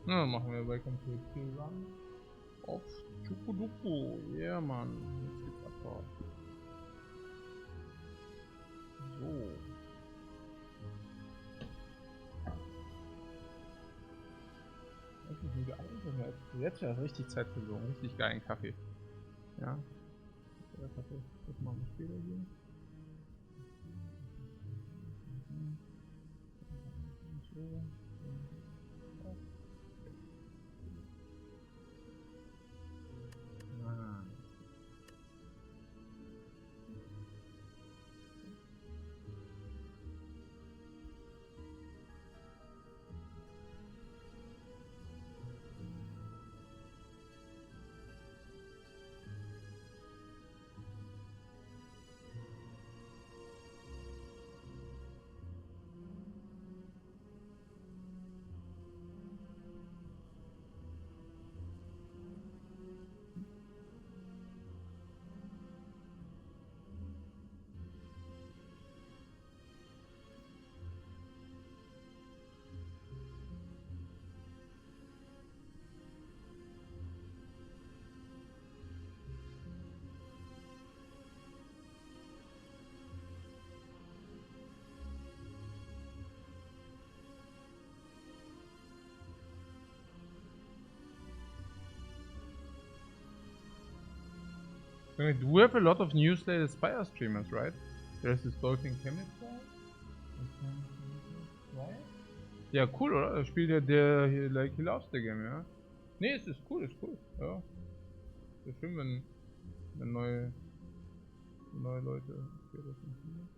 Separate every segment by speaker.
Speaker 1: Na, machen wir Welcome to the Run auf Chukuduku. Yeah, Mann. Jetzt geht's ab. So. Eigentlich wieder eigentlich jetzt ja richtig Zeit für so einen richtig geilen Kaffee. Ja. Der Kaffee. Das machen wir später hier. Do have a lot of newsletter Spire streamers, right? There's this Dolphin Chemical. Right? Ja, cool, oder? Da spielt ja der hier, like, he loves the game, ja? Nee, es ist cool, ja. Ist schön, wenn neue Leute das machen.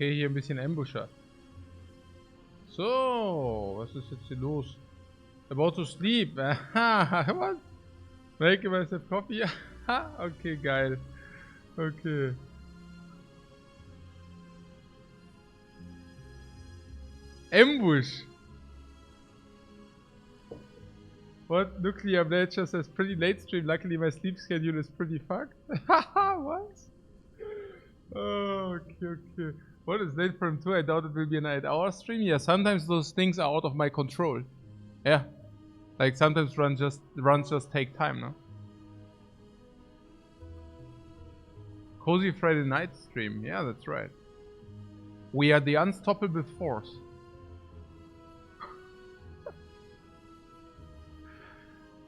Speaker 1: Okay, hier ein bisschen Ambusher. So, was ist jetzt hier los? About to sleep. Aha, what? Make myself coffee? Aha, okay, geil. Okay. Ambush. What? Nuclear Blade just says pretty late stream. Luckily my sleep schedule is pretty fucked. Haha, what? Oh, okay. What is late from 2? I doubt it will be an 8-hour stream. Yeah, sometimes those things are out of my control. Yeah. Like sometimes runs just take time, no? Cozy Friday night stream. Yeah, that's right. We are the unstoppable force.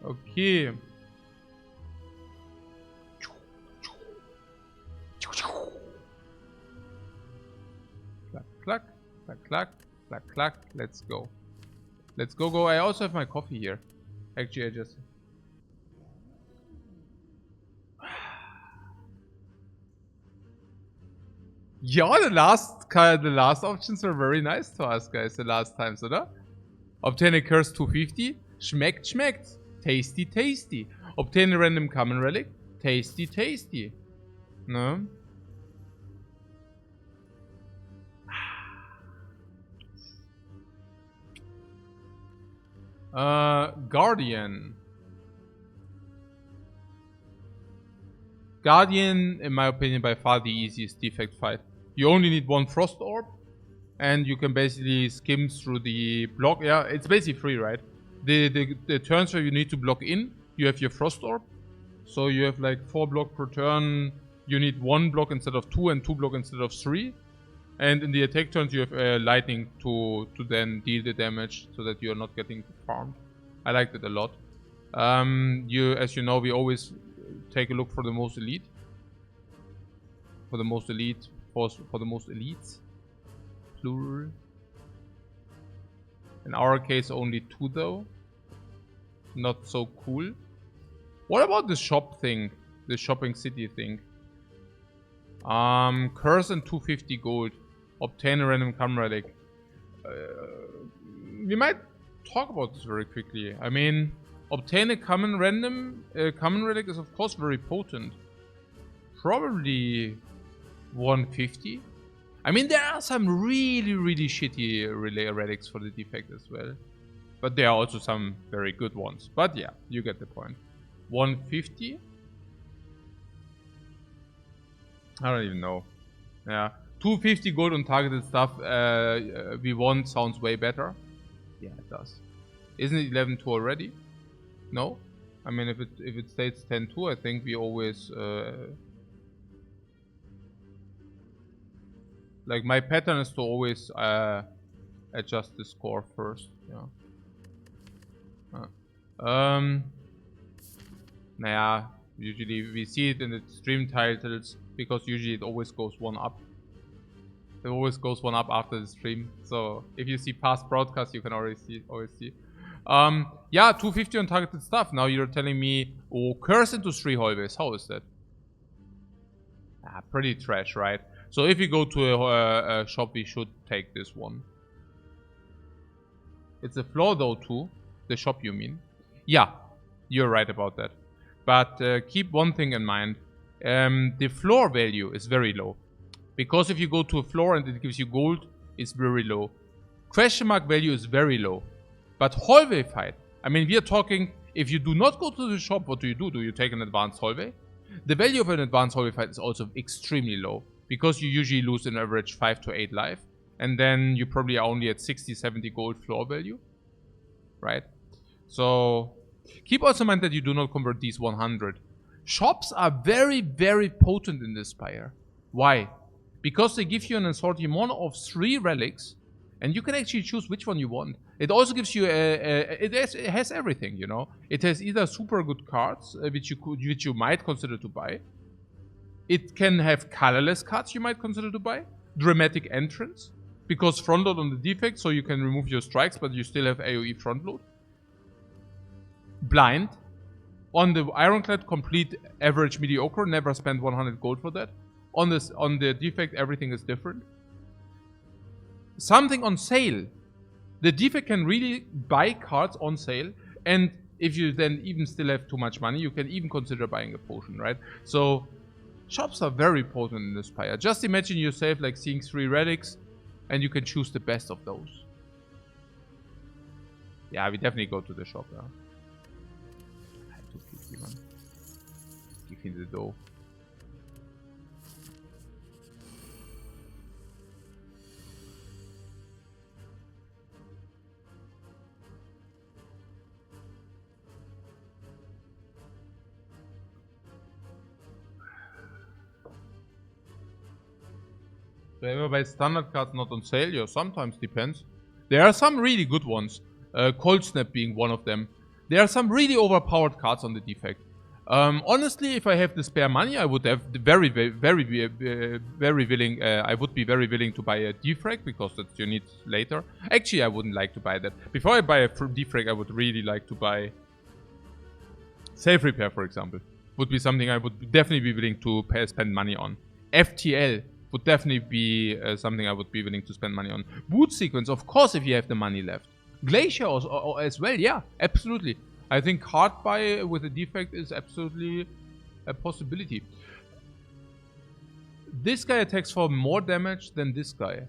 Speaker 1: Okay. Clack, clack, clack, clack, clack, clack. Let's go. Let's go. I also have my coffee here. Actually, I just... Yeah, the last options were very nice to us, guys, the last times, oder? Obtain a curse 250. Schmeckt. Tasty. Obtain a random common relic. Tasty. No? Guardian. Guardian, in my opinion, by far the easiest defect fight. You only need one Frost Orb, and you can basically skim through the block. Yeah, it's basically free, right? The turns where you need to block in, you have your Frost Orb. So you have like 4 block per turn. You need 1 block instead of 2 and 2 block instead of 3. And in the attack turns you have lightning to then deal the damage so that you are not getting farmed. I liked it a lot. As you know, we always take a look for the most elite. For the most elites. Plural. In our case only 2 though. Not so cool. What about the shop thing? The shopping city thing? Curse and 250 gold. Obtain a random common relic. We might talk about this very quickly. I mean, obtain a common relic is of course very potent. Probably 150. I mean, there are some really shitty relics for the defect as well. But there are also some very good ones. But yeah, you get the point. 150? I don't even know. Yeah. 250 gold on targeted stuff we want sounds way better. Yeah, it does. Isn't it 11-2 already? No? I mean, if it states 10-2, I think we always... like, my pattern is to always adjust the score first. Yeah. Naja, usually we see it in the stream titles because usually it always goes 1 up. It always goes 1 up after the stream. So if you see past broadcasts, you can always see. Yeah, 250 on targeted stuff. Now you're telling me, oh, curse into 3 hallways. How is that? Pretty trash, right? So if you go to a shop, we should take this one. It's a floor though too. The shop, you mean? Yeah, you're right about that. But keep one thing in mind. The floor value is very low. Because if you go to a floor and it gives you gold, it's very low. Question mark value is very low. But hallway fight, I mean, we are talking, if you do not go to the shop, what do? Do you take an advanced hallway? The value of an advanced hallway fight is also extremely low. Because you usually lose an average 5 to 8 life. And then you probably are only at 60-70 gold floor value. Right? So, keep also in mind that you do not convert these 100. Shops are very potent in this Spire. Why? Because they give you an assortment of 3 relics, and you can actually choose which one you want. It also gives you it has everything, you know. It has either super good cards, which you might consider to buy. It can have colorless cards you might consider to buy. Dramatic entrance, because front load on the defect, so you can remove your strikes, but you still have AoE front load. Blind. On the Ironclad, complete average mediocre. Never spend 100 gold for that. On the defect, everything is different. something on sale. The Defect can really buy cards on sale, and if you then even still have too much money, you can even consider buying a potion, right? So shops are very potent in this Spire. Just imagine yourself like seeing 3 relics, and you can choose the best of those. Yeah, we definitely go to the shop, yeah. I have to kick him, man. Give me the dough. So ever buy standard cards not on sale? Yeah, sometimes depends. There are some really good ones. Cold Snap being one of them. There are some really overpowered cards on the Defect. Honestly, if I have the spare money, I would have very willing. I would be very willing to buy a Defect because that's you need later. Actually, I wouldn't like to buy that. Before I buy a Defect, I would really like to buy Self Repair, for example. Would be something I would definitely be willing to spend money on. FTL would definitely be something I would be willing to spend money on. Boot Sequence, of course, if you have the money left. Glacier as well, yeah, absolutely. I think card buy with a Defect is absolutely a possibility. This guy attacks for more damage than this guy.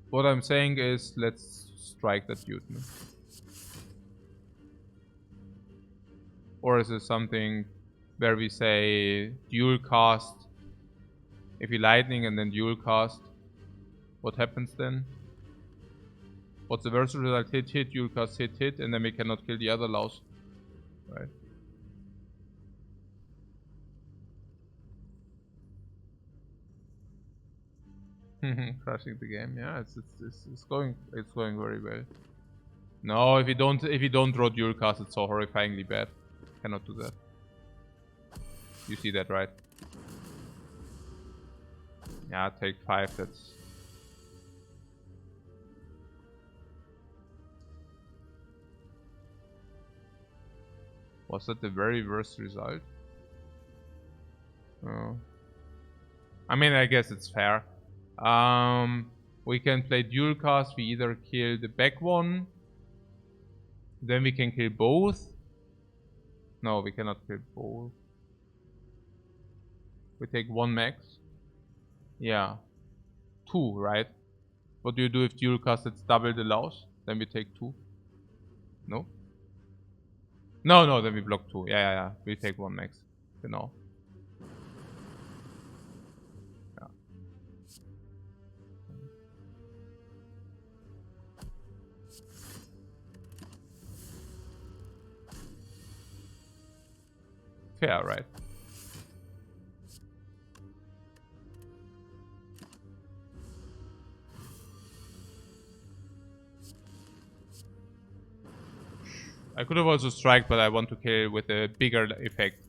Speaker 1: What I'm saying is, let's strike that dude. No? Or is it something where we say dual cast? If you lightning and then dual cast, what happens then? What's the versus result? Hit, dual cast, hit, and then we cannot kill the other Laos. Right. Crushing the game, yeah, it's going very well. No, if you don't draw dual cast, it's so horrifyingly bad. Cannot do that. You see that, right? Yeah, take 5, that's... Was that the very worst result? Oh. I mean, I guess it's fair. We can play dual cast, we either kill the back one, then we can kill both. No, we cannot kill both. We take 1 max. Yeah. 2, right? What do you do if dual cast it's double the Laos? Then we take 2. No? No, then we block 2. Yeah. We take 1 max. Genau. Yeah. Fair, right? I could have also striked, but I want to kill with a bigger effect.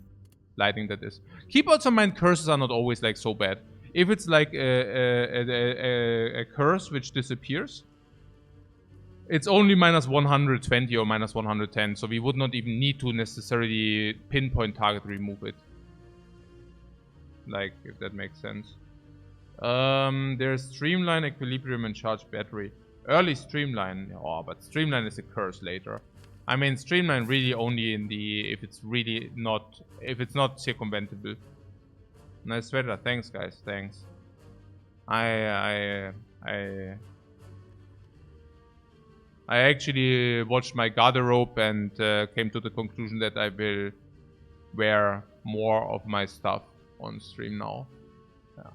Speaker 1: Lightning, that is. Keep also in mind, curses are not always like so bad. If it's like a curse which disappears, it's only minus 120 or minus 110, so we would not even need to necessarily pinpoint target remove it. Like, if that makes sense. There's Streamline, Equilibrium, and Charge Battery. Early Streamline, oh, but Streamline is a curse later. I mean, Streamline really only in the if it's not circumventable. Nice sweater, thanks guys, thanks. I actually watched my garderobe and came to the conclusion that I will wear more of my stuff on stream now. Yeah.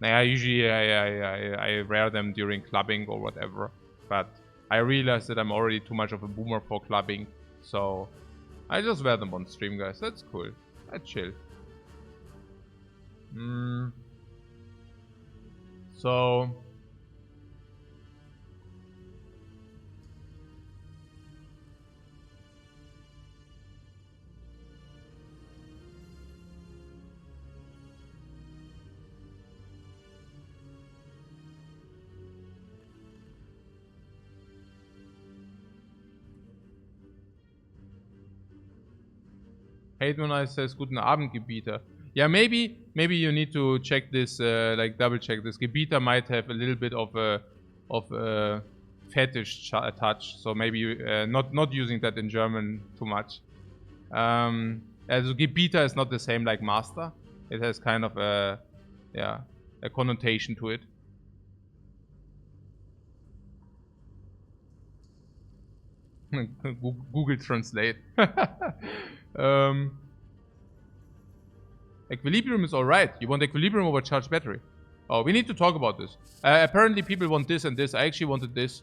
Speaker 1: Now, usually I wear them during clubbing or whatever, but I realized that I'm already too much of a boomer for clubbing, so I just wear them on stream, guys. That's cool. That's chill. So... Hateman says, guten Abend, Gebieter. Yeah, maybe you need to check this, like double check this. Gebieter might have a little bit of a fetish touch, so maybe not using that in German too much. Also Gebieter is not the same like master. It has kind of a connotation to it. Google Translate. Equilibrium is alright. You want equilibrium over charged battery. Oh, we need to talk about this. Apparently people want this and this. I actually wanted this.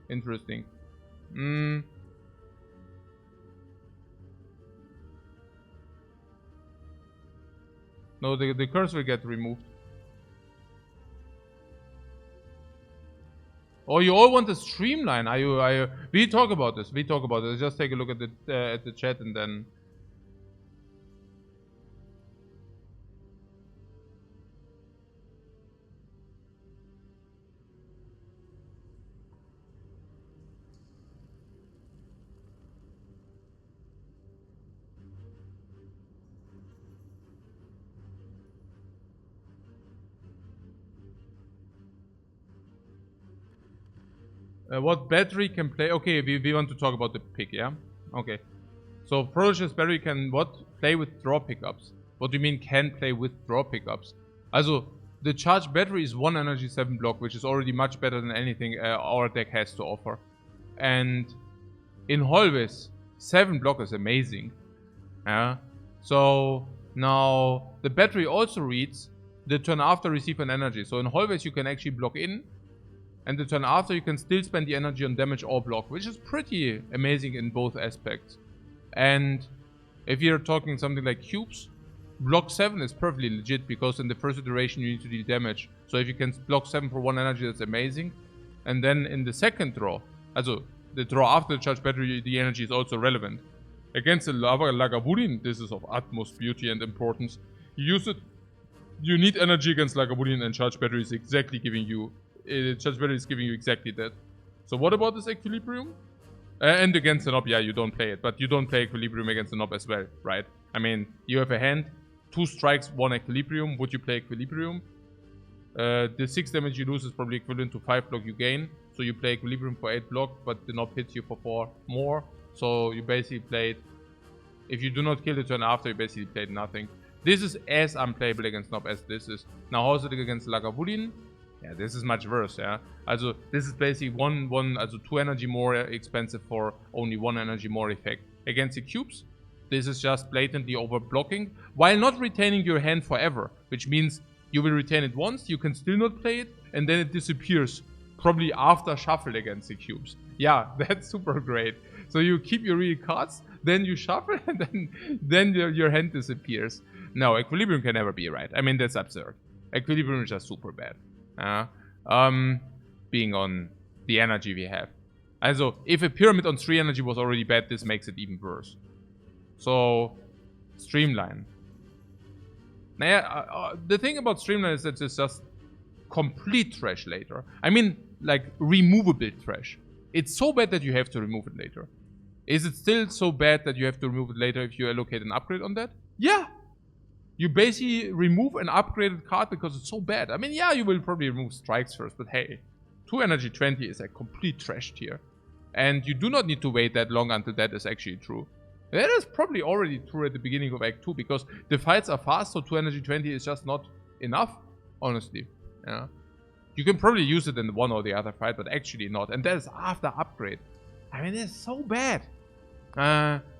Speaker 1: Interesting. No, the curse will get removed. Oh, you all want the streamline? Are you? We talk about this. We talk about this. Just take a look at the chat and then. What battery can play? Okay, we want to talk about the pick, yeah? Okay. So Prodigious battery can what? Play with draw pickups. What do you mean can play with draw pickups? Also, the charged battery is 1 energy 7 block, which is already much better than anything our deck has to offer. And in Holvis, 7 block is amazing. Yeah. So now the battery also reads the turn after receive an energy. So in Holvis you can actually block in. And the turn after, you can still spend the energy on damage or block, which is pretty amazing in both aspects. And if you're talking something like cubes, block 7 is perfectly legit, because in the first iteration you need to deal damage. So if you can block 7 for 1 energy, that's amazing. And then in the second draw, also the draw after the charged battery, the energy is also relevant. Against the Lava Lagavulin, this is of utmost beauty and importance. You use it, you need energy against Lagavulin, and charged battery is exactly giving you charged battery is giving you exactly that. So what about this equilibrium? And against the knob, yeah, you don't play it. But you don't play equilibrium against the knob as well, right? I mean, you have a hand, 2 strikes, 1 equilibrium. Would you play equilibrium? The 6 damage you lose is probably equivalent to 5 block you gain. So you play equilibrium for 8 block, but the knob hits you for 4 more. So you basically played... If you do not kill the turn after, you basically played nothing. This is as unplayable against knob as this is. Now, how is it against Lagavulin? Yeah, this is much worse, yeah. Also, this is basically 2 energy more expensive for only 1 energy more effect. Against the cubes, this is just blatantly over blocking, while not retaining your hand forever. Which means you will retain it once, you can still not play it, and then it disappears. Probably after shuffle against the cubes. Yeah, that's super great. So you keep your real cards, then you shuffle, and then your hand disappears. No, equilibrium can never be right. I mean, that's absurd. Equilibrium is just super bad. Being on the energy we have. Also, if a pyramid on 3 energy was already bad, this makes it even worse. So, Streamline. Naja, the thing about Streamline is that it's just complete trash later. I mean, like, removable trash. It's so bad that you have to remove it later. Is it still so bad that you have to remove it later if you allocate an upgrade on that? Yeah! You basically remove an upgraded card because it's so bad. I mean, yeah, you will probably remove strikes first, but hey, 2 energy 20 is a complete trash tier. And you do not need to wait that long until that is actually true. That is probably already true at the beginning of Act 2, because the fights are fast, so 2 energy 20 is just not enough, honestly. Yeah. You can probably use it in one or the other fight, but actually not. And that is after upgrade. I mean, it's so bad.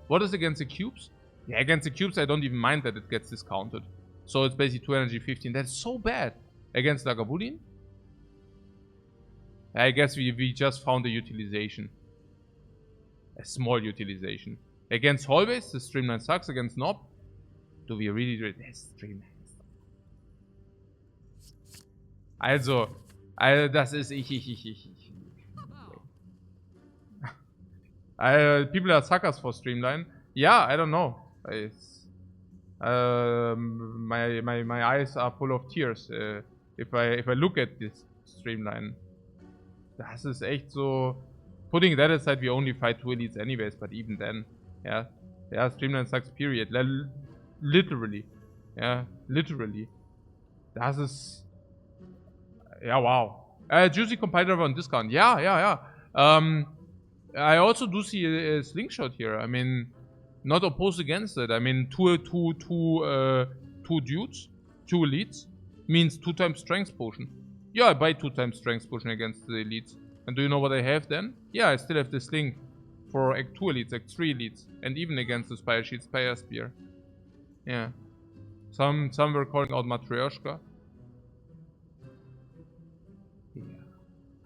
Speaker 1: What is against the cubes? Yeah, against the cubes, I don't even mind that it gets discounted. So it's basically 2 energy 15. That's so bad. Against Lagavulin? I guess we just found a utilization. A small utilization. Against Hallways, the Streamline sucks. Against Knob, do we really do it? Yes, Streamline. Also, das ist people are suckers for Streamline. Yeah, I don't know. My eyes are full of tears if I look at this Streamline. Das ist echt so. Putting that aside, we only fight 2 elites anyways, but even then, yeah, Streamline sucks. Period. Literally. Yeah, literally. Das ist... Yeah, wow. Juicy Compile Driver on discount. Yeah. I also do see a slingshot here. I mean, not opposed against it. I mean, two dudes, 2 elites, means 2 times strength potion. Yeah, I buy 2 times strength potion against the elites. And do you know what I have then? Yeah, I still have the sling for Act 2 elites, Act 3 elites, and even against the Spire Shield, Spire Spear. Yeah. Some were calling out Matryoshka. Yeah.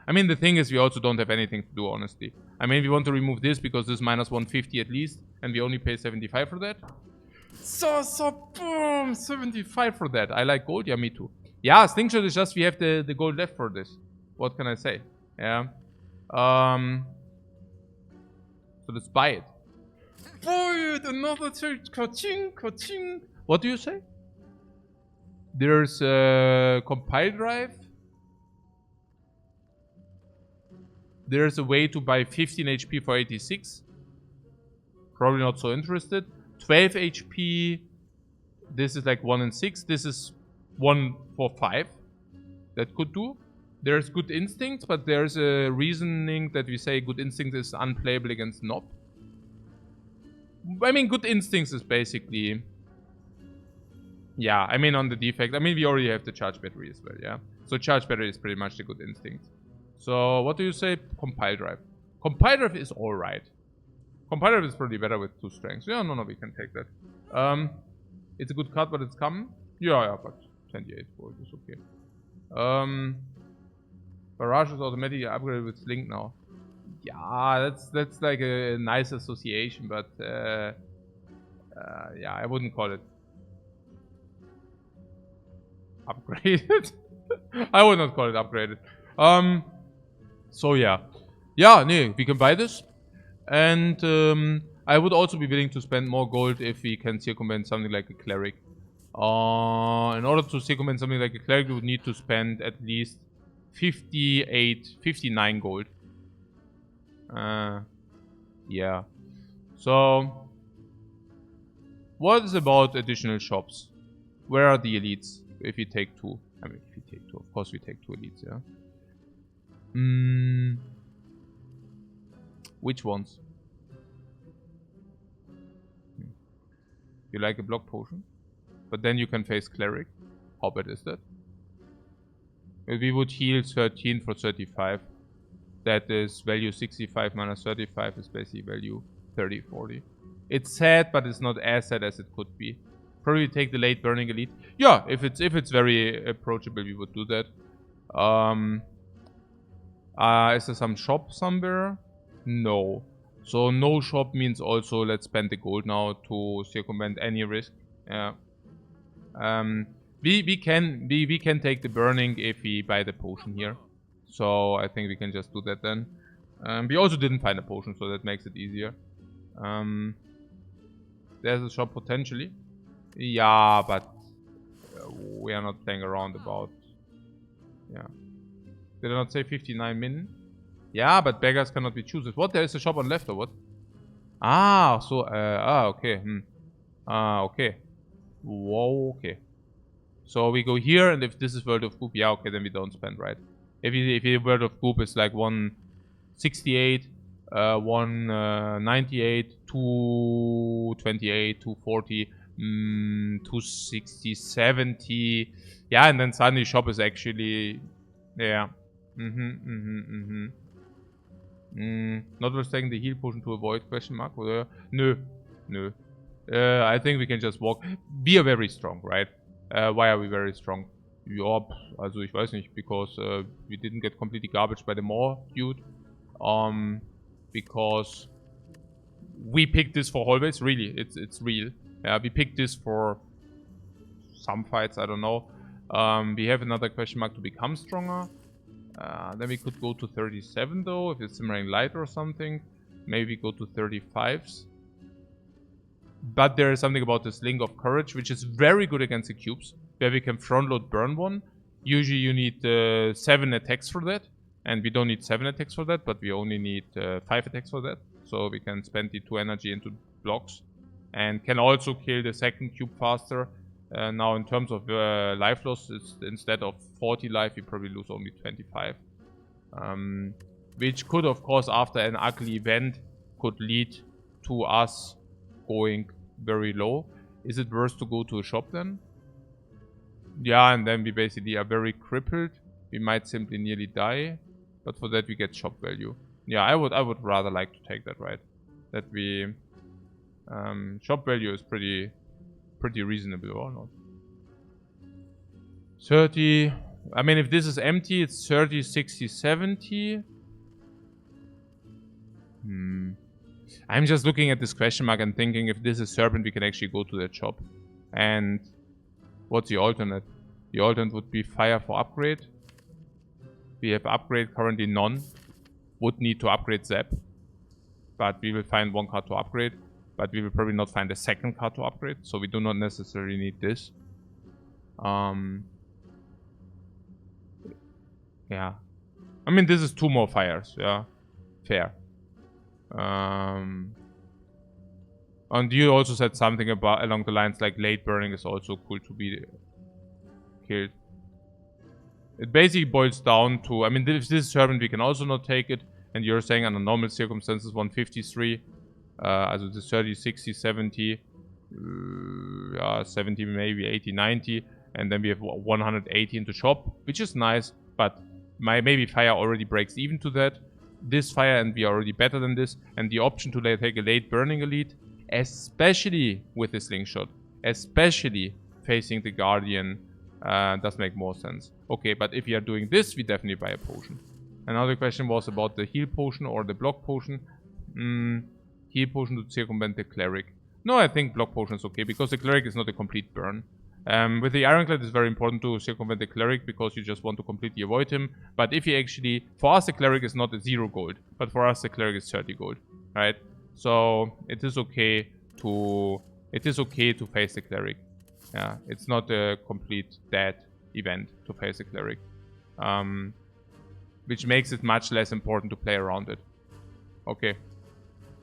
Speaker 1: I mean, the thing is, we also don't have anything to do, honestly. I mean, we want to remove this because this is minus 150 at least, and we only pay 75 for that. So, boom, 75 for that. I like gold, yeah, me too. Yeah, slingshot is just we have the gold left for this. What can I say? Yeah. So let's buy it. Boy, another ka-ching. What do you say? There's a compile drive. There's a way to buy 15 HP for 86. Probably not so interested. 12 HP. This is like 1 in 6. This is 1 for 5. That could do. There's good instincts, but there's a reasoning that we say good instincts is unplayable against Nob. I mean, good instincts is basically... Yeah, I mean on the defect. I mean, we already have the charge battery as well, yeah? So charge battery is pretty much the good instinct. So, what do you say? Compile drive. Compile drive is alright. Compile drive is probably better with 2 strengths. Yeah, no, we can take that. It's a good card, but it's coming. Yeah, but 28 gold is okay. Barrage is automatically upgraded with Slink now. Yeah, that's like a nice association, but yeah, I wouldn't call it upgraded. I would not call it upgraded. So yeah. Yeah, nee, we can buy this. And I would also be willing to spend more gold if we can circumvent something like a cleric. In order to circumvent something like a cleric, we would need to spend at least 59 gold. Yeah. So, what is about additional shops? Where are the elites? If we take 2. I mean, if we take 2, of course we take 2 elites, yeah. Which ones? You like a block potion? But then you can face cleric. How bad is that? We would heal 13 for 35. That is value 65 minus 35 is basically value 30, 40. It's sad, but it's not as sad as it could be. Probably take the late burning elite. Yeah, if it's very approachable, we would do that. Is there some shop somewhere? No. So no shop means also let's spend the gold now to circumvent any risk. Yeah. We can take the burning if we buy the potion here. So I think we can just do that then. We also didn't find a potion, so that makes it easier. There's a shop potentially. Yeah, but we are not playing around about. Yeah. Did I not say 59 min? Yeah, but beggars cannot be choosers. What? There is a shop on left or what? Ah, so, okay. Okay. Whoa, okay. So we go here, and if this is World of Goop, yeah, okay, then we don't spend, right? If World of Goop is like 168, 198, 228, 240, 260, 70. Yeah, and then suddenly shop is actually, yeah. Notwithstanding the heal potion to avoid question mark? Oder? No. I think we can just walk. We are very strong, right? Why are we very strong? Ja, also ich weiß nicht, because we didn't get completely garbaged by the Maw dude. Because we picked this for always, really, it's real. Yeah, we picked this for some fights, I don't know. We have another question mark to become stronger. Then we could go to 37 though, if it's simmering light or something. Maybe go to 35s. But there is something about the Sling of Courage, which is very good against the cubes, where we can front load burn one. Usually you need 7 attacks for that, and we don't need 7 attacks for that, but we only need 5 attacks for that. So we can spend the 2 energy into blocks, and can also kill the second cube faster Now in terms of life loss, it's, instead of 40 life, we probably lose only 25. Which could, of course, after an ugly event, could lead to us going very low. Is it worse to go to a shop then? Yeah, and then we basically are very crippled. We might simply nearly die, but for that we get shop value. Yeah, I would rather like to take that, right? That we shop value is pretty reasonable, or not? 30. I mean, if this is empty, it's 30, 60, 70. I'm just looking at this question mark and thinking if this is Serpent, we can actually go to that shop. And what's the alternate? The alternate would be Fire for upgrade. We have upgrade, currently none. Would need to upgrade Zap. But we will find one card to upgrade. But we will probably not find a second card to upgrade. So we do not necessarily need this. Yeah. I mean, this is 2 more fires. Yeah. Fair. And you also said something about along the lines like late burning is also cool to be killed. It basically boils down to, I mean, if this is Serpent, we can also not take it. And you're saying under normal circumstances 153. Also this 30, 60, 70. 70, maybe 80, 90. And then we have 180 into shop, which is nice. But maybe fire already breaks even to that. This fire, and we are already better than this. And the option to take a late burning elite, especially with the slingshot, especially facing the Guardian, does make more sense. Okay, but if we are doing this, we definitely buy a potion. Another question was about the heal potion or the block potion. Heal potion to circumvent the cleric. No, I think block potion is okay, because the cleric is not a complete burn. With the Ironclad, it's very important to circumvent the cleric, because you just want to completely avoid him. But if you actually, for us the cleric is not a 0 gold, but for us the cleric is 30 gold, right? So it is okay to face the cleric. Yeah, it's not a complete dead event to face the cleric, which makes it much less important to play around it. Okay,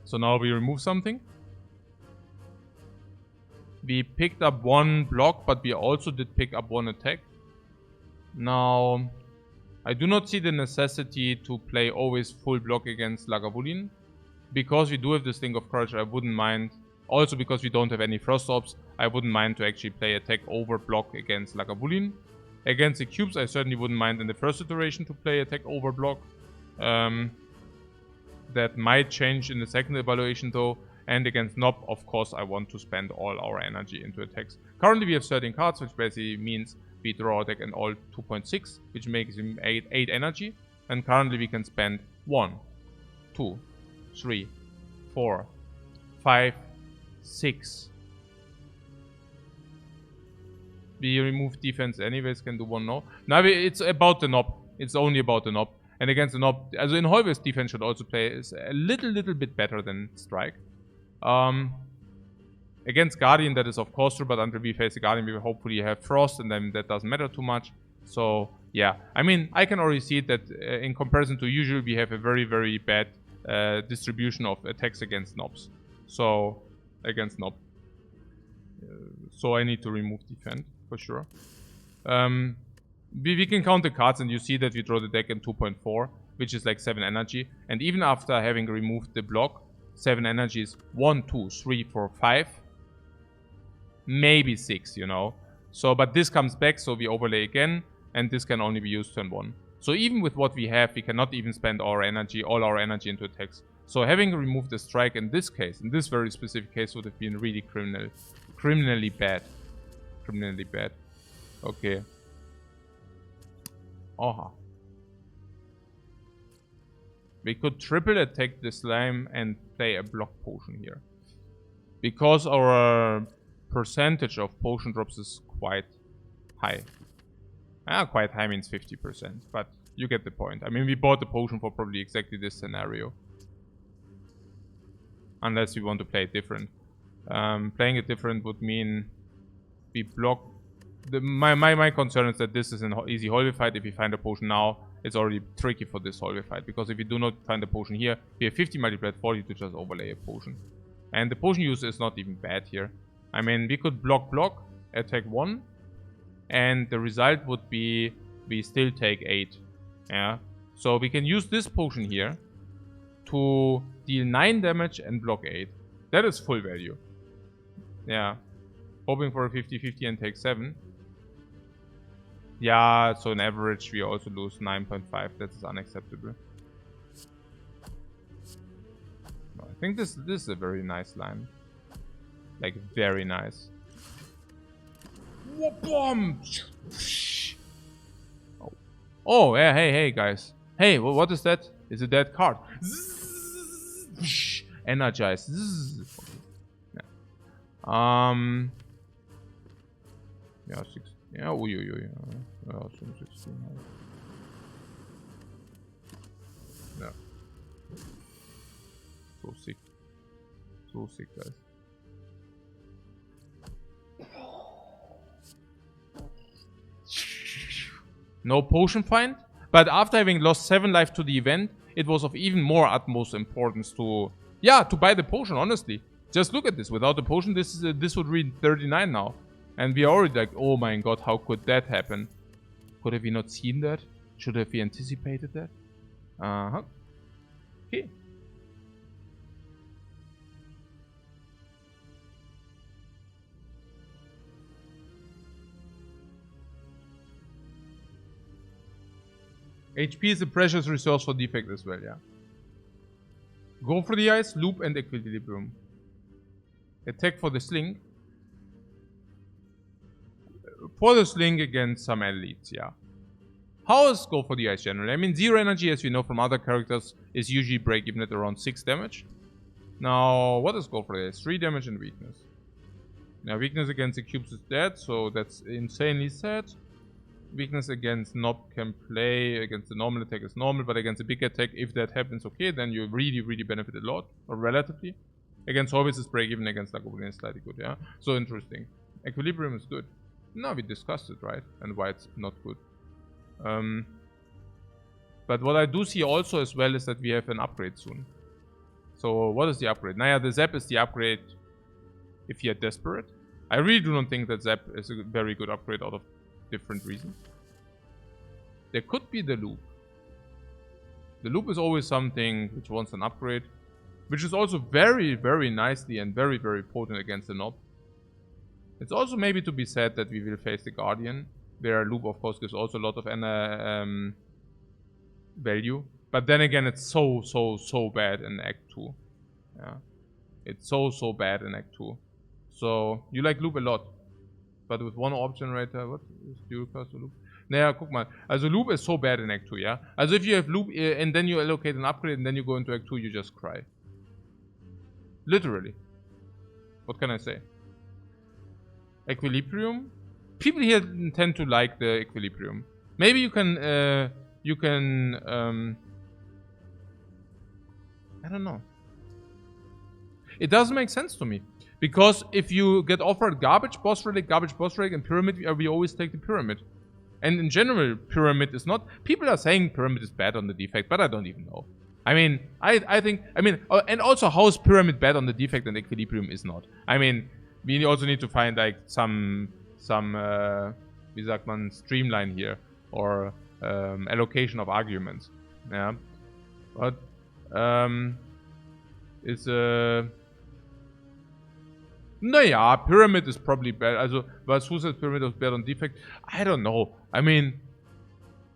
Speaker 1: so now we remove something. We picked up 1 block, but we also did pick up 1 attack. Now, I do not see the necessity to play always full block against Lagavulin. Because we do have this Link of Courage, I wouldn't mind. Also because we don't have any Frost Orbs, I wouldn't mind to actually play attack over block against Lagavulin. Against the cubes, I certainly wouldn't mind in the first iteration to play attack over block. That might change in the second evaluation though. And against Nob, of course, I want to spend all our energy into attacks. Currently we have 13 cards, which basically means we draw a deck and all 2.6, which makes him 8 energy. And currently we can spend 1, 2, 3, 4, 5, 6. We remove defense anyways, can do 1 no. Now it's about the Nob. It's only about the Nob. And against the Nob, also in Holvis, defense should also play is a little bit better than Strike. Against Guardian, that is of course true, but until we face the Guardian, we will hopefully have Frost, and then that doesn't matter too much. So, yeah. I mean, I can already see that in comparison to usual, we have a very bad distribution of attacks against Nobs. So, against Nob. So I need to remove defend, for sure. We can count the cards, and you see that we draw the deck in 2.4, which is like 7 energy. And even after having removed the block, 7 energy is 1, 2, 3, 4, 5. Maybe 6, you know. So, but this comes back, so we overlay again. And this can only be used turn 1. So even with what we have, we cannot even spend all our energy into attacks. So having removed the strike in this case, in this very specific case, would have been really criminally bad. Criminally bad. Okay. Aha. We could triple attack the slime and play a block potion here. Because our percentage of potion drops is quite high. Quite high means 50%, but you get the point. I mean, we bought the potion for probably exactly this scenario. Unless we want to play it different. Playing it different would mean we block... My concern is that this is an easy hallway fight. If we find a potion now, it's already tricky for this hallway fight. Because if we do not find a potion here, we have 50 multiplied 40 to just overlay a potion. And the potion use is not even bad here. I mean, we could block, attack 1. And the result would be we still take 8. Yeah. So we can use this potion here to deal 9 damage and block 8. That is full value. Yeah. Hoping for a 50-50 and take 7. Yeah, so on average we also lose 9.5. That is unacceptable. I think this is a very nice line. Like, very nice. Boom! Oh, yeah, hey, guys. Hey, what is that? Is it that card? Energize. Yeah. Yeah, 6. Yeah, yeah, 16. Yeah. So sick. So sick, guys. No potion find, but after having lost 7 life to the event, it was of even more utmost importance to buy the potion, honestly. Just look at this. Without the potion, this would read 39 now. And we are already like, oh my god, how could that happen? Could have we not seen that? Should have we anticipated that? Uh-huh. Okay. HP is a precious resource for Defect as well, yeah. Go for the ice, loop, and equilibrium. Attack for the sling. For the sling against some elites, yeah. How is go for the ice generally? I mean, 0 energy, as we know from other characters, is usually break even at around 6 damage. Now, what is go for the ice? 3 damage and weakness. Now, weakness against the cubes is dead, so that's insanely sad. Weakness against Nob can play, against the normal attack is normal, but against a big attack, if that happens, okay, then you really benefit a lot, or relatively. Against Hobbits is break even, against Lagoblin is slightly good, yeah? So interesting. Equilibrium is good. No, we discussed it, right? And why it's not good. But what I do see also as well is that we have an upgrade soon. So what is the upgrade? Now, yeah, the Zap is the upgrade if you're desperate. I really do not think that Zap is a very good upgrade out of different reasons. There could be the loop. The loop is always something which wants an upgrade, which is also very nicely and very potent against the Nob. It's also maybe to be said that we will face the Guardian, where loop of course gives also a lot of value. But then again, it's so bad in Act 2. Yeah. It's so bad in Act 2. So you like loop a lot. But with one orb generator, what is dual cast loop? Naja, guck mal. Also loop is so bad in Act 2, yeah? Also if you have loop and then you allocate an upgrade and then you go into Act 2, you just cry. Literally. What can I say? Equilibrium? People here tend to like the equilibrium. Maybe you can, I don't know. It doesn't make sense to me. Because if you get offered garbage boss relic, and pyramid, we always take the pyramid. And in general, pyramid is not... People are saying pyramid is bad on the defect, but I don't even know. I mean, I think... I mean, and also how is pyramid bad on the defect and equilibrium is not? I mean, we also need to find like some wie sagt man, streamline here. Or allocation of arguments. Yeah. But, it's naja, Pyramid is probably bad. Also, was who says Pyramid is bad on Defect? I don't know. I mean,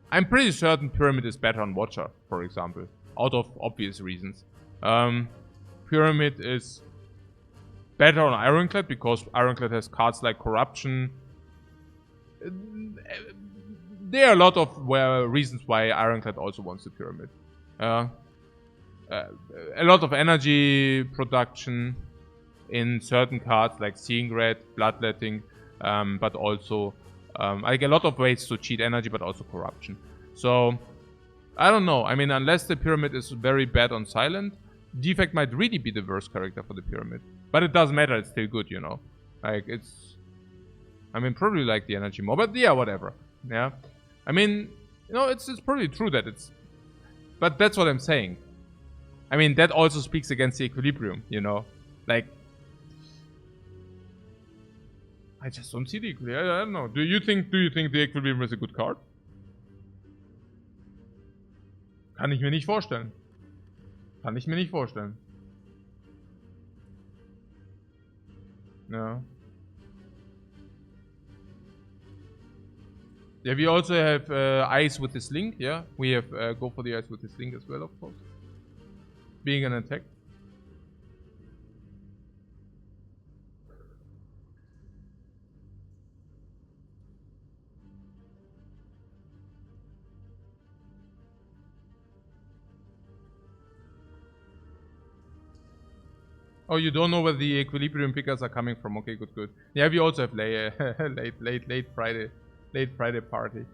Speaker 1: I'm pretty certain Pyramid is better on Watcher, for example. Out of obvious reasons. Pyramid is better on Ironclad because Ironclad has cards like Corruption. There are a lot of reasons why Ironclad also wants the Pyramid. A lot of energy production in certain cards like Seeing Red, Bloodletting, but also like a lot of ways to cheat energy, but also corruption. So I don't know. I mean, unless the Pyramid is very bad on Silent, Defect might really be the worst character for the Pyramid. But it doesn't matter. It's still good, you know. Like it's, I mean, probably like the energy more, but yeah, whatever. Yeah, I mean, you know, it's probably true that it's, but that's what I'm saying. I mean, that also speaks against the equilibrium, you know, like. I just don't see the equilibrium. I don't know. Do you think the equilibrium is a good card? Kann ich mir nicht vorstellen. Kann ich mir nicht vorstellen. Ja. Yeah, we also have eyes with this link, yeah. We have go for the eyes with this link as well, of course. Being an attack. Oh, you don't know where the equilibrium pickers are coming from. Okay, good. Yeah, we also have late Friday party.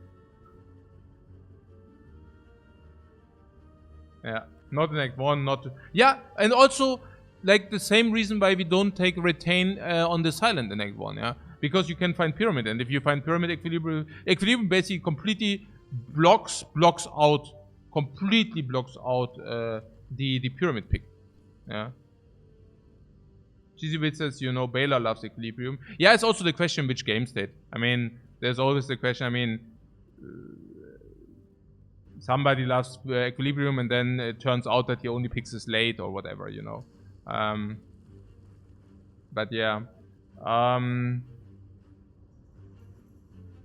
Speaker 1: Yeah, not in Act 1, not... Yeah, and also, like, the same reason why we don't take Retain on this island in Act 1, yeah? Because you can find Pyramid, and if you find Pyramid, Equilibrium basically completely blocks out the Pyramid pick, yeah? Cheesywit says, you know, Baylor loves Equilibrium. Yeah, it's also the question which game state. I mean, there's always the question, I mean... somebody loves Equilibrium and then it turns out that he only picks his late or whatever, you know. But yeah.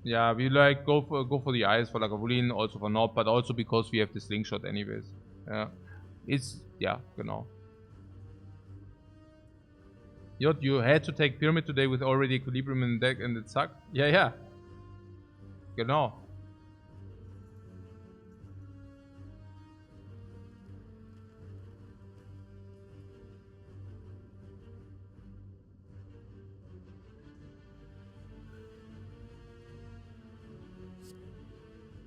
Speaker 1: Yeah, we like go for the eyes for Lagavulin, also for Nob, but also because we have the slingshot anyways. Yeah. It's, yeah, genau. You had to take Pyramid today with already Equilibrium in the deck and it sucked? Yeah. Genau.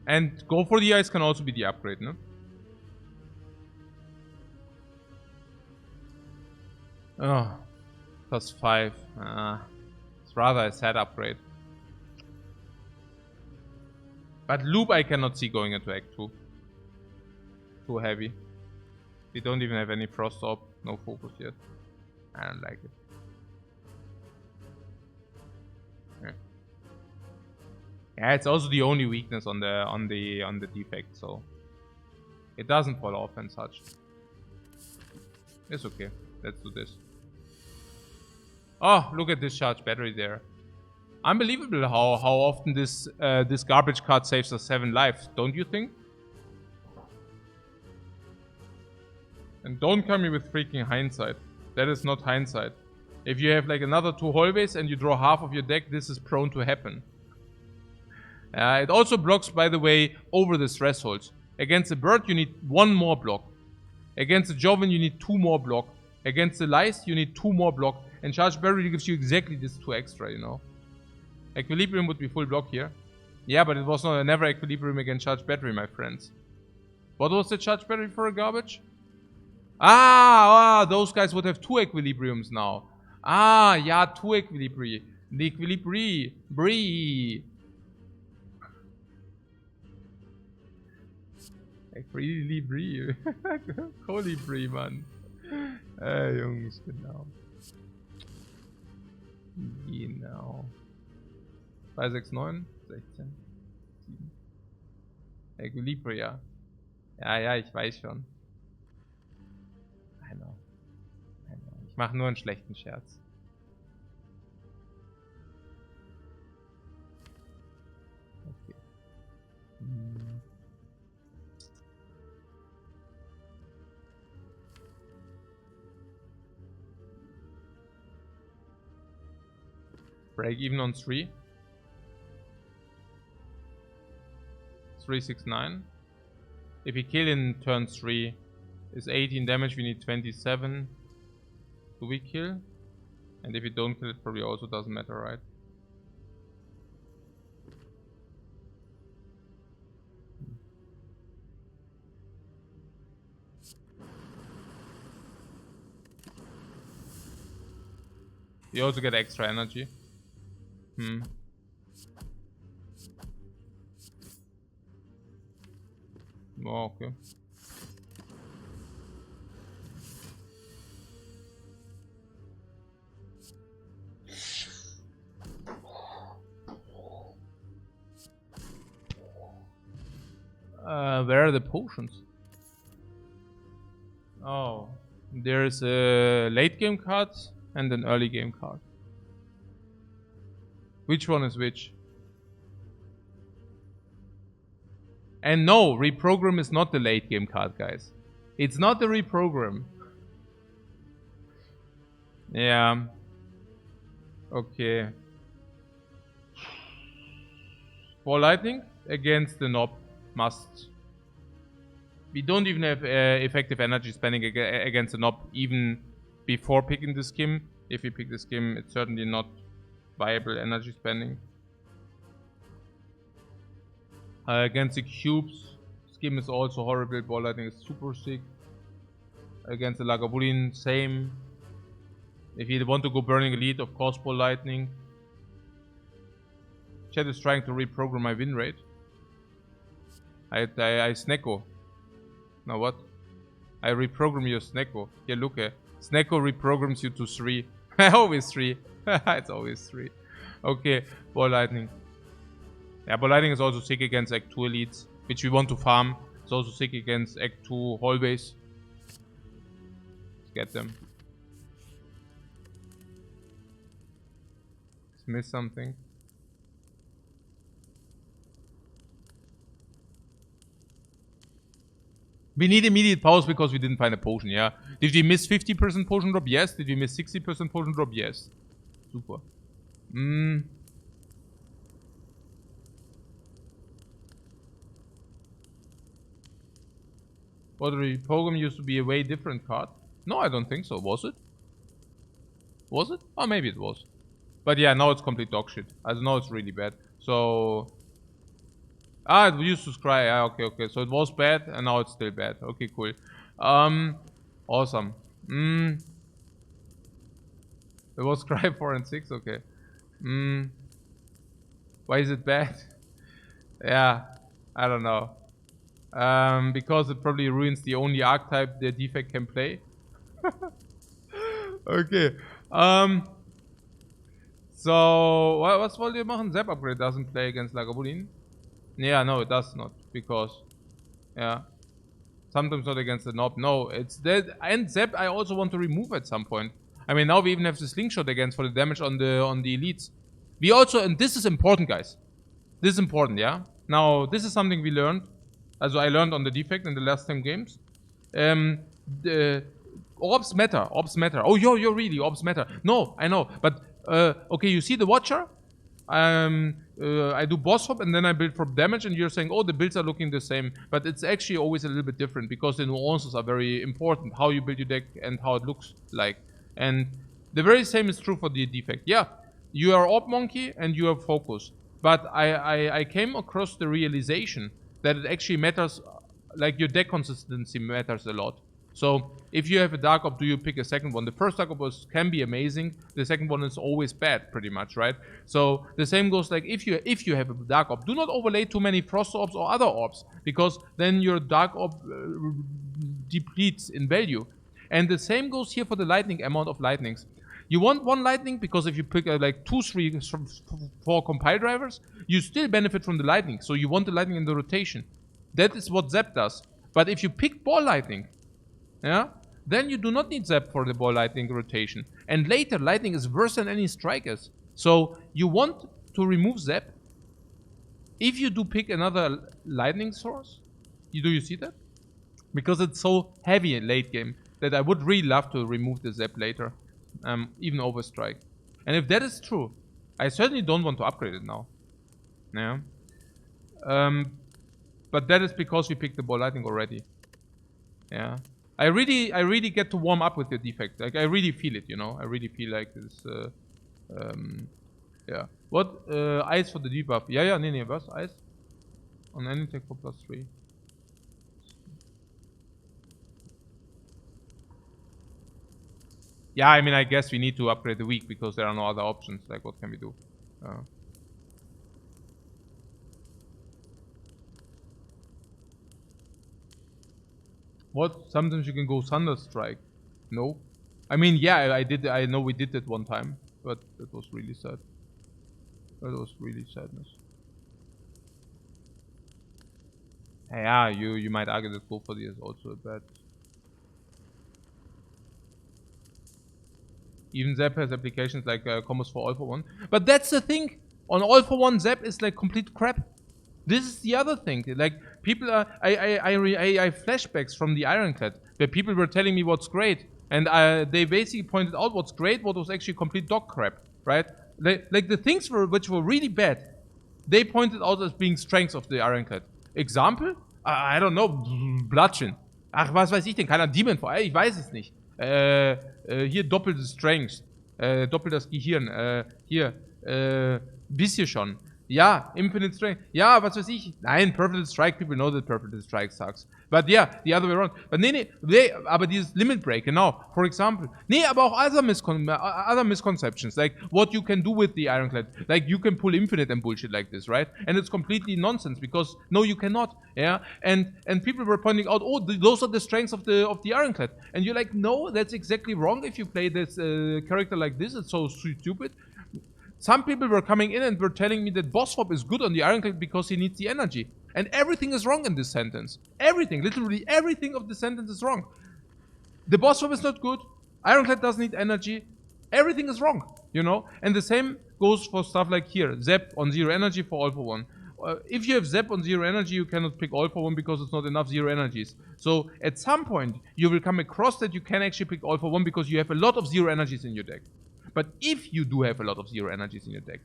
Speaker 1: And go for the eyes can also be the upgrade, no? Oh, +5. It's rather a sad upgrade. But Loop I cannot see going into Act 2. Too heavy. We don't even have any Frost Orb, no focus yet. I don't like it. Yeah, it's also the only weakness on the defect, so it doesn't fall off and such. It's okay. Let's do this. Oh, look at this charged battery there. Unbelievable how often this this garbage card saves us 7 lives, don't you think? And don't come here with freaking hindsight. That is not hindsight. If you have like another 2 hallways and you draw half of your deck, this is prone to happen. It also blocks, by the way, over the thresholds. Against a bird, you need 1 more block. Against a Joven, you need 2 more block. Against the lice, you need 2 more block. And Charged Battery gives you exactly this 2 extra, you know. Equilibrium would be full block here. Yeah, but it was not never Equilibrium against Charged Battery, my friends. What was the Charged Battery for a garbage? Those guys would have 2 Equilibriums now. Yeah, 2 Equilibri. The Equilibri. Bree. Equilibri. Colibri, Mann. Jungs, genau. Genau. 2, 6, 9, 16, 7. Equilibria. Ja, ich weiß schon. I know. Ich mache nur einen schlechten Scherz. Okay. Break even on 3. 3, 6, 9. If we kill in turn 3, is 18 damage, we need 27. Do we kill? And if we don't kill, it probably also doesn't matter, right? You also get extra energy. Oh, okay. Where are the potions? Oh, there's a late game card and an early game card. Which one is which? And no, reprogram is not the late game card, guys. It's not the reprogram. Yeah. Okay. For lightning against the knob must. We don't even have effective energy spending against the knob even before picking the skim. If we pick the skim, it's certainly not viable energy spending. Against the cubes, skim is also horrible. Ball lightning is super sick. Against the Lagavulin, same. If you want to go burning elite, of course, ball lightning. Chat is trying to reprogram my win rate. I Snecko. Now what? I reprogram your Snecko. Yeah, look at Snecko reprograms you to 3. Always 3. It's always 3. Okay, ball lightning. Yeah, ball lightning is also sick against Act 2 elites, which we want to farm. It's also sick against Act 2 hallways. Let's get them. Let's miss something. We need immediate pause because we didn't find a potion, yeah. Did we miss 50% potion drop? Yes. Did we miss 60% potion drop? Yes. Super. But the program used to be a way different card. No, I don't think so. Was it? Was it? Oh, maybe it was. But yeah, now it's complete dog shit. I don't know, it's really bad. So... Ah, it used to scry. Ah, okay, okay. So it was bad, and now it's still bad. Okay, cool. Awesome. It was scry 4 and 6, okay. Why is it bad? Yeah, I don't know. Because it probably ruins the only archetype the Defect can play. Okay. So, was wollt ihr machen? Zap Upgrade doesn't play against Lagavulin. Yeah, no, it does not. Because, yeah. Sometimes not against the knob. No, it's dead. And Zap I also want to remove at some point. I mean, now we even have the slingshot against for the damage on the elites. We also, and this is important, guys. This is important, yeah? Now, this is something we learned. Also, I learned on the Defect in the last 10 games. The orbs matter. Orbs matter. Oh, you're really orbs matter. No, I know. But, okay, you see the Watcher? I do boss hop and then I build for damage, and you're saying, oh, the builds are looking the same. But it's actually always a little bit different because the nuances are very important. How you build your deck and how it looks like. And the very same is true for the Defect. Yeah, you are Orb Monkey and you have focus. But I came across the realization that it actually matters, like your deck consistency matters a lot. So if you have a Dark Orb, do you pick a second one? The first Dark Orb can be amazing. The second one is always bad, pretty much, right? So the same goes like if you have a Dark Orb, do not overlay too many Frost Orbs or other Orbs, because then your Dark Orb depletes in value. And the same goes here for the lightning amount of lightnings. You want one lightning because if you pick like 2, 3, 4 compile drivers, you still benefit from the lightning. So you want the lightning in the rotation. That is what Zap does. But if you pick ball lightning, yeah, then you do not need Zap for the ball lightning rotation. And later, lightning is worse than any strikers. So you want to remove Zap. If you do pick another lightning source, do you see that? Because it's so heavy in late game that I would really love to remove the Zap later. Even over strike. And if that is true, I certainly don't want to upgrade it now. Yeah. But that is because we picked the ball lightning already. Yeah. I really get to warm up with the Defect. Like I really feel it, you know. I really feel like this. Yeah. What? Ice for the debuff. Yeah, nee, was? Ice? On any tech for +3. Yeah, I mean, I guess we need to upgrade the weak because there are no other options. Like, what can we do? What? Sometimes you can go Thunderstrike. No. I mean, yeah, I did. I know we did that one time, but that was really sad. That was really sadness. Yeah, you might argue that Go for the is also a bad. Even Zap has applications like combos for All for One. But that's the thing. On All for One, Zap is like complete crap. This is the other thing. Like people are, I have flashbacks from the Ironclad where people were telling me what's great, and they basically pointed out what's great, what was actually complete dog crap, right? Like the things which were really bad, they pointed out as being strengths of the Ironclad. Example? I don't know, Bludgeon. Ach, was weiß ich denn? Keiner Demon vor. Ich weiß es nicht. Hier doppeltes Strength. Doppeltes Gehirn. Hier. Wisst ihr schon? Ja, Infinite Strength. Ja, was weiß ich. Nein, Perfect Strike, people know that Perfect Strike sucks. But yeah, the other way around. But nee, aber dieses Limit Break, genau. For example. Nee, aber auch other misconceptions. Like, what you can do with the Ironclad. Like, you can pull Infinite and bullshit like this, right? And it's completely nonsense, because, no, you cannot. Yeah? And people were pointing out, oh, those are the strengths of the Ironclad. And you're like, no, that's exactly wrong if you play this character like this. It's so stupid. Some people were coming in and were telling me that Boss Swap is good on the Ironclad because he needs the energy. And everything is wrong in this sentence. Everything, literally everything of the sentence is wrong. The Boss Swap is not good. Ironclad doesn't need energy. Everything is wrong, you know? And the same goes for stuff like here. Zap on 0 energy for All for One. If you have Zap on 0 energy, you cannot pick All for One because it's not enough 0 energies. So at some point, you will come across that you can actually pick All for One because you have a lot of 0 energies in your deck. But if you do have a lot of 0 energies in your deck,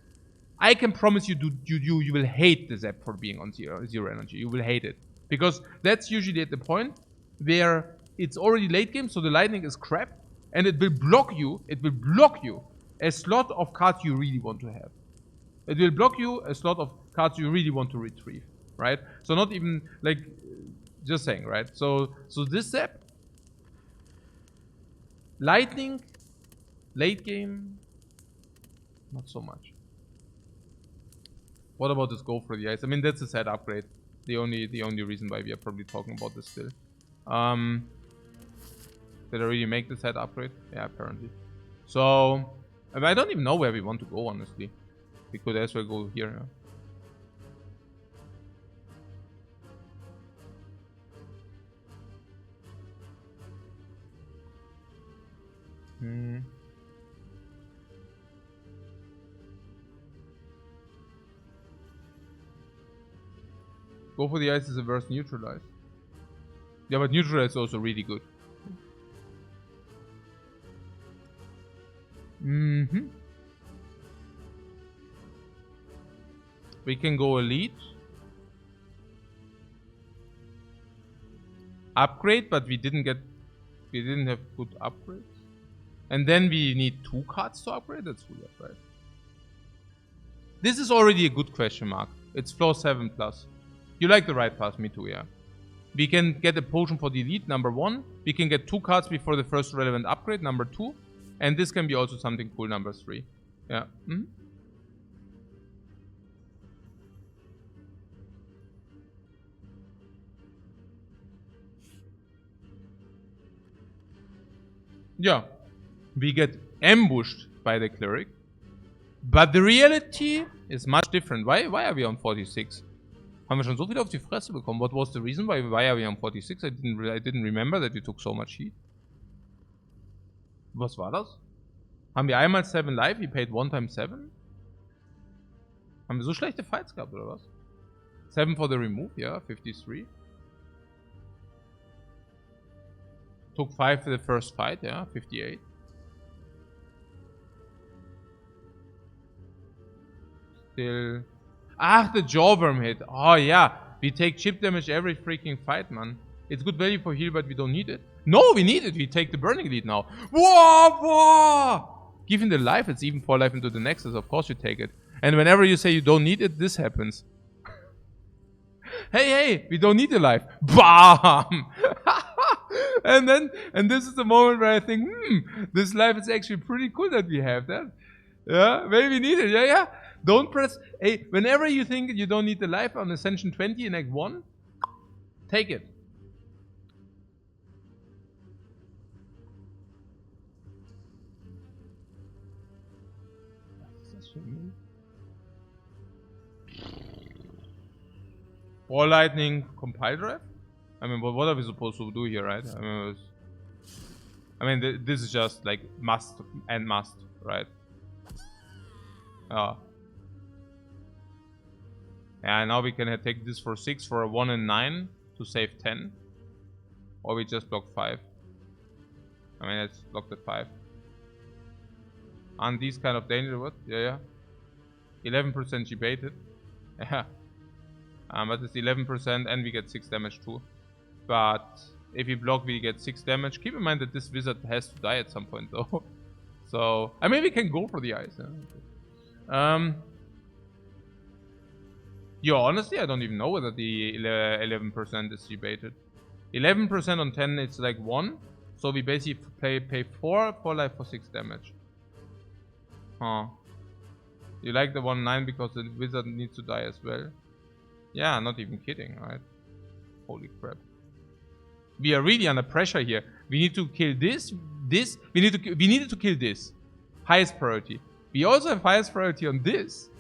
Speaker 1: I can promise you you will hate the Zap for being on zero energy. You will hate it. Because that's usually at the point where it's already late game, so the lightning is crap, and it will block you a slot of cards you really want to have. It will block you a slot of cards you really want to retrieve, right? So not even, like, just saying, right? So this Zap, lightning, late game, not so much. What about this Go for the Ice? I mean, that's a sad upgrade. The only reason why we are probably talking about this still. Did I really make the set upgrade? Yeah, apparently. So, I don't even know where we want to go, honestly. We could as well go here. Yeah. Go for the Ice is a verse Neutralize. Yeah, but Neutralize is also really good. We can go Elite. Upgrade, but we didn't have good upgrades. And then we need 2 cards to upgrade? That's weird, right? This is already a good question mark. It's floor 7+. You like the right path, me too, yeah. We can get a potion for the Elite, number 1. We can get 2 cards before the first relevant upgrade, number 2. And this can be also something cool, number 3. Yeah. Yeah. We get ambushed by the cleric. But the reality is much different. Why are we on 46? Haben wir schon so viel auf die Fresse bekommen? What was the reason? Why are we on 46? I didn't remember that we took so much heat. Was war das? Haben wir einmal 7 live? We paid 1 time 7? Haben wir so schlechte Fights gehabt, oder was? 7 for the remove, yeah, 53. Took 5 for the first fight, yeah, 58. Still... Ach, the Jawworm hit. Oh, yeah. We take chip damage every freaking fight, man. It's good value for heal, but we don't need it. No, we need it. We take the Burning Lead now. Whoa, whoa! Given the life, it's even 4 life into the Nexus. Of course you take it. And whenever you say you don't need it, this happens. Hey, we don't need the life. BAM! and this is the moment where I think, this life is actually pretty cool that we have that. Yeah, maybe we need it. Yeah. Don't press... Hey, whenever you think you don't need the life on Ascension 20 in Act 1, take it. Or lightning compile drive? I mean, what are we supposed to do here, right? I mean, this is just like must and must, right? Yeah, now we can take this for 6 for a 1 and 9 to save 10. Or we just block 5. I mean, let's block the 5. Aren't these kind of danger? What? Yeah. 11% she baited. Yeah. But it's 11% and we get 6 damage too. But if we block, we get 6 damage. Keep in mind that this wizard has to die at some point though. So, I mean, we can go for the ice. Yeah. Yo, honestly, I don't even know whether the 11% is debated. 11% on 10, it's like 1. So we basically pay 4 life for 6 damage. Huh. You like the 1-9 because the wizard needs to die as well. Yeah, not even kidding, right? Holy crap. We are really under pressure here. We need to kill this. We needed to kill this. Highest priority. We also have highest priority on this.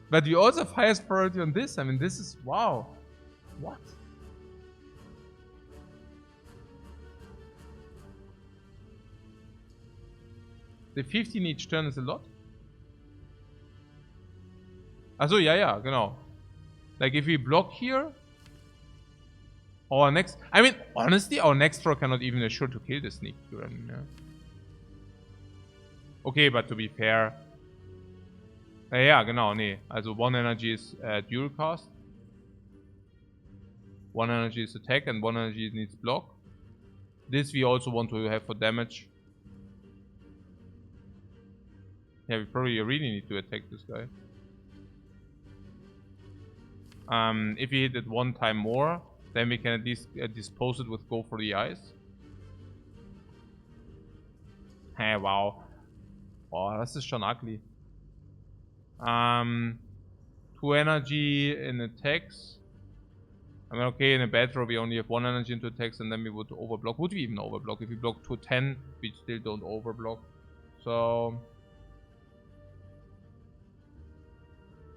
Speaker 1: But we also have highest priority on this. I mean, this is... Wow. What? The 15 each turn is a lot. Also, yeah, genau. Like, if we block here... Our next... I mean, honestly, our next throw cannot even assure to kill the sneak. Yeah. Okay, but to be fair... Ja, genau, nee. Also, 1 energy is dual cast. 1 energy is attack and 1 energy needs block. This we also want to have for damage. Yeah, we probably really need to attack this guy. If we hit it 1 time more, then we can at least dispose it with go for the eyes. Hey, wow. Oh, das ist schon ugly. 2 energy in attacks. I mean, okay, in a bad throw we only have 1 energy into attacks and then we would overblock. Would we even overblock? If we block to 10, we still don't overblock. So...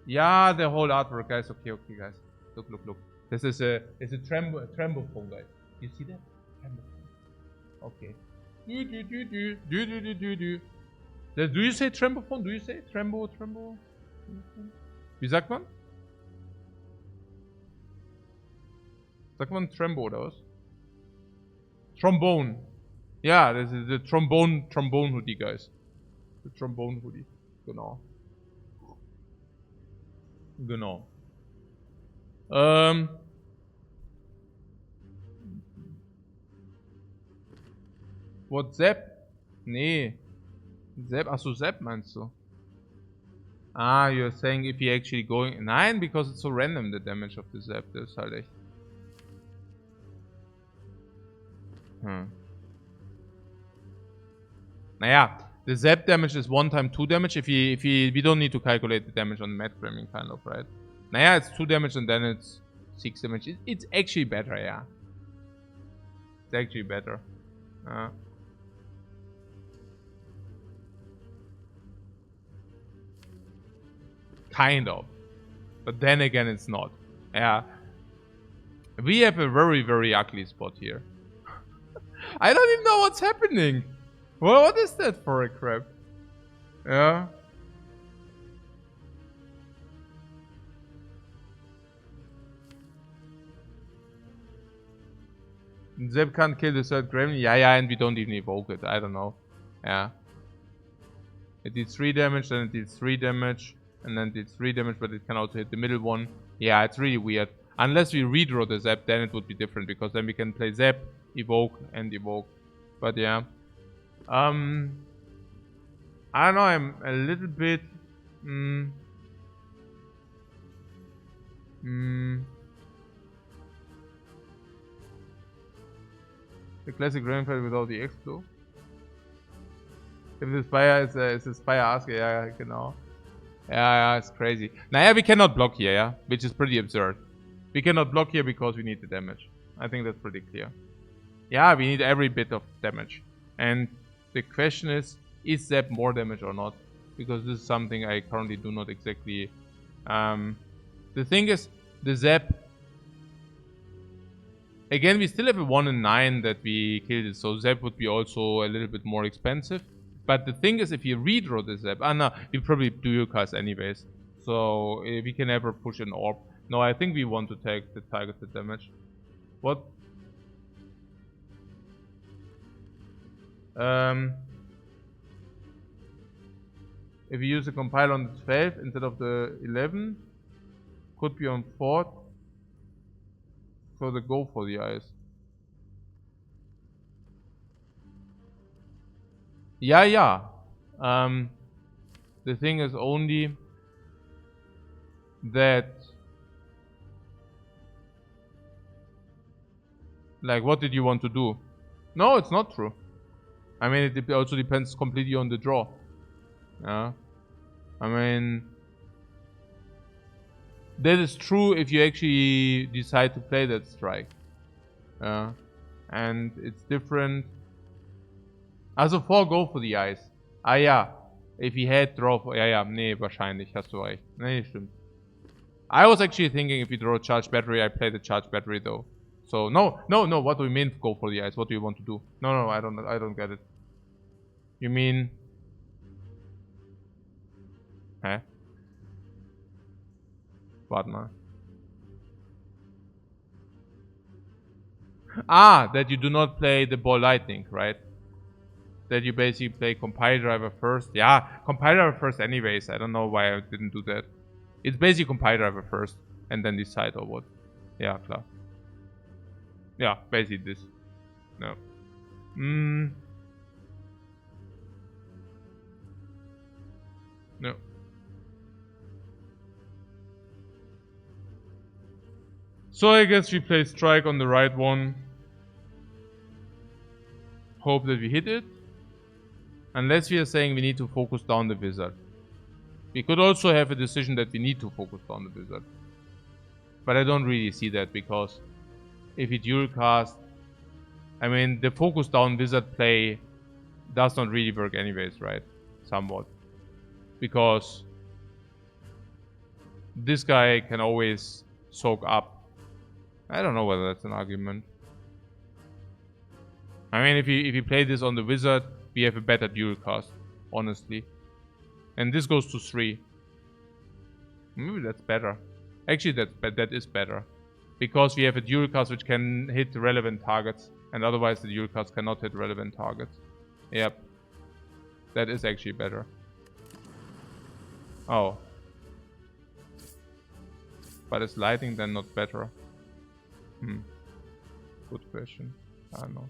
Speaker 1: Yeah, the whole artwork, guys. Okay, guys. Look. This is it's a trembophone, guys. You see that? Trembophone. Okay. Do you say trembophone? Do you say trembo? Wie sagt man? Sagt man Trembo oder was? Trombone. Ja, das ist der Trombone Hoodie, guys. Der Trombone Hoodie. Genau. What, Zap? Nee. Zap? Achso, Zap meinst du? Ah, you're saying if he actually going... Nein, because it's so random, the damage of the Zap. Das ist halt echt... Naja, the Zap damage is 1 time 2 damage. If we don't need to calculate the damage on Mad Gramming, kind of, right? Naja, it's 2 damage and then it's 6 damage. It's actually better, yeah. It's actually better. Kind of. But then again, it's not. Yeah. We have a very, very ugly spot here. I don't even know what's happening. Well, what is that for a crap? Yeah. Zeb can't kill the third gremlin. Yeah, and we don't even evoke it. I don't know. Yeah. It deals 3 damage, then it deals 3 damage, and then it deals 3 damage, but it can also hit the middle one. Yeah, it's really weird. Unless we redraw the Zeb, then it would be different, because then we can play Zeb, evoke, and evoke. But yeah. I don't know, I'm a little bit... The classic Rainfall without the Explo. If the Spire is a Spire Ask, yeah, genau. Yeah, it's crazy. Naja, we cannot block here, yeah? Which is pretty absurd. We cannot block here because we need the damage. I think that's pretty clear. Yeah, we need every bit of damage. And the question is that more damage or not? Because this is something I currently do not exactly... the thing is, The Zap. Again, we still have a 1 in 9 that we killed it, so Zap would be also a little bit more expensive. But the thing is, if you redraw the Zap, no, we probably dual cast anyways. So we can never push an orb. No, I think we want to take the targeted damage. What? If you use a compiler on the 12th instead of the 11, could be on 4th. So the go for the eyes. Yeah. The thing is only that, like, what did you want to do? No, it's not true. I mean, it also depends completely on the draw. Yeah. I mean, that is true if you actually decide to play that strike. And it's different. Also 4 go for the eyes. Ah ja. If he had draw for... Ja, nee, wahrscheinlich. Hast du recht. Nee, stimmt. I was actually thinking if you draw charged battery, I play the charged battery though. So, no. What do you mean go for the eyes? What do you want to do? No, I don't get it. You mean... Huh? Warte mal. Ah, that you do not play the ball lightning, right? That you basically play compile driver first. Yeah, compile driver first anyways. I don't know why I didn't do that. It's basically compile driver first and then decide or what. Yeah, klar. Yeah, basically this. No. No. So I guess we play strike on the right one. Hope that we hit it. Unless we are saying we need to focus down the wizard. We could also have a decision that we need to focus down the wizard. But I don't really see that because if we dual cast, I mean the focus down wizard play does not really work anyways, right? Somewhat. Because this guy can always soak up. I don't know whether that's an argument. I mean if you play this on the wizard, we have a better dual cast, honestly. And this goes to 3. Maybe that's better. Actually, that is better. Because we have a dual cast which can hit relevant targets. And otherwise the dual cast cannot hit relevant targets. Yep. That is actually better. Oh. But is lighting then not better? Good question. I don't know.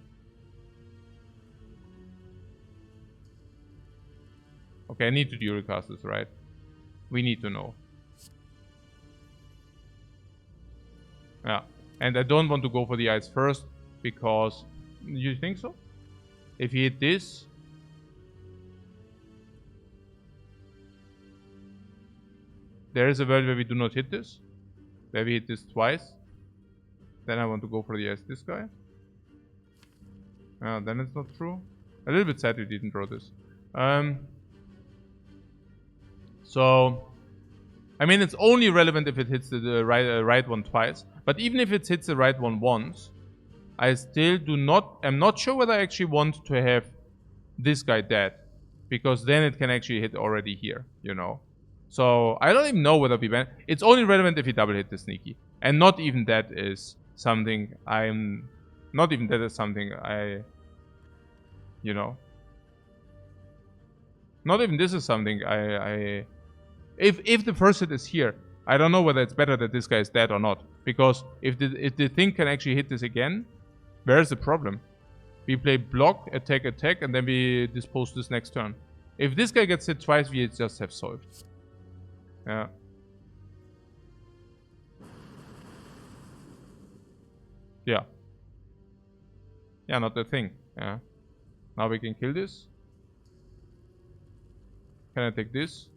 Speaker 1: Okay, I need to dual cast this, right? We need to know. Yeah. And I don't want to go for the eyes first, because... You think so? If he hit this... There is a world where we do not hit this. Where we hit this twice. Then I want to go for the eyes this guy. Then it's not true. A little bit sad we didn't draw this. So, I mean, it's only relevant if it hits the right one twice. But even if it hits the right one once, I still I'm not sure whether I actually want to have this guy dead. Because then it can actually hit already here, you know. So, I don't even know whether we ban. It's only relevant if you double hit the sneaky. And not even that is something you know. Not even this is something If the first hit is here, I don't know whether it's better that this guy is dead or not. Because if the thing can actually hit this again, where's the problem? We play block, attack, and then we dispose this next turn. If this guy gets hit twice, we just have solved. Yeah. Yeah. Yeah, not the thing. Yeah. Now we can kill this. Can I take this?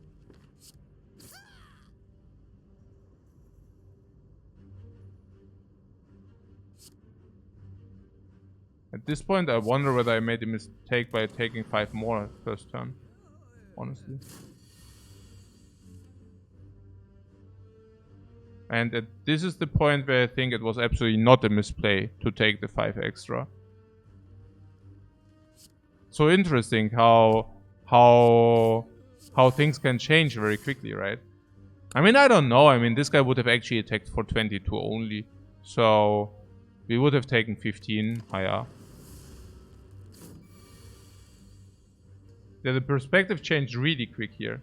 Speaker 1: At this point, I wonder whether I made a mistake by taking 5 more first turn. Honestly. And this is the point where I think it was absolutely not a misplay to take the 5 extra. So interesting how things can change very quickly, right? I mean, I don't know. I mean, this guy would have actually attacked for 22 only. So we would have taken 15 higher. Yeah, the perspective changed really quick here.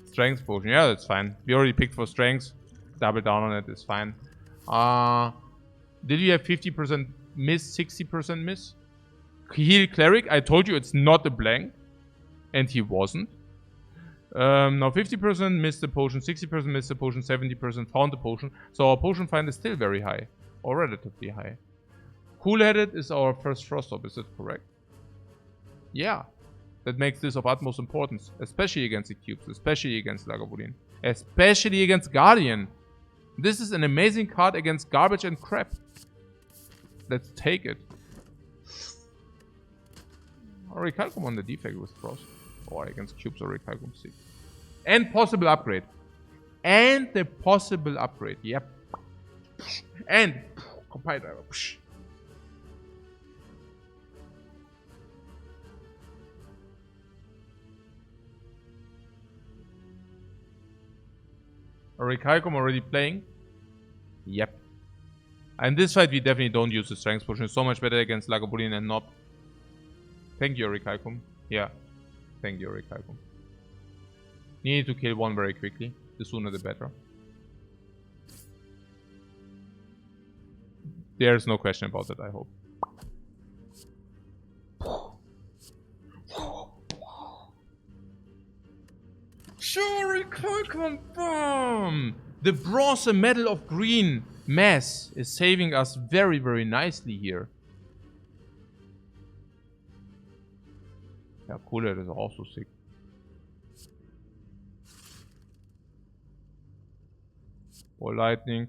Speaker 1: Strength potion. Yeah, that's fine. We already picked for strength. Double down on it. It's fine. Did you have 50% miss, 60% miss? Heal cleric. I told you it's not a blank. And he wasn't. Now 50% missed the potion, 60% missed the potion, 70% found the potion. So our potion find is still very high. Or relatively high. Cool-headed is our first frost orb, is it correct? Yeah. That makes this of utmost importance. Especially against the cubes, especially against Lagavulin. Especially against Guardian. This is an amazing card against garbage and crap. Let's take it. Orichalcum on the defect with frost. Or against cubes or Orichalcum 6. And possible upgrade. And the possible upgrade. Yep. And compile driver. Orichalcum already playing? Yep. And this fight we definitely don't use the strength potion. It's so much better against Lagavulin and Nob. Thank you, Orichalcum. Yeah. Thank you, Orichalcum. Need to kill one very quickly. The sooner the better. There's no question about that, I hope. Sure, Orichalcum, boom! The bronze medal of green mass is saving us very, very nicely here. Yeah, Cooler is also sick. Or lightning.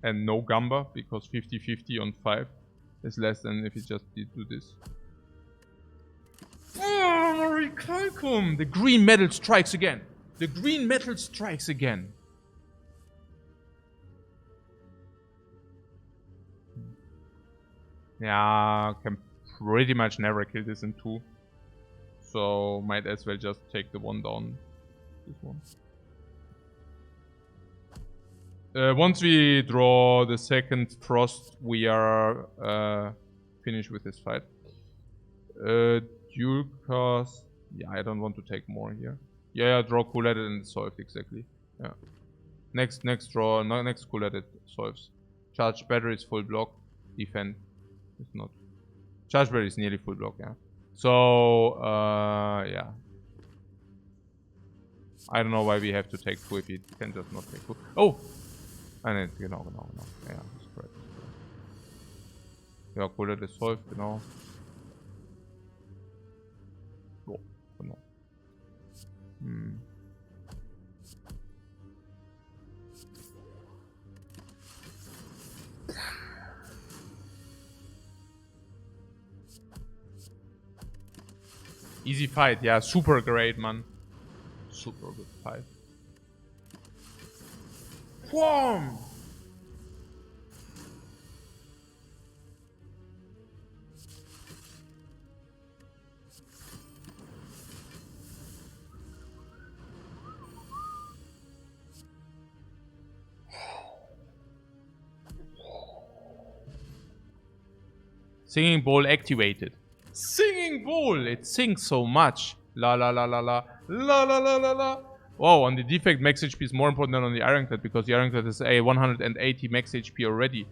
Speaker 1: And no Gamba, because 50-50 on 5 is less than if you just did do this. Oh, Orichalcum! The green metal strikes again. The green metal strikes again. Yeah, can pretty much never kill this in 2. So might as well just take the one down. This one. Once we draw the second frost, we are finished with this fight. Dual cast. Yeah, I don't want to take more here. Yeah, draw cool-headed and solve exactly. Yeah. Next draw, no, next cool-headed solves. Charge battery is full block. Defend is not. Charge battery is nearly full block, yeah. So, yeah. I don't know why we have to take 2 if we can just not take 2. Oh! Genau. Ja, das ist correct. Ja, cool-headed ist solved, genau. So, genau. Easy fight, yeah, super great, man. Super good fight. Wham! Singing bowl activated. Singing bowl! It sings so much. La la la la la. La la la la la. Wow, on the defect max HP is more important than on the Ironclad because the Ironclad is a 180 max HP already.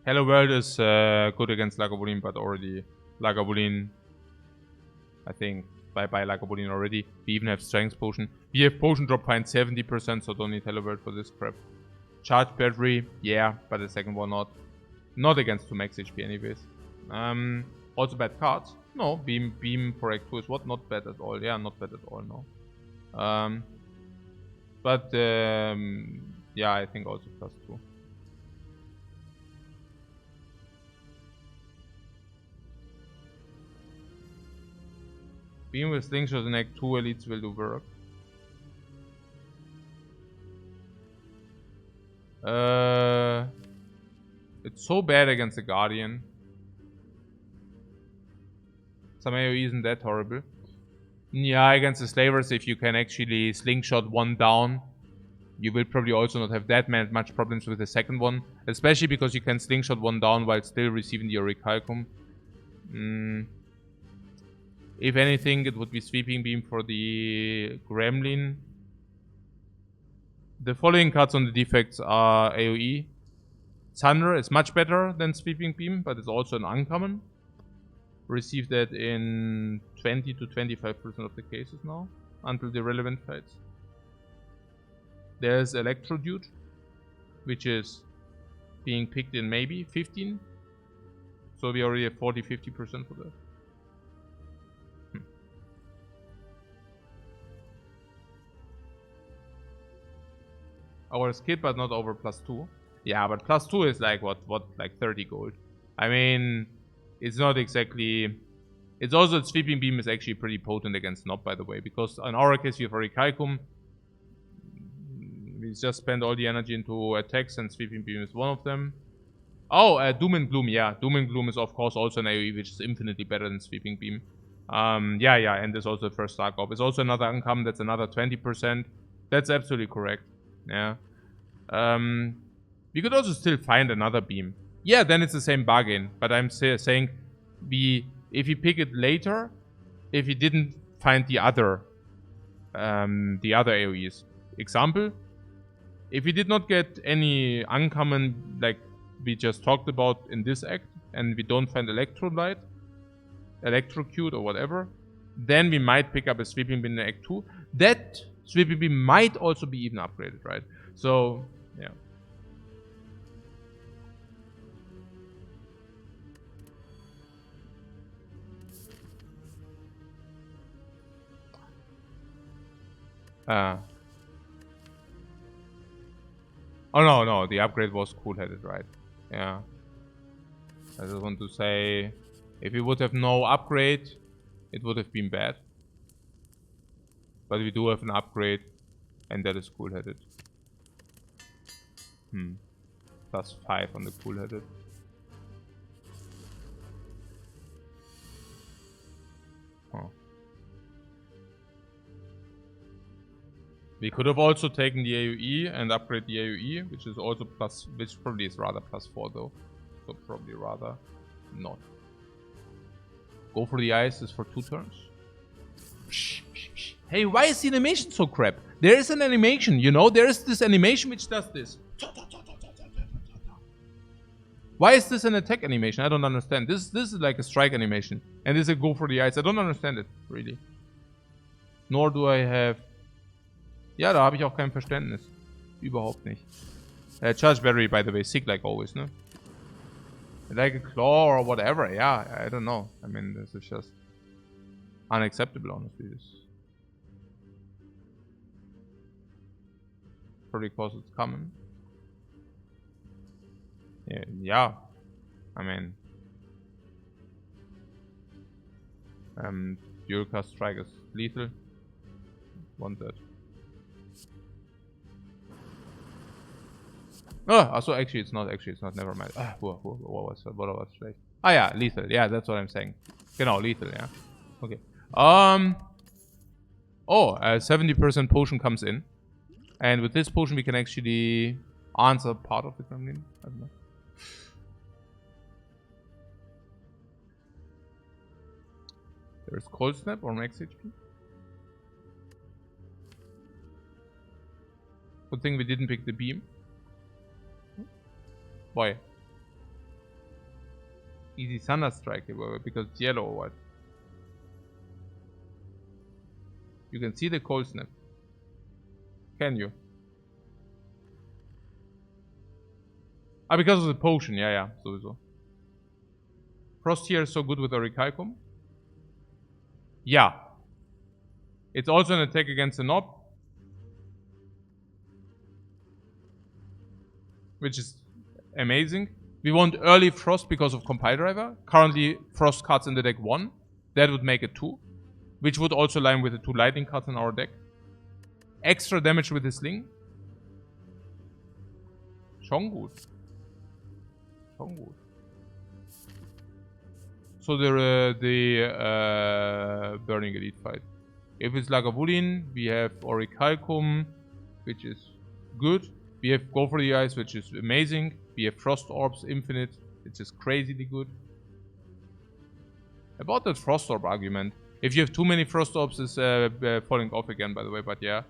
Speaker 1: Hello World is good against Lagavulin, but already Lagavulin, I think, bye-bye Lagavulin already. We even have Strength Potion. We have Potion Drop Find 70%, so don't need Hello World for this crap. Charge Battery, yeah, but the second one not. Not against 2 max HP anyways. Also bad cards. No, beam for Act 2 is what? Not bad at all. Yeah, not bad at all, no. But yeah, I think also +2. Beam with Slingshot in Act 2 elites will do work. It's so bad against the Guardian. Some AoE isn't that horrible. Yeah, against the Slavers, if you can actually Slingshot one down, you will probably also not have that much problems with the second one. Especially because you can Slingshot one down while still receiving the Orichalcum. If anything, it would be Sweeping Beam for the Gremlin. The following cards on the defects are AoE. Thunder is much better than Sweeping Beam, but it's also an uncommon. Receive that in 20 to 25% of the cases now, until the relevant fights. There's Electrodude, which is being picked in maybe 15. So we already have 40-50% for that. Our skill, but not over +2. Yeah, but +2 is like what like 30 gold. I mean, it's not exactly. It's also Sweeping Beam is actually pretty potent against Nob, by the way, because in our case we have Orichalcum. We just spend all the energy into attacks, and Sweeping Beam is one of them. Oh, Doom and Gloom, yeah. Doom and Gloom is of course also an AoE, which is infinitely better than Sweeping Beam. Yeah, and there's also the first Dark Orb. It's also another uncommon, that's another 20%. That's absolutely correct. Yeah. We could also still find another beam. Yeah, then it's the same bargain. But I'm saying if you pick it later, if you didn't find the other AoEs. Example, if we did not get any uncommon like we just talked about in this act, and we don't find Electrolyte, Electrocute or whatever, then we might pick up a Sweeping Beam in Act 2. That Sweeping Beam might also be even upgraded, right? So, yeah. Oh no, the upgrade was cool-headed, right? Yeah. I just want to say, if we would have no upgrade, it would have been bad. But we do have an upgrade, and that is cool-headed. +5 on the cool-headed. Oh. We could have also taken the AoE and upgrade the AoE, which is also which probably is rather +4 though. So probably rather not. Go for the ice is for 2 turns. Hey, why is the animation so crap? There is an animation, you know? There is this animation which does this. Why is this an attack animation? I don't understand. This is like a strike animation. And this is a go for the ice. I don't understand it, really. Nor do I have... Ja, da habe ich auch kein Verständnis. Überhaupt nicht. Charge Battery, by the way. Sick like always, ne? Like a claw or whatever. Yeah, I don't know. I mean, this is just... unacceptable, honestly. This probably because it's common. Yeah. I mean... Dual cast strike is lethal. Want that. Oh, so actually it's not, never mind. What was schlecht? Ah yeah, lethal, yeah, that's what I'm saying. Genau, lethal, yeah. Okay. 70% potion comes in. And with this potion we can actually answer part of the Gremlin. I don't know. There's Cold Snap or max HP. Good thing we didn't pick the beam. Why? Easy Thunder Strike because it's yellow or what? You can see the Cold Snap. Can you? Ah, because of the potion. Yeah, sowieso. Frost here is so good with Orichalcum. Yeah. It's also an attack against the Nob. Which is amazing. We want early Frost because of Compile Driver. Currently, Frost cards in the deck 1. That would make it 2. which would also align with the 2 lightning cards in our deck. Extra damage with the sling. Schon gut. Schon gut. So the Burning Elite fight. If it's Lagavulin, we have Orichalcum, which is good. We have Go for the Eyes, which is amazing. We have Frost Orbs Infinite, which is crazily good. About that Frost Orb argument. If you have too many Frost Orbs, it's falling off again, by the way, but yeah.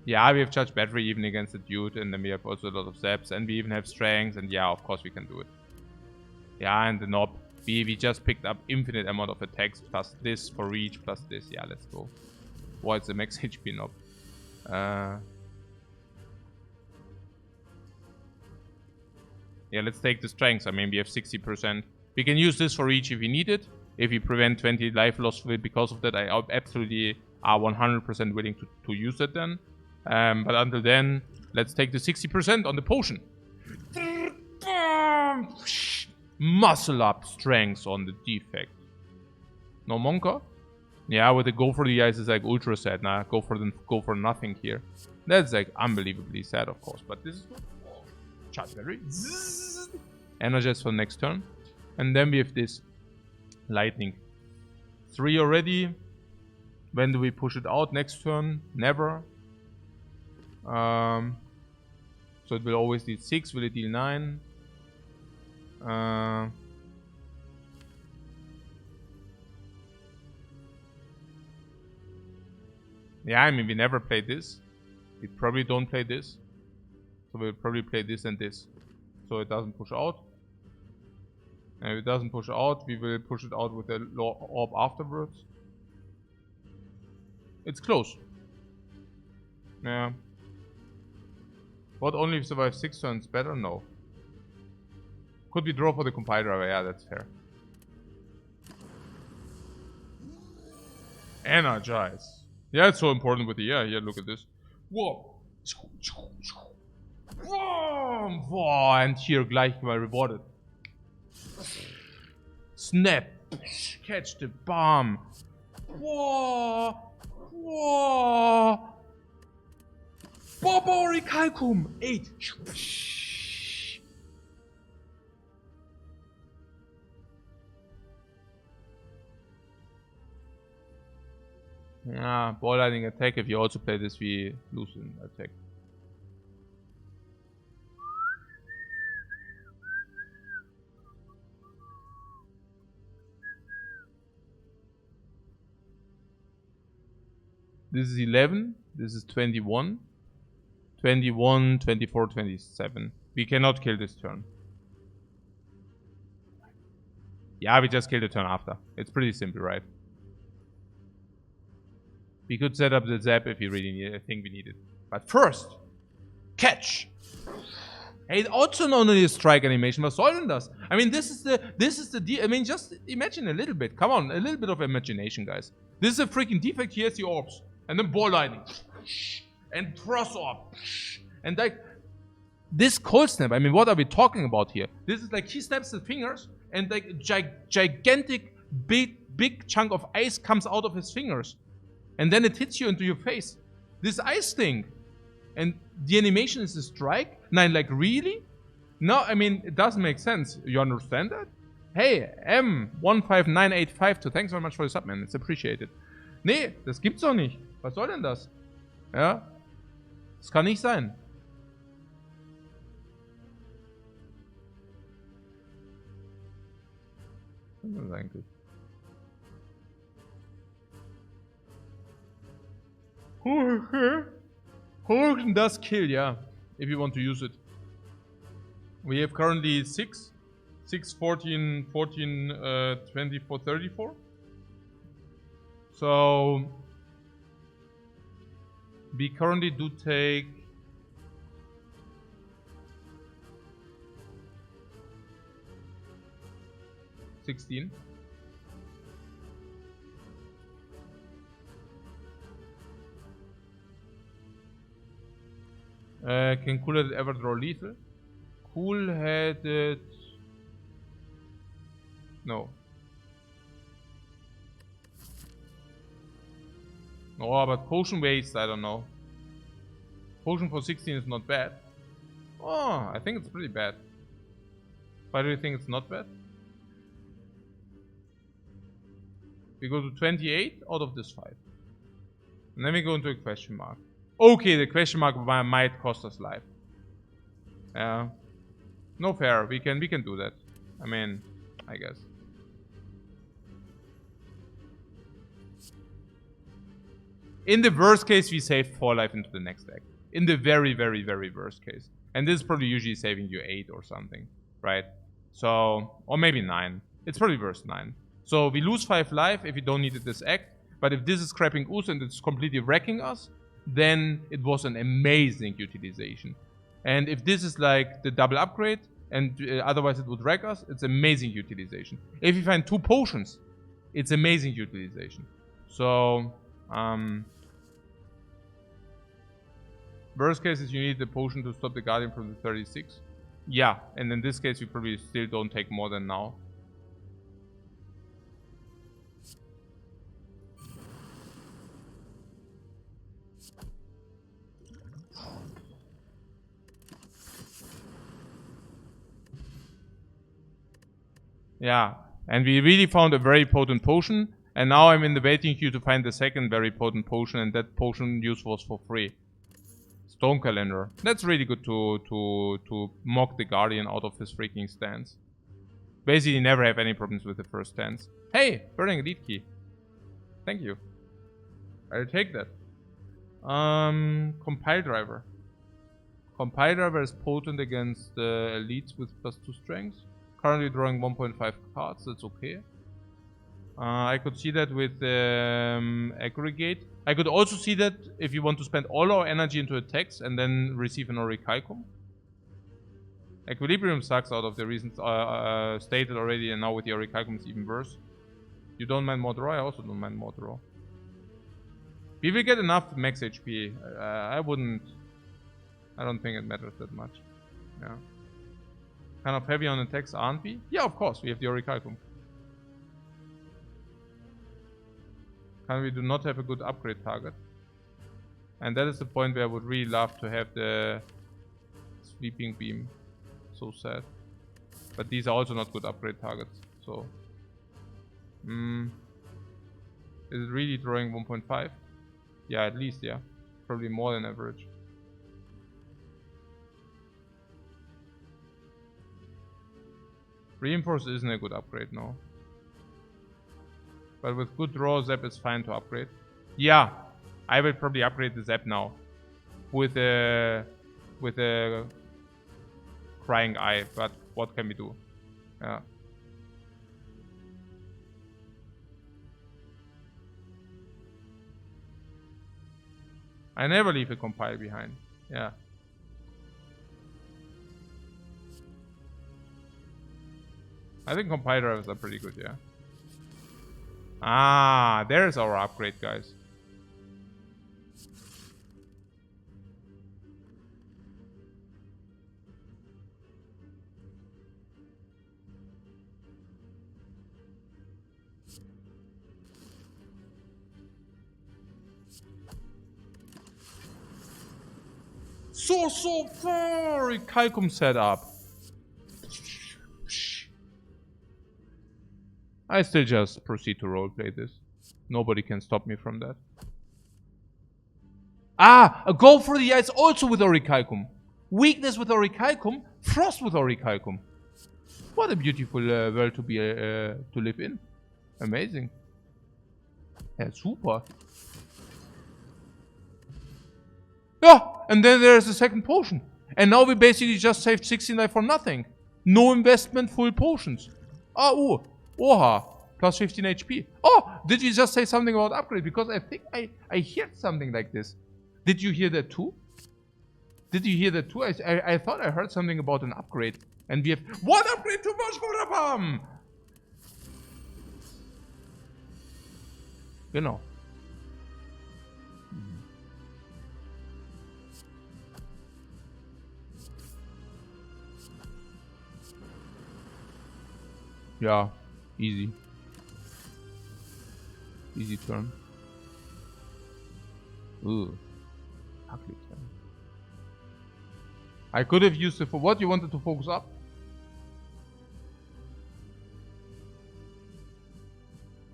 Speaker 1: Yeah, we have Judge Battery even against the Dude, and then we have also a lot of Zaps, and we even have Strengths, and yeah, of course we can do it. Yeah, and the Knob. We just picked up infinite amount of attacks, plus this for reach, plus this. Yeah, let's go. Boy, it's a max HP Knob. Yeah, let's take the Strengths. I mean, we have 60%. We can use this for reach if we need it. If we prevent 20 life loss because of that, I absolutely are 100% willing to use it then. But until then, let's take the 60% on the potion. Muscle up strengths on the defect. No Monka? Yeah, with the Go for the Eyes is like ultra sad. Nah, go for nothing here. That's like unbelievably sad, of course. But this is good. Charge battery. Energize for next turn. And then we have this lightning. 3 already. When do we push it out? Next turn? Never. So it will always deal 6. Will it deal 9? Yeah, I mean, we never played this. We probably don't play this. So we'll probably play this and this. So it doesn't push out. And if it doesn't push out, we will push it out with the orb afterwards. It's close. Yeah. What only survives 6 turns better? No. Could we draw for the compiler? Yeah, that's fair. Energize. Yeah, it's so important with the yeah, look at this. Whoa. Whoa. And here gleich mal rewarded. Snap. Catch the bomb. Whoa. Whoa. Orichalcum. 8. Yeah, ball lightning attack. If you also play this, we lose an attack. This is 11. This is 21. 21, 24, 27. We cannot kill this turn. Yeah, we just kill the turn after. It's pretty simple, right? We could set up the zap if we really need it. I think we need it. But first, catch! Hey, also not only a strike animation. Was soll denn das? I mean, this is the I mean, just imagine a little bit. Come on, a little bit of imagination, guys. This is a freaking defect. Here's the orbs. And then ball lightning. And cross orb. And like, this cold snap, I mean, what are we talking about here? This is like, he snaps his fingers and like a gigantic, big chunk of ice comes out of his fingers. And then it hits you into your face. This ice thing. And the animation is a strike? Nine, like, really? No, I mean, it doesn't make sense. You understand that? Hey, M15985, thanks very much for the sub, man. It's appreciated. Nee, das gibt's doch nicht. Was soll denn das? Ja? Das kann nicht sein. Was ist das eigentlich? Who does kill, yeah, if you want to use it. We have currently 6, 14, 24, 34. So we currently do take $16. Can Cool-Headed ever draw lethal? Cool-Headed... No. Oh, but potion waste, I don't know. Potion for 16 is not bad. Oh, I think it's pretty bad. Why do you think it's not bad? We go to 28 out of this 5. And then we go into a question mark. Okay, the question mark might cost us life. Yeah. No fair. We can do that. I mean, I guess. In the worst case, we save 4 life into the next deck. In the very, very, very worst case. And this is probably usually saving you 8 or something. Right? So, or maybe 9. It's probably worse 9. So we lose 5 life if we don't need this act. But if this is scrapping Us and it's completely wrecking us, then it was an amazing utilization. And if this is like the double upgrade, and otherwise it would wreck us, it's amazing utilization. If you find 2 potions, it's amazing utilization. So, worst case is you need the potion to stop the Guardian from the 36. Yeah, and in this case, we probably still don't take more than now. Yeah, and we really found a very potent potion. And now I'm in the waiting queue to find the second very potent potion. And that potion use was for free. Stone Calendar. That's really good to mock the Guardian out of his freaking stance. Basically never have any problems with the first stance. Hey, Burning Elite Key. Thank you. I'll take that. Compile Driver. Compile Driver is potent against elites with +2 strength. Currently drawing 1.5 cards, that's okay. I could see that with Aggregate. I could also see that if you want to spend all our energy into attacks and then receive an Orichalcum. Equilibrium sucks out of the reasons stated already, and now with the Orichalcum it's even worse. You don't mind more draw? I also don't mind more draw. We will get enough max HP. I don't think it matters that much. Yeah. Kind of heavy on attacks, aren't we? Yeah, of course, we have the Orichalcum. And we do not have a good upgrade target. And that is the point where I would really love to have the Sweeping Beam. So sad. But these are also not good upgrade targets, so... Is it really drawing 1.5? Yeah, at least, yeah. Probably more than average. Reinforce isn't a good upgrade, no. But with good draw, Zap is fine to upgrade. Yeah, I will probably upgrade the Zap now. With a Crying Eye, but what can we do? Yeah. I never leave a compile behind. Yeah. I think compile drivers are pretty good, yeah. Ah, there's our upgrade, guys. So far! Orichalcum setup. I still just proceed to roleplay this. Nobody can stop me from that. Ah! A go for the eyes also with Orichalcum. Weakness with Orichalcum. Frost with Orichalcum. What a beautiful world to be to live in. Amazing. Yeah, super. Yeah, and then there's the second potion. And now we basically just saved 16 life for nothing. No investment, full potions. Ah, ooh. Oha. Plus 15 HP. Oh, did you just say something about upgrade? Because I think I heard something like this. Did you hear that too? Did you hear that too? I thought I heard something about an upgrade. And we have one upgrade too much for the bomb! Genau. Yeah, easy. Easy turn. Ooh. Ugly 10. I could have used it for what? You wanted to focus up?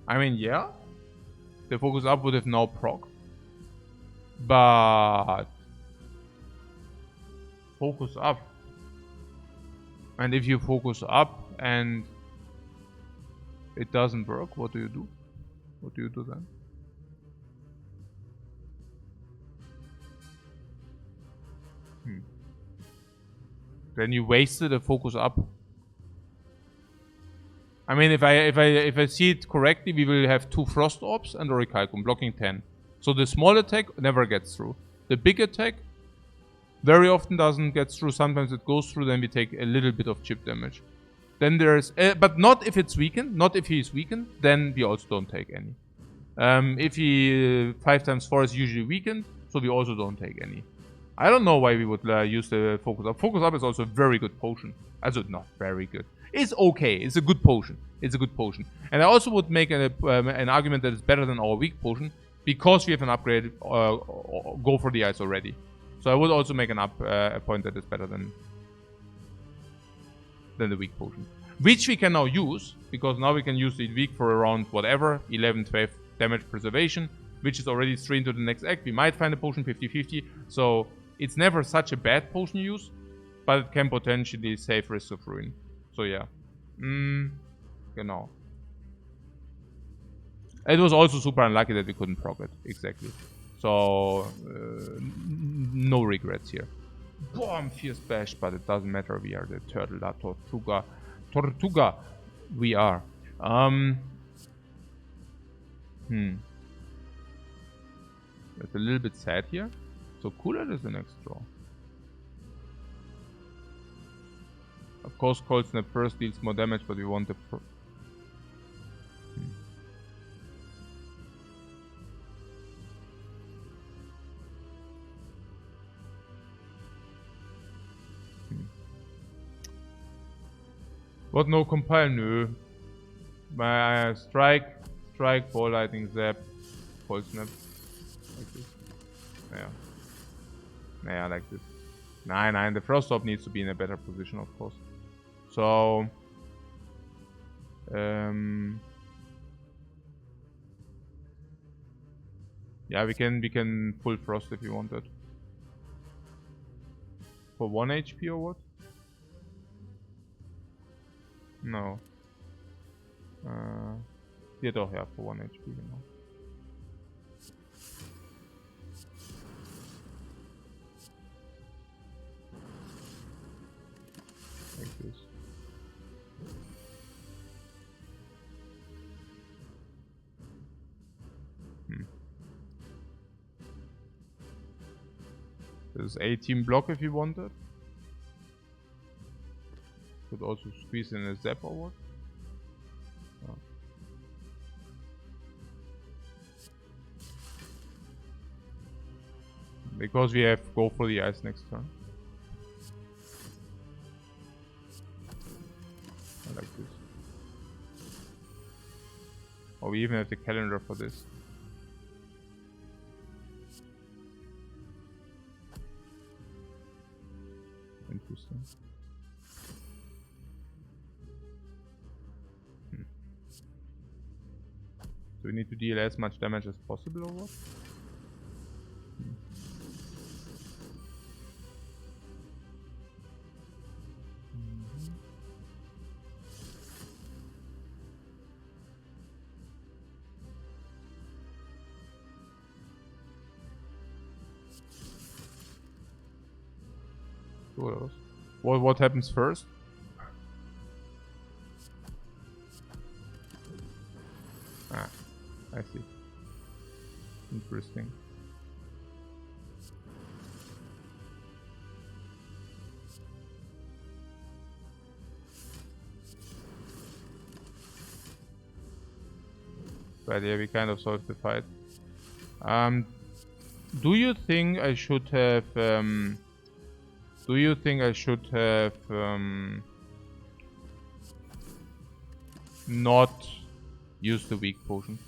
Speaker 1: I mean, yeah. The focus up would have now proc. But focus up. And if you focus up and it doesn't work, what do you do? What do you do then? Then you wasted a focus up. I mean, if I see it correctly, we will have 2 Frost Orbs and a Recalcum blocking 10. So the small attack never gets through. The big attack very often doesn't get through. Sometimes it goes through, then we take a little bit of chip damage. Then there's... but not if it's weakened. Not if he's weakened. Then we also don't take any. If he 5x4 is usually weakened, so we also don't take any. I don't know why we would use the Focus Up. Focus Up is also a very good potion. Also, not very good. It's okay. It's a good potion. It's a good potion. And I also would make an argument that it's better than our weak potion because we have an upgrade. Go for the ice already. So I would also make a point that is better than the weak potion, which we can now use because now we can use the weak for around whatever 11, 12 damage preservation, which is already straight into the next act. We might find a potion 50-50, so it's never such a bad potion use, but it can potentially save Risk of Ruin. So yeah. Genau. It was also super unlucky that we couldn't proc it. Exactly. So, no regrets here. Boom! Fierce Bash, but it doesn't matter. We are the Turtle, La Tortuga. Tortuga! We are. It's a little bit sad here. So Cooler is the next draw. Of course, Cold Snap first deals more damage, but we want the What, no compile? Nö. My strike, ball lightning, zap, Cold Snap. Like this. Yeah, like this. Nine. The Frost Orb needs to be in a better position, of course. So, yeah, we can pull Frost if you wanted. For 1 HP or what? No. Yeah, doch, yeah, for 1 HP, genau. Like this. There's 18 block if you wanted. Could also squeeze in a zap or what? Oh. Because we have go for the ice next turn. I like this. Or we even have the calendar for this. Interesting. Do we need to deal as much damage as possible or what? What happens first? Ah, I see. Interesting. But yeah, we kind of solved the fight. Do you think I should have not used the weak potion?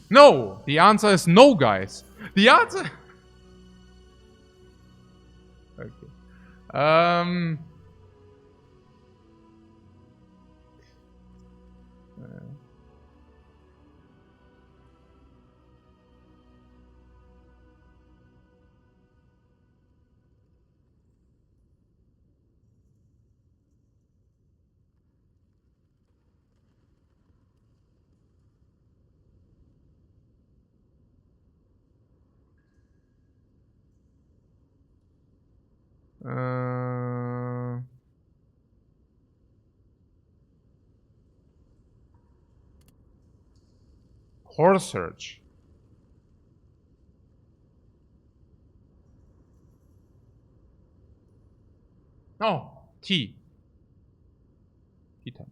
Speaker 1: No! The answer is no, guys. The answer... Okay. Uh, Core search. No. T. T time.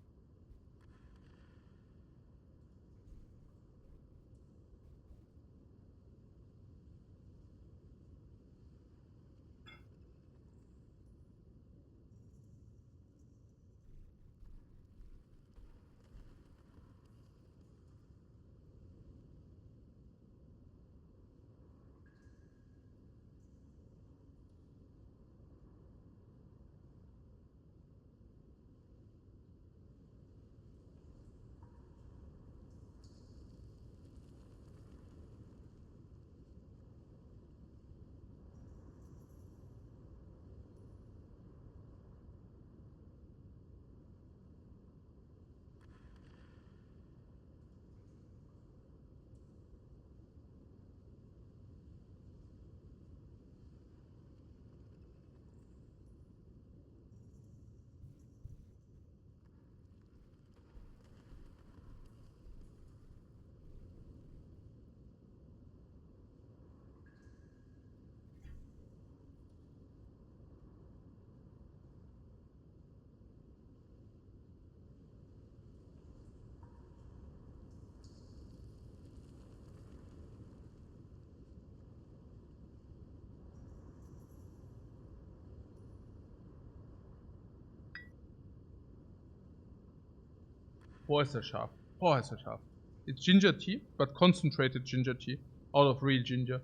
Speaker 1: Boah, ist der scharf. Boah, ist der scharf. It's ginger tea, but concentrated ginger tea. Out of real ginger.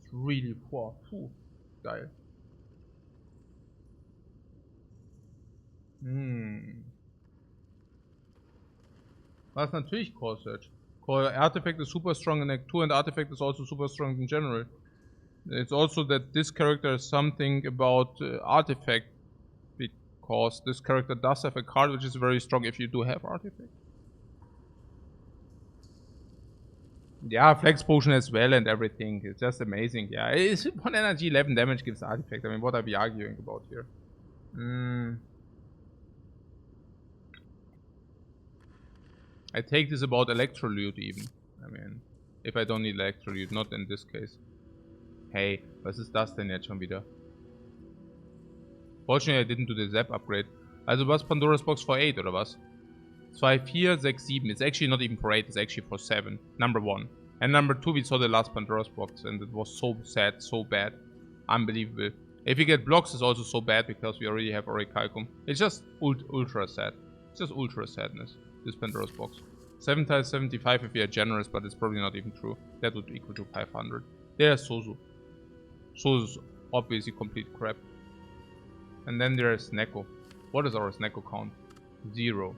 Speaker 1: It's really poor. Puh. Geil. Was natürlich Core Search. Core Artifact is super strong in Act 2 and Artifact is also super strong in general. It's also that this character is something about Artifact. Because this character does have a card which is very strong if you do have Artifact. Yeah, Flex Potion as well and everything. It's just amazing. Yeah, it's 1 energy, 11 damage gives Artifact. I mean, what are we arguing about here? I take this about Electrolute even. I mean, if I don't need Electrolute, not in this case. Hey, was ist das denn jetzt schon wieder? Fortunately, I didn't do the Zap upgrade. Also was Pandora's Box for 8 oder was? 2, 4, 6, 7. It's actually not even for 8, it's actually for 7. Number 1. And number 2, we saw the last Pandora's Box and it was so sad, so bad. Unbelievable. If we get blocks, it's also so bad because we already have Orichalcum. It's just ultra sad. It's just ultra sadness, this Pandora's Box. 7 times 75 if we are generous, but it's probably not even true. That would equal to 500. There's Sozu. Sozu's obviously complete crap. And then there's Neko. What is our Neko count? 0.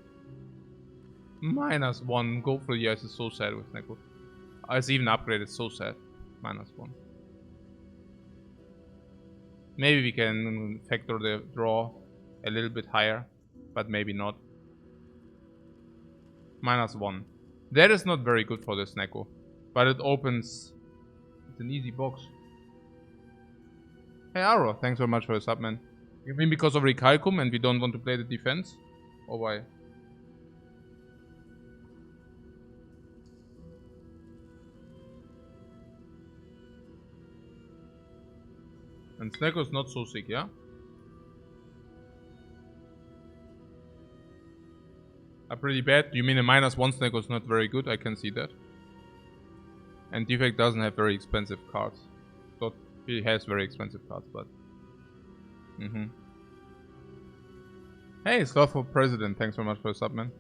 Speaker 1: -1. Go for yes, it's so sad with Neko. It's even upgraded, so sad. -1. Maybe we can factor the draw a little bit higher, but maybe not. -1. That is not very good for this Neko, but it opens. It's an easy box. Hey Aro, thanks very much for the sub, man. You mean because of Recalcum and we don't want to play the defense? Or why? And Sneko's not so sick, yeah? Pretty bad. You mean a -1 Sneko is not very good? I can see that. And Defect doesn't have very expensive cards. So he has very expensive cards, but... Hey, Sloth for President. Thanks very much for the sub, man.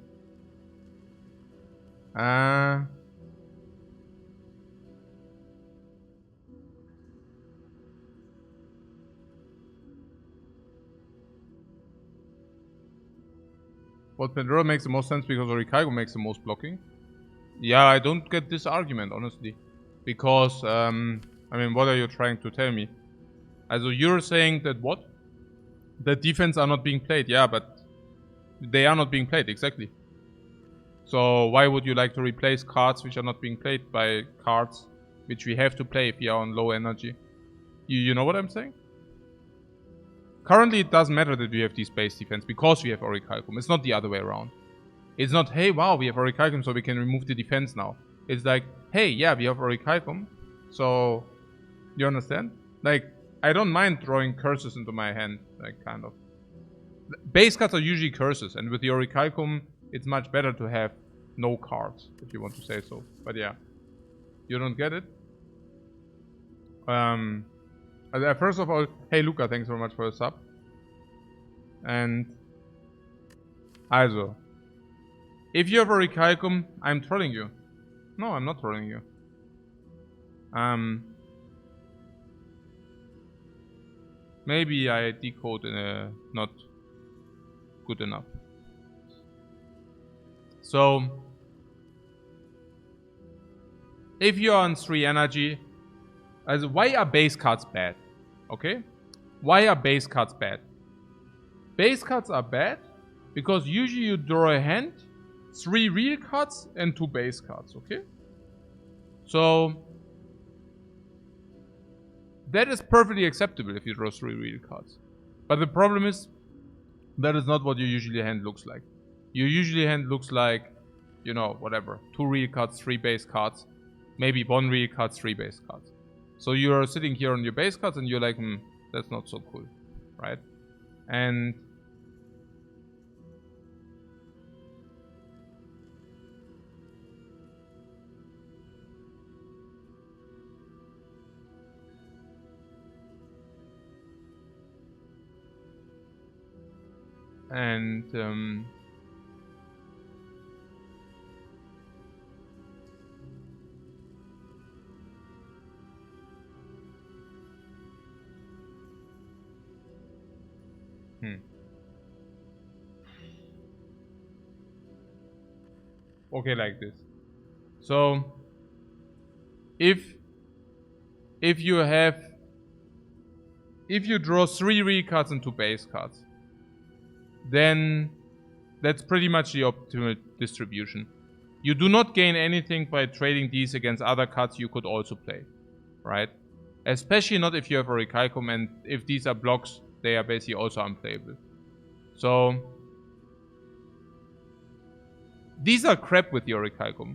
Speaker 1: What Pandora makes the most sense because Orichalcum makes the most blocking. Yeah, I don't get this argument, honestly. Because, I mean, what are you trying to tell me? Also, you're saying that what? That defense are not being played. Yeah, but they are not being played, exactly. So why would you like to replace cards which are not being played by cards which we have to play if we are on low energy? You know what I'm saying? Currently, it doesn't matter that we have this base defense because we have Orichalcum. It's not the other way around. It's not, hey, wow, we have Orichalcum, so we can remove the defense now. It's like, hey, yeah, we have Orichalcum, so... You understand? Like, I don't mind throwing curses into my hand, like, kind of. Base cards are usually curses, and with the Orichalcum, it's much better to have no cards, if you want to say so. But yeah. You don't get it? First of all, hey Luca, thanks very much for the sub. And also, if you have Orichalcum, I'm trolling you. No, I'm not trolling you. Maybe I decode not good enough. So, if you're on 3 energy, also why are base cards bad? Okay? Why are base cards bad? Base cards are bad because usually you draw a hand, 3 real cards and 2 base cards, okay? So that is perfectly acceptable if you draw 3 real cards. But the problem is, that is not what your usually hand looks like. Your usually hand looks like, you know, whatever. 2 real cards, 3 base cards. Maybe 1 real card, 3 base cards. So you're sitting here on your base cards and you're like, that's not so cool, right? And okay, like this. So if you draw 3 real cards and 2 base cards, then that's pretty much the optimal distribution. You do not gain anything by trading these against other cards you could also play, right? Especially not if you have Orichalcum, and if these are blocks, they are basically also unplayable. So these are crap with the Orichalcum,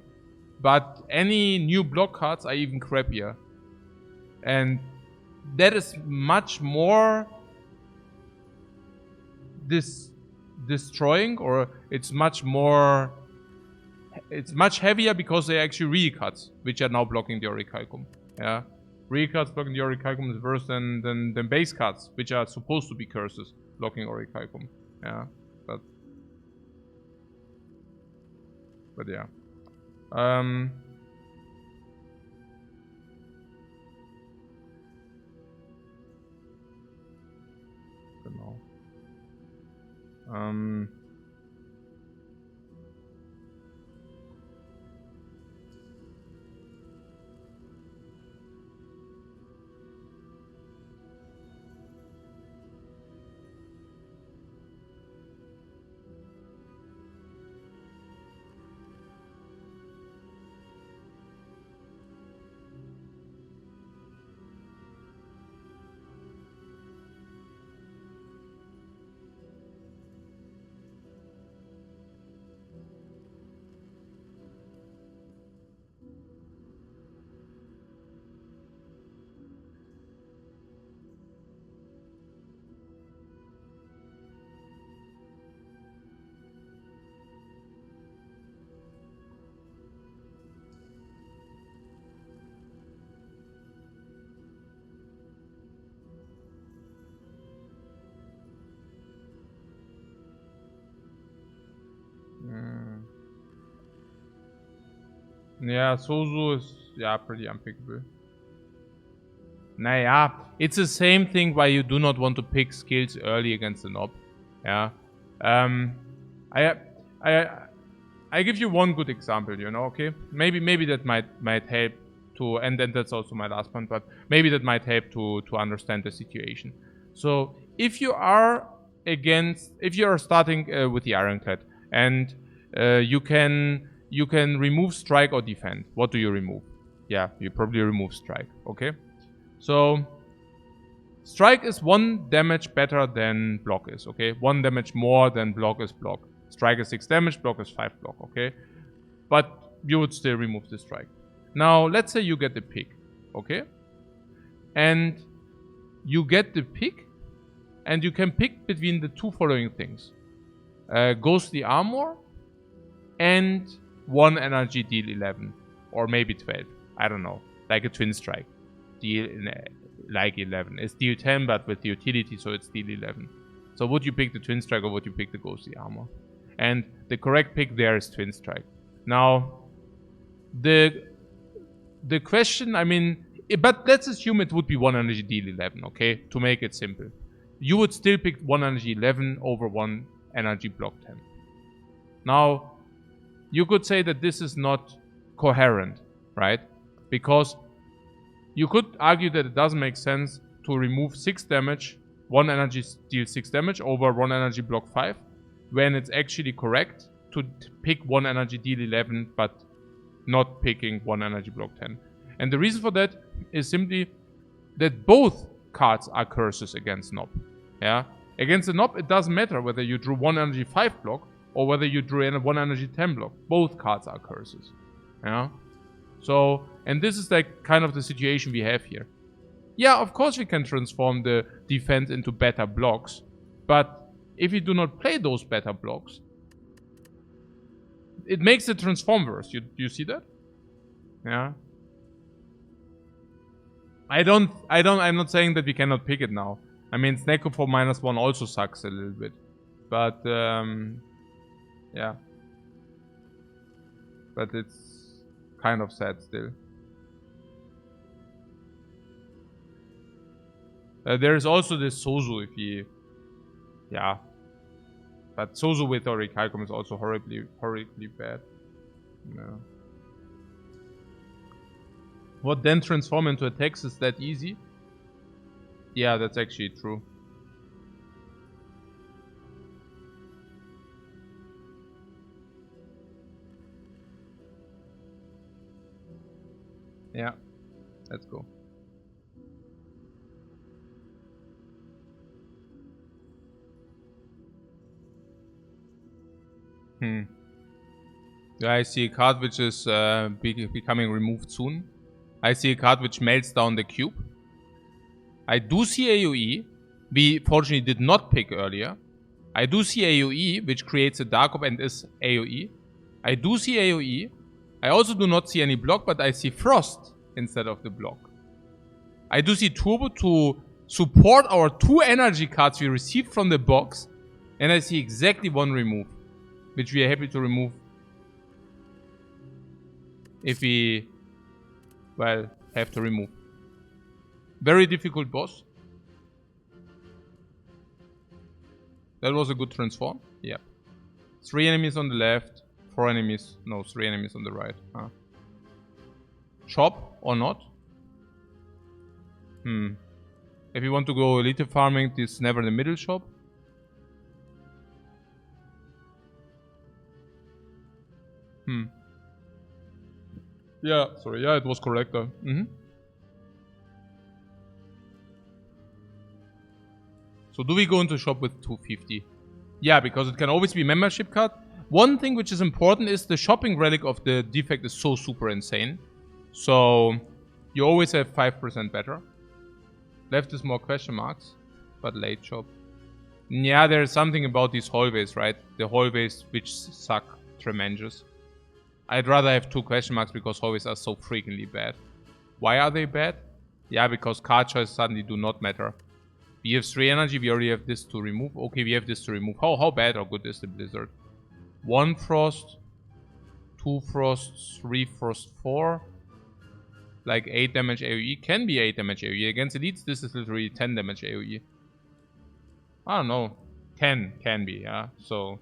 Speaker 1: but any new block cards are even crappier. And that is much more destroying, or it's much heavier because they're actually real cards, which are now blocking the Orichalcum. Yeah, real cards blocking the Orichalcum is worse than base cards, which are supposed to be curses, blocking Orichalcum. Yeah, but yeah. Genau. Yeah, Sozu is, yeah, pretty unpickable. Naja, it's the same thing why you do not want to pick skills early against the knob. Yeah. I give you one good example, you know, okay? Maybe that might help to, and then that's also my last point, but maybe that might help to understand the situation. So if you are starting with the Ironclad and you can remove strike or defend, what do you remove? Yeah, you probably remove strike, okay? So strike is 1 damage better than block is, okay? 1 damage more than block is block. Strike is 6 damage, block is 5 block, okay? But you would still remove the strike. Now, let's say you get the pick, okay? And you get the pick, and you can pick between the 2 following things. Ghostly Armor and 1 energy deal 11. Or maybe 12. I don't know. Like a Twin Strike. Deal like 11. It's deal 10, but with the utility, so it's deal 11. So would you pick the Twin Strike or would you pick the Ghostly Armor? And the correct pick there is Twin Strike. Now, the question, I mean, but let's assume it would be 1 energy deal 11, okay? To make it simple. You would still pick 1 energy 11 over 1 energy block 10. Now, you could say that this is not coherent, right? Because you could argue that it doesn't make sense to remove 6 damage, 1 energy deal 6 damage over 1 energy block 5, when it's actually correct to pick 1 energy deal 11, but not picking 1 energy block 10. And the reason for that is simply that both cards are curses against Nob. Yeah? Against the Nob, it doesn't matter whether you drew 1 energy 5 block or whether you drew 1 energy 10 block. Both cards are curses. Yeah? So, and this is like kind of the situation we have here. Yeah, of course we can transform the defense into better blocks, but if you do not play those better blocks, it makes the transform worse. You see that? Yeah. I'm not saying that we cannot pick it now. I mean, Sneko for -1 also sucks a little bit. But, yeah. But it's kind of sad still. There is also this Sozu if he... Yeah. But Sozu with Orichalcum is also horribly bad. No. What then transform into attacks is that easy? Yeah, that's actually true. Yeah, let's go. Yeah, I see a card which is becoming removed soon. I see a card which melts down the cube. I do see AoE. We fortunately did not pick earlier. I do see AoE, which creates a Dark Orb and is AoE. I do see AoE. I also do not see any block, but I see Frost instead of the block. I do see Turbo to support our 2 energy cards we received from the box. And I see exactly 1 remove, which we are happy to remove if we, well, have to remove. Very difficult boss. That was a good transform. Yeah. 3 enemies on the left, 4 enemies, no, 3 enemies on the right. Huh. Chop or not? If you want to go elite farming, this is never the middle shop. Yeah, sorry, yeah, it was correct though. So do we go into shop with 250? Yeah, because it can always be membership card. One thing which is important is the shopping relic of the Defect is so super insane. So you always have 5% better. Left is more question marks, but late shop. Yeah, there's something about these hallways, right? The hallways which suck tremendous. I'd rather have 2 question marks because hallways are so freakingly bad. Why are they bad? Yeah, because card choices suddenly do not matter. We have 3 energy, we already have this to remove. Okay, we have this to remove. How bad or good is the Blizzard? 1 Frost, 2 Frost, 3 Frost, 4. Like 8 damage AoE. Can be 8 damage AoE. Against elites, this is literally 10 damage AoE. I don't know. Can be, yeah. So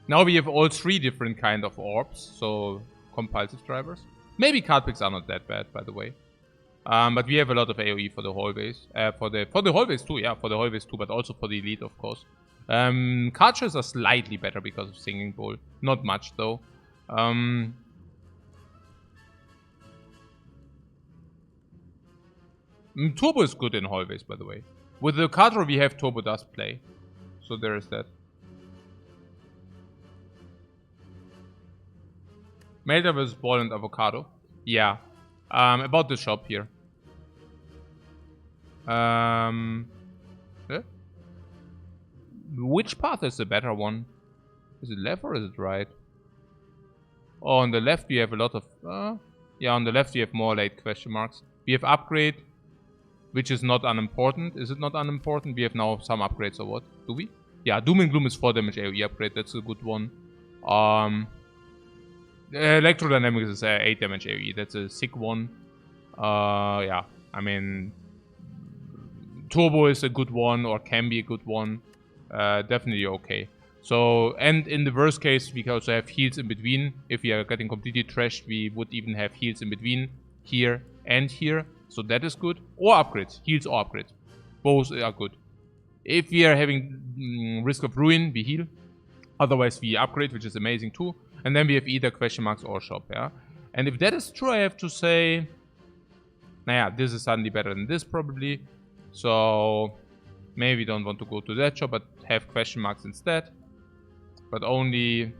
Speaker 1: Now we have all 3 different kind of orbs, so compulsive drivers. Maybe card picks are not that bad, by the way. But we have a lot of AoE for the hallways. For the hallways too, yeah, for the hallways too, but also for the elite, of course. Card shows are slightly better because of Singing Bowl. Not much, though. Turbo is good in hallways, by the way. With the card roll, we have Turbo does play. So there is that. Melter vs. Ball and Avocado. Yeah. About the shop here. Yeah? Which path is the better one? Is it left or is it right? Oh, on the left we have a lot of... yeah, on the left we have more late question marks. We have upgrade, which is not unimportant. Is it not unimportant? We have now some upgrades or what? Do we? Yeah, Doom and Gloom is 4 damage AoE upgrade. That's a good one. Electrodynamics is 8 damage AoE. That's a sick one. Yeah, I mean... Turbo is a good one, or can be a good one. Definitely okay. So, and in the worst case, we can also have heals in between. If we are getting completely trashed, we would even have heals in between here and here. So that is good. Or upgrades. Heals or upgrades. Both are good. If we are having risk of ruin, we heal. Otherwise, we upgrade, which is amazing too. And then we have either question marks or shop, yeah? And if that is true, I have to say... Naja, this is suddenly better than this, probably. So... Maybe we don't want to go to that shop, but have question marks instead. But only...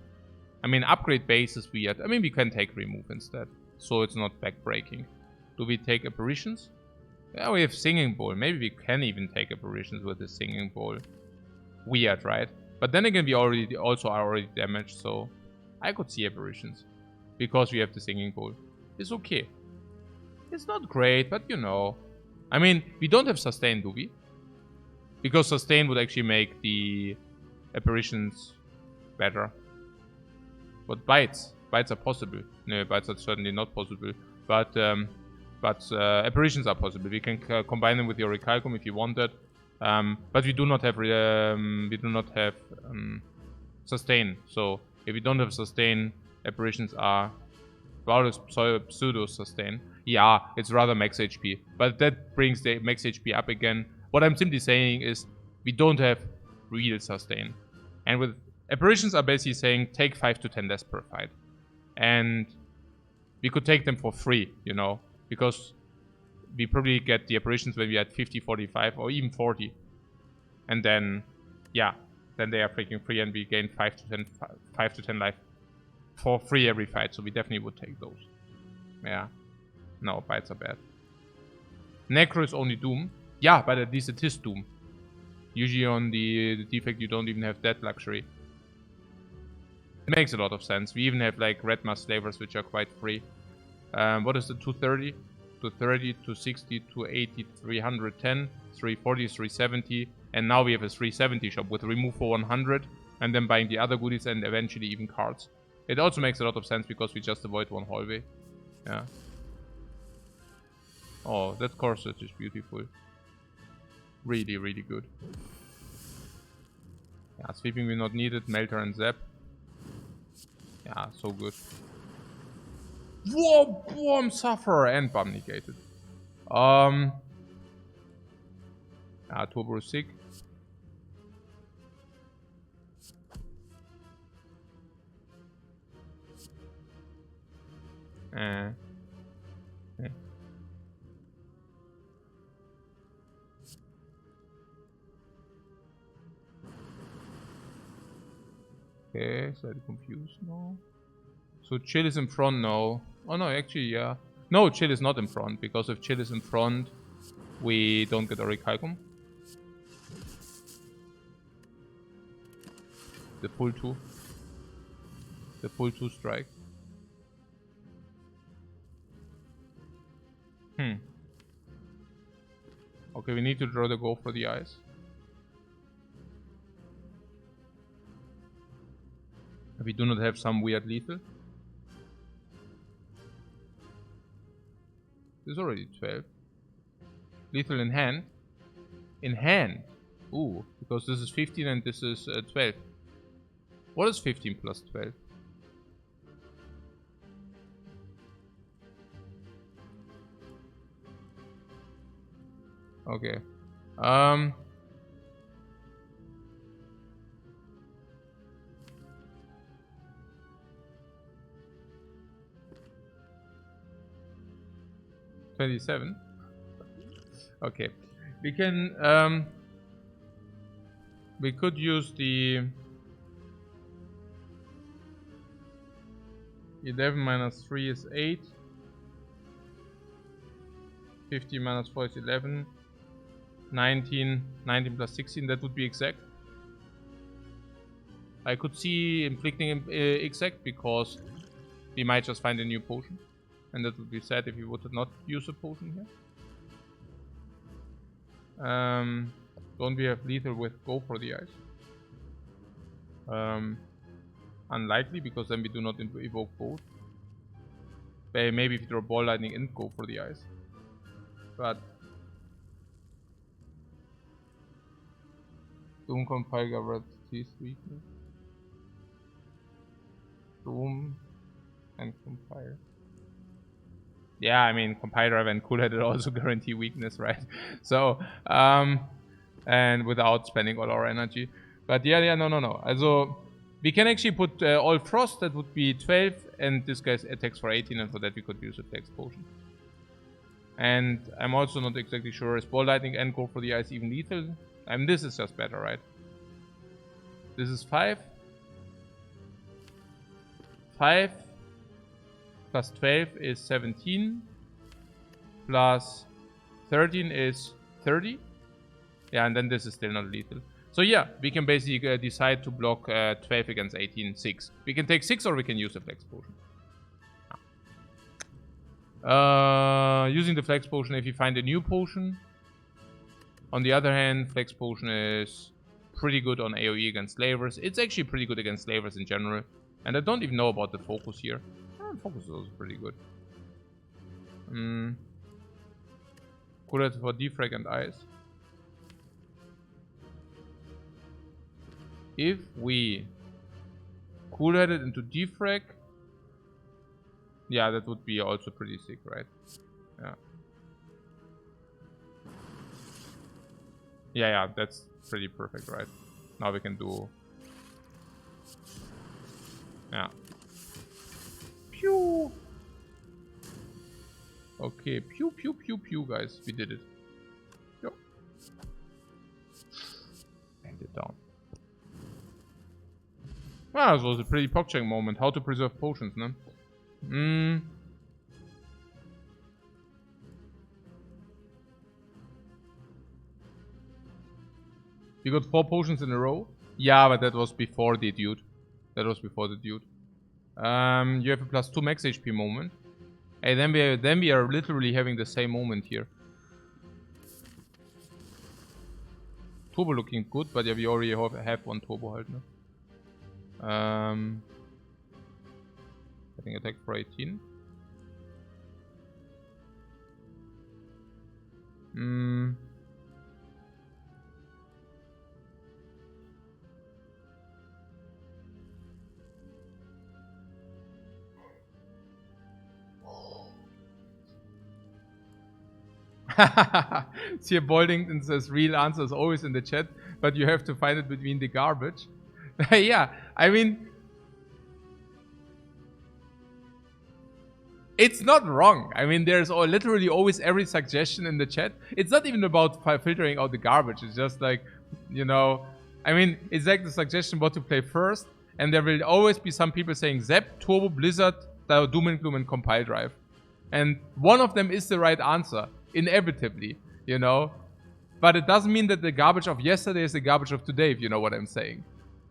Speaker 1: I mean, upgrade base is weird. I mean, we can take remove instead. So it's not backbreaking. Do we take apparitions? Yeah, we have Singing Bowl. Maybe we can even take apparitions with the Singing Bowl. Weird, right? But then again, we also are already damaged, so... I could see apparitions. Because we have the Singing Bowl. It's okay. It's not great, but you know. I mean, we don't have sustain, do we? Because sustain would actually make the apparitions better. But bites. Bites are possible. No, bites are certainly not possible. But apparitions are possible. We can combine them with your Recalcum if you want that. But we do not have sustain. So if we don't have sustain, apparitions are rather pseudo sustain. Yeah, it's rather max HP. But that brings the max HP up again. What I'm simply saying is we don't have real sustain. And with apparitions are basically saying take 5 to 10 less per fight. And we could take them for free, you know. Because we probably get the apparitions when we are at 50, 45 or even 40. And then, yeah, then they are freaking free and we gain 5 to 10 life for free every fight. So we definitely would take those. Yeah. No, bites are bad. Necro is only Doom. Yeah, but at least it is Doom. Usually on the Defect you don't even have that luxury. It makes a lot of sense. We even have like Red Mask Slavers which are quite free. What is the 230? 230, 260, 280, 310, 340, 370. And now we have a 370 shop with remove for 100. And then buying the other goodies and eventually even cards. It also makes a lot of sense because we just avoid one hallway. Yeah. Oh, that corset is beautiful. Really, really good. Yeah, sweeping will not needed. Melter and Zap. Yeah, so good. Whoa, Bomb Sufferer and Bum negated. Yeah, Turbo is sick. Yeah. Okay, slightly confused now. So Chill is in front now. Oh no, actually, yeah. No, Chill is not in front, because if Chill is in front, we don't get a Recalcum. The full 2. The full 2 strike. Okay, we need to draw the go for the eyes. We do not have some weird lethal. This is already 12. Lethal in hand. In hand. Ooh, because this is 15 and this is 12. What is 15 plus 12? Okay. 27. Okay. We can we could use the 11 minus 3 is 8. 15 minus 4 is 11. 19 plus 16, that would be exact. I could see inflicting exact because we might just find a new potion. And that would be sad if we would not use a potion here. Don't we have lethal with go for the ice? Unlikely, because then we do not evoke both. Maybe if you draw ball lightning and go for the ice. But Doom compile covered T's weakness. Doom and compile. Yeah, I mean, compile drive and cool headed also guarantee weakness, right? So, and without spending all our energy. But yeah, no. Also, we can actually put all frost, that would be 12, and this guy attacks for 18, and for that we could use a flex potion. And I'm also not exactly sure, is ball lightning and go for the ice even lethal? I mean, this is just better, right? This is 5. 5 plus 12 is 17. Plus 13 is 30. Yeah, and then this is still not lethal. So yeah, we can basically decide to block 12 against 18, 6. We can take 6 or we can use a flex potion. Using the flex potion if you find a new potion. On the other hand, flex potion is pretty good on AoE against slavers. It's actually pretty good against slavers in general. And I don't even know about the focus here. Focus is also pretty good. Good for defrag and ice. If we cool-head it into defrag, yeah, that would be also pretty sick, right? Yeah. Yeah, that's pretty perfect, right? Now we can do... Yeah. Pew! Okay, pew, pew, pew, pew, guys. We did it. Yo. And it down. Ah, this was a pretty PogChamp moment. How to preserve potions, no? You got 4 potions in a row? Yeah, but that was before the dude. That was before the dude. You have a +2 max HP moment. And then we are literally having the same moment here. Turbo looking good, but yeah, we already have one turbo halt, no? I think attack for 18. Sir Boldington says real answer is always in the chat, but you have to find it between the garbage. Yeah, I mean, it's not wrong. I mean, there's literally always every suggestion in the chat. It's not even about filtering out the garbage. It's just like, you know, I mean, it's like the suggestion what to play first. And there will always be some people saying Zap, Turbo, Blizzard, Doom and Gloom, and Compile Drive. And one of them is the right answer, inevitably, you know. But it doesn't mean that the garbage of yesterday is the garbage of today, if you know what I'm saying.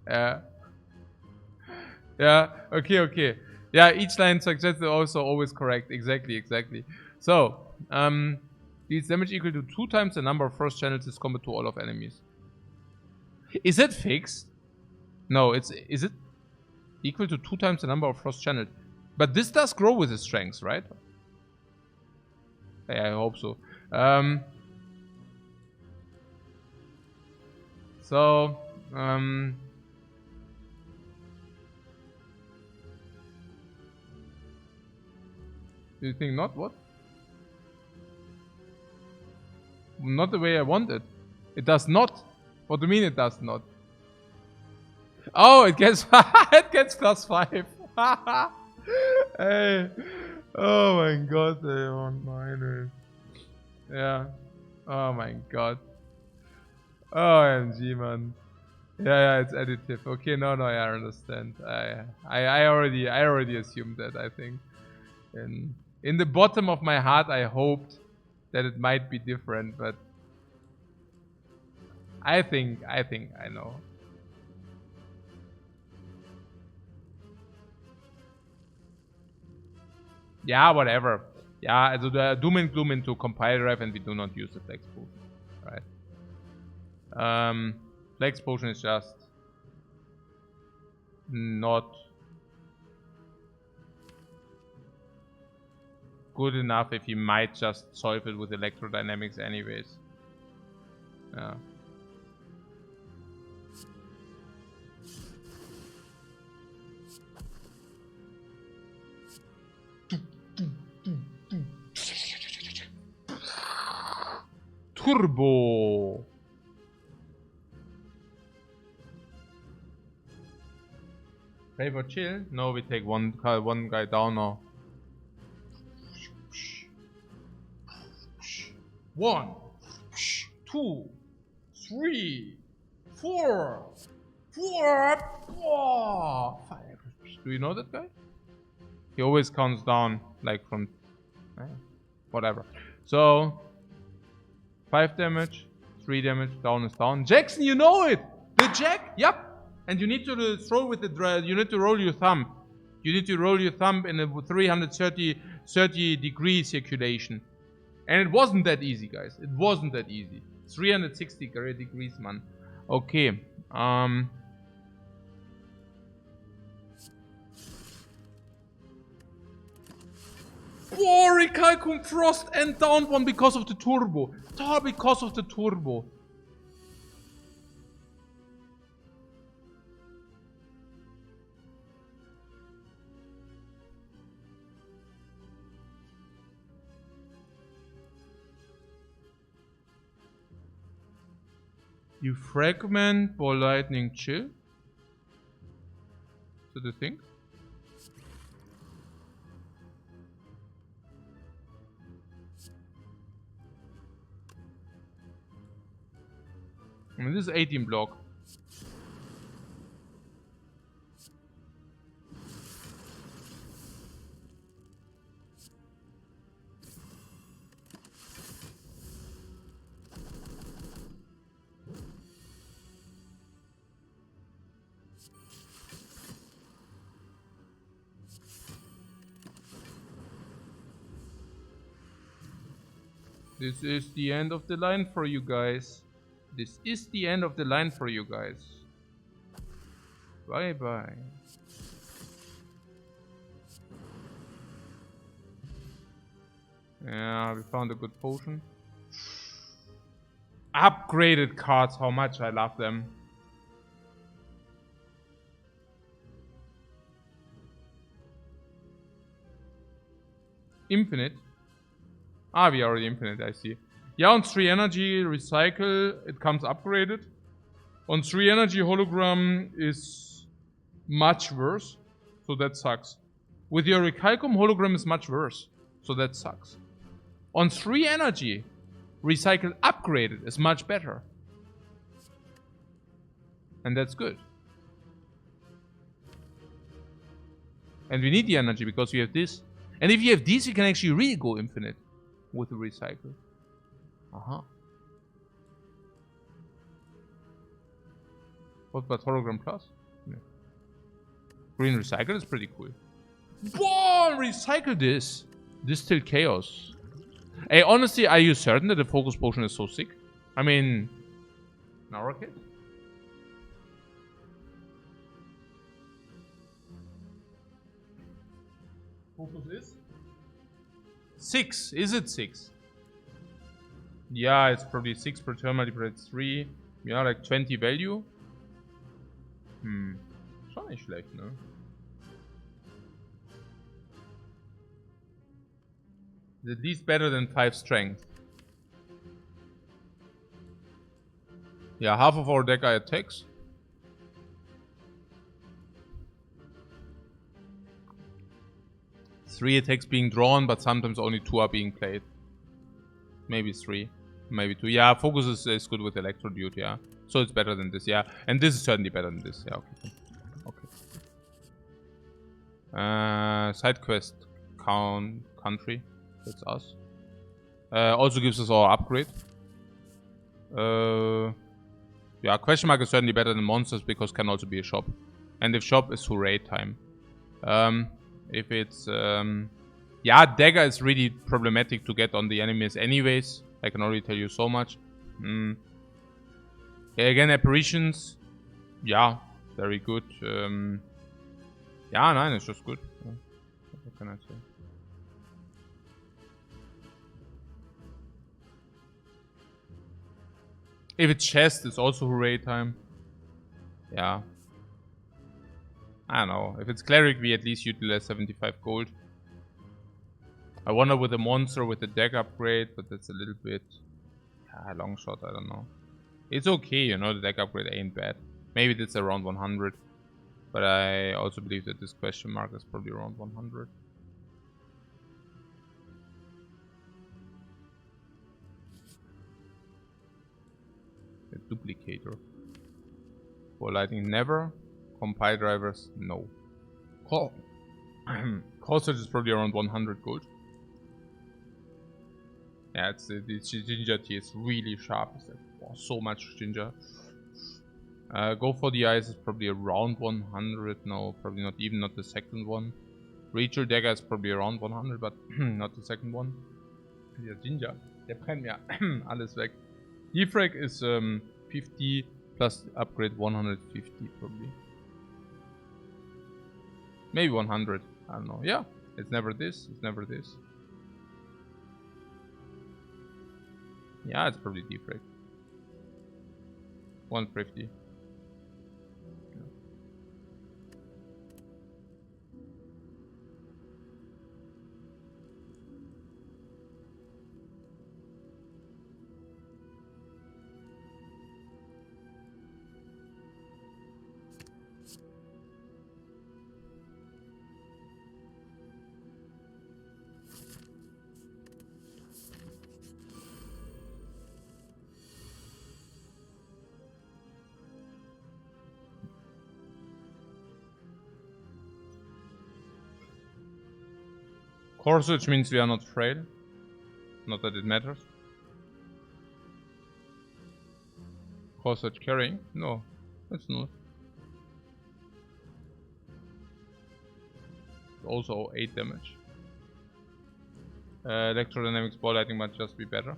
Speaker 1: Yeah, okay. Yeah, each line suggested also always correct. Exactly. So, deals damage equal to 2 times the number of frost channels this combat to all of enemies. Is it fixed? No, is it equal to 2 times the number of frost channels? But this does grow with his strengths, right? Yeah, I hope so. Do you think not? What? Not the way I want it. It does not. What do you mean it does not? Oh, it gets it gets +5. Hey. Oh my god, they want mine. Yeah. Oh my god. OMG, man. Yeah, it's additive. Okay, no, I understand. I already assumed that. I think, in the bottom of my heart, I hoped that it might be different, but I think I know. Yeah, whatever. Yeah, also the Doom and Gloom into compiler drive, and we do not use the Flex Potion, right? Flex Potion is just not good enough if you might just solve it with electrodynamics anyways. Yeah. Turbo. Play for chill? No, we take one guy down now. 1, 2, 3, 4, 5. Do you know that guy? He always counts down, like from whatever. So 5 damage, 3 damage, down is down. Jackson, you know it! The Jack! Yep! And you need to throw with the you need to roll your thumb. You need to roll your thumb in a 330 degree circulation. And it wasn't that easy, guys. It wasn't that easy. 360 degrees, man. Okay. Oh, Recalcum Frost and down one because of the turbo. Because of the turbo. You fragment ball lightning chill. Is that the thing? I mean, this is 18 block. This is the end of the line for you guys. This is the end of the line for you guys. Bye bye. Yeah, we found a good potion. Upgraded cards, how much I love them. Infinite. Ah, we already infinite, I see. Yeah, on 3 energy, recycle, it comes upgraded. On 3 energy, hologram is much worse, so that sucks. With your Recalcum, hologram is much worse, so that sucks. On 3 energy, recycle upgraded is much better. And that's good. And we need the energy because we have this. And if you have this, you can actually really go infinite with the recycle. What about hologram plus? Yeah. Green recycle is pretty cool. Whoa! Recycle this. Distill chaos. Hey, honestly, are you certain that the focus potion is so sick? I mean, in our case. Focus is 6. Is it 6? Yeah, it's probably 6 per turn multiplied 3. Yeah, like 20 value. Schon nicht schlecht, ne? It's at least better than 5 strength. Yeah, half of our deck are attacks. Three attacks being drawn, but sometimes only 2 are being played. Maybe 3. Maybe 2. Yeah, focus is good with Electrocute, yeah. So it's better than this, yeah. And this is certainly better than this. Yeah, okay. Side quest country. That's us. Also gives us our upgrade. Yeah, question mark is certainly better than monsters because can also be a shop. And if shop is hooray time. If it's yeah, dagger is really problematic to get on the enemies anyways. I can already tell you so much. Yeah, again, apparitions. Yeah, very good. Yeah, 9 is just good. Yeah. What can I say? If it's chest, it's also hooray time. Yeah. I don't know. If it's cleric, we at least utilize 75 gold. I wonder with the monster with the deck upgrade, but that's a little bit long shot. I don't know. It's okay, you know, the deck upgrade ain't bad. Maybe that's around 100. But I also believe that this question mark is probably around 100. A duplicator. For lighting, never. Compile drivers, no. Cost is probably around 100 gold. Yeah, it's the ginger tea is really sharp. It's like, oh, so much ginger. Go for the eyes is probably around 100. No, probably not even, not the second one. Rachel Dagger is probably around 100, but not the second one. Der Ginger, der brennt mir alles weg. Defect is 50 plus upgrade 150 probably. Maybe 100. I don't know. Yeah, it's never this. It's never this. Yeah, it's probably Defect. 150. Corsage means we are not frail. Not that it matters. Corsage carrying? No, it's not. Also 8 damage. Electrodynamics ball lighting might just be better.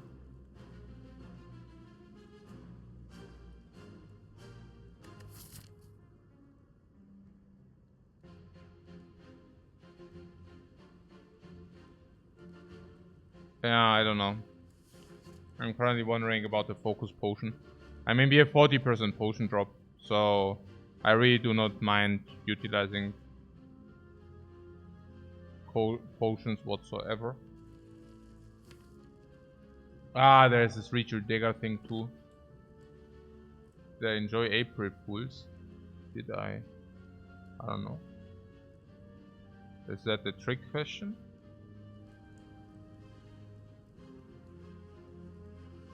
Speaker 1: Yeah, I don't know. I'm currently wondering about the focus potion. I mean, we have 40% potion drop, so I really do not mind utilizing potions whatsoever. Ah, there's this Ritual Dagger thing too. Did I enjoy April pools? Did I? I don't know. Is that the trick question?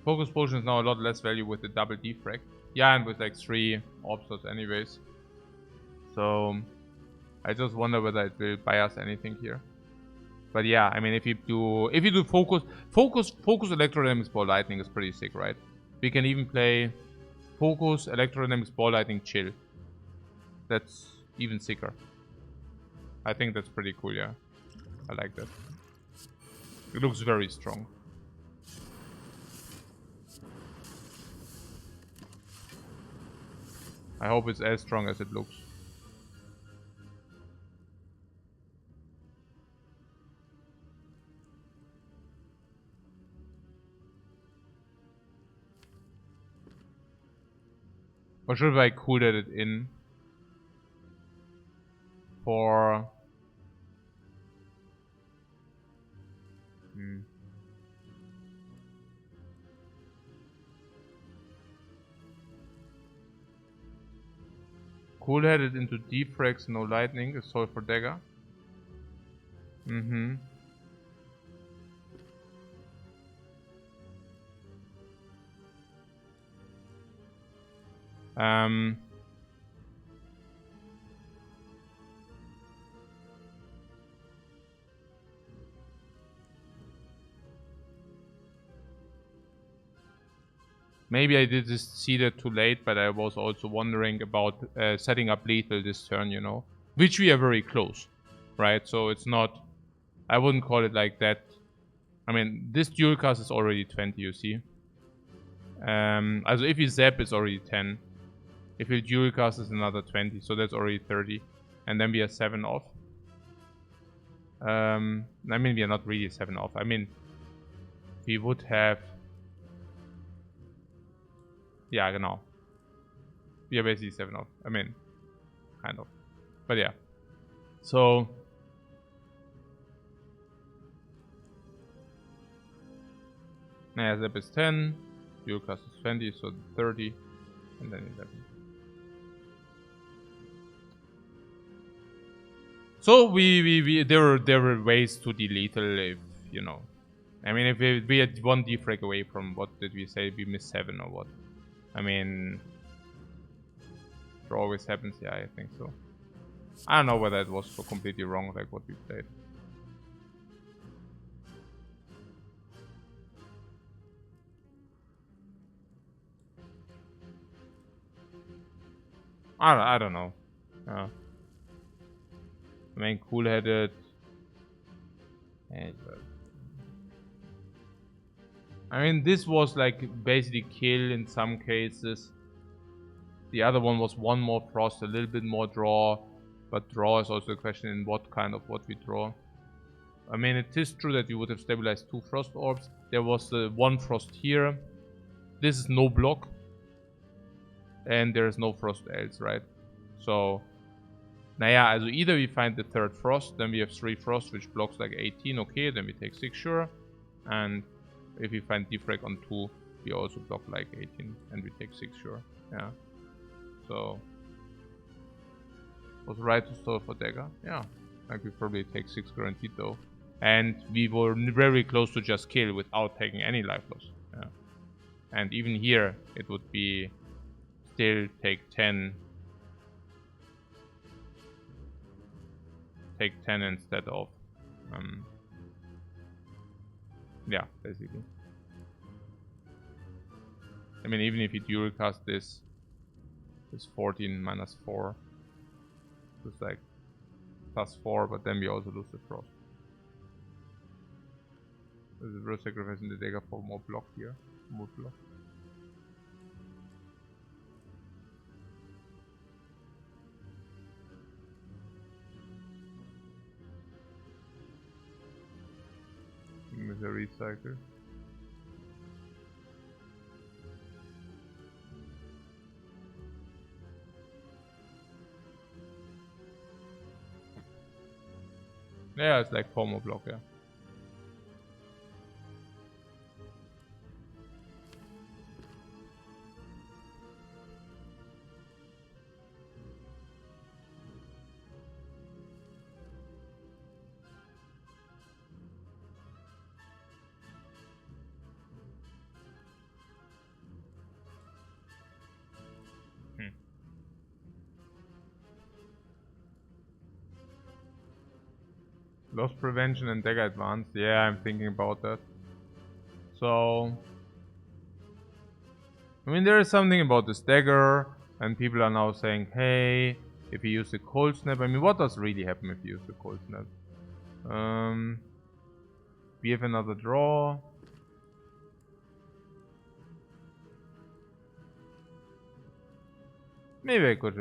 Speaker 1: Focus potion is now a lot less value with the double defrag. Yeah, and with like 3 obstacles anyways. So I just wonder whether it will buy us anything here. But yeah, I mean, if you do focus electrodynamics ball lightning is pretty sick, right? We can even play focus electrodynamics ball lightning chill. That's even sicker. I think that's pretty cool, yeah. I like that. It looks very strong. I hope it's as strong as it looks. Or should I cool that it in for Cool-headed into Defect, no lightning, a soul for dagger. Mm-hmm. Maybe I did see that too late, but I was also wondering about setting up lethal this turn, you know, which we are very close, right? So it's not, I wouldn't call it like that. I mean, this dual cast is already 20, you see. Also if you zap, it's already 10. If you dual cast, it's another 20, so that's already 30. And then we are 7 off. I mean, we are not really 7 off. I mean, we would have... Yeah, genau. We are basically 7 off. I mean, kind of. But yeah. So... Naja, zap is 10. Dual cast is 20, so 30. And then 11. So there were ways to de-lethal if, you know. I mean, if we had one defrag away from, what did we say, we missed 7 or what? I mean, draw always happens, yeah, I think so. I don't know whether it was so completely wrong, like what we played. I don't know. I mean, cool-headed. I mean, this was like basically kill in some cases. The other one was one more frost, a little bit more draw. But draw is also a question in what kind of what we draw. I mean, it is true that you would have stabilized 2 frost orbs. There was 1 frost here. This is no block. And there is no frost else, right? So, naja, also either we find the 3rd frost, then we have 3 frost, which blocks like 18, okay, then we take 6, sure. And if we find defrag on 2, we also block like 18, and we take 6, sure. Yeah. So, was right to stall for dagger? Yeah. Like we probably take 6 guaranteed though. And we were very close to just kill without taking any life loss. Yeah. And even here, it would be still take 10. Take 10 instead of... yeah, basically. I mean, even if you dual cast this, it's 14 minus 4. It's like plus 4, but then we also lose the frost. There's a real sacrificing the dagger for more block here. More block. With a recycle. Yeah, it's like 4 more block, yeah. Loss prevention and dagger advance. Yeah, I'm thinking about that. So, I mean, there is something about this dagger, and people are now saying, hey, if you use the cold snap, I mean, what does really happen if you use the cold snap? We have another draw. Maybe I could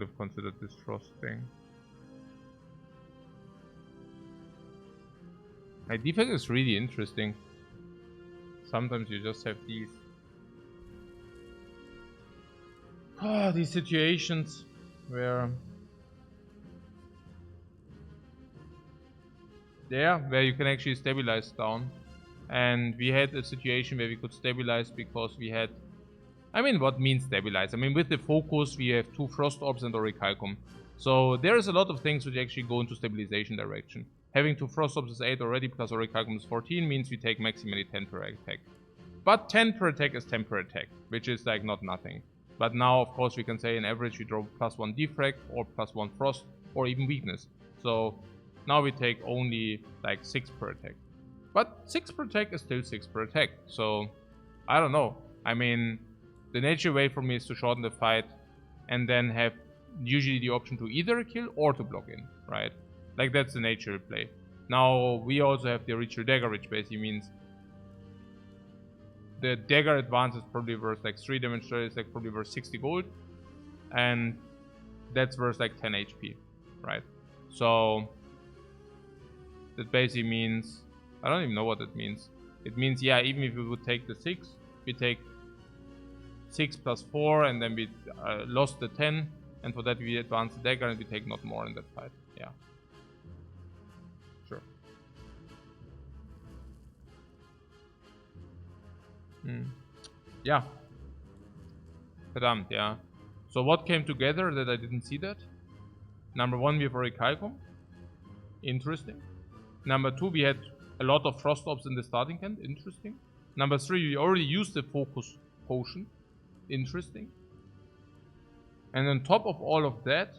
Speaker 1: have considered this frost thing. My defect is really interesting. Sometimes you just have these these situations where where you can actually stabilize down. And we had a situation where we could stabilize because we had I mean, what means stabilize? I mean, with the focus, we have 2 Frost Orbs and Orichalcum. So there is a lot of things which actually go into stabilization direction. Having 2 Frost Orbs is 8 already, plus Orichalcum is 14, means we take maximally 10 per attack. But 10 per attack is 10 per attack, which is like not nothing. But now, of course, we can say in average we draw +1 Defect, or +1 Frost, or even Weakness. So now we take only like 6 per attack. But 6 per attack is still 6 per attack. So, I don't know. I mean, the nature way for me is to shorten the fight and then have usually the option to either kill or to block in, right? Like that's the natural play. Now we also have the Ritual Dagger, which basically means the dagger advance is probably worth like 3 damage, so it's like probably worth 60 gold. And that's worth like 10 HP, right? So that basically means, I don't even know what it means. It means, yeah, even if we would take the 6, we take 6 plus 4, and then we lost the 10, and for that we advance the dagger and we take not more in that fight. Yeah. Sure. Yeah. Verdammt, yeah. So what came together that I didn't see that? Number 1, we have Orichalcum. Interesting. Number 2, we had a lot of Frost Orbs in the starting hand. Interesting. Number 3, we already used the Focus Potion. Interesting. And on top of all of that,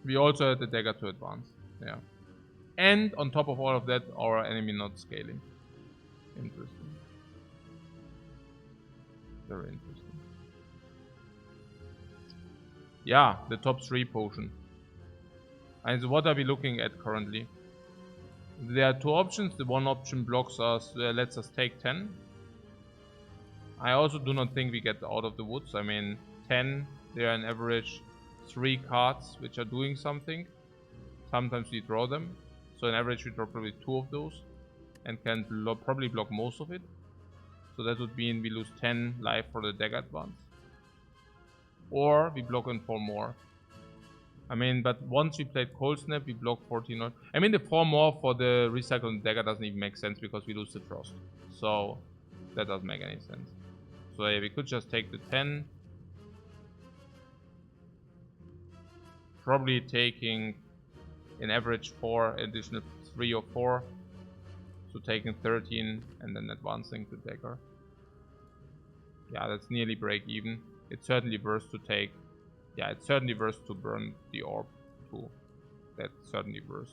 Speaker 1: we also had the dagger to advance. Yeah. And on top of all of that, our enemy not scaling. Interesting. Very interesting. Yeah, the top 3 potion. And so what are we looking at currently? There are 2 options. The one option blocks us, lets us take 10. I also do not think we get out of the woods. I mean, 10, they are an average 3 cards which are doing something. Sometimes we draw them. So on average we draw probably 2 of those and can probably block most of it. So that would mean we lose 10 life for the dagger advance. Or we block in 4 more. I mean, but once we played Cold Snap, we block 14. I mean, the 4 more for the recycled dagger doesn't even make sense because we lose the Frost. So that doesn't make any sense. So yeah, we could just take the 10. Probably taking an average 4, additional 3 or 4. So taking 13 and then advancing the dagger. Yeah, that's nearly break even. It's certainly worth to take. Yeah, it's certainly worth to burn the orb too. That's certainly worth.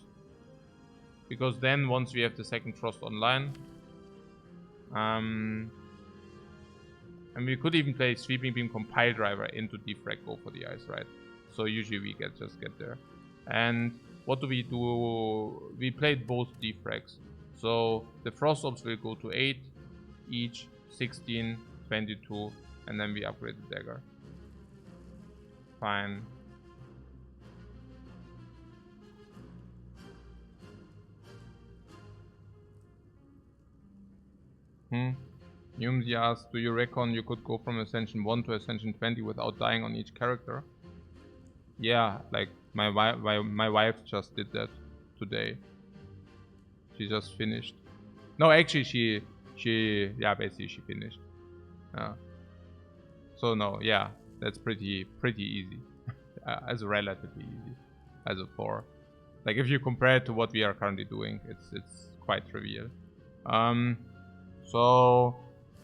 Speaker 1: Because then once we have the second Frost online, and we could even play Sweeping Beam Compile Driver into Defect, go for the ice, right? So usually we just get there. And what do? We played both Defracts. So the Frost Orbs will go to 8 each, 16, 22, and then we upgrade the dagger. Fine. Yumzi asks, do you reckon you could go from Ascension 1 to Ascension 20 without dying on each character? Yeah, like my wife just did that today. She just finished. No, actually yeah, basically she finished. So no, yeah, that's pretty easy. As relatively easy as a 4. Like if you compare it to what we are currently doing, it's quite trivial. So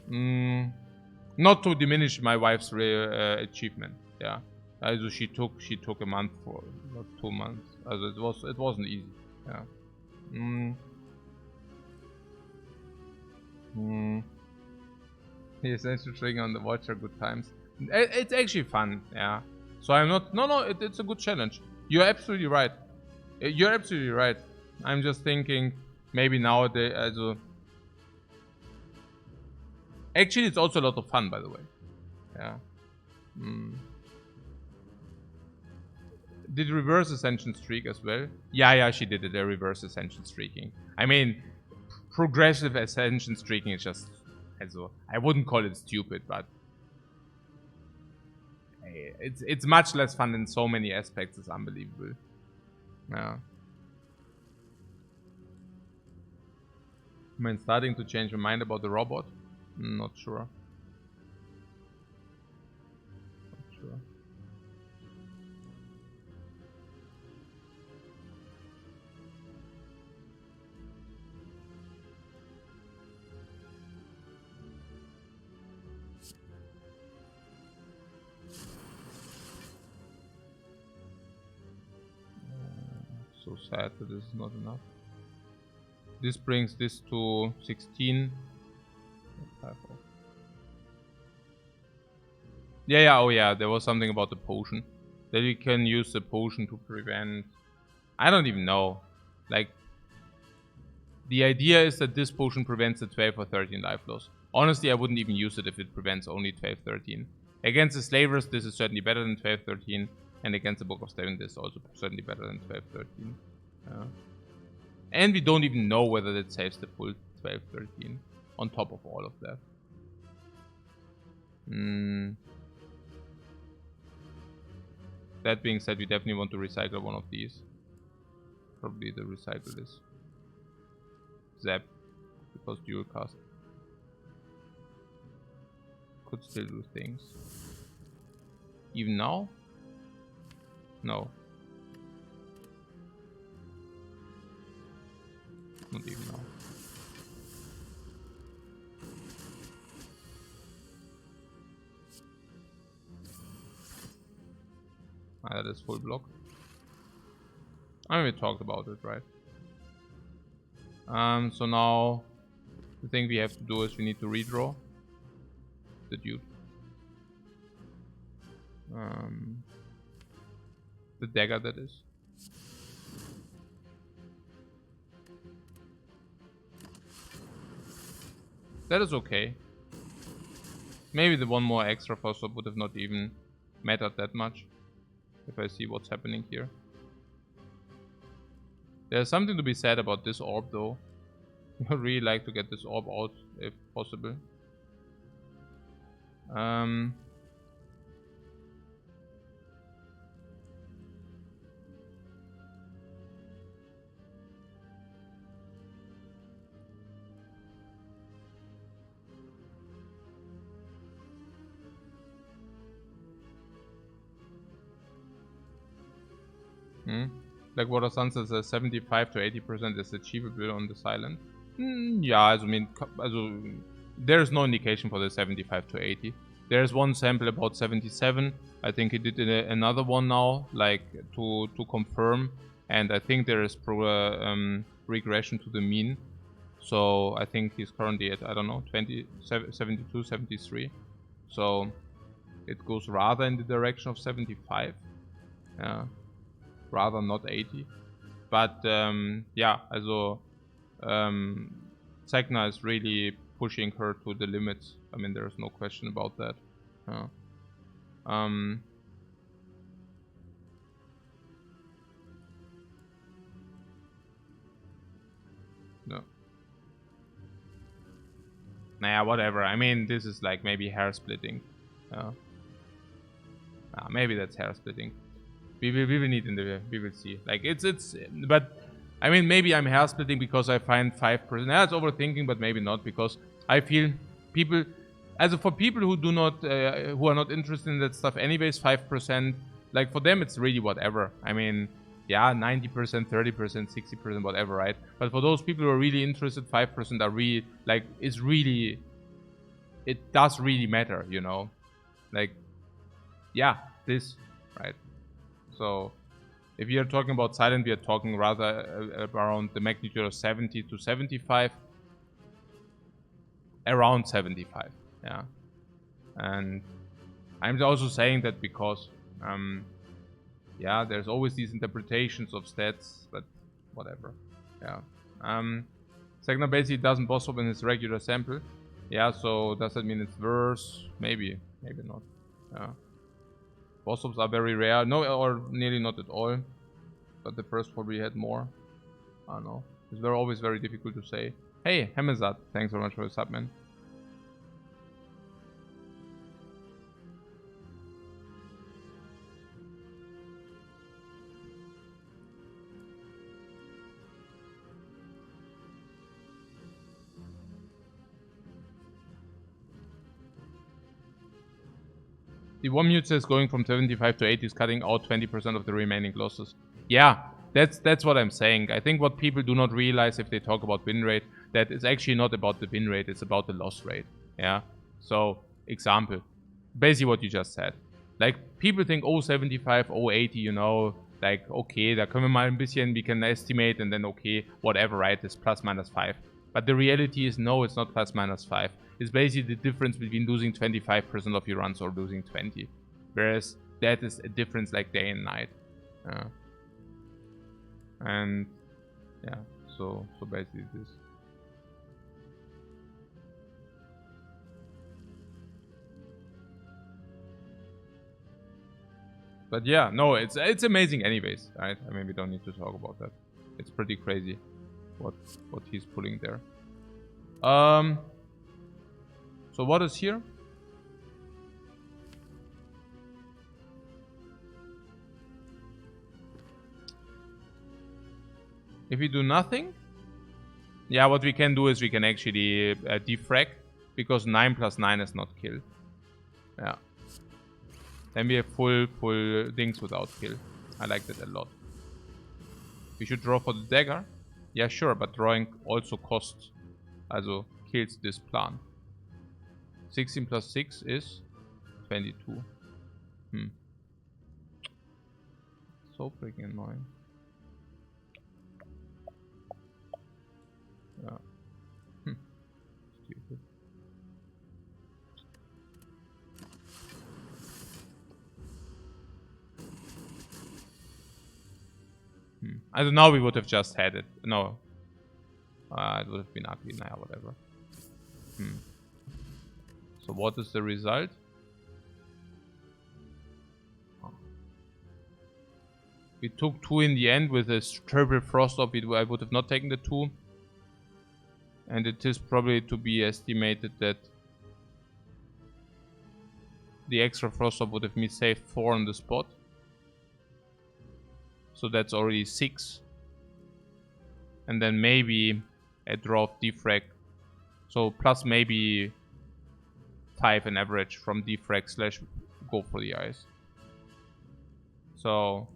Speaker 1: not to diminish my wife's achievement, yeah. Also she took a month for, not 2 months. Also it wasn't easy, yeah. The essential trigger on the watch are good times. It's actually fun, yeah. So I'm not. No, it's a good challenge. You're absolutely right. You're absolutely right. I'm just thinking maybe nowadays. Actually, it's also a lot of fun, by the way. Yeah. Did reverse Ascension streak as well? Yeah, she did it. A reverse Ascension streaking. I mean, progressive Ascension streaking is just. Also, I wouldn't call it stupid, but it's much less fun in so many aspects. It's unbelievable. Yeah. I mean, starting to change my mind about the robot. Not sure. Not sure. So sad that this is not enough. This brings this to 16. Yeah, oh yeah, there was something about the potion. That we can use the potion to prevent... I don't even know. Like, the idea is that this potion prevents the 12 or 13 life loss. Honestly, I wouldn't even use it if it prevents only 12, 13. Against the slavers, this is certainly better than 12, 13. And against the Book of Staving, this is also certainly better than 12, 13. And we don't even know whether that saves the full 12, 13. On top of all of that. That being said, we definitely want to recycle one of these. Probably the recycle is Zap, because dual cast could still do things. Even now? No. Not even now. That is full block. I mean, we talked about it, right? So now the thing we have to do is we need to redraw the dude. The dagger, that is. That is okay. Maybe the one more extra first would have not even mattered that much. If I see what's happening here. There's something to be said about this orb though. I would really like to get this orb out if possible. Like what Sun says, 75 to 80% is achievable on the silent. Yeah, I mean, there's no indication for the 75 to 80. There's one sample about 77. I think he did another one now, like to confirm, and I think there is regression to the mean. So I think he's currently at, I don't know, 72, 73. So it goes rather in the direction of 75. Yeah. Rather not 80. But yeah, also Segna is really pushing her to the limits. I mean, there's no question about that. No. Nah, whatever. I mean, this is like maybe hair splitting. Maybe that's hair splitting. We will need in the, we will see. Like but I mean, maybe I'm hair splitting because I find 5%. That's overthinking, but maybe not, because I feel people, as for people who do not, who are not interested in that stuff anyways, 5%, like for them it's really whatever. I mean, yeah, 90%, 30%, 60%, whatever, right? But for those people who are really interested, 5% are really, like, it's really, it does really matter, you know? Like, yeah, this, right? So, if you're talking about silent, we are talking rather around the magnitude of 70 to 75. Around 75, yeah. And I'm also saying that because, yeah, there's always these interpretations of stats, but whatever, yeah. Segna basically doesn't boss up in his regular sample. Yeah, so does that mean it's worse? Maybe, maybe not, yeah. Boss ups are very rare. No, or nearly not at all. But the first probably had more. I don't know. It's always very difficult to say. Hey, Hamazat, thanks very much for the sub, man. The one mute says going from 75 to 80 is cutting out 20% of the remaining losses. Yeah, that's what I'm saying. I think what people do not realize if they talk about win rate, that it's actually not about the win rate, it's about the loss rate. Yeah. So, example. Basically what you just said. Like, people think, oh, 75, oh, 80, you know, like, okay, da können wir mal ein bisschen, we can estimate, and then, okay, whatever, right, it's plus minus 5. But the reality is, no, it's not plus minus 5. It's basically the difference between losing 25% of your runs or losing 20. Whereas, that is a difference like day and night. And, yeah, so basically this. But yeah, no, it's amazing anyways, right? I mean, we don't need to talk about that. It's pretty crazy what he's pulling there. So what is here? If we do nothing, yeah, what we can do is we can actually defrag, because 9 plus 9 is not kill. Yeah. Then we have full things without kill. I like that a lot. We should draw for the dagger. Yeah, sure, but drawing also costs. Also kills this plan. 16 plus 6 is 22. So freaking annoying. Yeah. Stupid. I don't know, we would have just had it. No. It would have been ugly now, whatever. So what is the result? We took 2 in the end with a triple frost up. I would have not taken the 2. And it is probably to be estimated that the extra frost up would have me saved 4 on the spot. So that's already 6. And then maybe a draw of defrag. So plus maybe 5 in average from defrag / go for the eyes. So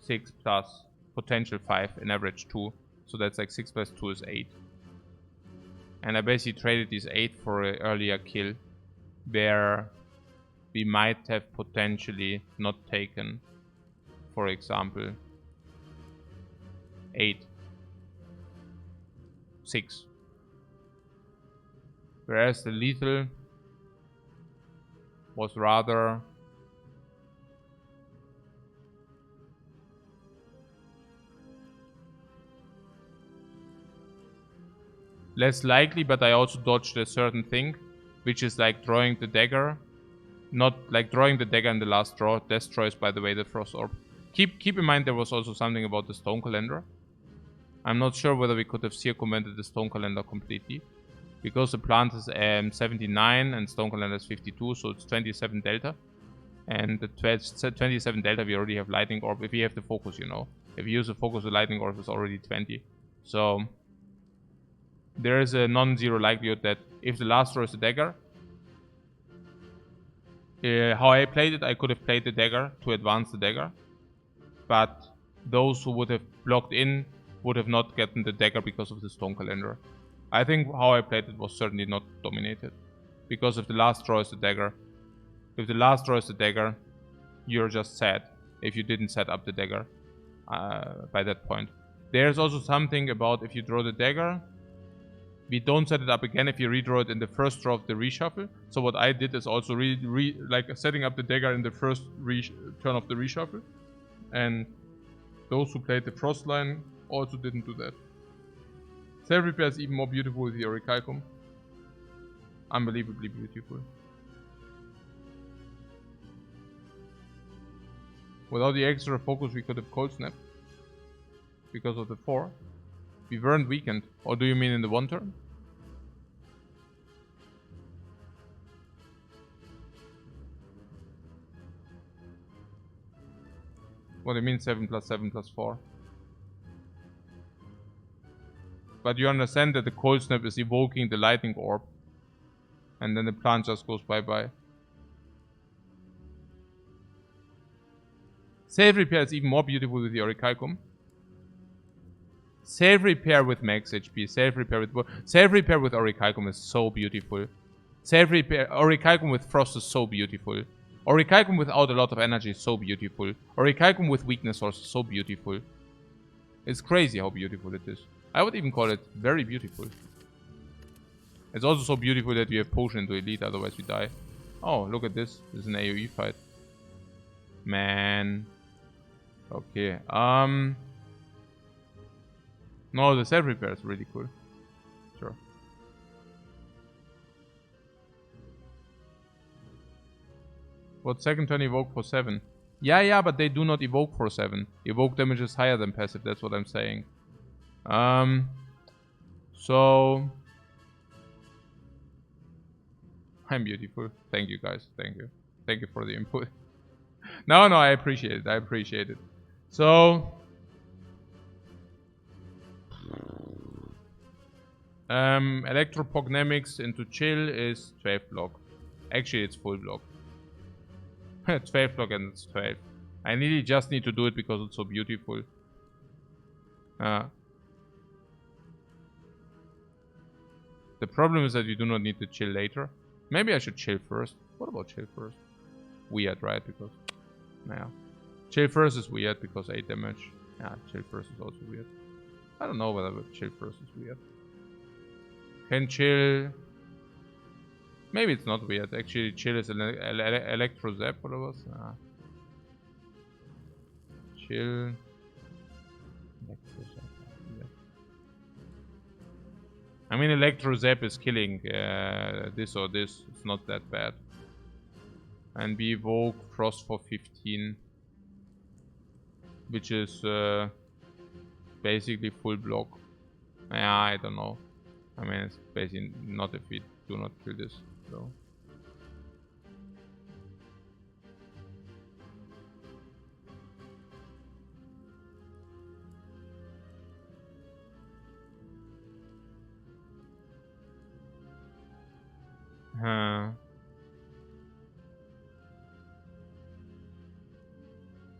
Speaker 1: 6 plus potential 5 in average 2. So that's like 6 plus 2 is 8. And I basically traded these 8 for an earlier kill, where we might have potentially not taken, for example, 8, 6. Whereas the lethal was rather less likely, but I also dodged a certain thing, which is like drawing the dagger. Not like drawing the dagger in the last draw. Destroys, by the way, the frost orb. Keep in mind there was also something about the stone calendar. I'm not sure whether we could have circumvented the stone calendar completely, because the plant is 79 and stone calendar is 52, so it's 27 delta. And the 27 delta we already have lightning orb. If we have the focus, you know. If you use the focus, the lightning orb is already 20. So there is a non-zero likelihood that if the last draw is the dagger, how I played it, I could have played the dagger to advance the dagger. But those who would have blocked in would have not gotten the dagger because of the stone calendar. I think how I played it was certainly not dominated. Because if the last draw is the dagger, you're just sad if you didn't set up the dagger by that point. There's also something about if you draw the dagger, we don't set it up again if you redraw it in the first draw of the reshuffle. So what I did is also like setting up the dagger in the first turn of the reshuffle. And those who played the frost line also didn't do that. Self repair is even more beautiful with the Orichalcum. Unbelievably beautiful. Without the extra focus we could have cold snapped. Because of the 4. We weren't weakened. Or do you mean in the 1 turn? What do you mean 7 plus 7 plus 4? But you understand that the cold snap is evoking the lightning orb. And then the plant just goes bye-bye. Self repair is even more beautiful with the Orichalcum. Self repair with max HP. Self repair with Orichalcum is so beautiful. Self repair Orichalcum with frost is so beautiful. Orichalcum without a lot of energy is so beautiful. Orichalcum with weakness source is so beautiful. It's crazy how beautiful it is. I would even call it very beautiful. It's also so beautiful that we have potion into elite, otherwise we die. Oh, look at this. This is an AoE fight. Man. Okay. No, the self repair is really cool. Sure. What second turn evoke for 7? Yeah, but they do not evoke for 7. Evoke damage is higher than passive, that's what I'm saying. So I'm beautiful. Thank you guys. Thank you. Thank you for the input. No, I appreciate it. I appreciate it. So Electropognemics into chill is 12 block. Actually, it's full block. 12 block and it's 12. I really just need to do it because it's so beautiful. The problem is that you do not need to chill later. Maybe I should chill first. What about chill first? Weird, right? Because, yeah. Chill first is weird because 8 damage. Yeah, chill first is also weird. I don't know whether chill first is weird. Can chill... Maybe it's not weird. Actually, chill is an electro zap. What was? Chill. Electro zap. I mean, electro zap is killing this or this. It's not that bad. And we evoke frost for 15, which is basically full block. Yeah, I don't know. I mean, it's basically not if we do not kill this. So.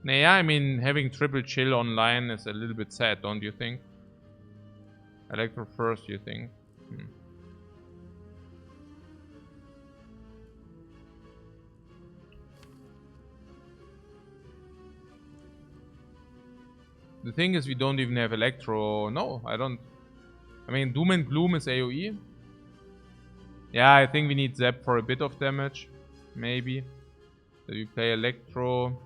Speaker 1: Yeah, I mean, having triple chill online is a little bit sad, don't you think? Electro first, you think? The thing is, we don't even have Electro. No, I don't. I mean, Doom and Gloom is AoE. Yeah, I think we need Zap for a bit of damage. Maybe. So we play Electro,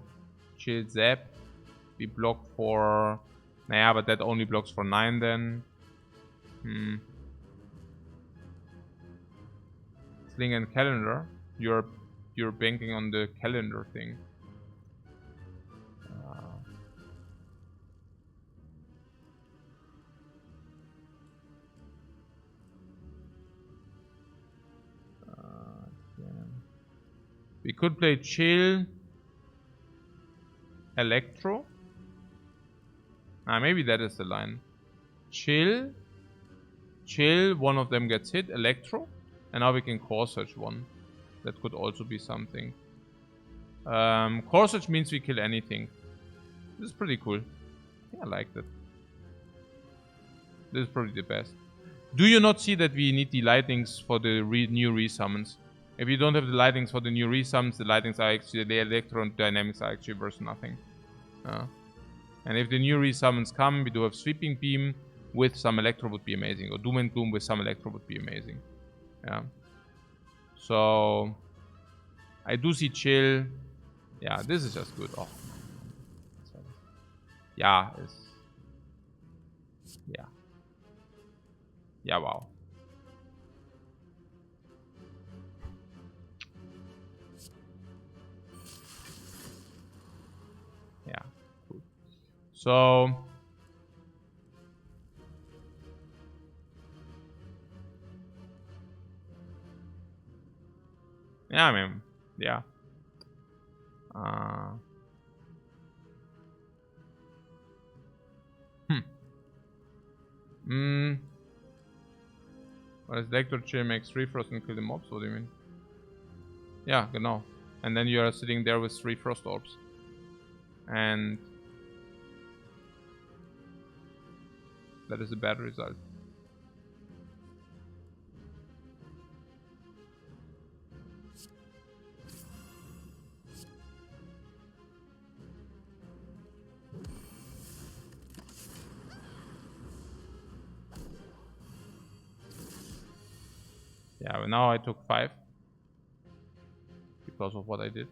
Speaker 1: chill Zap. We block for... Nah, but that only blocks for 9 then. Sling and Calendar. You're banking on the calendar thing. We could play chill, Electro. Maybe that is the line. Chill, one of them gets hit, Electro, and now we can core search one. That could also be something. Core search means we kill anything. This is pretty cool. Yeah, I like that. This is probably the best. Do you not see that we need the lightnings for the new resummons? If you don't have the lightnings for the new resummons, the lightnings are actually, the electro and dynamics are actually worth nothing. And if the new resummons come, we do have Sweeping Beam with some electro would be amazing. Or Doom and Gloom with some electro would be amazing. Yeah. So I do see chill. Yeah, this is just good. Oh. Yeah, yeah. Yeah, wow. Yeah, cool. So yeah, I mean, yeah. What is Vector Chill makes 3 frost and kill the mobs? What do you mean? Yeah, genau. And then you are sitting there with 3 frost orbs. And that is a bad result. Yeah, but now I took 5 because of what I did.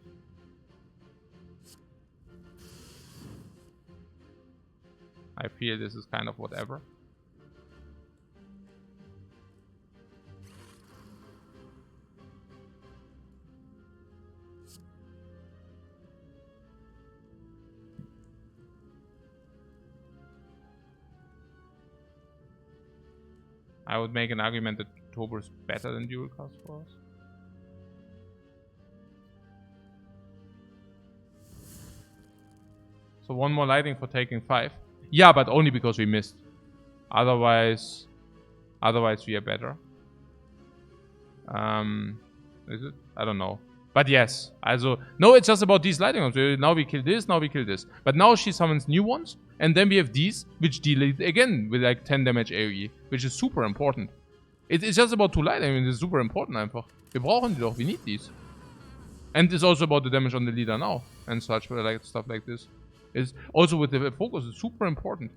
Speaker 1: I feel this is kind of whatever. I would make an argument that October is better than dual cast for us. So 1 more lighting for taking 5. Yeah, but only because we missed. Otherwise we are better. Is it? I don't know. But yes, also, no, it's just about these lighting ones. Now we kill this, now we kill this. But now she summons new ones, and then we have these, which deal it again with like 10 damage AoE, which is super important. It's just about 2 lighting, I mean, it's super important einfach. Wir brauchen die doch, we need these. And it's also about the damage on the leader now, and such, like stuff like this. It's also with the focus, it's super important.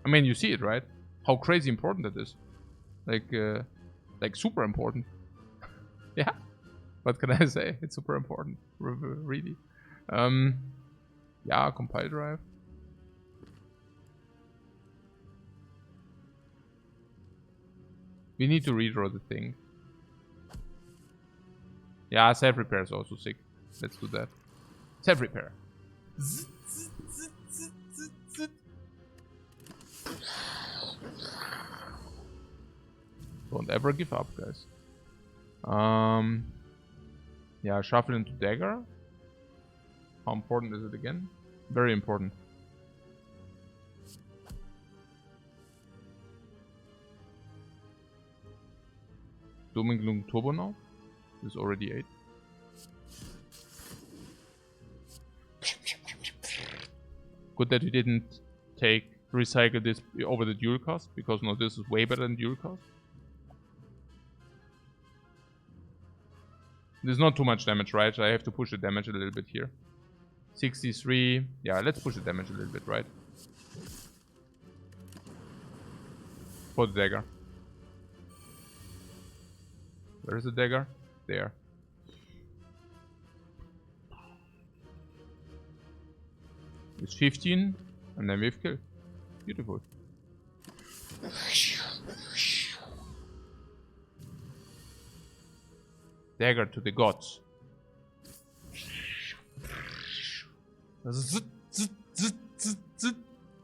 Speaker 1: I mean, you see it, right? How crazy important that is. Like super important. Yeah. What can I say? It's super important. Really. Yeah, compile drive. We need to redraw the thing. Yeah, self-repair is also sick. Let's do that. Self-repair. Don't ever give up, guys. Yeah, shuffle into dagger. How important is it again? Very important. Doom and Gloom Turbo now. This is already 8. Good that we didn't recycle this over the dual cast, because no, this is way better than dual cast. There's not too much damage, right? I have to push the damage a little bit here. 63. Yeah, let's push the damage a little bit, right? For the dagger. Where is the dagger? There. It's 15, and then we've killed. Beautiful. Dagger to the gods.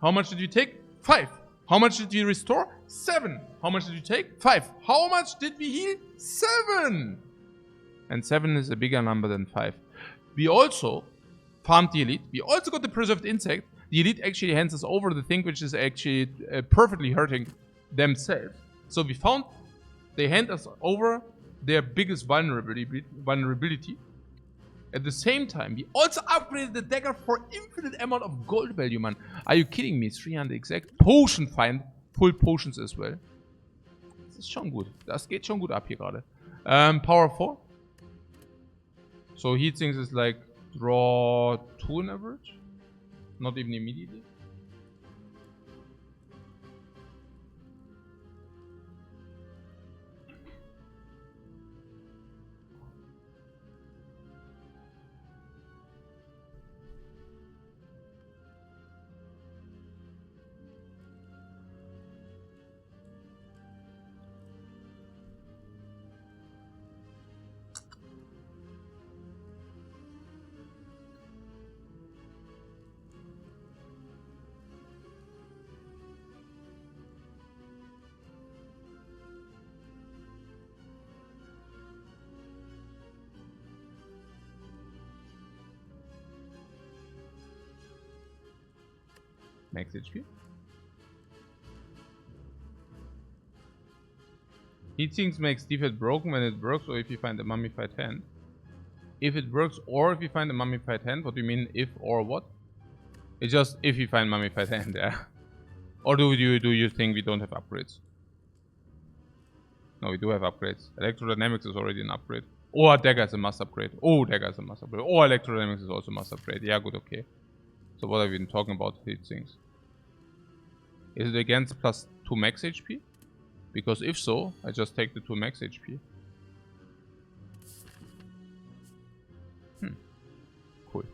Speaker 1: How much did you take? 5. How much did you restore? 7. How much did you take? 5. How much did we heal? 7. And 7 is a bigger number than 5. We also farmed the elite. We also got the preserved insect. The elite actually hands us over the thing which is actually perfectly hurting themselves. So we found they hand us over their biggest vulnerability. At the same time, we also upgraded the dagger for infinite amount of gold value, man. Are you kidding me? 300 exact. Potion find. Full potions as well. Das ist schon gut. Das geht schon gut ab hier gerade. Power 4. So heat sinks is like draw 2 on average. Not even immediately. Max HP. Heat sinks makes defect broken when it works or if you find a mummified hand. if it works or if you find a mummified hand. What do you mean if or what? It's just if you find mummified hand, yeah. Or do you think we don't have upgrades? No, we do have upgrades. Electrodynamics is already an upgrade. Or dagger is a must upgrade. Oh, dagger is a must upgrade. Or electrodynamics is also a must upgrade. Yeah, good, okay. So what have we been talking about these things? Is it against plus 2 max HP? Because if so, I just take the 2 max HP. Cool.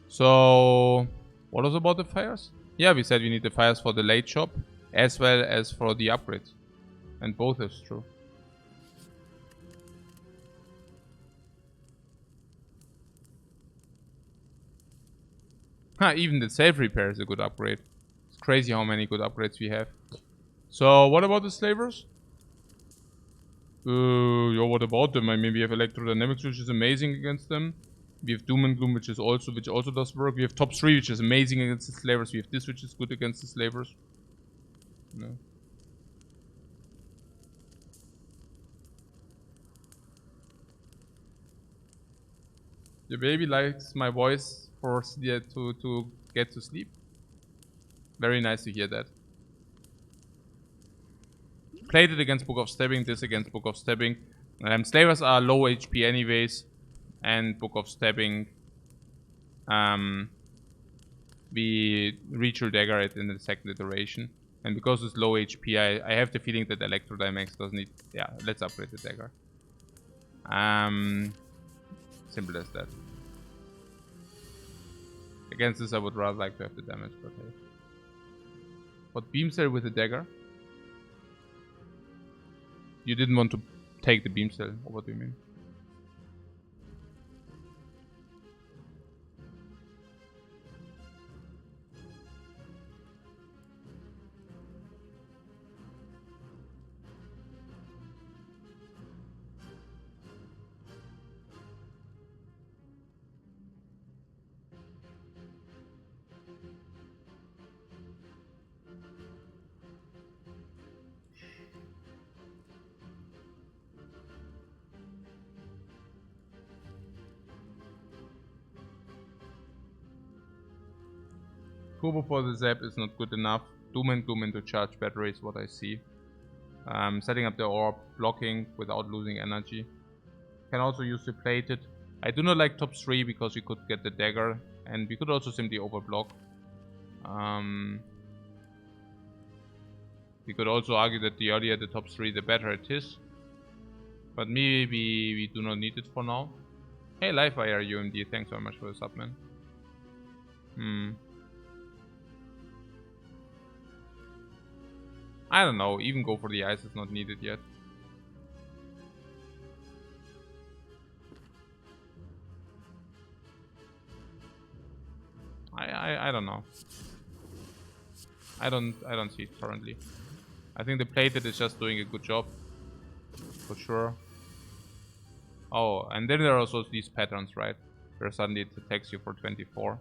Speaker 1: So, what was about the fires? Yeah, we said we need the fires for the late shop as well as for the upgrades. And both is true. Even the self repair is a good upgrade. It's crazy how many good upgrades we have. So, what about the slavers? Yeah, what about them? I mean, we have electrodynamics, which is amazing against them. We have Doom and Gloom, which also does work. We have top 3, which is amazing against the slavers. We have this, which is good against the slavers. No. The baby likes my voice for to get to sleep. Very nice to hear that. Played it against Book of Stabbing, this against Book of Stabbing. Slavers are low HP anyways. And Book of Stabbing, we reach your dagger it in the second iteration. And because it's low HP, I have the feeling that Electrodynamics doesn't need... Yeah, let's upgrade the dagger. Simple as that. Against this I would rather like to have the damage, but hey. What beam cell with the dagger? You didn't want to take the beam cell, or what do you mean? Turbo for the zap is not good enough. Doom and Gloom into charge battery is what I see. Setting up the orb, blocking without losing energy. Can also use the plated. I do not like top 3 because we could get the dagger and we could also simply overblock. We could also argue that the earlier the top 3 the better it is. But maybe we do not need it for now. Hey Lifewire UMD, thanks very much for the sub, man. I don't know, even go for the ice is not needed yet. I don't know. I don't see it currently. I think the plated is just doing a good job. For sure. Oh, and then there are also these patterns, right? Where suddenly it attacks you for 24.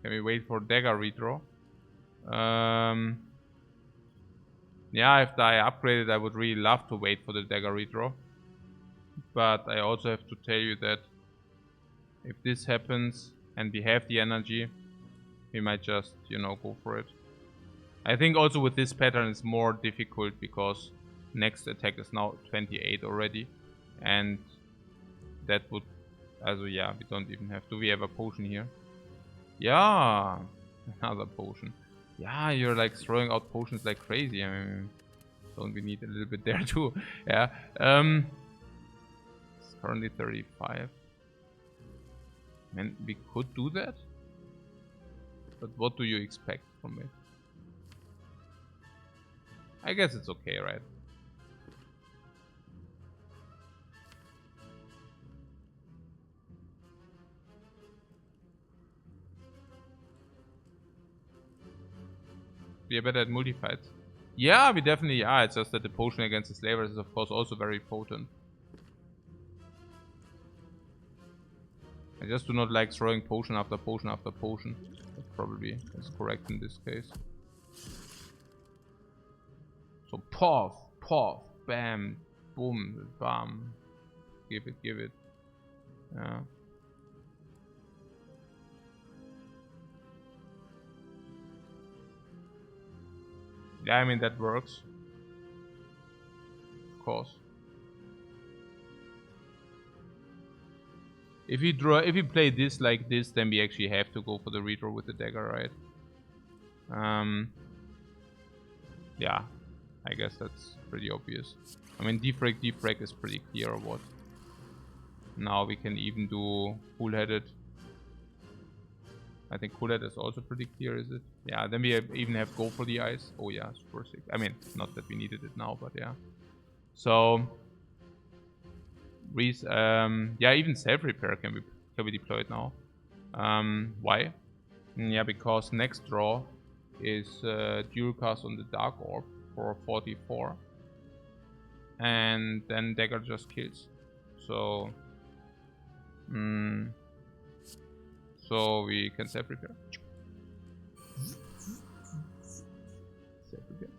Speaker 1: Can we wait for dagger redraw? Yeah, if I upgraded, I would really love to wait for the dagger redraw. But I also have to tell you that if this happens and we have the energy, we might just, you know, go for it. I think also with this pattern it's more difficult because next attack is now 28 already. And that would... Also yeah, we don't even have... Do we have a potion here? Yeah, another potion. Yeah, you're like throwing out potions like crazy. I mean, don't we need a little bit there too? Yeah. It's currently 35. Man, we could do that. But what do you expect from it? I guess it's okay, right? We are better at multi-fights. Yeah, we definitely are. It's just that the potion against the slavers is of course also very potent. I just do not like throwing potion after potion after potion. That probably is correct in this case. So puff, Pop, bam, boom, bam. Give it. Yeah. Yeah, I mean that works. Of course. If we play this like this, then we actually have to go for the redraw with the dagger, right? Yeah, I guess that's pretty obvious. I mean, defrag is pretty clear or what. Now we can even do cool-headed. I think cool-headed is also pretty clear, is it? Yeah, then we even have go for the ice. Oh yeah, super sick. I mean, not that we needed it now, but yeah. So, yeah, even self-repair can be deployed now. Why? Yeah, because next draw is dual cast on the Dark Orb for 44. And then dagger just kills. So so we can self-repair. Self-repair.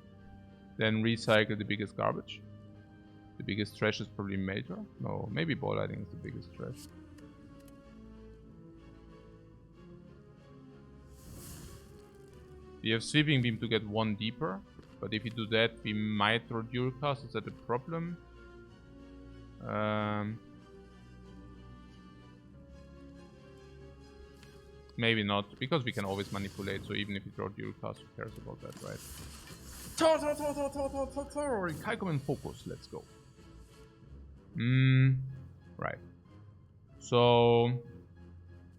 Speaker 1: Then recycle the biggest garbage. The biggest trash is probably Major. No, maybe ball lighting is the biggest trash. We have sweeping beam to get one deeper, but if you do that, we might throw dual cast. Is that a problem? Maybe not, because we can always manipulate. So even if you draw dual cast, who cares about that, right? Calcum and focus. Let's go. Right. So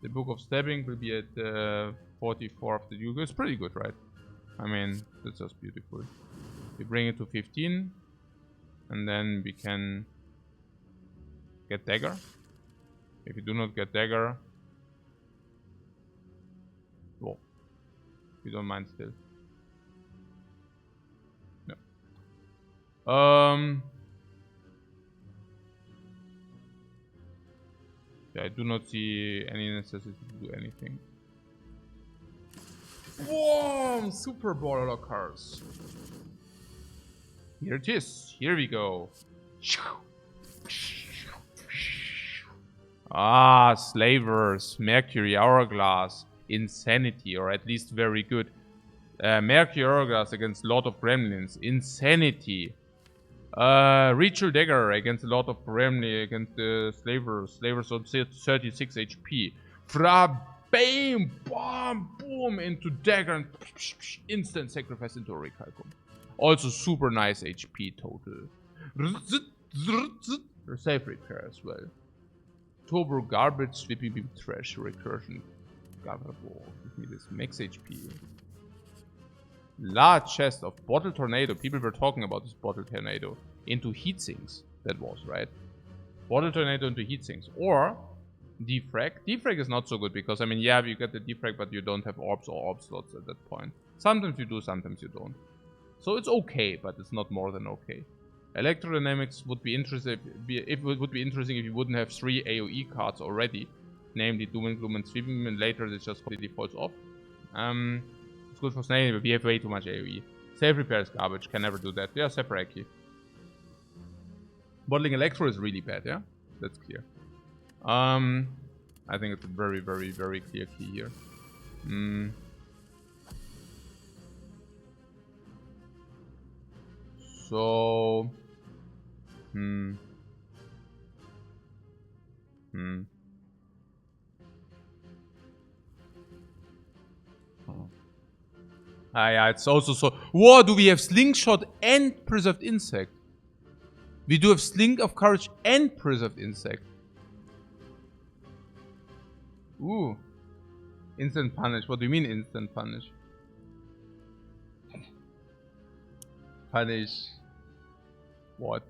Speaker 1: the Book of Stabbing will be at 44 of the dual. It's pretty good, right? I mean, that's just beautiful. We bring it to 15, and then we can get dagger. If you do not get dagger, whoa, we don't mind still. No. Yeah, I do not see any necessity to do anything. Whoa! Super baller cars. Here it is. Here we go. Ah, Slavers, Mercury, Hourglass, Insanity, or at least very good. Mercury Hourglass against Lord of Gremlins, Insanity. Ritual Dagger against Lord of Gremlins, against the Slavers. Slavers on 36 HP. Bam! Bam! Boom! Into Dagger and instant sacrifice into Recalcum. Also super nice HP total. Safe repair as well. Turbo Garbage, Sweeping Beam, Trash, Recursion. Garbo, give me this max HP. Large chest of Bottle Tornado. People were talking about this Bottle Tornado. Into Heat Sinks. That was, right? Bottle Tornado into Heat Sinks. Or Defrag. Defrag is not so good because, I mean, yeah, you get the Defrag, but you don't have orbs or orb slots at that point. Sometimes you do, sometimes you don't. So it's okay, but it's not more than okay. Electrodynamics would be interesting. It would be interesting if you wouldn't have 3 AoE cards already, namely Doom and Gloom and Sweeping, and later it just completely falls off. It's good for snaking, but we have way too much AoE. Safe repair is garbage. Can never do that. Yeah, separate. Bottling Electro is really bad. Yeah, that's clear. I think it's a very, very, very clear key here. So, yeah, it's also so. Whoa, do we have Slingshot and Preserved Insect? We do have Sling of Courage and Preserved Insect. Ooh. Instant Punish. What do you mean instant punish? Punish. What?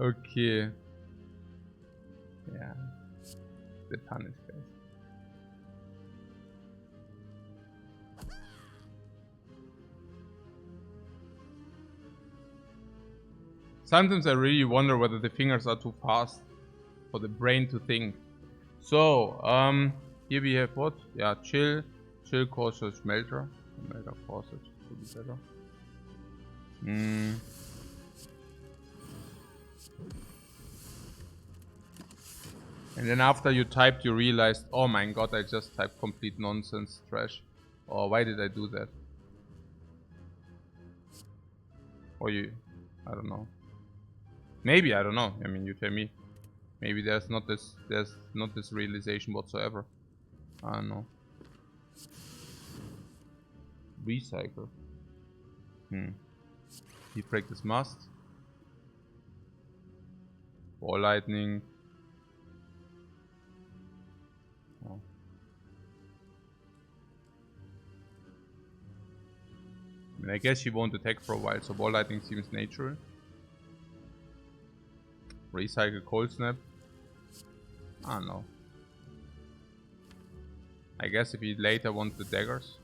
Speaker 1: Okay. Yeah. The punish guys. Sometimes I really wonder whether the fingers are too fast for the brain to think. So, here we have what? Yeah, chill causes Melter. Melter causes to be better. And then after you typed, you realized, oh my god, I just typed complete nonsense trash. Or why did I do that? Or I don't know. Maybe, I don't know. I mean, you tell me. Maybe there's not this realization whatsoever. I don't know. Recycle. Defect is must. Ball lightning. Oh. I mean, I guess she won't attack for a while, so ball lightning seems natural. Recycle cold snap. I don't know. I guess if he later wants the daggers.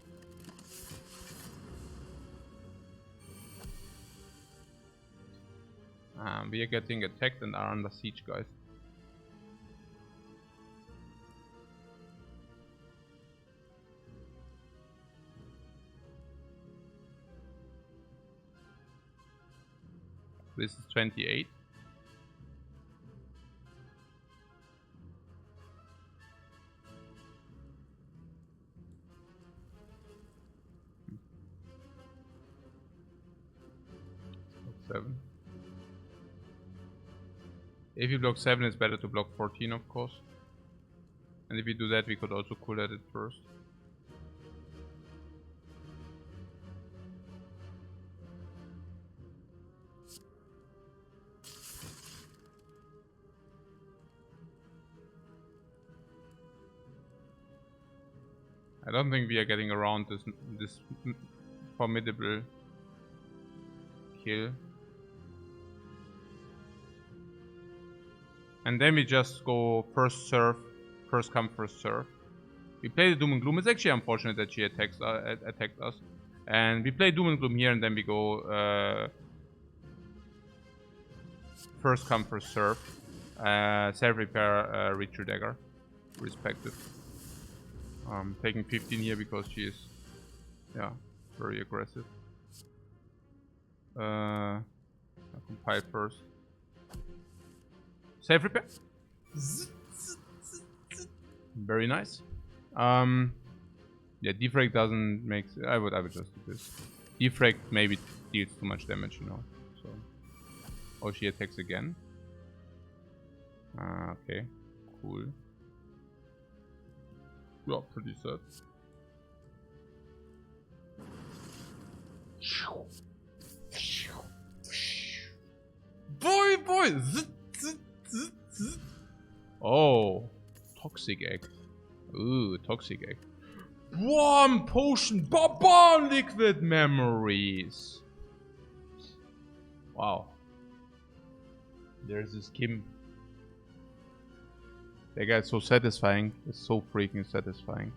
Speaker 1: We are getting attacked and are under siege, guys. This is 28. Seven. If you block 7, it's better to block 14, of course. And if we do that, we could also cool at it first. I don't think we are getting around this formidable kill. And then we just go first serve, first come, first serve. We play the Doom and Gloom. It's actually unfortunate that she attacked us. And we play Doom and Gloom here, and then we go first come, first serve. Self-repair, Ritual Dagger. Respected. Taking 15 here because she is, yeah, very aggressive. Compile first. Safe repair. Very nice. Yeah, Defect doesn't make. I would just do this. Defect maybe deals too much damage, you know. So, oh, she attacks again. Okay, cool. Yeah, pretty sad. Boy! Oh, toxic egg. Ooh, toxic egg. One potion, baba, liquid memories. Wow. There's this Kim. That guy's so satisfying. It's so freaking satisfying.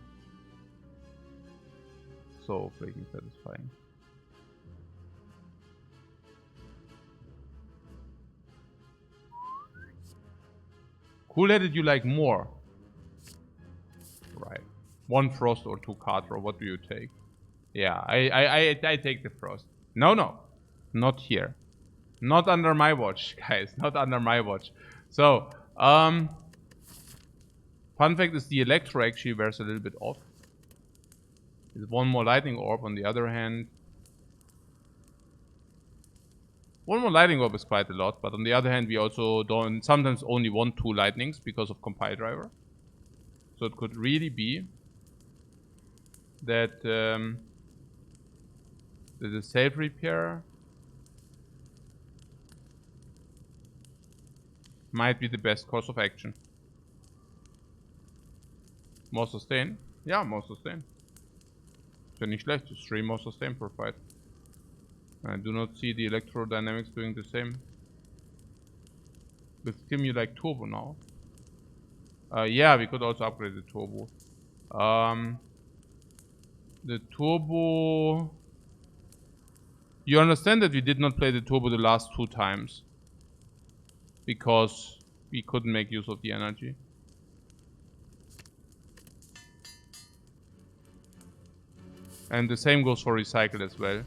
Speaker 1: So freaking satisfying. Cool-headed you like more? Right. One frost or two card draw. What do you take? Yeah, I take the frost. No. Not here. Not under my watch, guys. Not under my watch. So, fun fact is the Electro actually wears a little bit off. There's one more lightning orb on the other hand. One more lightning orb is quite a lot, but on the other hand we also don't sometimes only want 2 lightnings because of compile driver. So it could really be that the self repair might be the best course of action. More sustain? Ja, more sustain. Ist ja nicht schlecht, ist 3 more sustain per fight. I do not see the electrodynamics doing the same. With Kim you like turbo now? Yeah, we could also upgrade the turbo. The turbo... You understand that we did not play the turbo the last 2 times. Because we couldn't make use of the energy. And the same goes for recycle as well.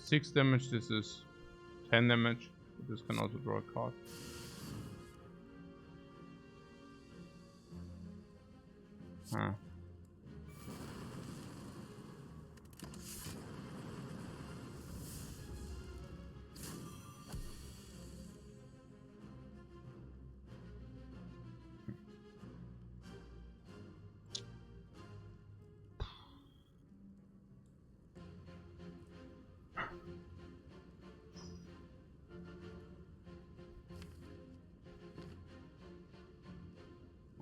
Speaker 1: is 6 damage, this is 10 damage. This can also draw a card. Huh.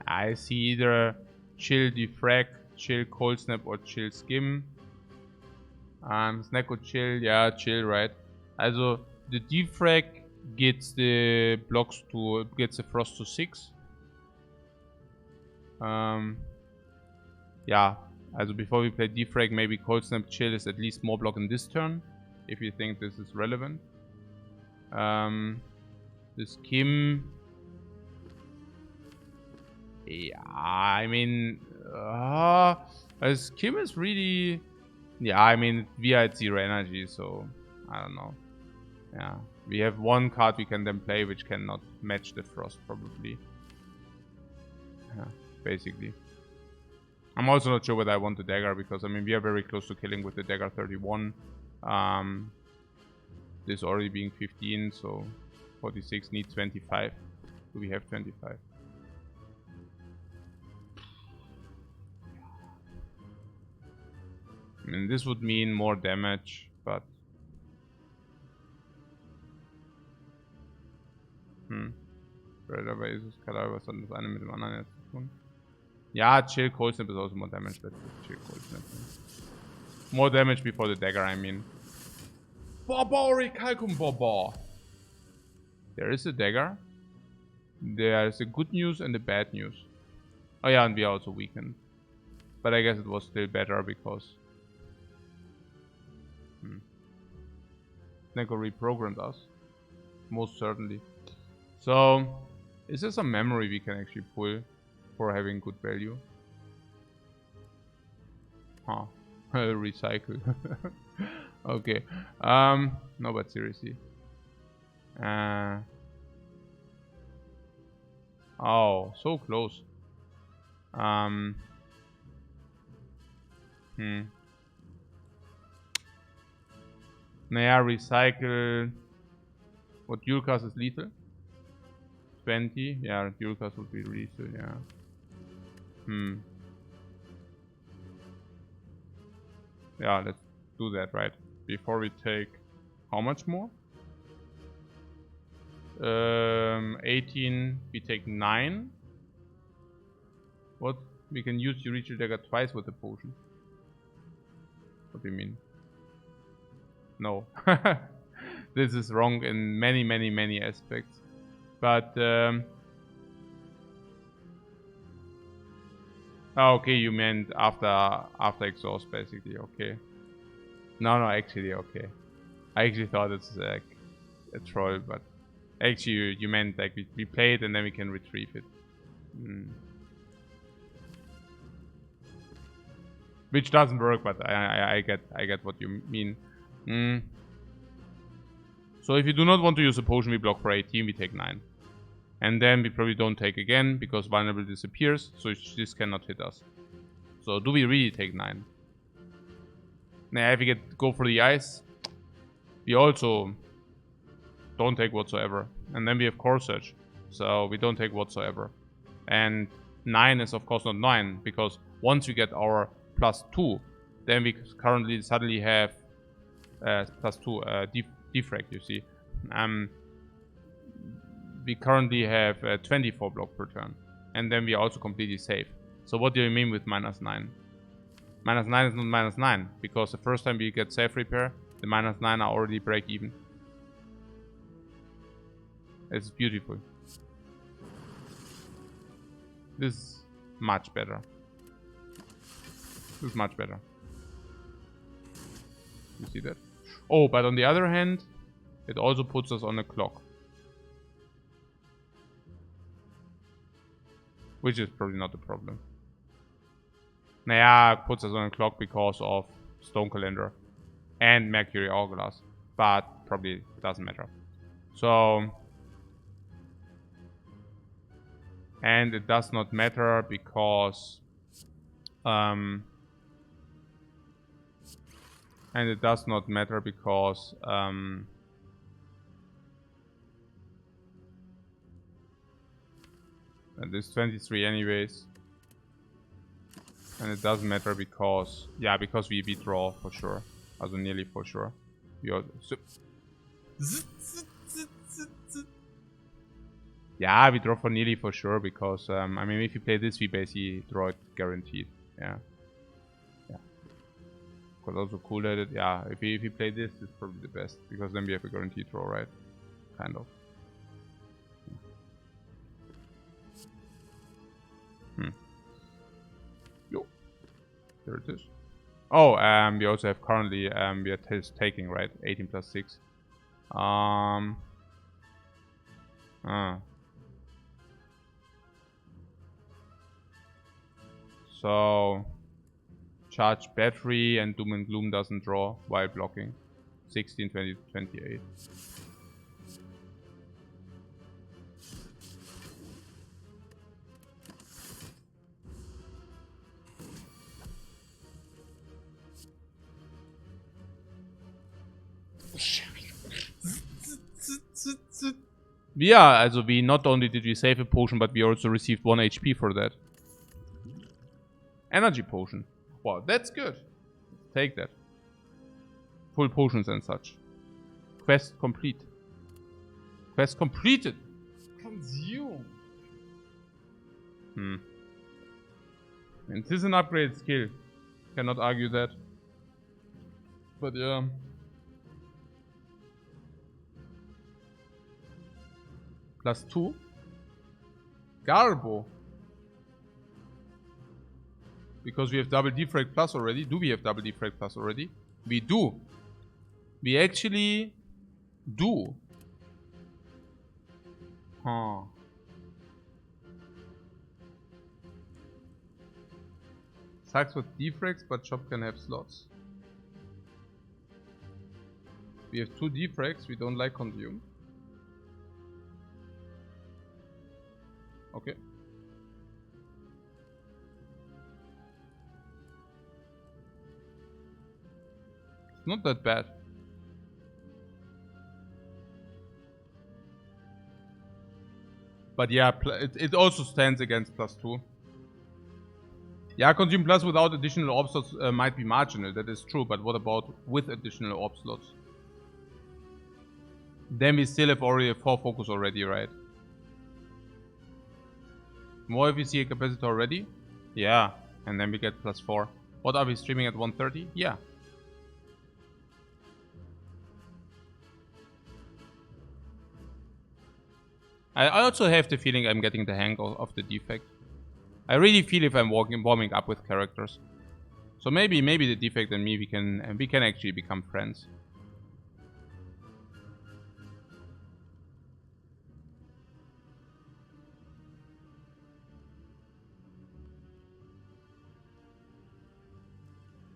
Speaker 1: I see either chill defrag, chill cold snap, or chill skim. Snack or chill, yeah, chill, right? Also, the defrag gets the blocks to, gets the frost to 6. Yeah, also before we play defrag, maybe cold snap chill is at least more block in this turn, if you think this is relevant. The skim. Yeah, I mean, skim is really, yeah, I mean, we are at 0 energy, so I don't know. Yeah, we have one card we can then play which cannot match the frost, probably. Yeah, basically. I'm also not sure whether I want the dagger, because I mean, we are very close to killing with the dagger 31. This already being 15, so 46 needs 25. Do we have 25? I mean, this would mean more damage, but... Predator bases, Kadar, was hat das eine mit dem anderen jetzt zu tun? Ja, chill cold snap is also more damage. Let's chill cold snap. More damage before the dagger, I mean. Barbaric Calcum Barbar. There is a dagger. There is a good news and the bad news. Oh yeah, and we are also weakened. But I guess it was still better because... Neko reprogrammed us. Most certainly. So, is there some memory we can actually pull for having good value? Huh. Recycle. Okay. No, but seriously. Oh, so close. Naja, recycle. What dual cast is lethal? 20? Yeah, dual cast would be lethal, yeah. Yeah, let's do that, right? Before we take... How much more? 18, we take 9. What? We can use Eurythral Dagger twice with the potion. What do you mean? No. This is wrong in many aspects. But, oh, okay, you meant after exhaust, basically, okay. No, actually, okay. I actually thought it's like a troll, but actually you meant like we play it and then we can retrieve it. Which doesn't work, but I get what you mean. So if you do not want to use a potion, we block for 18, we take 9. And then we probably don't take again, because vulnerable disappears, so this cannot hit us. So do we really take 9? Now if we go for the ice, we also don't take whatsoever. And then we have Core Search, so we don't take whatsoever. And 9 is of course not 9, because once we get our +2, then we currently suddenly have +2 defrag, you see. We currently have 24 block per turn. And then we are also completely safe. So what do you mean with -9? -9 is not -9, because the first time we get safe repair, the -9 are already break even. It's beautiful. This is much better. This is much better. You see that? Oh, but on the other hand, it also puts us on a clock. Which is probably not a problem. Naja, puts us on a clock because of Stone Calendar. and Mercury Hourglass, but probably doesn't matter. So, and it does not matter because and it does not matter because and this 23 anyways. And it doesn't matter because, yeah, because we draw for sure. Also nearly for sure. Yeah, we draw for nearly for sure because, I mean, if you play this, we basically draw it guaranteed. Yeah. Yeah. Because also cool at it, yeah, if you play this, it's probably the best. Because then we have a guaranteed draw, right? Kind of. Yo. There it is. Oh, we also have currently, we are taking, right? 18 plus 6. So, charge battery and Doom and Gloom doesn't draw while blocking. 16, 20, 28. Yeah, also we not only did we save a potion, but we also received 1 HP for that. Energy potion. Wow, that's good. Take that. Full potions and such. Quest complete. Quest completed. Consume. And this is an upgraded skill. Cannot argue that. But yeah. +2. Garbo. Because we have double Defect plus already. Do we have double Defect plus already? We do. We actually do. Huh. Sucks with defracts, but shop can have slots. We have 2 defracts, we don't like consume. Okay. It's not that bad. But yeah, it also stands against +2. Yeah, consume plus without additional orb slots might be marginal, that is true, but what about with additional orb slots? Then we still have already a 4 focus already, right? More if we see a capacitor already? Yeah, and then we get +4. What are we streaming at 130? Yeah. I also have the feeling I'm getting the hang of the defect. I really feel if I'm warming up with characters. So maybe the defect and me we can actually become friends.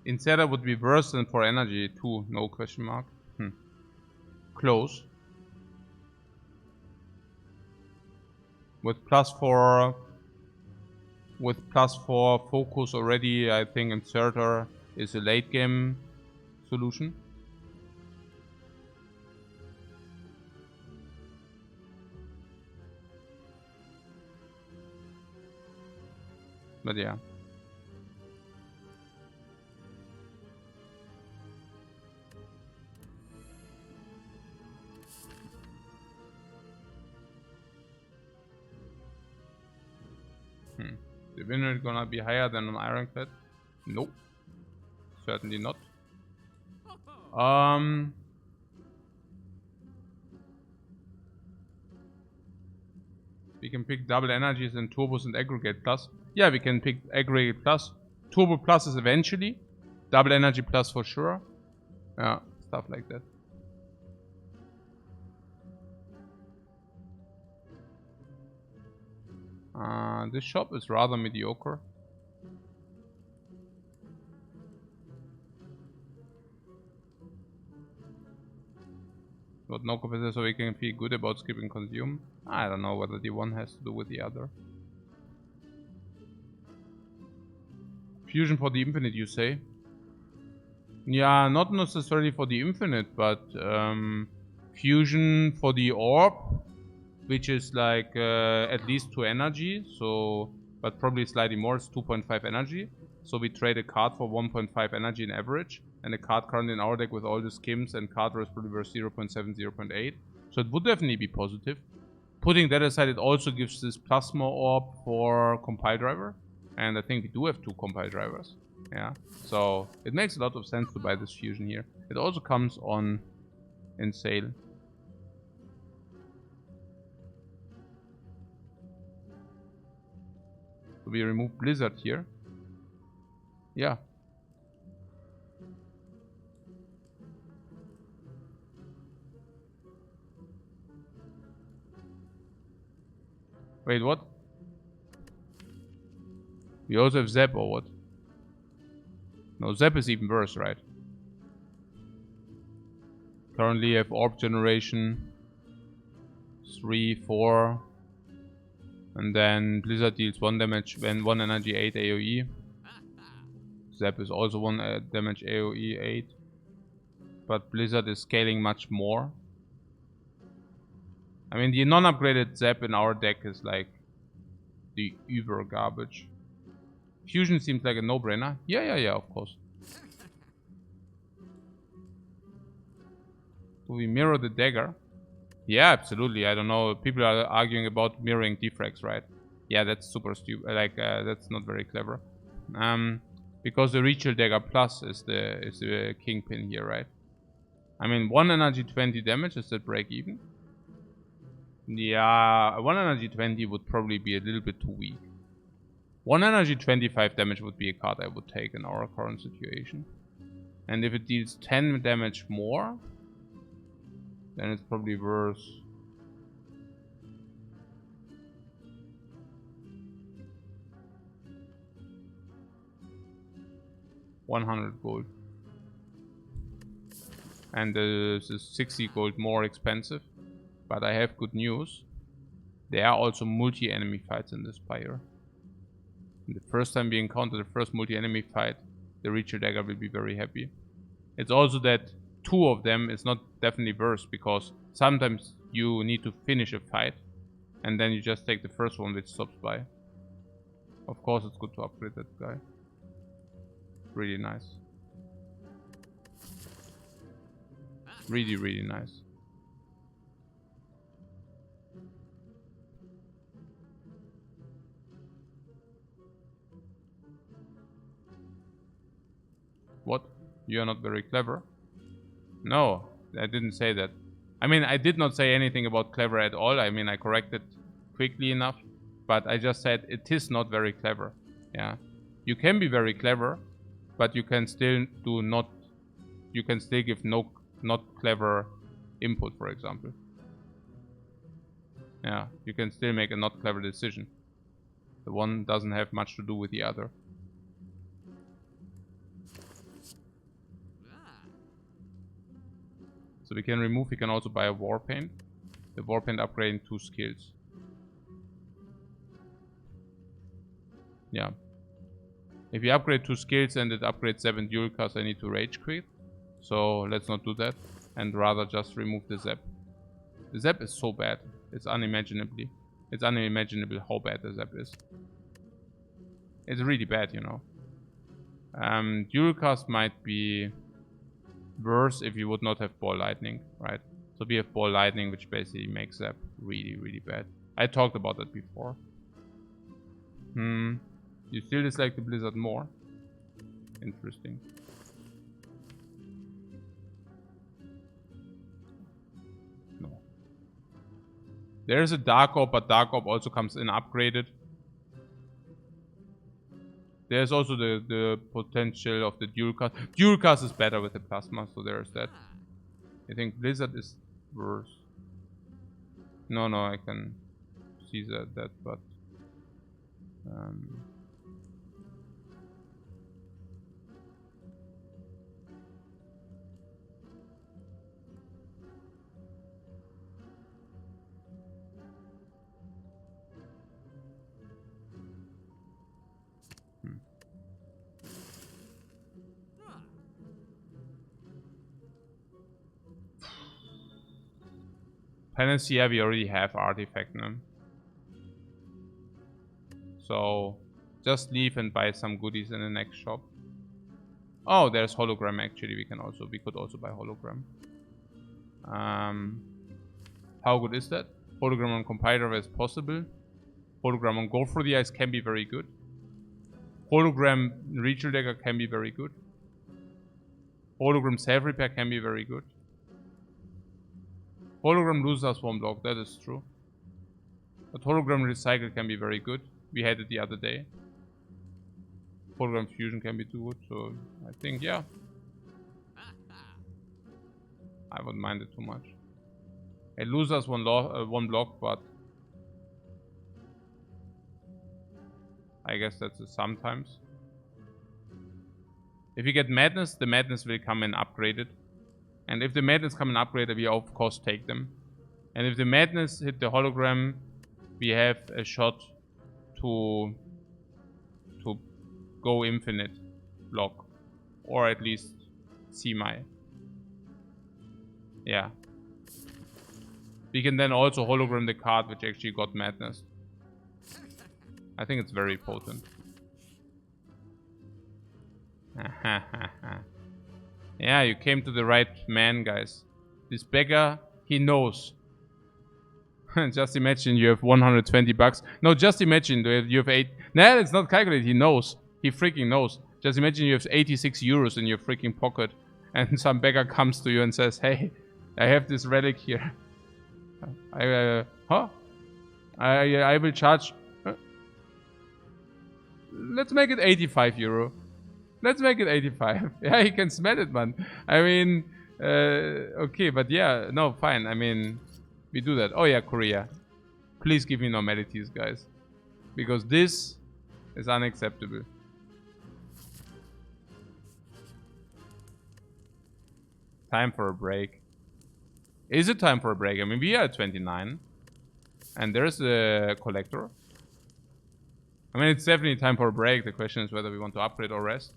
Speaker 1: Inserter would be worse than for energy too, no question mark. Close. With +4 focus already, I think Inserter is a late game solution. But yeah. The winner is gonna be higher than an Ironclad? Nope. Certainly not. We can pick double energies and turbos and aggregate plus. Yeah, we can pick aggregate plus. Turbo plus is eventually. Double energy plus for sure. Yeah, stuff like that. This shop is rather mediocre. but no capacity, so we can feel good about skipping consume. I don't know whether the one has to do with the other. Fusion for the infinite, you say? Yeah, not necessarily for the infinite, but fusion for the orb, which is like at least 2 energy, so but probably slightly more, it's 2.5 energy. So we trade a card for 1.5 energy in average, and a card currently in our deck with all the skims and card rates probably worth 0.7, 0.8. So it would definitely be positive. Putting that aside, it also gives this plasma orb for compile driver, and I think we do have 2 compile drivers. Yeah, so it makes a lot of sense to buy this fusion here. It also comes on in sale. So we remove Blizzard here. Yeah. Wait, what? We also have Zap or what? No, Zap is even worse, right? Currently have Orb Generation 3, 4. And then Blizzard deals 1 damage when 1 energy 8 AoE. Zap is also 1 damage AoE 8. But Blizzard is scaling much more. I mean, the non-upgraded Zap in our deck is like the uber garbage. Fusion seems like a no-brainer. Yeah, of course. Do we mirror the dagger? Yeah, absolutely. I don't know. People are arguing about mirroring Defects, right? Yeah, that's super stupid. Like, that's not very clever. Because the Ritual Dagger Plus is the kingpin here, right? I mean, 1 energy 20 damage, is that break even? Yeah, 1 energy 20 would probably be a little bit too weak. 1 energy 25 damage would be a card I would take in our current situation. And if it deals 10 damage more, then it's probably worth... $100 gold. And this is 60 gold more expensive. But I have good news. There are also multi-enemy fights in this Spire. And the first time we encounter the first multi-enemy fight, the Ritual Dagger will be very happy. It's also that 2 of them is not definitely worse, because sometimes you need to finish a fight, and then you just take the first one which stops by. Of course it's good to upgrade that guy. Really nice. Really, really nice. What? You're not very clever? No, I didn't say that. I mean, I did not say anything about clever at all. I mean, I corrected quickly enough, but I just said it is not very clever. Yeah, you can be very clever, but you can still do not. You can still give not clever input, for example. Yeah, you can still make a not clever decision. The one doesn't have much to do with the other. So we can remove, we can also buy a War Paint. The War Paint upgrading 2 skills. Yeah. If you upgrade 2 skills and it upgrades 7 dual cards, I need to Rage Quit. So let's not do that. And rather just remove the Zap. The Zap is so bad. It's unimaginable how bad the Zap is. It's really bad, you know. Dual cast might be worse if you would not have Ball Lightning, right? So we have Ball Lightning, which basically makes Zap really, really bad. I talked about that before. You still dislike the Blizzard more? Interesting. No. There's a Dark Orb, but Dark Orb also comes in upgraded. There's also the potential of the dual cast. Dual cast is better with the plasma, so there's that. I think Blizzard is worse. No, I can see that, but Penance, yeah, we already have Artifact now. So just leave and buy some goodies in the next shop. Oh, there's hologram actually. We could also buy hologram. How good is that? Hologram on compiler is possible. Hologram on Go Through the Ice can be very good. Hologram Ritual Dagger can be very good. Hologram Self Repair can be very good. Hologram loses one block, that is true. But Hologram Recycle can be very good. We had it the other day. Hologram Fusion can be too good, so I think, yeah. I wouldn't mind it too much. It loses one block, but I guess that's a sometimes. If you get Madness, the Madness will come in upgraded. And if the Madness come in upgraded, we of course take them. And if the Madness hit the hologram, we have a shot to go infinite block. Or at least semi. Yeah. We can then also hologram the card which actually got Madness. I think it's very potent. Yeah, you came to the right man, guys. This beggar, he knows. Just imagine you have 120 bucks. No, just imagine you have 8. Nah, it's not calculated. He knows. He freaking knows. Just imagine you have 86 euros in your freaking pocket. And some beggar comes to you and says, hey, I have this relic here. I will charge... Let's make it 85 euro. Let's make it 85. Yeah, he can smell it, man. I mean, okay, but yeah, no, fine. I mean, we do that. Oh yeah, Korea. Please give me normalities, guys. Because this is unacceptable. Time for a break. Is it time for a break? I mean, we are at 29. And there's a collector. I mean, it's definitely time for a break. The question is whether we want to upgrade or rest.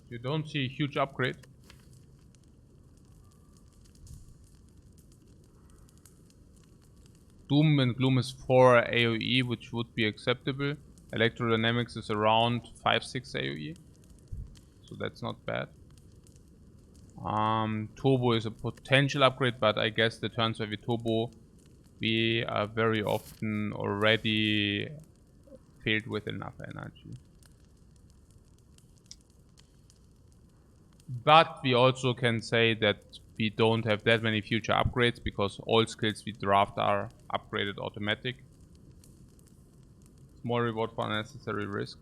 Speaker 1: You don't see a huge upgrade. Doom and Gloom is 4 AoE, which would be acceptable. Electrodynamics is around 5-6 AoE. So that's not bad. Turbo is a potential upgrade, but I guess the turns where we turbo, we are very often already filled with enough energy. But we also can say that we don't have that many future upgrades because all skills we draft are upgraded automatic. Small reward for unnecessary risk.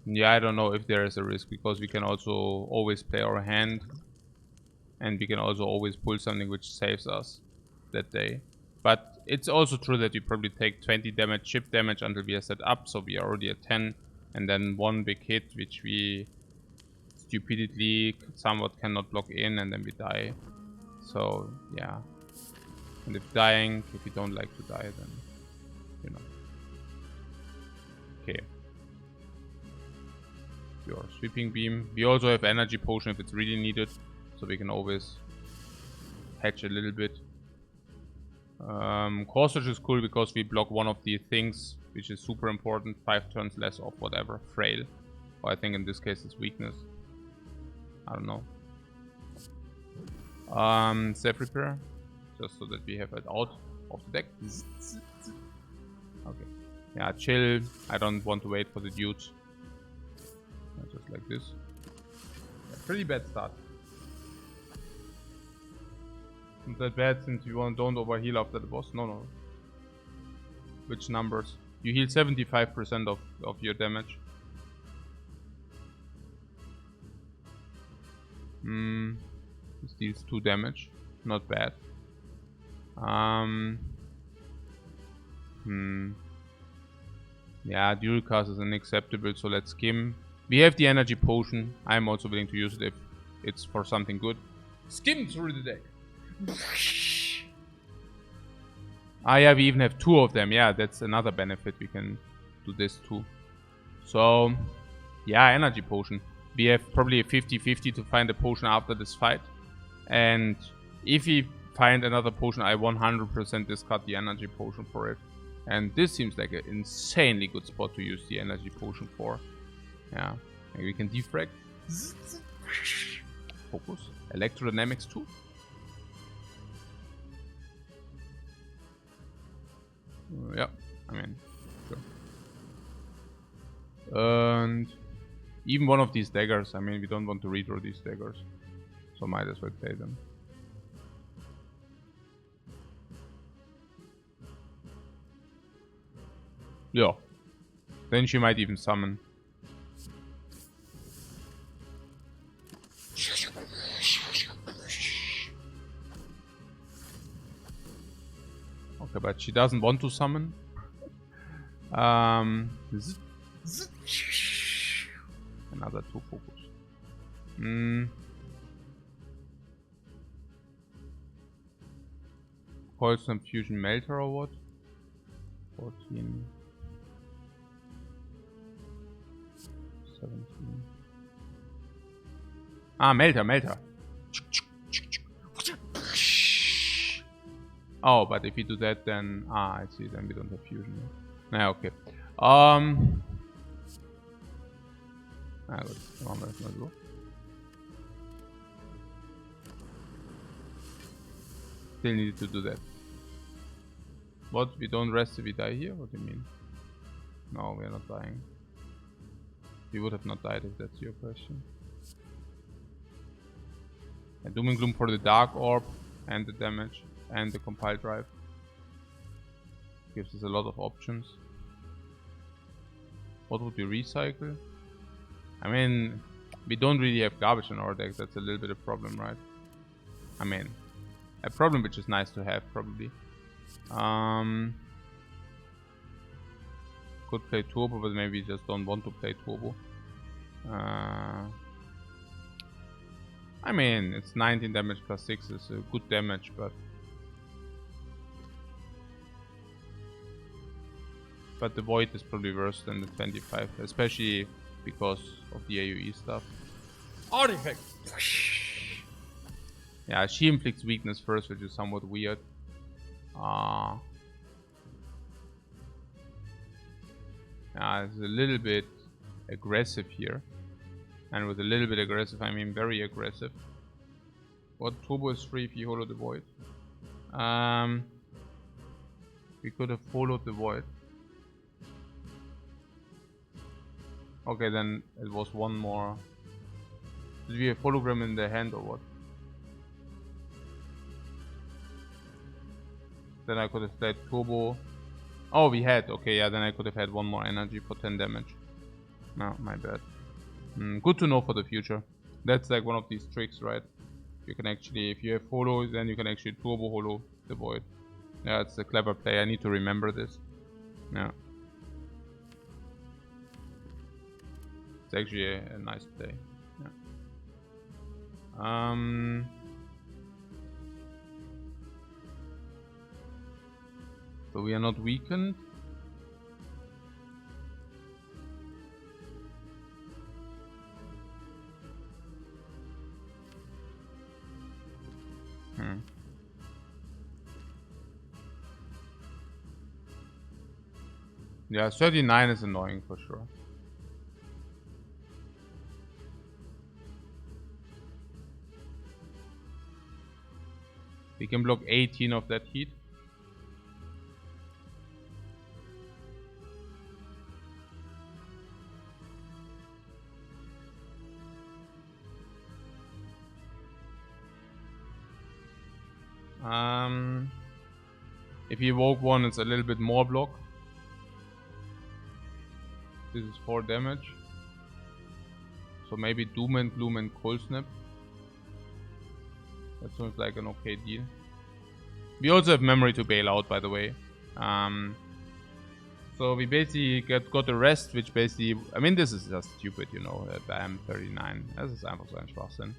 Speaker 1: Yeah, I don't know if there is a risk because we can also always play our hand. And we can also always pull something which saves us that day. But it's also true that we probably take 20 damage, chip damage until we are set up. So we are already at 10. And then one big hit which we stupidly somewhat cannot block in, and then we die. So yeah, and if you don't like to die, then you know. your sweeping beam. We also have energy potion if it's really needed, so we can always hedge a little bit. Corsage is cool because we block one of the things, which is super important. 5 turns less of whatever. Frail. Or I think in this case it's weakness. I don't know. Self repair. Just so that we have it out of the deck. Okay. Yeah, chill. I don't want to wait for the dudes. Just like this. Yeah, pretty bad start. Not that bad since you don't overheal after the boss. No. Which numbers? You heal 75% of your damage. This deals 2 damage. Not bad. Yeah, dual cast is unacceptable, so let's skim. We have the energy potion. I'm also willing to use it if it's for something good. Skim through the deck. Ah yeah, we even have 2 of them. Yeah, that's another benefit. We can do this too. So, yeah, energy potion. We have probably a 50-50 to find a potion after this fight. And if we find another potion, I 100% discard the energy potion for it. And this seems like an insanely good spot to use the energy potion for. Yeah, maybe we can defrag. Focus. Electrodynamics too. Yeah, I mean, sure. And even one of these daggers, I mean, we don't want to redraw these daggers. So might as well play them. Yeah. Then she might even summon. Okay, but she doesn't want to summon. Another 2 focus. Poison fusion melter or what? 14. 17. Ah, melter. Oh, but if we do that, then I see. Then we don't have fusion. Nah, okay. Gut, machen wir das mal so. Still needed to do that. What? We don't rest if we die here? What do you mean? No, we are not dying. We would have not died if that's your question. And Doom and Gloom for the Dark Orb and the damage and the compile drive. Gives us a lot of options. What would we recycle? I mean, we don't really have garbage in our deck. That's a little bit of a problem, right? I mean, a problem which is nice to have, probably. Could play turbo, but maybe just don't want to play turbo. I mean, it's 19 damage plus 6 is a good damage, but the void is probably worse than the 25, especially because of the AoE stuff.
Speaker 2: Oh, Defect!
Speaker 1: Yeah, she inflicts weakness first, which is somewhat weird. Yeah, it's a little bit aggressive here. And with a little bit aggressive, I mean very aggressive. What turbo is free if you hollow the void? We could have followed the void. Okay, then it was one more. Did we have hologram in the hand or what? Then I could have played turbo. Oh, we had. Okay, yeah, then I could have had one more energy for 10 damage. No, my bad. Good to know for the future. That's like one of these tricks, right? You can actually, if you have holo, then you can actually turbo holo the void. Yeah, it's a clever play. I need to remember this. Yeah. It's actually a nice play. Yeah. So we are not weakened. Yeah, 39 is annoying for sure. We can block 18 of that heat. If you evoke one, it's a little bit more block. This is 4 damage. So maybe Doom and Gloom and Cold Snap. That sounds like an okay deal. We also have memory to bail out, by the way. So we basically got the rest, which basically... I mean, this is just stupid, you know. Bam, 39. Das ist einfach so ein Schwachsinn.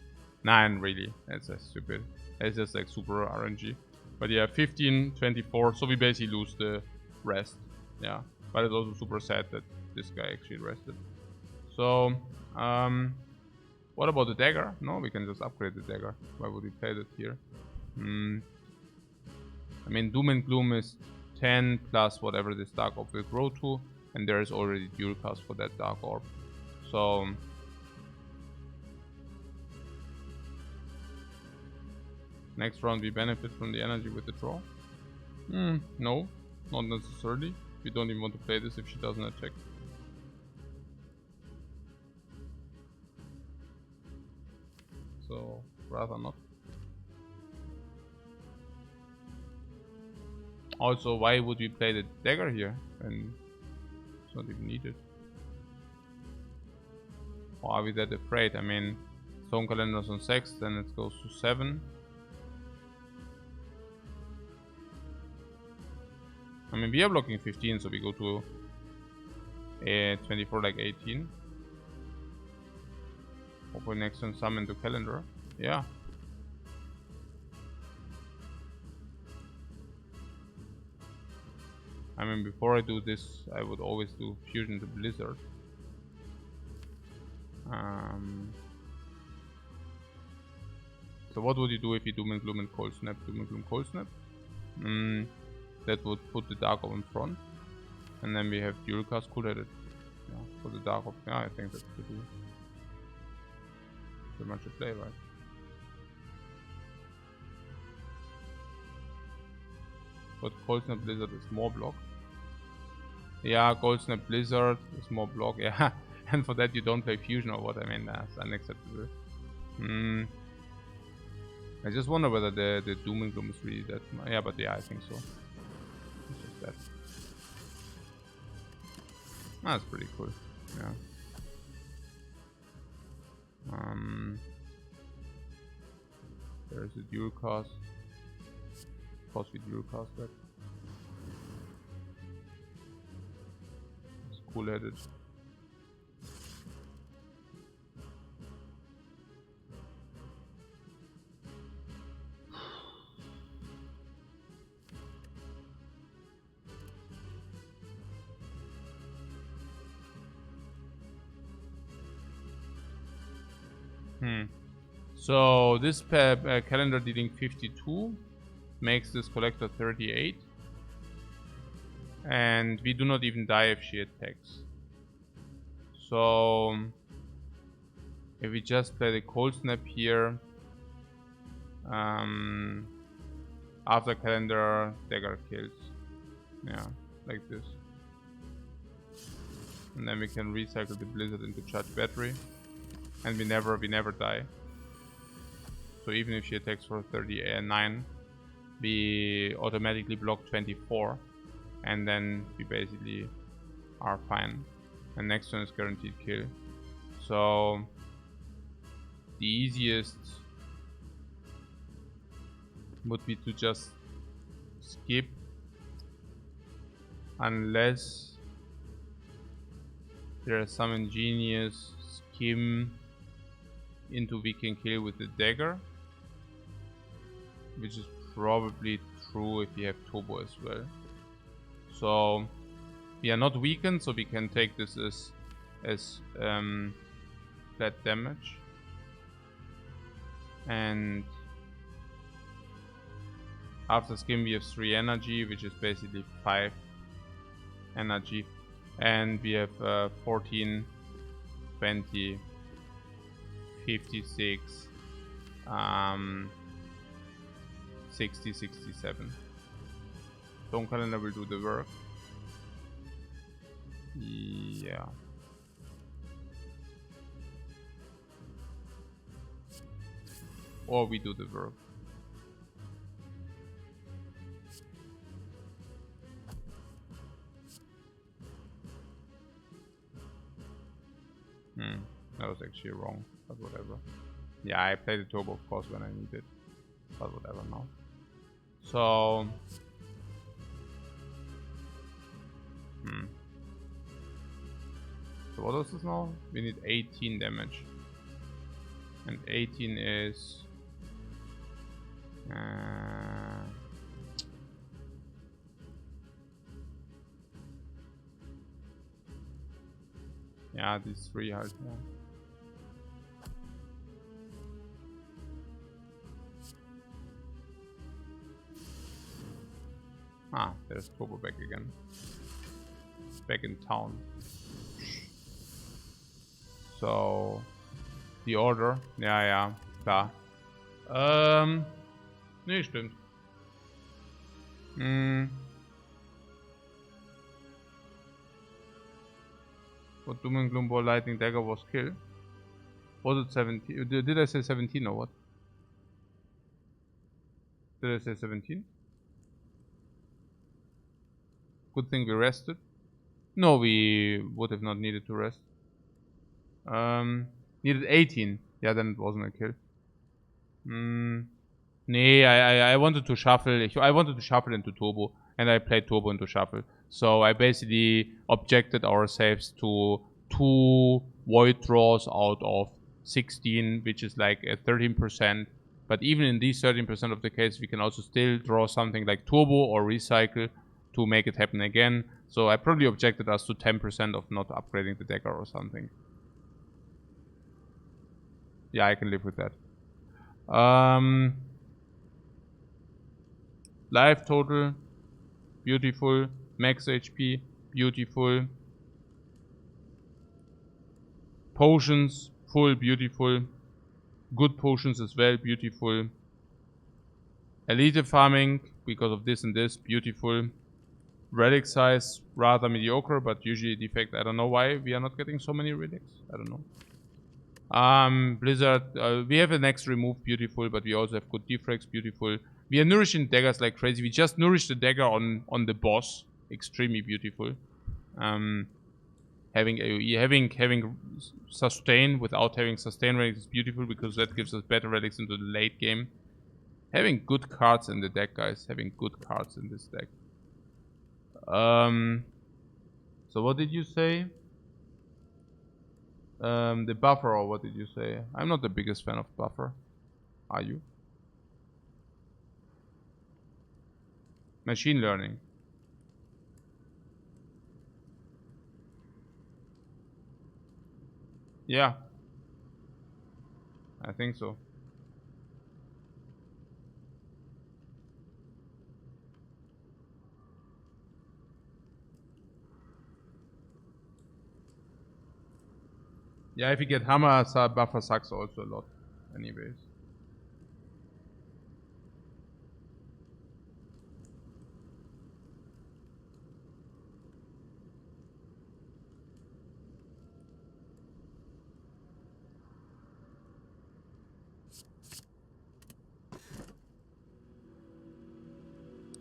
Speaker 1: Nein, really. It's just stupid. It's just like super RNG. But yeah, 15, 24. So we basically lose the rest. Yeah. But it's also super sad that this guy actually rested. So, what about the dagger? No, we can just upgrade the dagger. Why would we play that here? I mean, Doom and Gloom is 10 plus whatever this Dark Orb will grow to. And there is already dual cast for that Dark Orb. So... next round we benefit from the energy with the draw? No, not necessarily. We don't even want to play this if she doesn't attack. So, rather not. Also, why would we play the dagger here? And it's not even needed. Or are we that afraid? I mean, Stone Calendar's on 6, then it goes to 7. I mean, we are blocking 15, so we go to 24 like 18. Hopefully next turn summon to calendar. Yeah. I mean, before I do this, I would always do fusion to blizzard. So what would you do if you Doom and Gloom and Cold Snap? Doom and Gloom, Cold Snap? That would put the Dark Orb in front. And then we have dual cast cool-headed. Yeah, for the Dark Orb. Yeah, I think that's pretty much a play, right? But Cold Snap Blizzard is more block. Yeah, Cold Snap Blizzard is more block, yeah. And for that you don't play fusion or what? I mean, that's unacceptable. I just wonder whether the Doom and Gloom is really that. Yeah, but yeah, I think so. It's just that. That's pretty cool. Yeah. There's a dual cast. Of course, we dual cast that. It's cool-headed. So this calendar dealing 52 makes this collector 38. And we do not even die if she attacks. So if we just play the Cold Snap here, after calendar, dagger kills. Yeah, like this. And then we can recycle the blizzard into charge battery. And we never die. So even if she attacks for 39, we automatically block 24. And then we basically are fine. And next turn is guaranteed kill. So the easiest would be to just skip, unless there is some ingenious scheme into we can kill with the dagger, which is probably true if you have turbo as well. So we are not weakened, so we can take this as flat damage. And after skim we have 3 energy, which is basically 5 energy And we have 14, 20, 56, 60, 67. Stone Calendar will do the work. Yeah. Or we do the work. That was actually wrong, but whatever. Yeah, I played the turbo of course when I need it, but whatever now. So... So what is this now? We need 18 damage. And 18 is... yeah, these 3 health. Yeah. Ah, there's Turbo back again. Back in town. So... Die Order. Ja, ja, klar. Nee, stimmt. What Doom and Gloom Ball Lightning Dagger was killed? Was it 17? Did I say 17 or what? Did I say 17? Good thing we rested. No, we would have not needed to rest. Needed 18. Yeah, then it wasn't a kill. Nee, I wanted to shuffle. I wanted to shuffle into Turbo, and I played Turbo into shuffle. So I basically objected our saves to 2 void draws out of 16, which is like a 13%. But even in these 13% of the case, we can also still draw something like Turbo or Recycle to make it happen again. So I probably objected us to 10% of not upgrading the dagger or something. Yeah, I can live with that. Life total, beautiful. Max HP, beautiful. Potions, full, beautiful. Good potions as well, beautiful. Elite farming, because of this and this, beautiful. Relic size, rather mediocre, but usually defect. I don't know why we are not getting so many relics. I don't know. Blizzard, we have a next remove, beautiful, but we also have good deflects, beautiful. We are nourishing daggers like crazy. We just nourished the dagger on the boss, extremely beautiful. Having AoE, having sustain without having sustain relics is beautiful because that gives us better relics into the late game. Having good cards in the deck, guys. Having good cards in this deck. So what did you say? The buffer, or what did you say? I'm not the biggest fan of buffer. Are you? Machine learning. Yeah. I think so. Yeah, if you get hammer, buffer sucks also a lot. Anyways.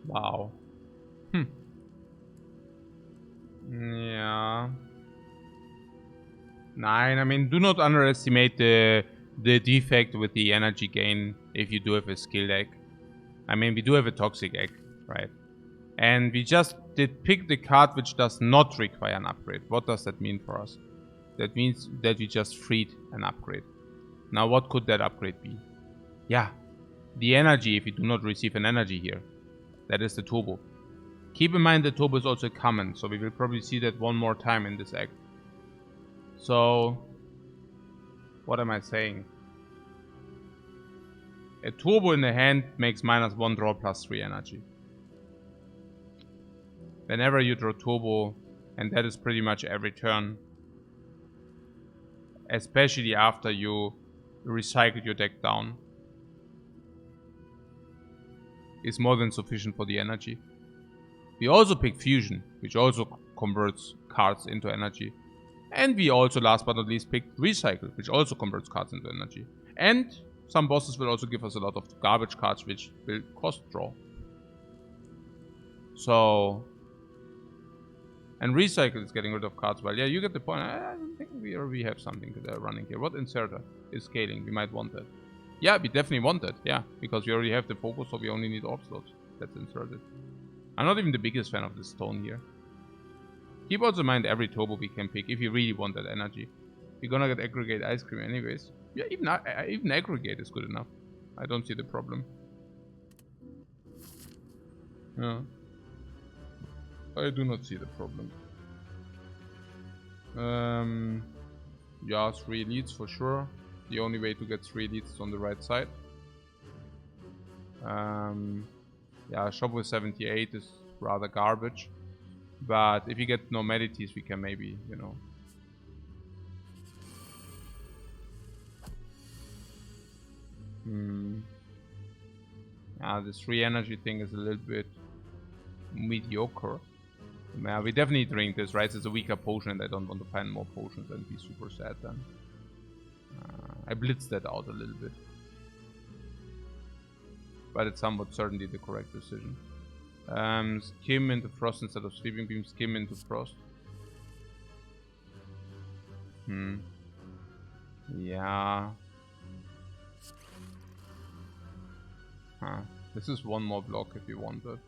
Speaker 1: Wow. Yeah. Nine. I mean, do not underestimate the defect with the energy gain if you do have a skill deck. I mean, we do have a toxic egg, right? And we just did pick the card which does not require an upgrade. What does that mean for us? That means that we just freed an upgrade. Now, what could that upgrade be? Yeah, the energy if you do not receive an energy here. That is the turbo. Keep in mind the turbo is also common, so we will probably see that one more time in this act. So, what am I saying? A turbo in the hand makes -1 draw +3 energy. Whenever you draw turbo And that is pretty much every turn. Especially after you recycle your deck down. It's more than sufficient for the energy. We also pick Fusion, which also converts cards into energy. And we also, last but not least, picked Recycle, which also converts cards into energy. And some bosses will also give us a lot of garbage cards, which will cost draw. So... And Recycle is getting rid of cards. Well, yeah, you get the point. I think we have something running here. What inserter is scaling? We might want that. Yeah, we definitely want that. Yeah, because we already have the focus, so we only need orb slots. That's inserted. I'm not even the biggest fan of this stone here. Keep also in mind every turbo we can pick if you really want that energy. We're gonna get aggregate ice cream anyways. Yeah, even aggregate is good enough. I don't see the problem. Yeah. I do not see the problem. Yeah, 3 elites for sure. The only way to get 3 elites is on the right side. Yeah, shop with 78 is rather garbage. But if you get no Medities, we can maybe, you know. Yeah, this 3 energy thing is a little bit mediocre. Yeah, we definitely drink this, right? It's a weaker potion and I don't want to find more potions and be super sad then. I blitzed that out a little bit. But it's somewhat certainly the correct decision. Skim into Frost instead of Sleeping Beam, Skim into Frost. Yeah. Huh. This is one more block if you want it.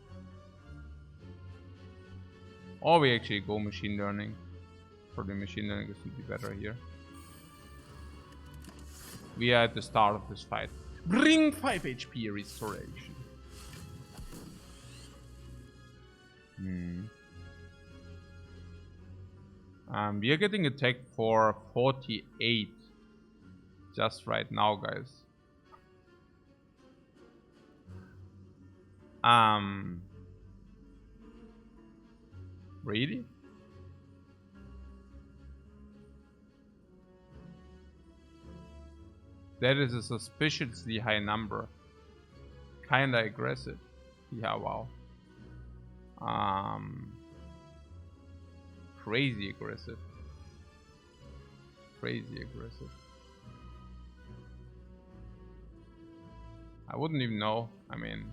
Speaker 1: Or we actually go Machine Learning. Probably Machine Learning is simply better here. We are at the start of this fight. Bring 5 HP restoration. We are getting attacked for 48 just right now, guys. Really? That is a suspiciously high number. Kinda aggressive. Yeah, wow. Crazy aggressive. Crazy aggressive. I wouldn't even know. I mean,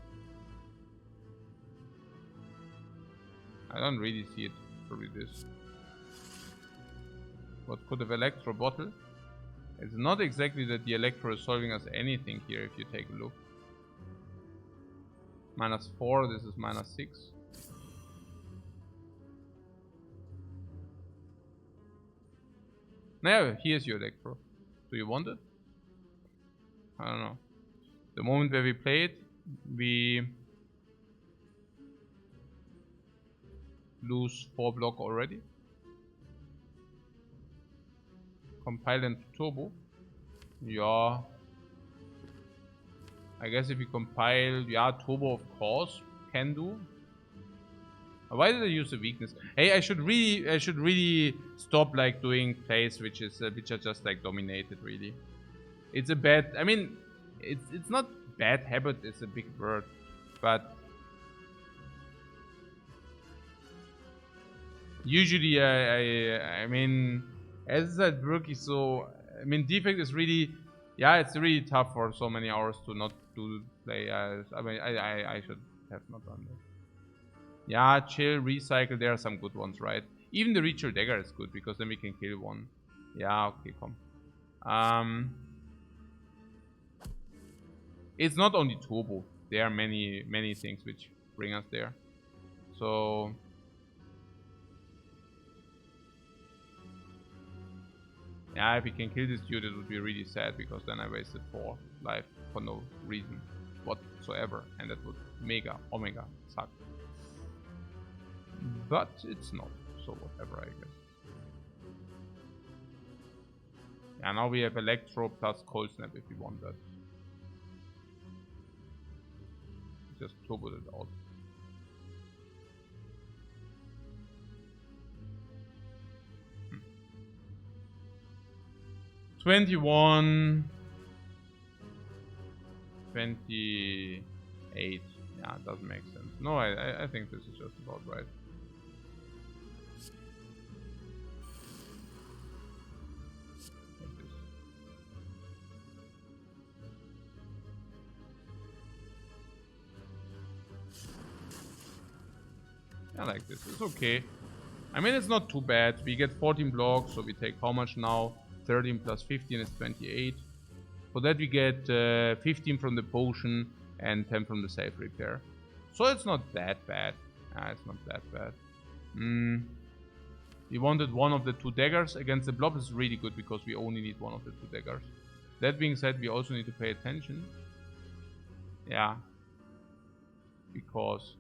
Speaker 1: I don't really see it. Probably this. What could have Electro bottle? It's not exactly that the Electro is solving us anything here if you take a look. -4, this is -6. Now, here's your Electro. Do you want it? I don't know. The moment where we play it, we lose 4 block already. Compile into turbo. Yeah. I guess if you compile, yeah, turbo of course can do. Why did I use the weakness? Hey, I should really stop like doing plays which are just like dominated. Really, it's a bad. I mean, it's not bad habit. It's a big word, but usually I mean, as that rookie, so I mean, Defect is really, yeah, it's really tough for so many hours to not do play. I mean, I should have not done that. Yeah, chill, recycle, there are some good ones, right? Even the Ritual Dagger is good, because then we can kill one. Yeah, okay, come. It's not only turbo. There are many things which bring us there. So... yeah, if we can kill this dude, it would be really sad, because then I wasted 4 life for no reason whatsoever. And that would omega suck. But it's not, so whatever, I guess. Yeah, now we have Electro plus Cold Snap if we want that. Just turbo it out. 21, 28. Yeah, it doesn't make sense. No, I think this is just about right. Like this. Yeah, like this. It's okay. I mean, it's not too bad. We get 14 blocks, so we take how much now? 13 plus 15 is 28. For that we get 15 from the potion and 10 from the safe repair. So it's not that bad. It's not that bad. We wanted one of the 2 daggers. Against the blob is really good because we only need one of the 2 daggers. That being said, we also need to pay attention. Yeah. Because...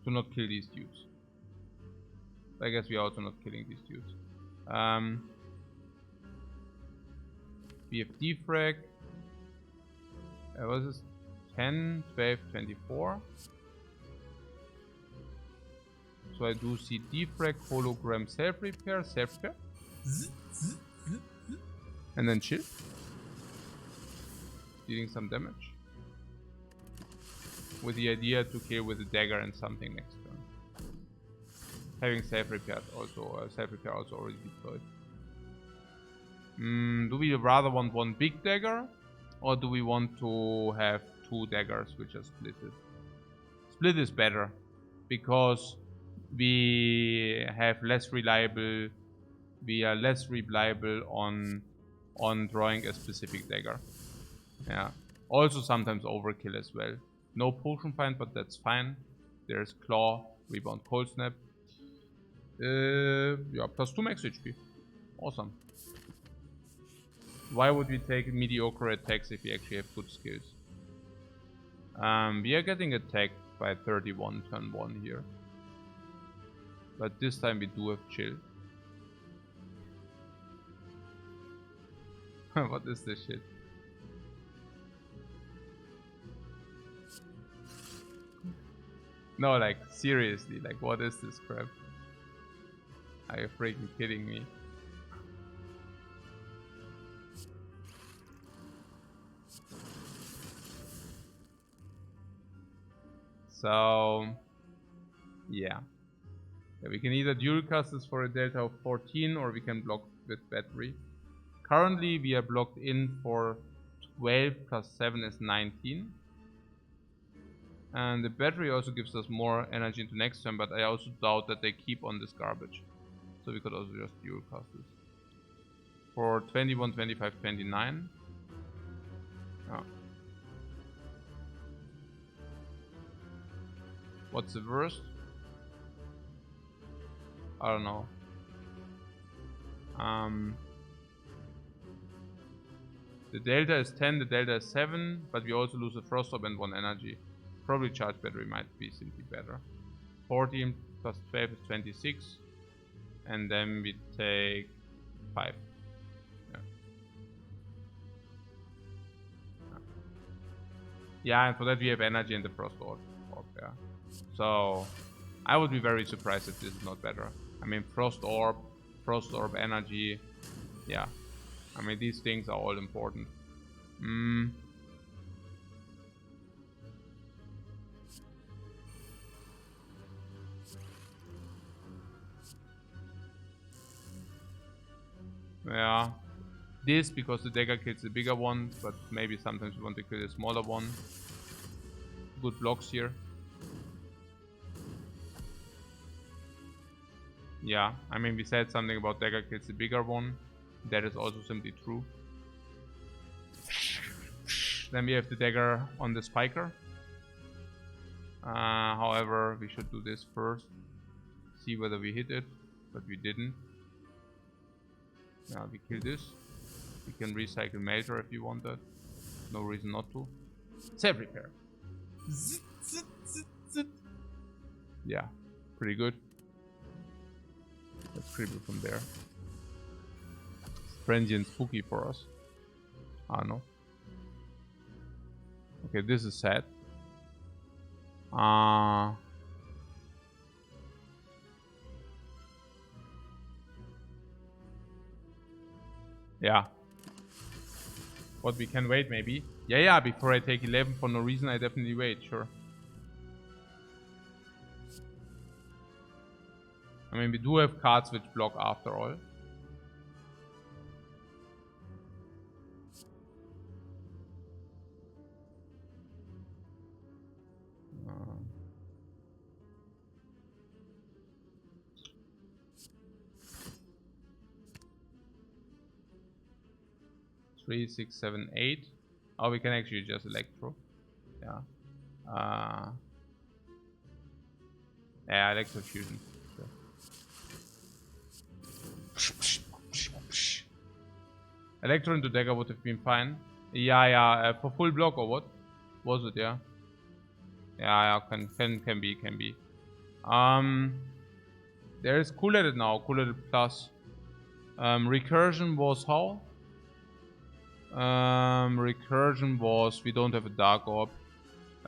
Speaker 1: to not kill these dudes. I guess we are also not killing these dudes. We have Defect. What is this? 10, 12, 24. So I do see Defect, hologram, self-repair, and then chill. Dealing some damage. With the idea to kill with a dagger and something next turn. Having self-repair also already deployed. Do we rather want one big dagger? Or do we want to have 2 daggers which are splitted? Split is better. Because we have less reliable... We are less reliable on drawing a specific dagger. Yeah. Also sometimes overkill as well. No potion find, but that's fine. There's claw, rebound, cold snap. Yeah, plus 2 max HP. Awesome. Why would we take mediocre attacks if we actually have good skills? We are getting attacked by 31 turn 1 here. But this time we do have chill. What is this shit? No, like, seriously, like, what is this crap? Are you freaking kidding me? So, yeah. We can either dual cast this for a delta of 14 or we can block with battery. Currently, we are blocked in for 12 plus 7 is 19. And the battery also gives us more energy into next turn, but I also doubt that they keep on this garbage. So we could also just dual cast this. For 21, 25, 29. Oh. What's the worst? I don't know. The delta is 10, the delta is 7, but we also lose a frost orb and 1 energy. Probably charge battery might be simply better. 14 plus 12 is 26. And then we take 5. Yeah, and for that we have energy and the frost orb. Yeah. So I would be very surprised if this is not better. I mean, frost orb energy. Yeah. I mean, these things are all important. Yeah. This because the dagger kills the bigger one, but maybe sometimes we want to kill the smaller one. Good blocks here. Yeah, I mean, we said something about dagger kills the bigger one. That is also simply true. Then we have the dagger on the spiker. However, we should do this first. See whether we hit it, but we didn't. Now we kill this. We can recycle Melter if you want that. No reason not to. Self repair. Yeah, pretty good. Let's cripple from there. Frenzy and spooky for us. Ah, no. Okay, this is sad. Yeah. But we can wait maybe. Yeah, before I take 11 for no reason, I definitely wait, sure. I mean, we do have cards which block after all. Three, 6, 7, 8. Oh, we can actually just electro. Yeah. Yeah, electrofusion. Sure. Electro into dagger would have been fine. Yeah, for full block or what? Was it? Yeah. Yeah, can be. There is cool at it now. Cool at it plus. Recursion was how? Recursion was we don't have a dark orb.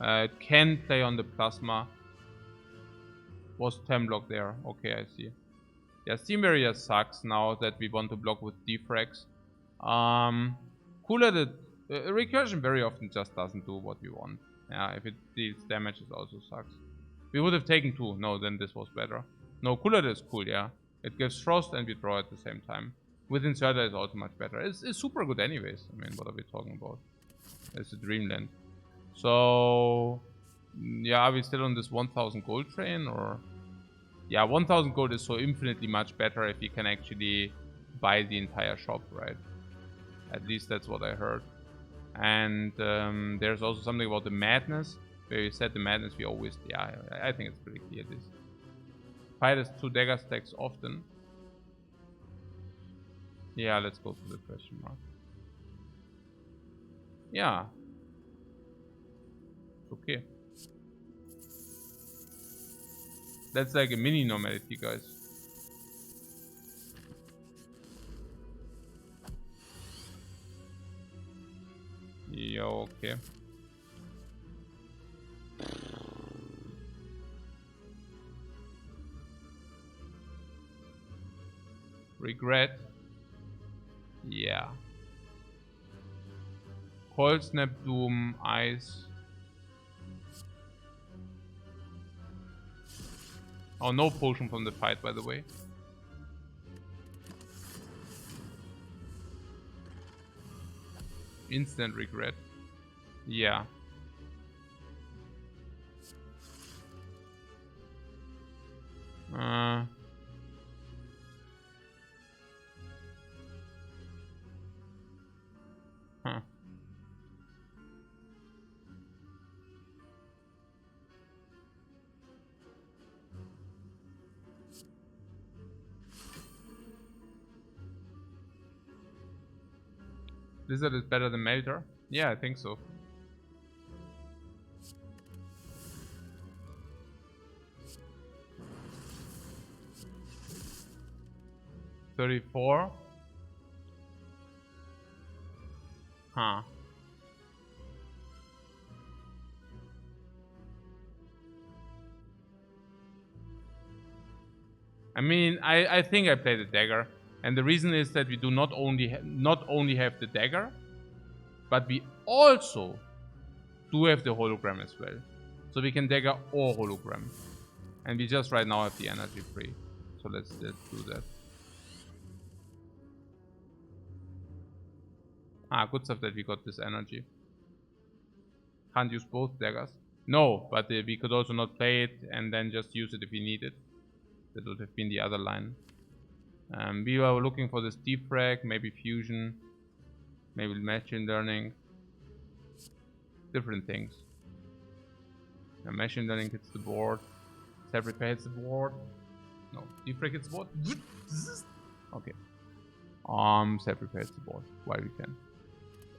Speaker 1: It can play on the plasma. Was 10 block there? Okay, I see. Yeah, Steam Barrier sucks now that we want to block with defracts. Cool at it. Recursion very often just doesn't do what we want. Yeah, if it deals damage, it also sucks. We would have taken 2. No, then this was better. No, Cool at it is cool, yeah. It gives Frost and we draw at the same time. With Inserter is also much better. It's super good anyways. I mean, what are we talking about? It's a Dreamland. So, yeah, are we still on this 1000 gold train or... Yeah, 1000 gold is so infinitely much better if you can actually buy the entire shop, right? At least that's what I heard. And there's also something about the madness. Where you set the madness, we always... Yeah, I think it's pretty clear this. Fight has 2 dagger stacks often. Yeah, let's go to the question mark. Yeah. Okay. That's like a mini normality, guys. Yeah, okay. Regret. Yeah. Cold Snap, Doom, Ice. Oh, no potion from the fight, by the way. Instant regret. Yeah. Huh. Blizzard is better than Melter? Yeah, I think so. $34. Huh. I mean, I think I play the dagger, and the reason is that we do not only have the dagger, but we also do have the hologram as well. So we can dagger or hologram, and we just right now have the energy free. So let's do that. Ah, good stuff that we got this energy. Can't use both daggers. No, but we could also not play it and then just use it if we need it. That would have been the other line. We were looking for this defrag, maybe fusion, maybe machine learning. Different things. Machine learning hits the board. Self repair hits the board. No, defrag hits the board. Okay. Self repair hits the board while we can.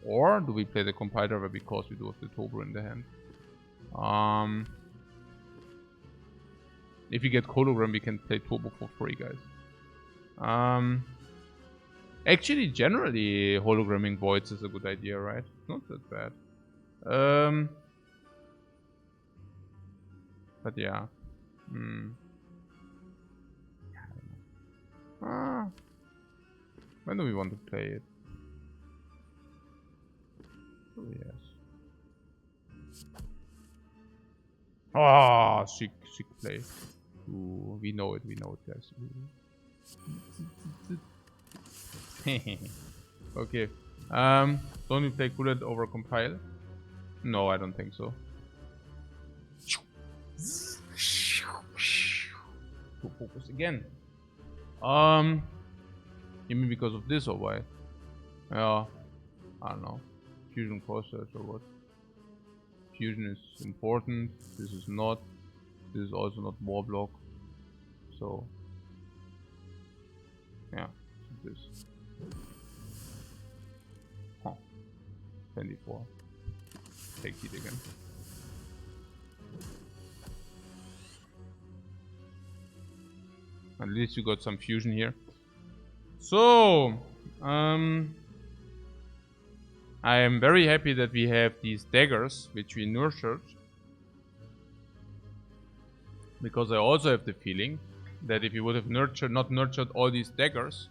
Speaker 1: Or do we play the compiler because we do have the turbo in the hand? If we get hologram, we can play turbo for free, guys. Actually, generally, hologramming voids is a good idea, right? Not that bad. But yeah. When do we want to play it? Oh, sick play. Ooh, we know it, guys. Okay. Don't you play Coolant over Compile? No, I don't think so. To focus again. You mean because of this or why? Yeah, I don't know. Fusion process or what? Fusion is important. This is not. This is also not war block. So yeah, this. Huh. 24. Take it again. At least you got some fusion here. So, I am very happy that we have these daggers, which we nurtured. Because I also have the feeling that if you would have not nurtured all these daggers,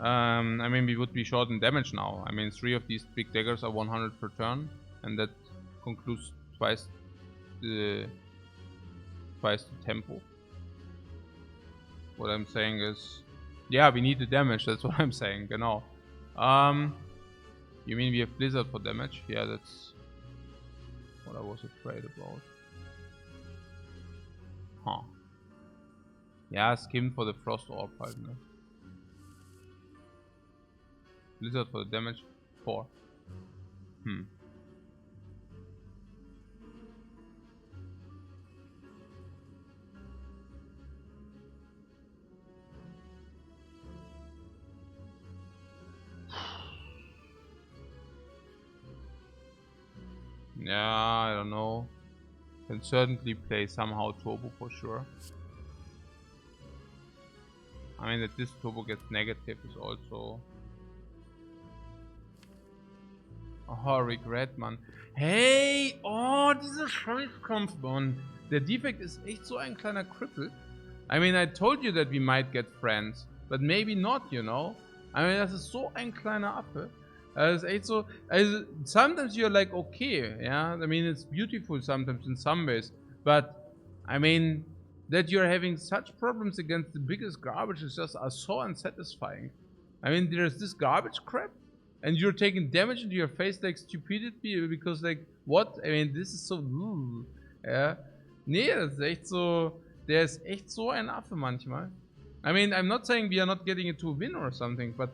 Speaker 1: I mean, we would be short in damage now. I mean, 3 of these big daggers are 100 per turn, and that concludes twice the tempo. What I'm saying is, yeah, we need the damage. That's what I'm saying. Genau. You mean we have Blizzard for damage? Yeah, that's what I was afraid about. Huh. Yeah, skim for the Frost Orb, halt, ne? Blizzard for the damage, 4. Yeah, I don't know. Can certainly play somehow turbo for sure. I mean, that this turbo gets negative is also... Oh, regret, man. Hey! Oh, diese Scheißkampf, Mann. Der Defect ist echt so ein kleiner Cripple. I mean, I told you that we might get friends. But maybe not, you know? I mean, das ist so ein kleiner Affe. Das ist echt so... Also, sometimes you're like, okay, yeah? I mean, it's beautiful sometimes in some ways. But, I mean, that you're having such problems against the biggest garbage is just so unsatisfying. I mean, there's this garbage crap. And you're taking damage into your face like stupidity because like, what? I mean, this is so... Ja. Nee, das ist echt so... Der ist echt so ein Affe manchmal. I mean, I'm not saying we are not getting it to a win or something, but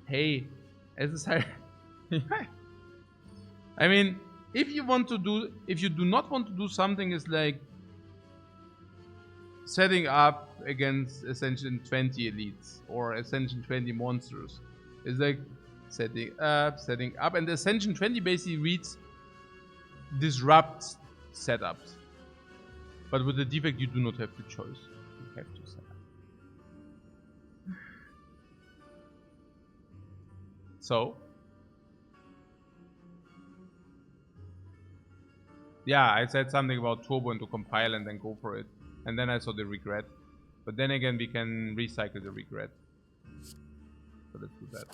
Speaker 1: hey, es ist halt... I mean, if you do not want to do something is like setting up against Ascension 20 elites or Ascension 20 monsters. It's like setting up, and the Ascension 20 basically reads disrupt setups. But with the Defect, you do not have the choice. You have to set up. So, yeah, I said something about turbo and to compile and then go for it. And then I saw the regret. But then again, we can recycle the regret. So let's do that.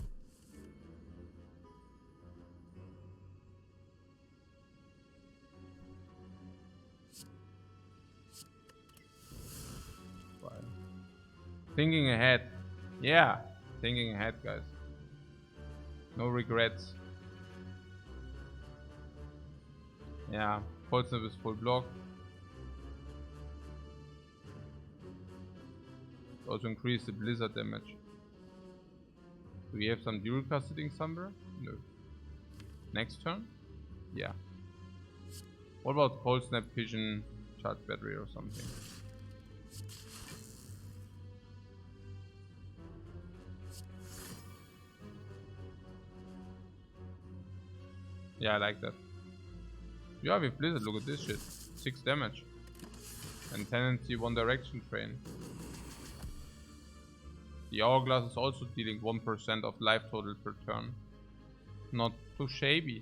Speaker 1: Thinking ahead. Yeah, thinking ahead, guys. No regrets. Yeah, Cold Snap is full block. Also increase the blizzard damage. Do we have some dual cast sitting somewhere? No. Next turn? Yeah. What about Cold Snap, Fission, Charge Battery or something? Yeah, I like that. Yeah, with Blizzard, look at this shit. 6 damage. And Tendency 1 Direction Train. The Hourglass is also dealing 1% of life total per turn. Not too shabby.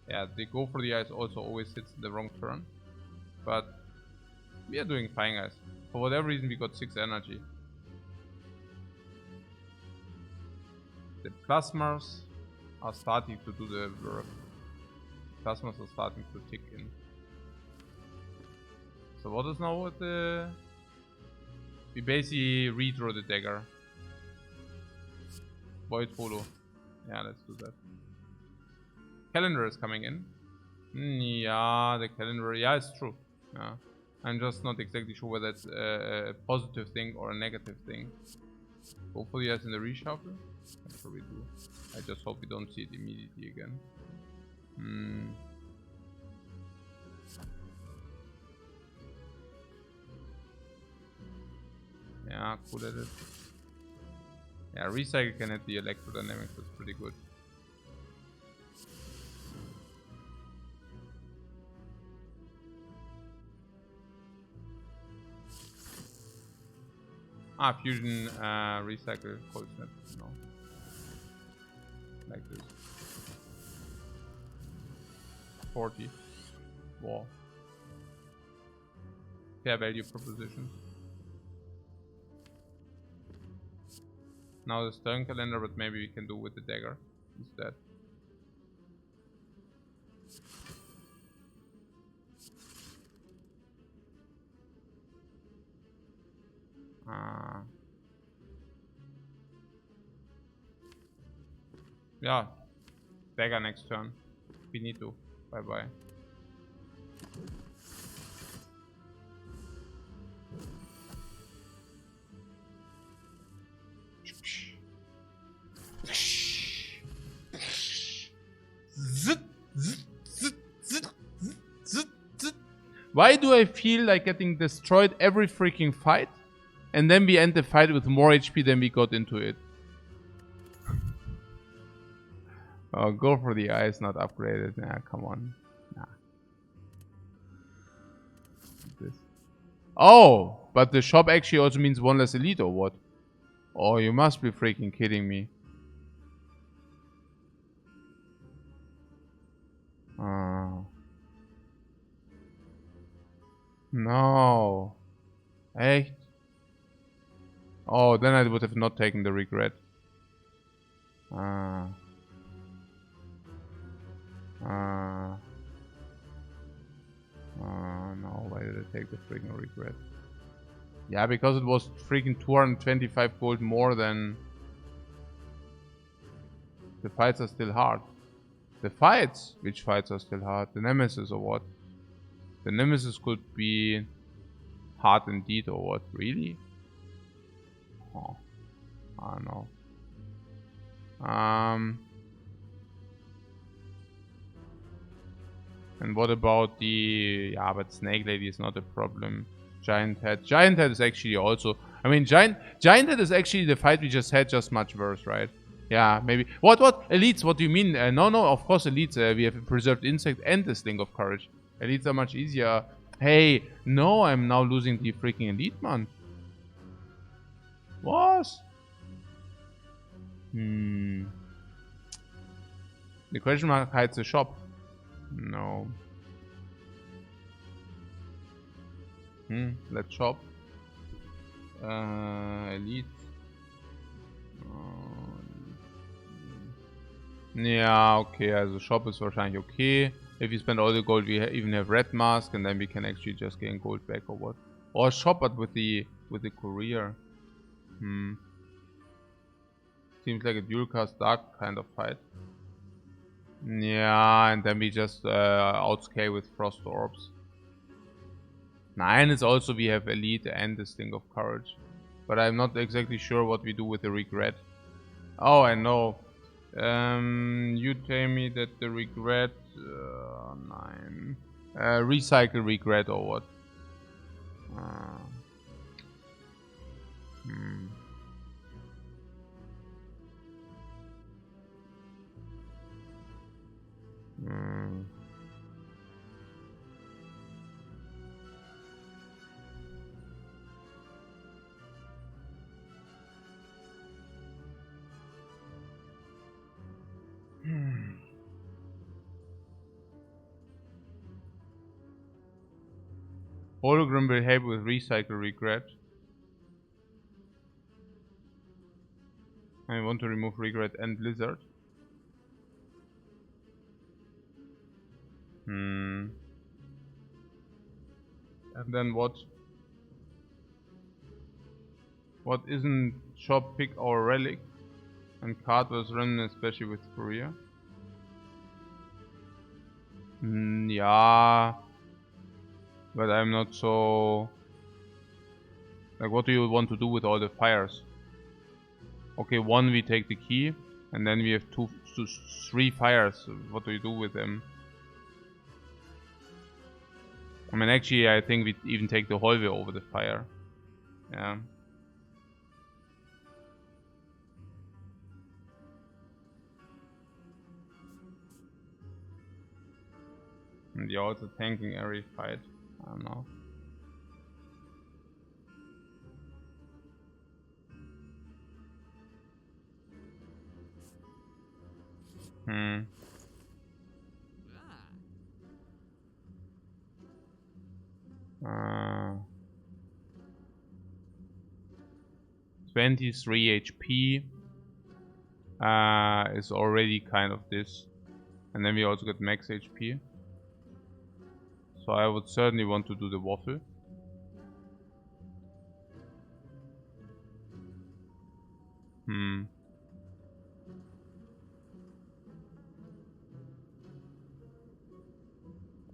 Speaker 1: Yeah, the Go for the Eyes also always hits the wrong turn. But we are doing fine, guys. For whatever reason, we got 6 energy. The plasmas are starting to do the work. Customers are starting to tick in. So what is now with the... We basically redraw the dagger. Void Holo. Yeah, let's do that. Calendar is coming in. Yeah, the calendar. Yeah, it's true. Yeah. I'm just not exactly sure whether it's a positive thing or a negative thing. Hopefully that's in the reshuffle. I'm sure we do. I just hope we don't see it immediately again. Yeah, cool at it. Yeah, recycle can hit the electrodynamics, that's pretty good. Ah, fusion, recycle, cold snap, no. Like this. 40. War. Fair value proposition. Now the stern calendar, but maybe we can do with the dagger instead. Yeah, dagger next turn. We need to. Bye bye. Why do I feel like getting destroyed every freaking fight? And then we end the fight with more HP than we got into it. Oh, go for the eyes, not upgraded. Nah, come on. Nah. This. Oh, but the shop actually also means one less elite or what? Oh, you must be freaking kidding me. No. Echt? Oh, then I would have not taken the regret. No, why did I take the freaking regret? Yeah, because it was freaking 225 gold more than... The fights are still hard. The fights? Which fights are still hard? The Nemesis or what? The Nemesis could be hard indeed or what? Really? Oh, I don't know. And what about the... Yeah, but Snake Lady is not a problem. Giant Head. Giant Head is actually also... I mean, Giant Head is actually the fight we just had, just much worse, right? Yeah, maybe. What? Elites, what do you mean? No, of course Elites. We have a Preserved Insect and the Sling of Courage. Elites are much easier. Hey, no, I'm now losing the freaking Elite, man. What? The question mark hides the shop. No. Let's shop. Elite. Ja, okay, also Shop ist wahrscheinlich okay. If you spend all the gold, we even have Red Mask, and then we can actually just gain gold back or what? Or Shop, but with the courier. Seems like a dual cast dark kind of fight. Yeah, and then we just outscale with Frost Orbs. 9 is also, we have Elite and the Sting of Courage. But I'm not exactly sure what we do with the Regret. Oh, I know. You tell me that the Regret... 9... recycle Regret or what? Hologram will help with recycle regret. I want to remove regret and lizard. And then what? What isn't shop pick our relic? And card was random, especially with Korea. Yeah. But I'm not so... Like, what do you want to do with all the fires? Okay, one, we take the key. And then we have three fires. What do you do with them? I mean, actually, I think we even take the hallway over the fire. Yeah. And you're also tanking every fight. I don't know. Hmm. 23 HP is already kind of this. And then we also get max HP. So I would certainly want to do the waffle.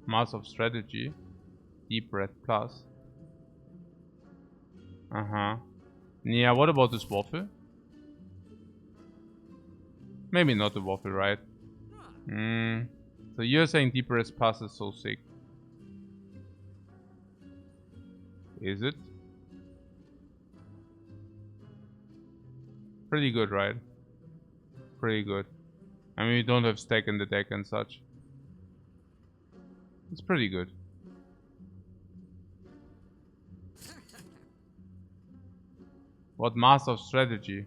Speaker 1: Mass of Strategy. Deep Breath Plus. Yeah, what about this waffle? Maybe not the waffle, right? So you're saying Deep Breath Plus is so sick. Is it? Pretty good, right? Pretty good. I mean, we don't have stack in the deck and such. It's pretty good. What Master of Strategy?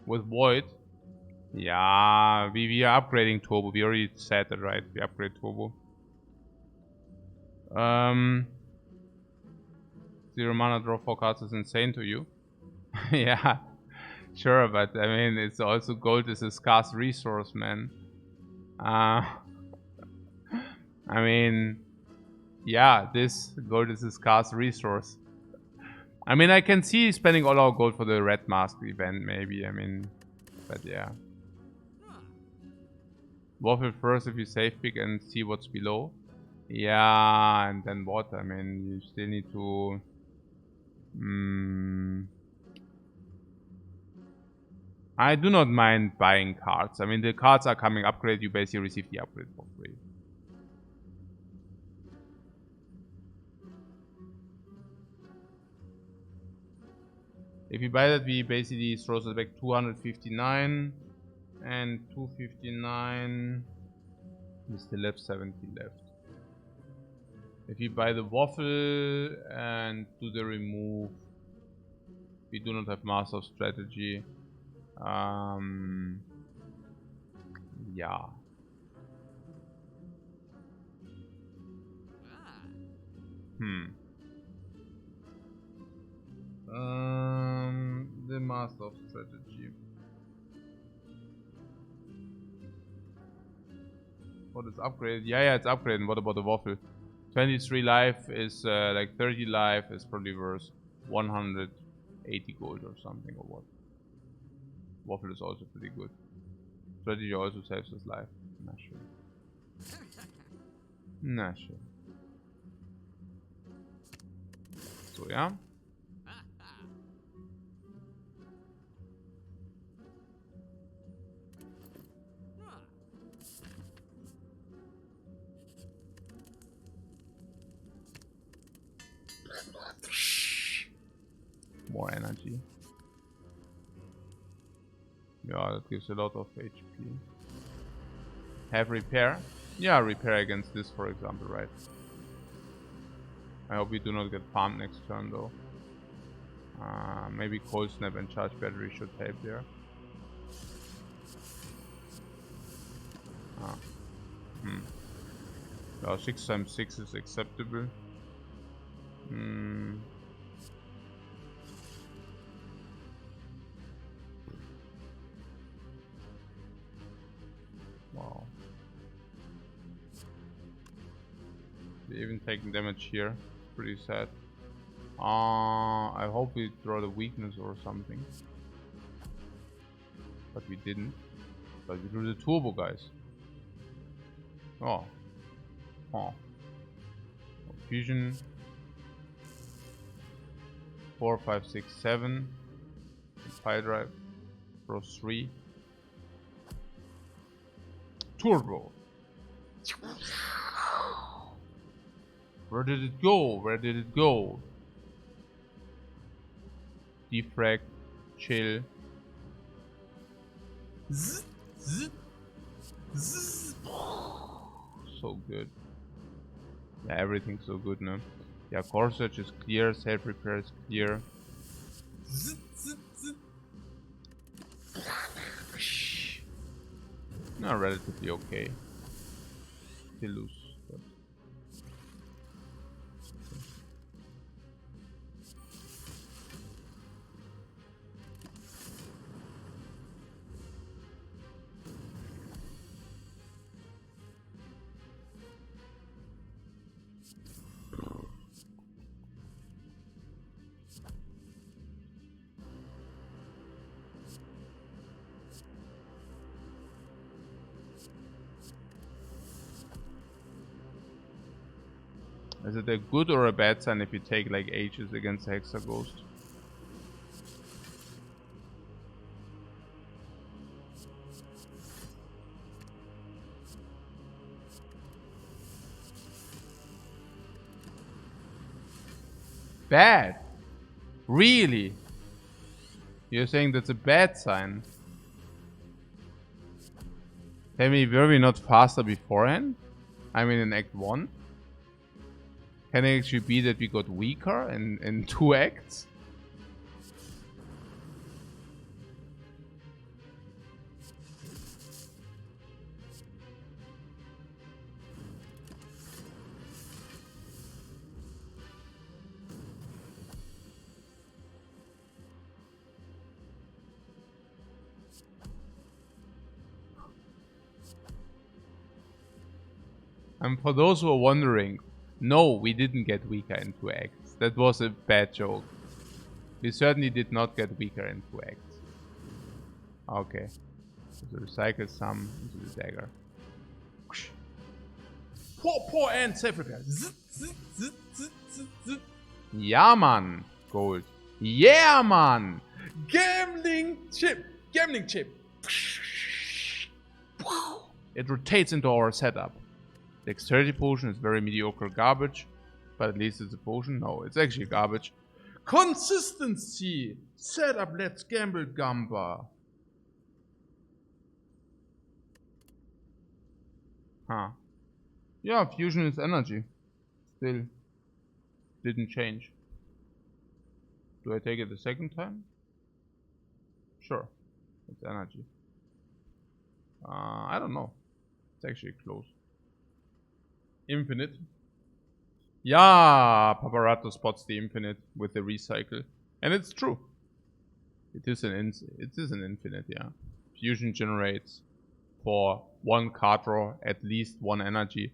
Speaker 1: With Void? Yeah, we are upgrading Turbo. We already said that, right? We upgrade Turbo. 0 mana, draw 4 cards is insane to you. Yeah, sure, but I mean, it's also gold is a scarce resource, man. I mean, yeah, this gold is a scarce resource. I mean, I can see spending all our gold for the Red Mask event, maybe. I mean, but yeah. Waffle first if you safe pick and see what's below. Yeah, and then what? I mean, you still need to... I do not mind buying cards. I mean, the cards are coming upgrade. You basically receive the upgrade for free. If you buy that, we basically throws it back 259 and 259. We still have 70 left. If you buy the waffle and do the remove, we do not have Master of Strategy. Yeah. The Master of Strategy. What is upgraded? Yeah, it's upgraded. What about the waffle? 23 life is like 30 life is probably worth 180 gold or something, or what? Waffle is also pretty good. Strategy also saves his life. Not sure. Not sure. So yeah. More energy. Yeah, that gives a lot of HP. Have repair? Yeah, repair against this, for example, right? I hope we do not get farmed next turn, though. Maybe Cold Snap and Charge Battery should help there. Well, 6 times 6 is acceptable. Wow. We're even taking damage here. Pretty sad. I hope we draw the weakness or something. But we didn't. But we drew the turbo, guys. Oh. Oh. Fusion. 4, 5, 6, 7. Fire drive. Draw 3. Turbo. Where did it go? Where did it go? Defect. Chill. So good. Yeah, everything's so good now. Yeah, core search is clear, self repair is clear. No, relatively okay. Still lose. But... Is it a good or a bad sign if you take like H's against the Hexa Ghost? Bad? Really? You're saying that's a bad sign? Tell me, were we not faster beforehand? I mean in Act 1? Can it actually be that we got weaker in 2 acts? And for those who are wondering, no, we didn't get weaker in 2 acts. That was a bad joke. We certainly did not get weaker in 2 acts. Okay. So recycle some into the dagger. Poor and self repair. Yeah, man. Gold. Yeah, man. Gambling chip. Gambling chip. It rotates into our setup. Dexterity potion is very mediocre garbage, but at least it's a potion. No, it's actually garbage. Consistency! Setup, let's gamble, Gamba. Huh. Yeah, fusion is energy. Still didn't change. Do I take it the second time? Sure. It's energy. I don't know. It's actually close. Infinite. Yeah, Paparato spots the infinite with the recycle. And it's true. It is an infinite, yeah. Fusion generates for 1 card draw at least 1 energy.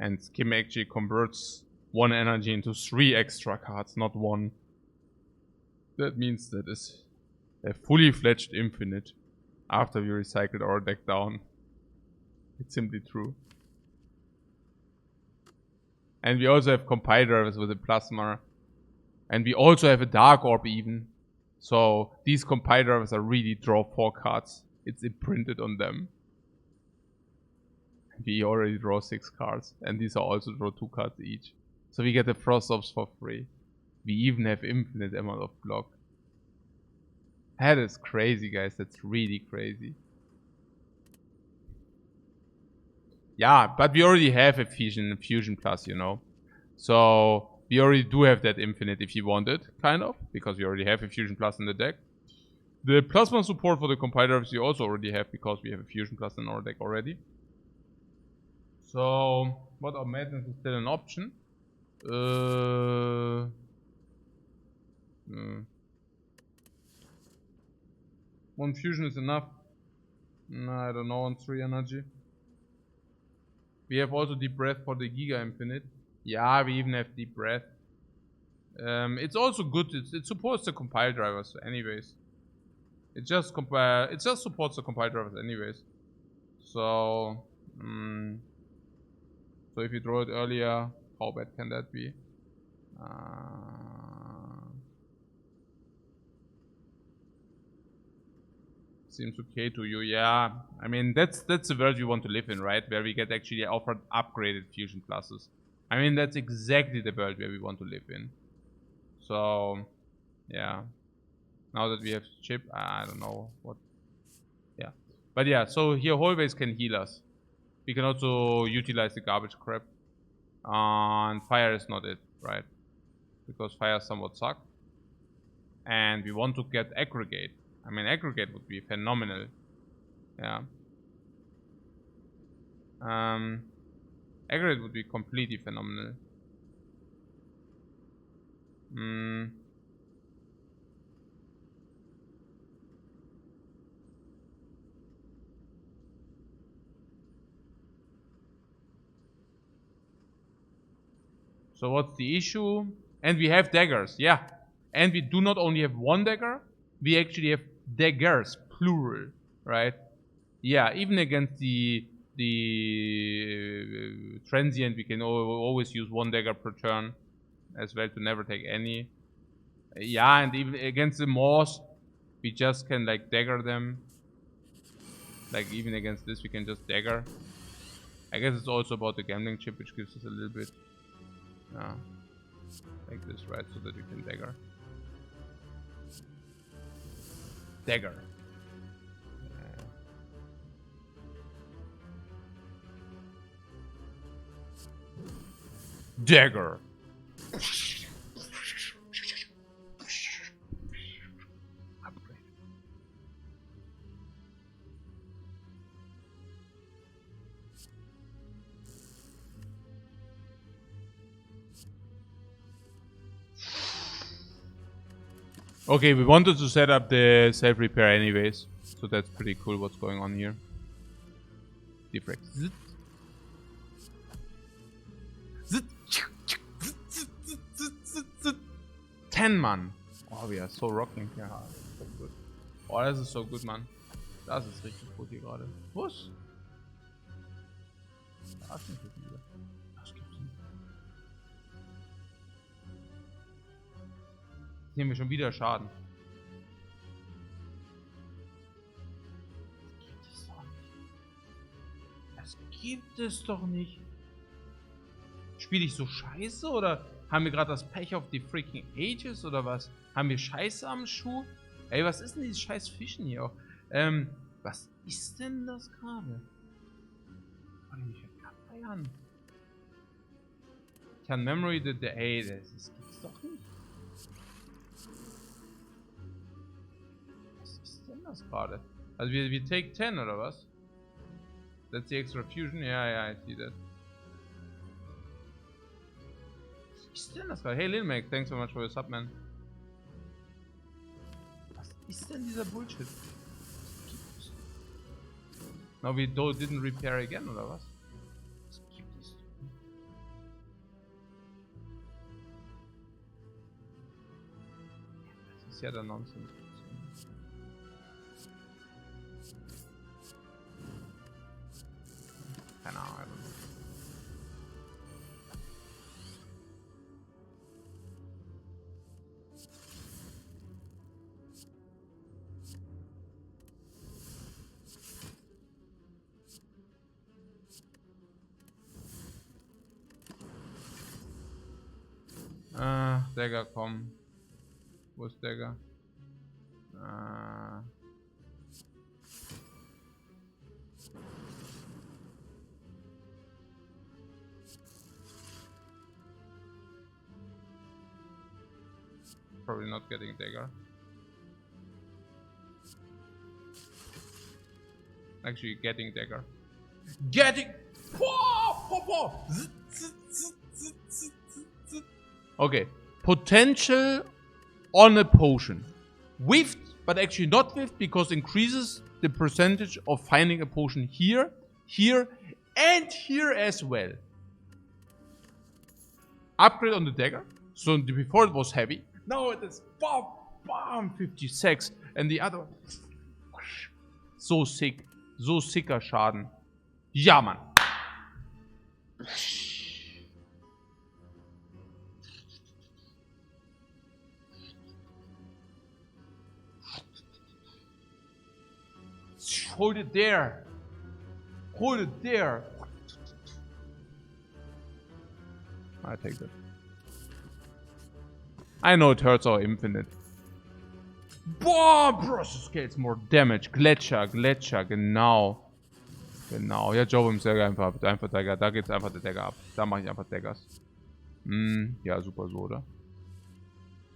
Speaker 1: And Skim actually converts 1 energy into 3 extra cards, not 1. That means that is a fully fledged infinite after we recycled our deck down. It's simply true. And we also have compile drivers with a plasma. And we also have a dark orb even. So these compile drivers are really draw 4 cards. It's imprinted on them. We already draw 6 cards. And these are also draw 2 cards each. So we get the frost orbs for free. We even have infinite amount of block. That is crazy, guys. That's really crazy. Yeah, but we already have a fusion plus, you know. So we already do have that infinite if you want it, kind of, because we already have a fusion plus in the deck. The plasma support for the compilers we also already have because we have a fusion plus in our deck already. So what of madness is still an option. One fusion is enough. No, I don't know, on 3 energy. We have also deep breath for the Giga Infinite. Yeah, we even have deep breath. It's also good. It supports the compile drivers, anyways. It just supports the compile drivers, anyways. So, so if you draw it earlier, how bad can that be? Seems okay to you, yeah. I mean, that's the world you want to live in, right? Where we get actually offered upgraded fusion classes. I mean, that's exactly the world where we want to live in. So, yeah. Now that we have chip, I don't know what. Yeah, but yeah. So here, hallways can heal us. We can also utilize the garbage crap. And fire is not it, right? Because fire somewhat suck. And we want to get aggregate. I mean, aggregate would be phenomenal. Yeah. Aggregate would be completely phenomenal. So what's the issue? And we have daggers, yeah. And we do not only have one dagger, we actually have daggers, plural, right? Yeah, even against the transient, we can always use one dagger per turn as well to never take any. Yeah, and even against the Morse, we just can like dagger them. Like even against this, we can just dagger. I guess it's also about the gambling chip, which gives us a little bit, like this, right? So that we can dagger. Dagger. Dagger. Okay, we wanted to set up the self-repair anyways, so that's pretty cool what's going on here. Defect. 10, man. Oh, we are so rocking. Ja, so gut. Oh, das ist so gut, Mann. Das ist richtig gut hier gerade. Was? Da ist nicht so viel. Das gibt's nicht. Jetzt nehmen wir schon wieder Schaden. Das gibt es doch nicht. Spiele ich so scheiße oder haben wir gerade das Pech auf die freaking Ages oder was? Haben wir Scheiße am Schuh? Ey, was ist denn dieses scheiß Fischen hier auch? Was ist denn das gerade? Ich kann Memory the ey, das gibt's doch nicht. Was ist denn das gerade? Also wir take 10 oder was? That's the extra fusion? Ja, I see that. Was ist denn das gerade? Hey Lil Mac, thanks so much for your sub, man. Was ist denn dieser Bullshit? No, we didn't repair again, oder was? Was gibt es? Das ist ja der Nonsens. Keine Ahnung, I don't know. Dagger, komm. Wo ist Dagger? Probably not getting Dagger. Actually, getting Dagger. Getting! Whoa! Whoa! Whoa! Okay. Potential on a potion. Whiffed, but actually not whiffed because increases the percentage of finding a potion here, here, and here as well. Upgrade on the dagger. So before it was heavy. Now it is bam, bam, 56. And the other one. So sick. So sicker Schaden. Ja, Mann. Hold it there. Hold it there. I take that. I know it hurts our infinite. Boah, Process scales more damage. Gletscher, Gletscher, genau. Genau. Ja, Joe im Dagger einfach Dagger. Da geht's einfach der Dagger ab. Da mache ich einfach Daggers. Ja, super so, oder?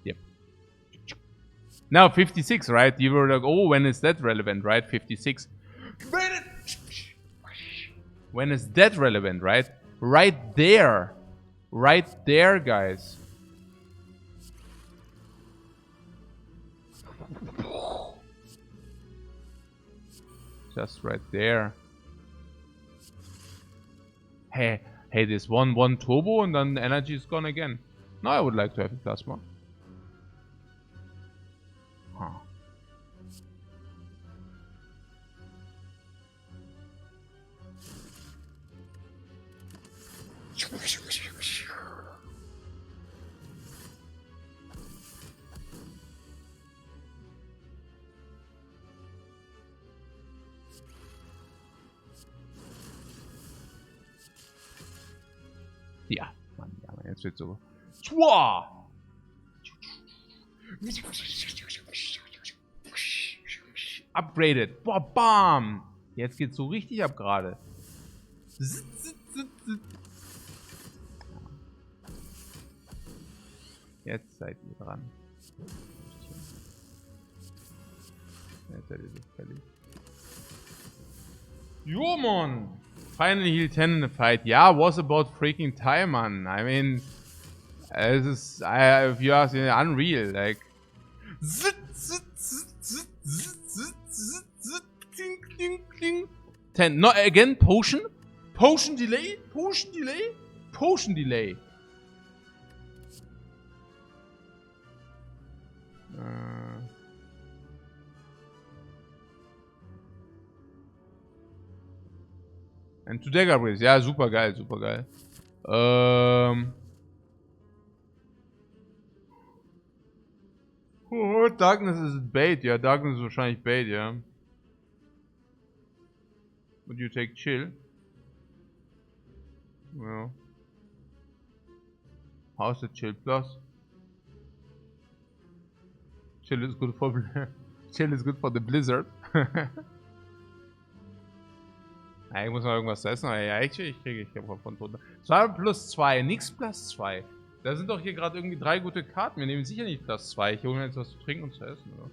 Speaker 1: Yep. Now, 56, right? You were like, oh, when is that relevant, right? 56. When is that relevant, right? Right there. Right there, guys. Just right there. Hey, this one turbo and then the energy is gone again. Now I would like to have a plasma. Huh. Ja, Mann, jetzt wird so. Upgraded. Boah, bam. Jetzt geht's so richtig ab gerade. Jetzt seid ihr dran. Jetzt seid ihr so fertig. Jo, Mann. Finally healed 10 in the fight. Yeah, was about freaking time, man. I mean, if you ask me, unreal. Like, 10. No, again, potion. Potion delay. Potion delay. Potion delay. And to Dagger Breeze. Ja, super geil, super geil. Oh, Darkness is bait. Ja, Darkness ist wahrscheinlich bait, ja. Would you take Chill? Ja. How's the Chill Plus? Chill is good for Chill is good for the Blizzard. Ja, ich muss mal irgendwas essen, aber ja, ich habe von Toten. 2 plus 2, nix plus 2. Da sind doch hier gerade irgendwie 3 gute Karten. Wir nehmen sicher nicht plus 2. Ich hole mir jetzt was zu trinken und zu essen, oder?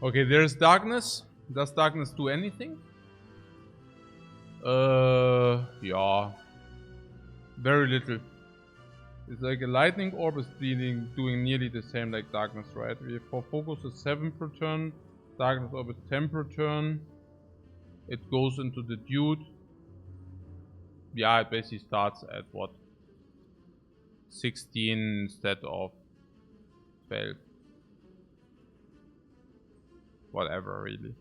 Speaker 1: Okay, there's darkness. Does darkness do anything? Yeah. Very little. It's like a lightning orb is doing nearly the same like darkness, right? We for focus is 7 per turn. Darkness orb is 10 per turn. It goes into the dude. Yeah, it basically starts at what? 16 instead of 12. Whatever, really.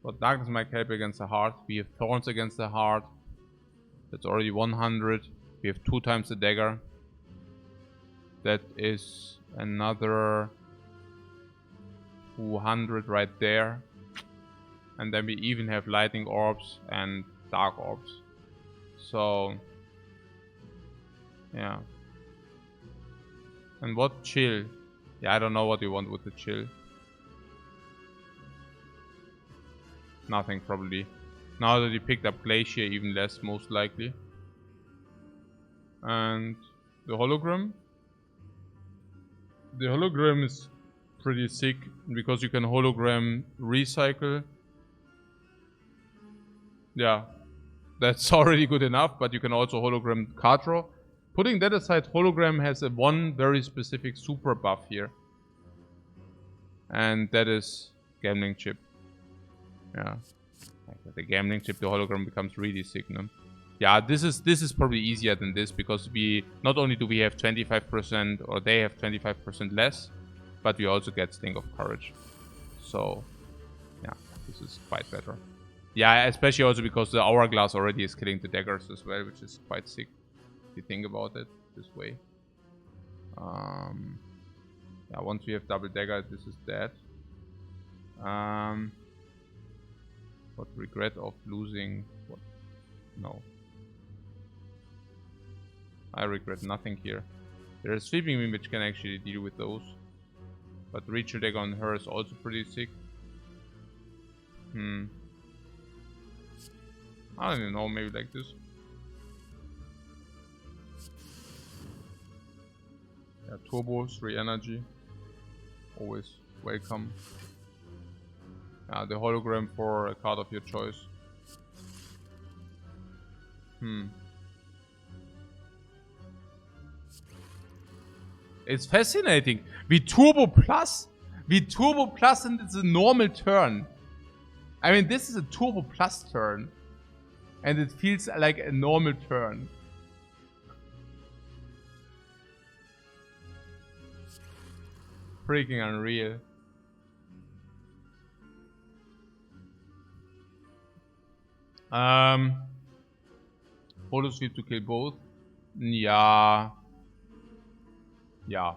Speaker 1: But darkness might help against the heart. We have thorns against the heart. That's already 100. We have 2 times the dagger. That is another 200 right there. And then we even have lightning orbs and dark orbs. So, yeah. And what chill? Yeah, I don't know what you want with the chill. Nothing, probably. Now that you picked up Glacier, even less, most likely. And the hologram? The hologram is pretty sick because you can hologram recycle. Yeah, that's already good enough, but you can also hologram card draw. Putting that aside, hologram has a one very specific super buff here. And that is gambling chip. Yeah. The gambling chip, the hologram becomes really sick, no? Yeah, this is probably easier than this because we not only do we have 25% or they have 25% less, but we also get Sting of Courage. So yeah, this is quite better. Yeah, especially also because the Hourglass already is killing the daggers as well, which is quite sick if you think about it this way. Yeah, once we have double dagger, this is dead. What regret of losing? What? No. I regret nothing here. There is Sleeping Beam which can actually deal with those. But Reacher Dagger on her is also pretty sick. I don't even know, maybe like this. Yeah, Turbo, 3 energy. Always welcome. The hologram for a card of your choice. It's fascinating. We Turbo Plus and it's a normal turn. I mean, this is a Turbo Plus turn. And it feels like a normal turn. Freaking unreal. Holo sweep to kill both. Yeah. Yeah.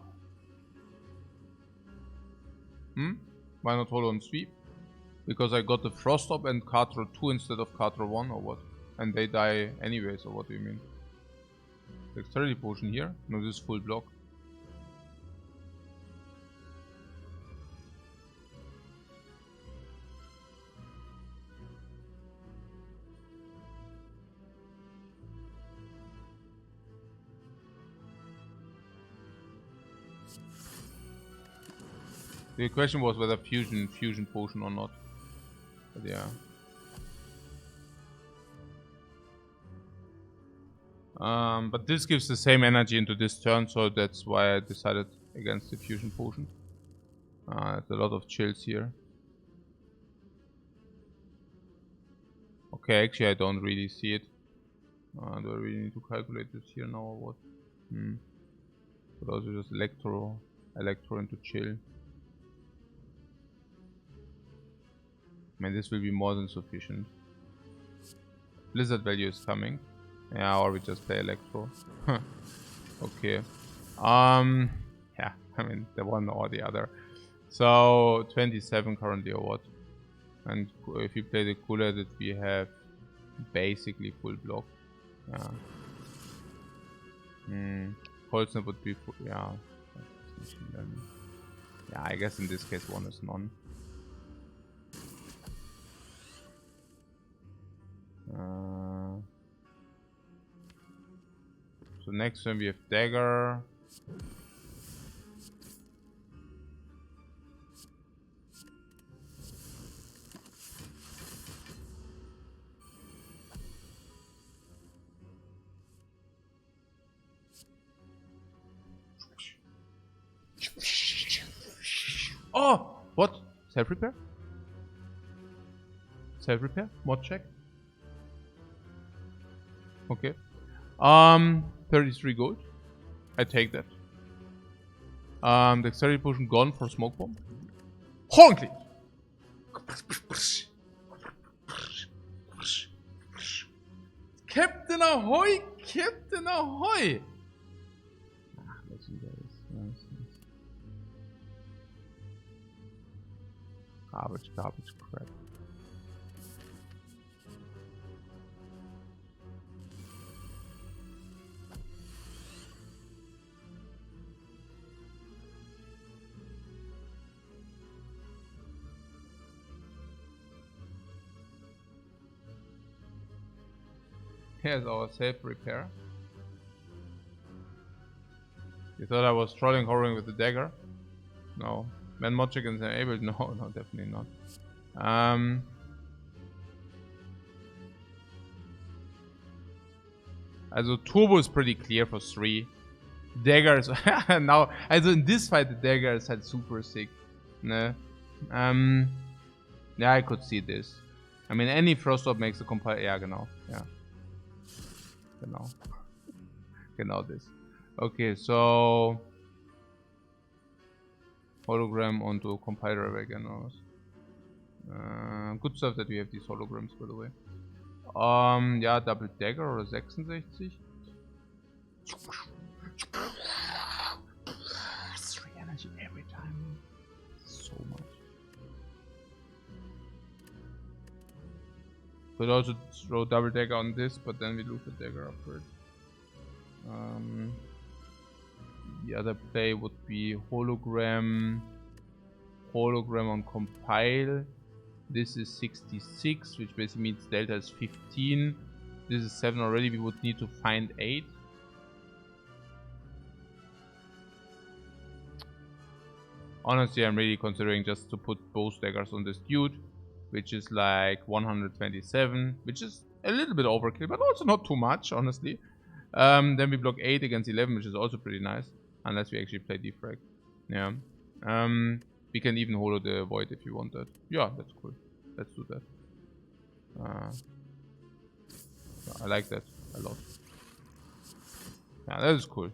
Speaker 1: Why not holo and sweep? Because I got the Frost Up and card draw 2 instead of card draw 1 or what? And they die anyways, or what do you mean? Dexterity potion here? No, this is full block. The question was whether fusion potion or not. But yeah. But this gives the same energy into this turn, so that's why I decided against the fusion potion. There's a lot of chills here. Okay, actually I don't really see it. Do I really need to calculate this here now or what? But also just electro into chill. I mean, this will be more than sufficient. Blizzard value is coming. Yeah, or we just play electro. Okay. Yeah, I mean the one or the other. So 27 currently or what? And if you play the cooler, that we have basically full block. Yeah. Cold Snap would be full, yeah. Yeah, I guess in this case one is none. So next turn we have dagger. Oh! What? Self-repair? Self-repair? Mod check? Okay. 33 gold. I take that. Dexterity potion gone for smoke bomb. Honky! Captain Ahoy! Captain Ahoy! Ah, let's do this. Nice. Garbage, crap. Here's our self-repair. You thought I was trolling horroring with the dagger? No. Man mod check is enabled? No, definitely not. Also Turbo is pretty clear for 3. Dagger is now, also in this fight the dagger is halt super sick. Ne? Yeah, I could see this. I mean, any frost orb makes a compile. Yeah, genau. Yeah. Genau this. Okay, so hologram onto compiler again. Good stuff that we have these holograms, by the way. Ja, Double Dagger oder 66. 3 energy every time. So much. Could also throw Double Dagger on this, but then we lose the dagger upgrade. The other play would be hologram on compile. This is 66, which basically means delta is 15. This is 7 already. We would need to find 8. Honestly, I'm really considering just to put both daggers on this dude, which is like 127, which is a little bit overkill, but also not too much, honestly. Then we block 8 against 11, which is also pretty nice, unless we actually play Defect. Yeah. We can even holo the Void if you want that. Yeah, that's cool. Let's do that. I like that a lot. Yeah, that is cool.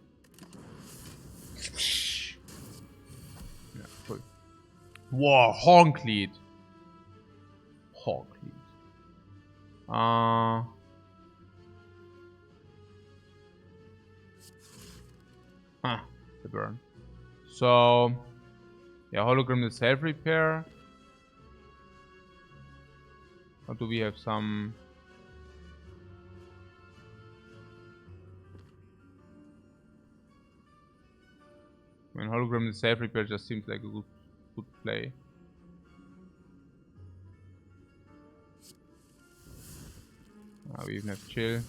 Speaker 1: Yeah, cool. Wow, Honk lead. The burn. So, yeah, hologram the self-repair. Or do we have some... I mean, hologram the self-repair just seems like a good play. We even have chill.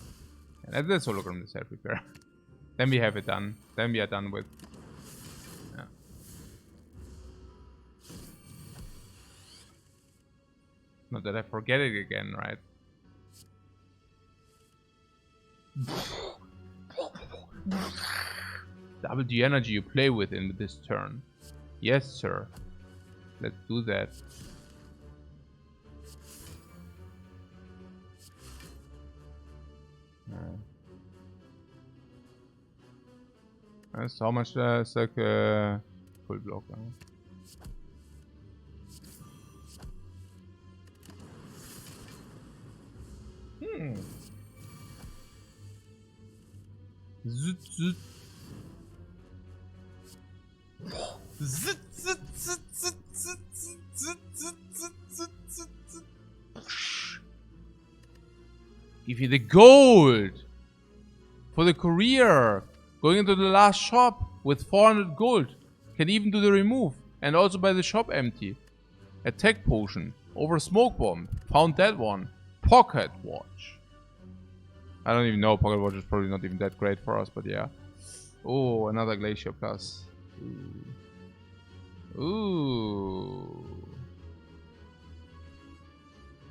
Speaker 1: And that's hologram the self-repair. Then we have it done. Then we are done with. Yeah. Not that I forget it again, right? Double the energy you play with in this turn. Yes, sir. Let's do that. That's how much it's like full block. Give you the gold for the career. Going into the last shop with 400 gold. Can even do the remove. And also buy the shop empty. Attack potion. Over smoke bomb. Found that one. Pocket watch. I don't even know. Pocket watch is probably not even that great for us, but yeah. Oh, another glacier plus. Ooh.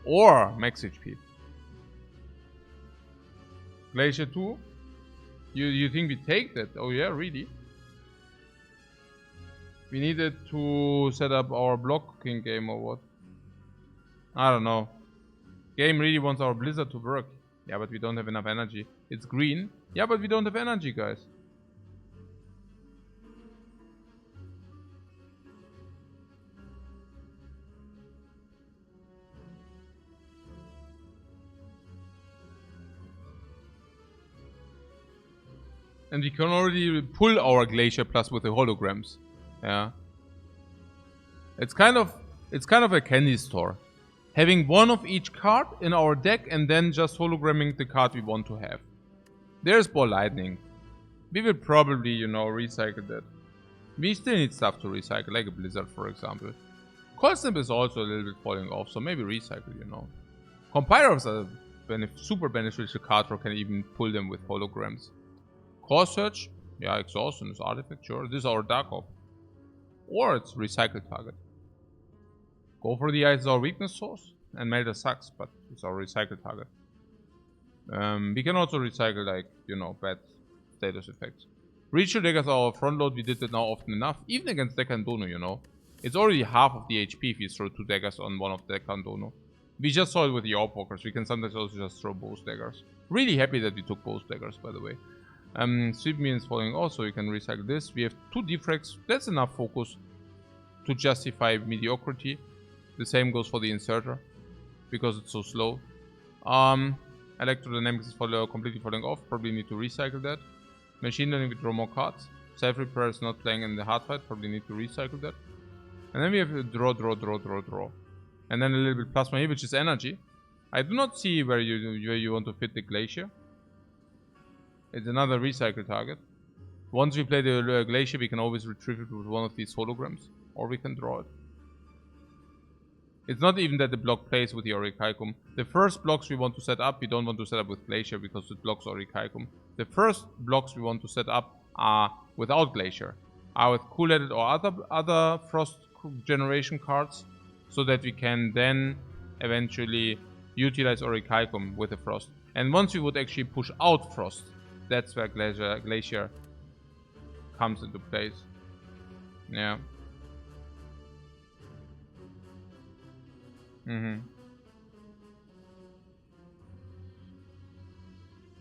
Speaker 1: Or max HP. Glacier 2. You think we take that? Oh yeah, really? We needed to set up our blocking game or what? I don't know. Game really wants our blizzard to work. Yeah, but we don't have enough energy. It's green. Yeah, but we don't have energy, guys. And we can already pull our Glacier Plus with the holograms. Yeah. It's kind of a candy store. Having one of each card in our deck and then just hologramming the card we want to have. There's Ball Lightning. We will probably, you know, recycle that. We still need stuff to recycle, like a Blizzard, for example. Cold Snap is also a little bit falling off, so maybe recycle, you know. Compilers are super beneficial card draw, can even pull them with holograms. Core Search, yeah, Exhaustion is Artifact, sure. This is our Dark Op. Or it's Recycle target. Go for the Ice is our weakness source, and Melter sucks, but it's our recycle target. We can also recycle, like, you know, bad status effects. Reach your deckers our front load, we did that now often enough, even against Decker and Dono, you know. It's already half of the HP if you throw 2 daggers on one of Decker and Dono. We just saw it with the Orpokers, we can sometimes also just throw both daggers. Really happy that we took both daggers, by the way. Sweep means falling also, you can recycle this. We have 2 defects, that's enough focus to justify mediocrity. The same goes for the inserter, because it's so slow. Electrodynamics is completely falling off, probably need to recycle that. Machine learning, we draw more cards. Self-repair is not playing in the hard fight, probably need to recycle that. And then we have draw. And then a little bit plasma here, which is energy. I do not see where you want to fit the Glacier. It's another recycle target. Once we play the Glacier, we can always retrieve it with one of these holograms. Or we can draw it. It's not even that the block plays with the Orichalcum. The first blocks we want to set up, we don't want to set up with Glacier because it blocks Orichalcum. The first blocks we want to set up are without Glacier. Are with Cool-Headed or other Frost generation cards. So that we can then eventually utilize Orichalcum with the Frost. And once we would actually push out Frost, that's where Glacier comes into place. Yeah.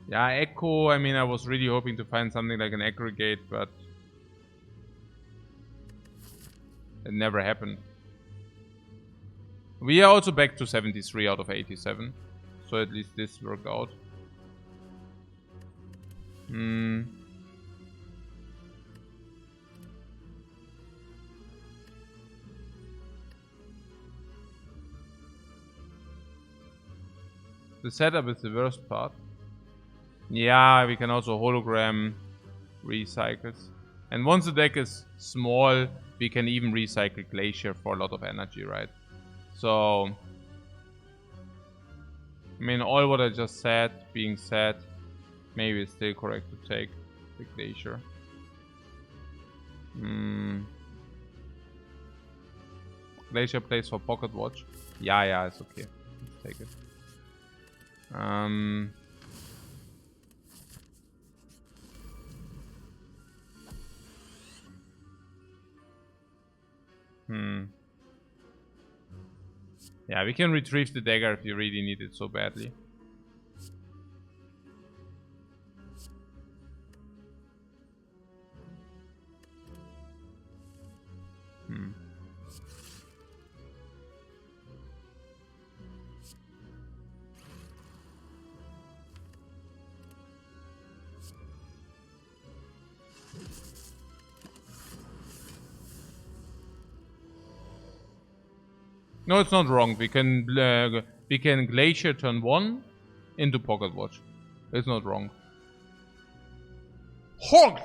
Speaker 1: Yeah, Echo, I mean, I was really hoping to find something like an aggregate, but it never happened. We are also back to 73 out of 87, so at least this worked out. The setup is the worst part. Yeah, we can also hologram recycles. And once the deck is small, we can even recycle Glacier for a lot of energy, right? So, I mean, all what I just said being said, maybe it's still correct to take the Glacier. Glacier plays for Pocket Watch. Yeah, it's okay. Let's take it. Yeah, we can retrieve the dagger if you really need it so badly. No, it's not wrong. We can Glacier turn 1 into Pocket Watch. It's not wrong. Honk!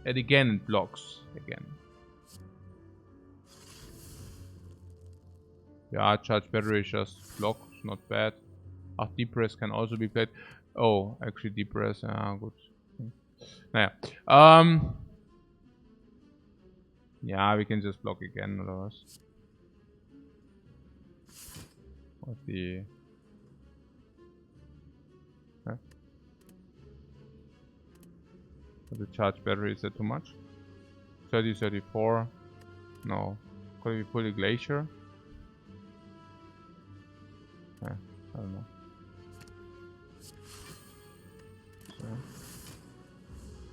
Speaker 1: And again it blocks. Again. Yeah, charge battery is just block. It's not bad. Deep Press can also be played. Oh, actually Deep Press. Good. Naja. Yeah, we can just block again or was. What's the... Huh? The charge battery, is that too much? 30, 34. No. Could we pull a glacier? Yeah, I don't know. So,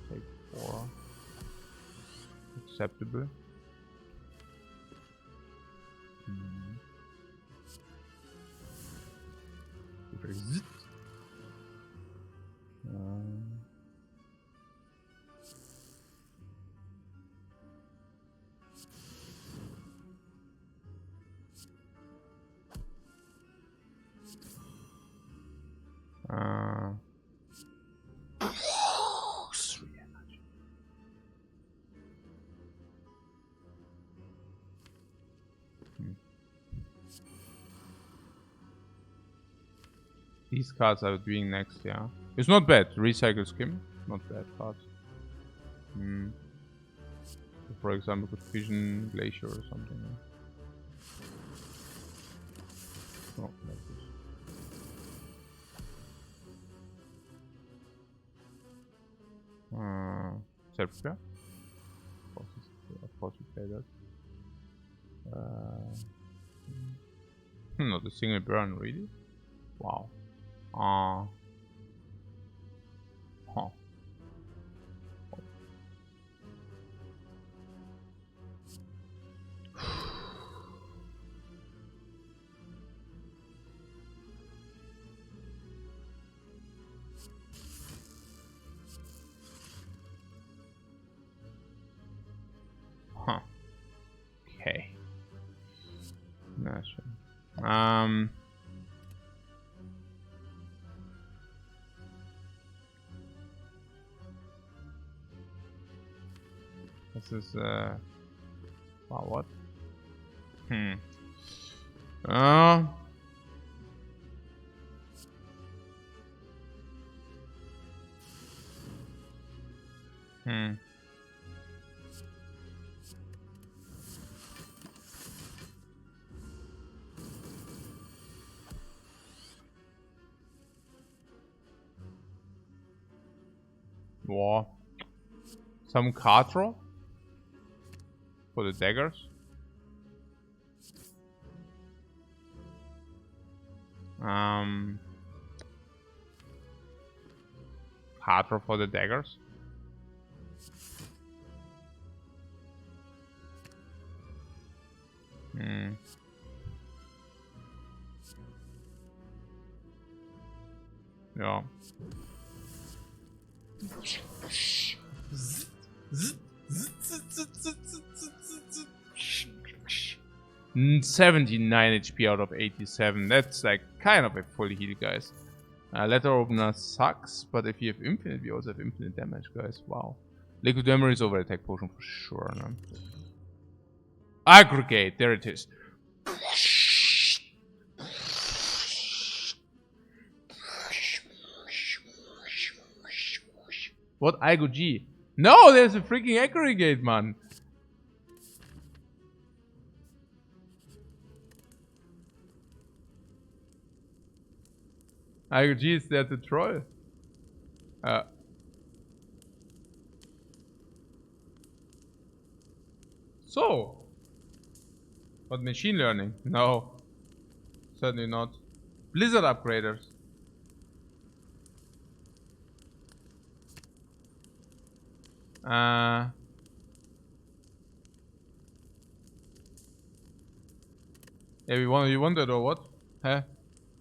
Speaker 1: take 4. Acceptable. These cards are doing next, yeah. It's not bad. Recycle skim, not bad cards. So for example, good vision, glacier or something. Yeah. Oh, like this. Self-repair. Of course we play that. Not a single burn, really? Wow. Huh. Huh. Okay. That's right. This is wow, what? Wow. Some card draw for the daggers. Card draw for the daggers. Yeah. 79 HP out of 87. That's like kind of a full heal, guys. Letter opener sucks, but if you have infinite, we also have infinite damage, guys. Wow. Liquid memory is over attack potion for sure. No? Aggregate, there it is. What Igo G? No, there's a freaking aggregate, man. Igo G is there to troll. So, what machine learning? No, certainly not. Blizzard upgraders. Yeah, you want that or what? Huh?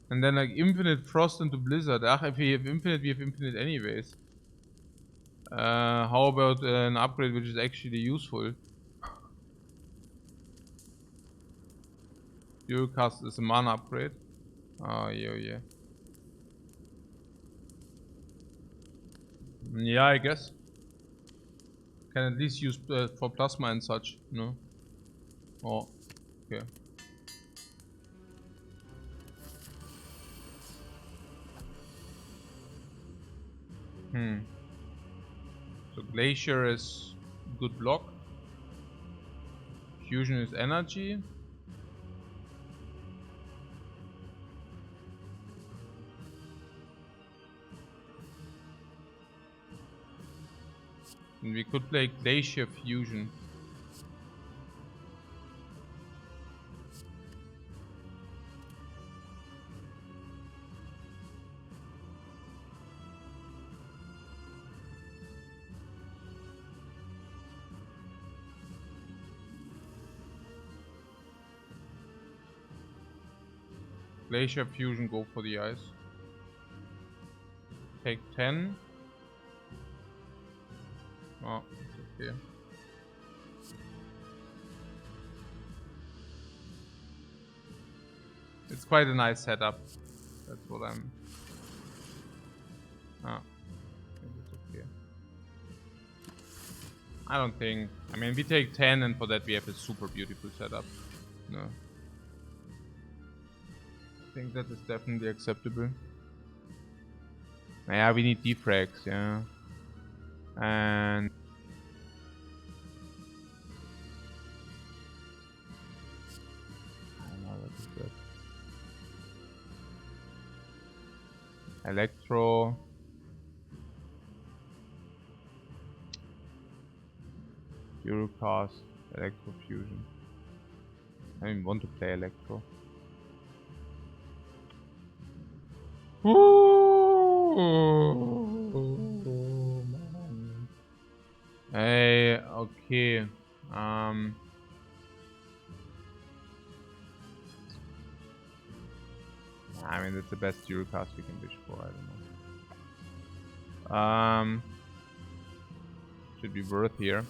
Speaker 1: And then like infinite frost into blizzard. If we have infinite anyways. How about an upgrade which is actually useful? Your cast is a mana upgrade. Oh yeah. Yeah, I guess. Can at least use for plasma and such, no? Oh, okay. So glacier is good block. Fusion is energy. And we could play Glacier Fusion. Glacier Fusion, go for the ice. Take 10. Oh, it's okay. It's quite a nice setup. That's what I'm... Oh, I think it's okay. I don't think... I mean, we take 10 and for that we have a super beautiful setup. No. I think that is definitely acceptable. Yeah, we need defracts, yeah. And... I don't know, what is that? Electro... Eurocast, Electro Fusion. I don't even want to play Electro. Ooh, man. Hey, okay. I mean, that's the best Eurocast we can wish for. I don't know. Should be worth here.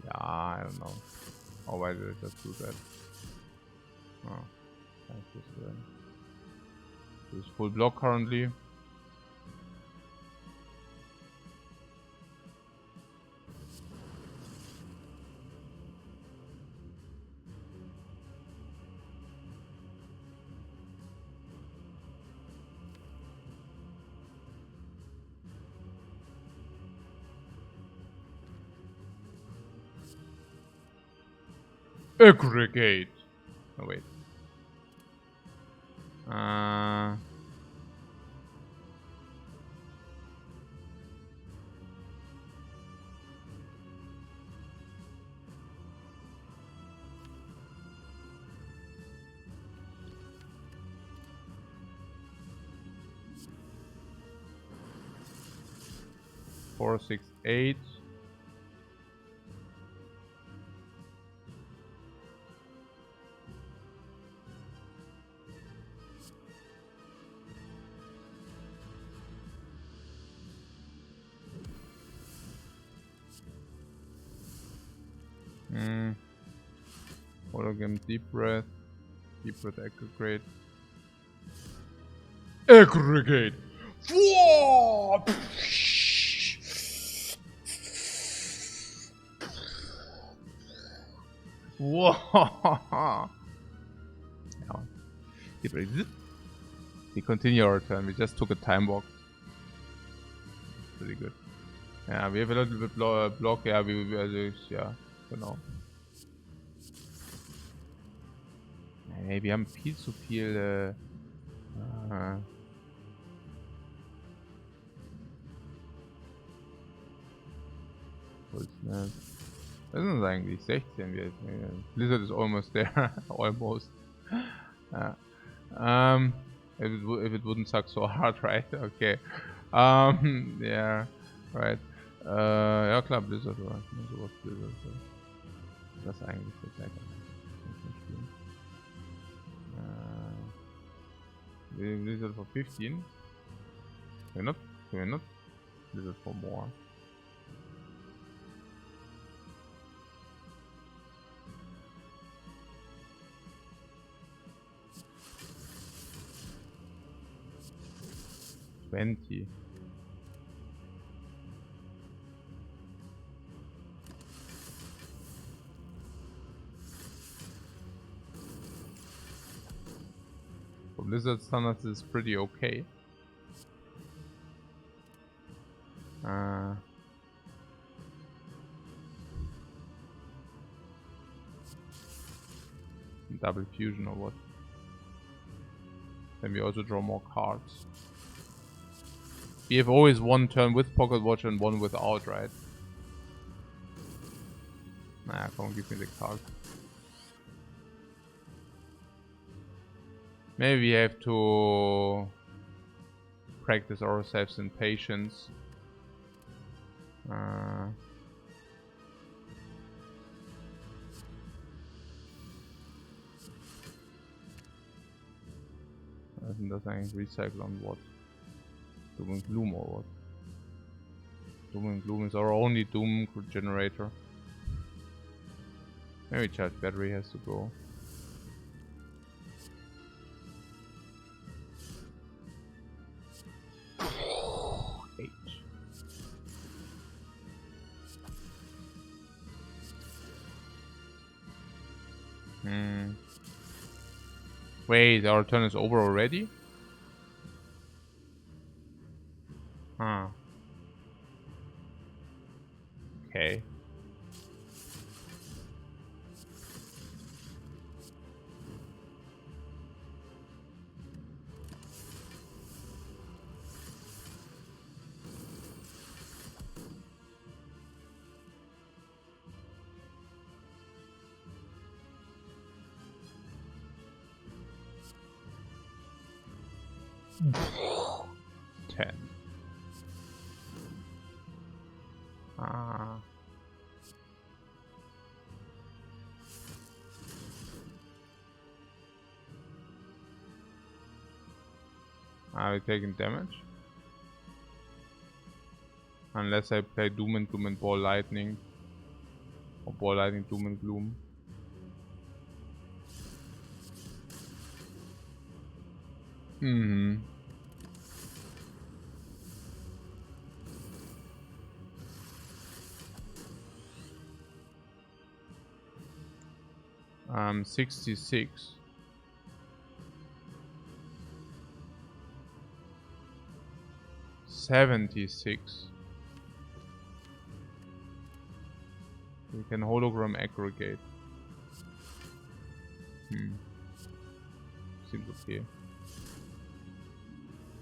Speaker 1: Yeah, I don't know. Oh, why did I just do that? Oh, thank you, sir. This is full block currently. Aggregate. Oh wait. 4, 6, 8. Hologram deep breath aggregate. Aggregate! Whoa! Whoa! We continue our turn. We just took a time walk. Pretty good. Yeah, we have a little bit block. Yeah, yeah, genau. Hey, wir haben viel zu viel. Das sind eigentlich 16. Blizzard is almost there. Almost. If it wouldn't suck so hard, right? Okay. Yeah, right. Ja klar, Blizzard war. Sowas Blizzard. Das ist eigentlich der Zeit. Blizzard for 15. Can we not? Blizzard for more. $20. For Blizzard standards is pretty okay. Double fusion or what? Then we also draw more cards. We have always one turn with Pocket Watch and one without, right? Naja, komm, gib mir the card. Maybe we have to practice ourselves in patience. Was ist das eigentlich? Recycle on what? Doom and Gloom or what? Doom and Gloom is our only Doom generator. Maybe charge battery has to go. Wait, our turn is over already? Huh. Okay. Ten. Are we taking damage? Unless I play Doom and Gloom and Ball Lightning. Or Ball Lightning, Doom and Gloom. Mm-hmm. Um, 66. $76. We can hologram aggregate. Seems okay.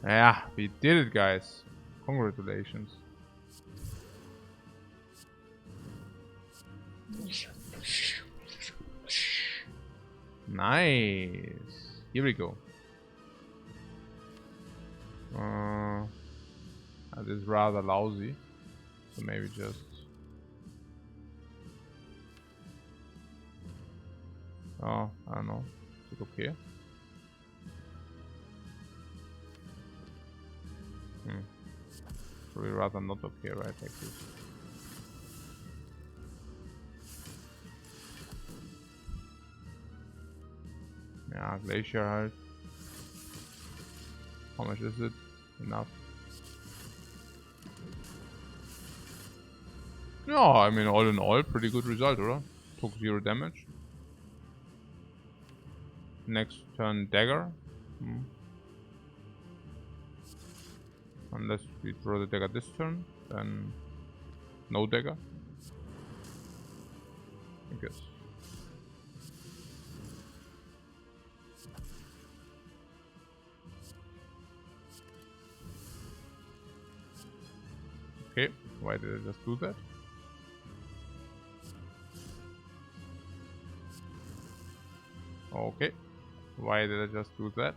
Speaker 1: Yeah, we did it, guys. Congratulations. Nice. Here we go. That is rather lousy. So maybe just... Oh, I don't know. Is it okay? Probably rather not okay, right? Like this. Yeah, Glacier halt. How much is it? Enough. Yeah, I mean, all in all, pretty good result, right? Took 0 damage. Next turn, dagger. Unless we draw the dagger this turn, then no dagger. I guess. Okay, why did I just do that? Okay, why did I just do that?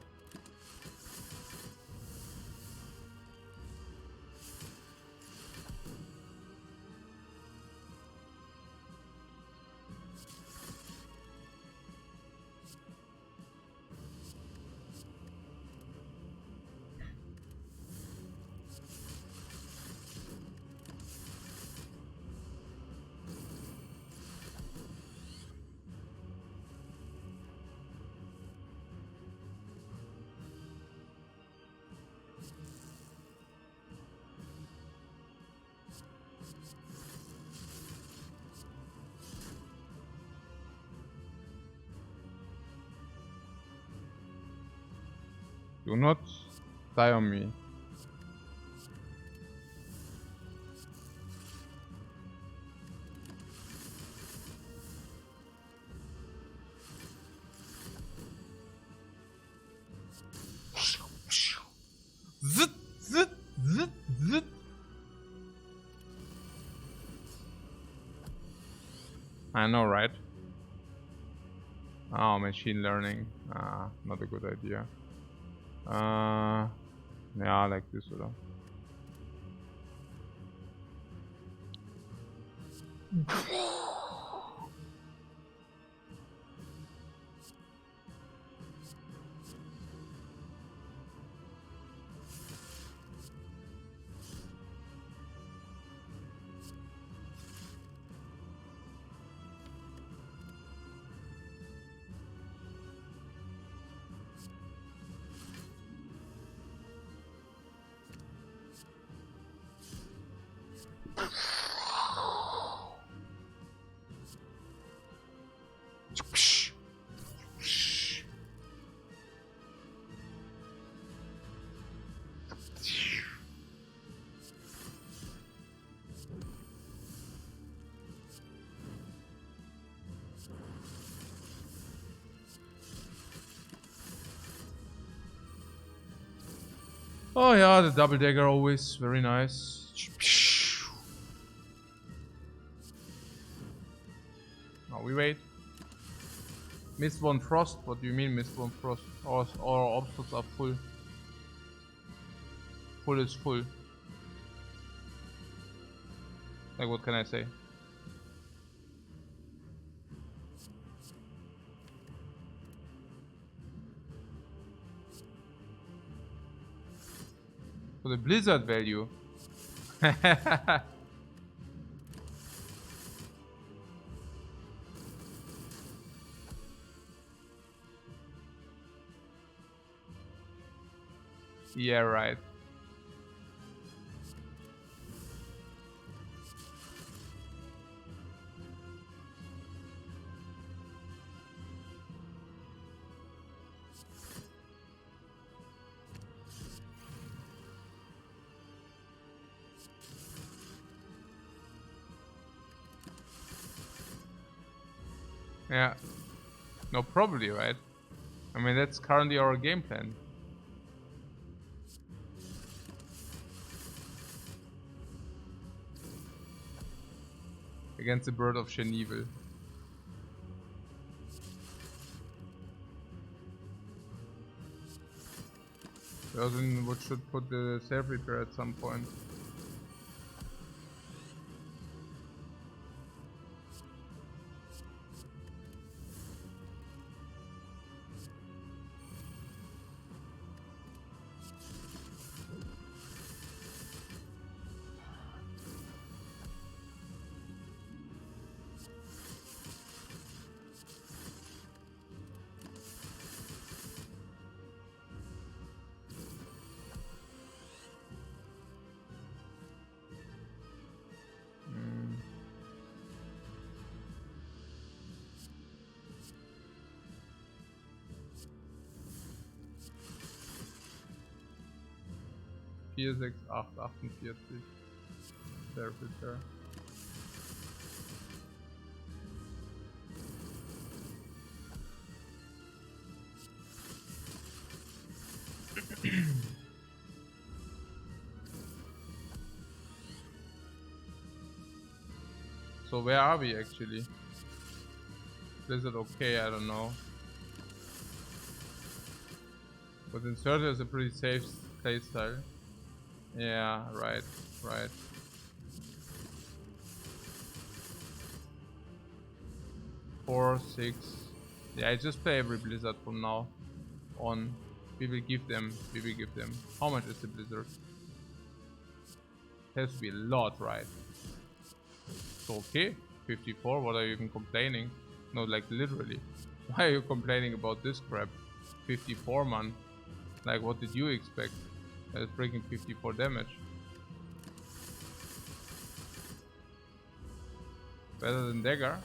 Speaker 1: Do not die on me. Zit, zit, zit, zit. I know, right? Oh, machine learning. Not a good idea. Yeah, like this or Oh yeah, the double dagger always very nice. Oh, we wait. Missed one frost? What do you mean missed one frost? Our obstacles are full. Full is full. Like what can I say? For the blizzard value. Yeah, right. Yeah. No, probably, right? I mean, that's currently our game plan. Against the bird of Geneval. We also should put the self repair at some point. Vier, 6, 8, 48. Self repair. So where are we actually? Is it okay? I don't know. But Inserter is a pretty safe playstyle. Yeah, right, right. 4, 6. Yeah, I just play every blizzard from now on. We will give them. How much is the blizzard? It has to be a lot, right? So okay, 54. What are you even complaining? No, like literally. Why are you complaining about this crap? 54, man. Like, what did you expect? That's freaking 54 damage. Better than Dagger?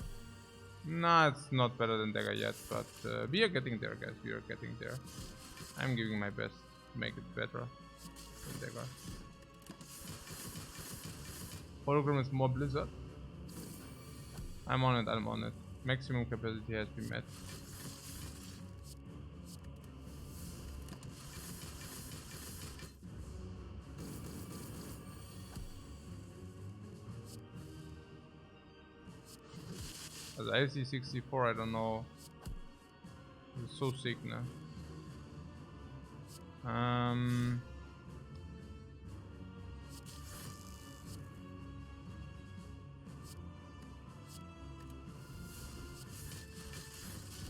Speaker 1: Nah, it's not better than Dagger yet, but we are getting there, guys. We are getting there. I'm giving my best to make it better than Dagger. Hologram is more Blizzard. I'm on it. Maximum capacity has been met. Also IC64, I don't know. This is so sick, ne?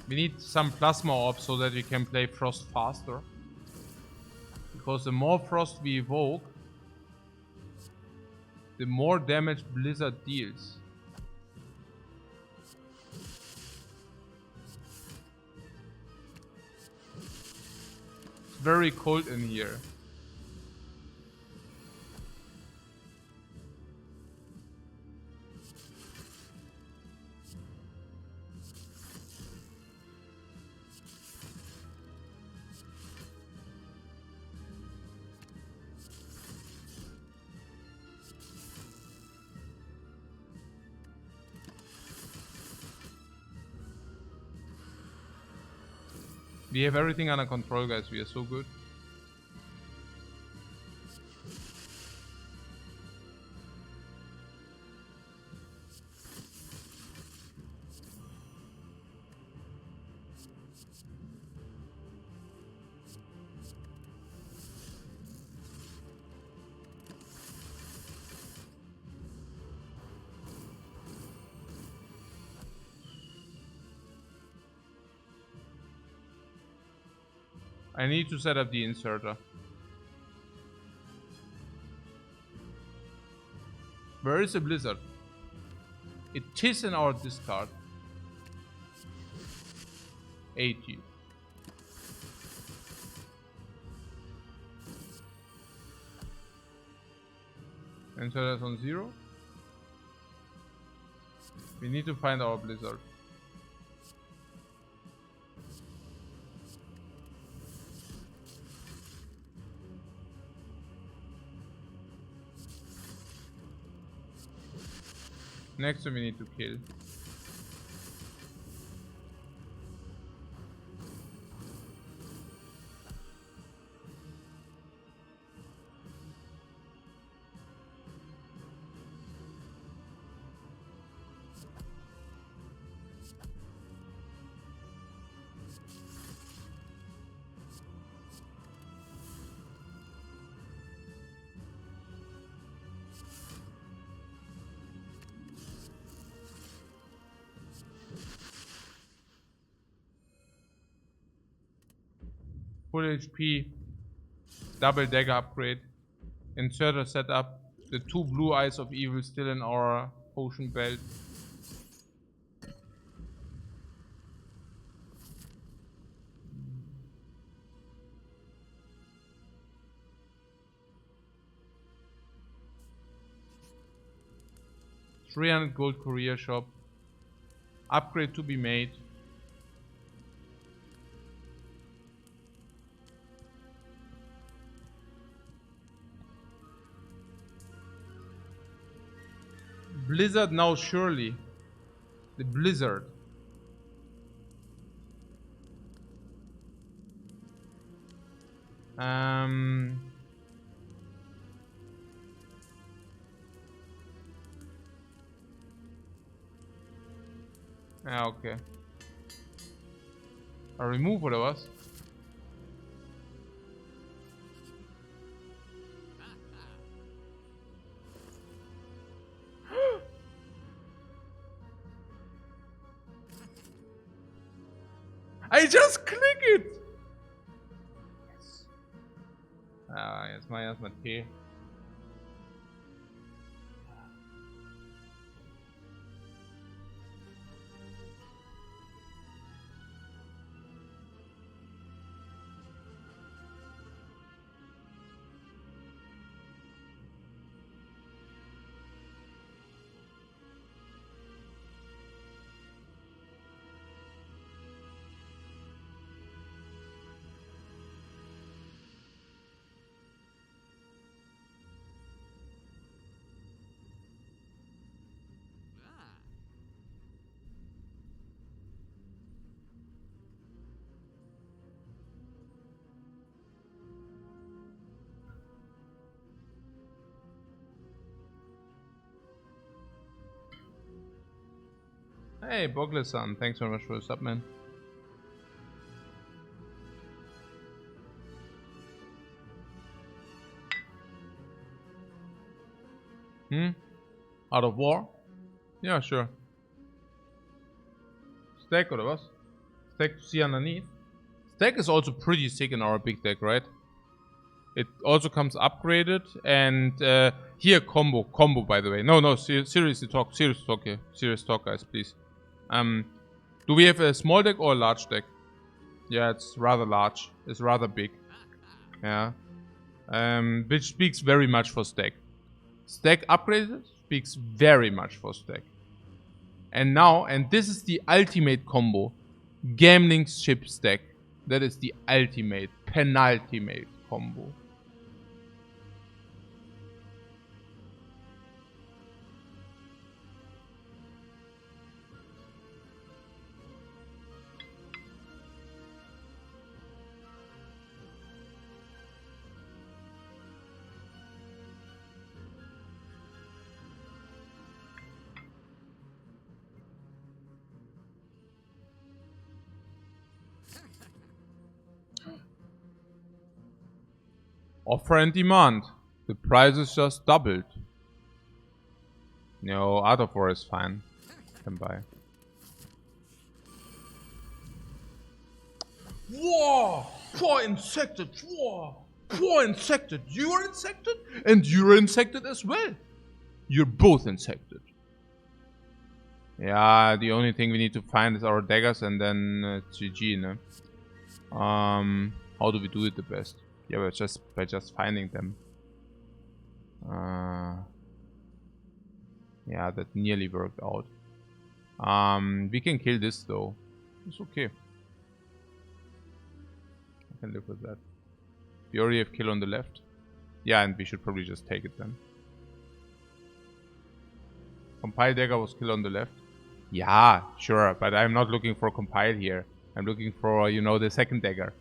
Speaker 1: We need some plasma orbs so that we can play Frost faster. Because the more Frost we evoke, the more damage Blizzard deals. It's very cold in here. We have everything under control, guys. We are so good. I need to set up the inserter. Where is the Blizzard? It is in our discard. 80. Inserters on 0. We need to find our Blizzard. Next one we need to kill. Full HP, double dagger upgrade, inserter setup, the 2 blue eyes of evil still in our potion belt. $300 gold courier shop, upgrade to be made. Blizzard now, surely. The Blizzard. Ja, okay. Remove oder was? I just click it! Yes. Jetzt mach ich erstmal T. Hey, Bogless-san, thanks very much for the sub, man. Out of war? Yeah, sure. Stack oder was? Stack to see underneath. Stack is also pretty sick in our big deck, right? It also comes upgraded, and here combo by the way. No, serious talk here. Serious talk, guys, please. Do we have a small deck or a large deck? Yeah, it's rather large. It's rather big. Yeah. Which speaks very much for Stack. Stack upgraded speaks very much for Stack. And now, and this is the ultimate combo. Gambling Ship Stack. That is the ultimate, penultimate combo. Offer and demand. The price is just doubled. No, out of war is fine. Can buy. Whoa! Poor insected! Whoa! Poor insected! You are insected? And you're insected as well! You're both insected. Yeah, the only thing we need to find is our daggers and then GG, no? How do we do it the best? Yeah, by just finding them. Yeah, that nearly worked out. We can kill this though. It's okay. I can live with that. We already have kill on the left. Yeah, and we should probably just take it then. Compile dagger was kill on the left. Yeah, sure, but I'm not looking for compile here. I'm looking for, you know, the second dagger.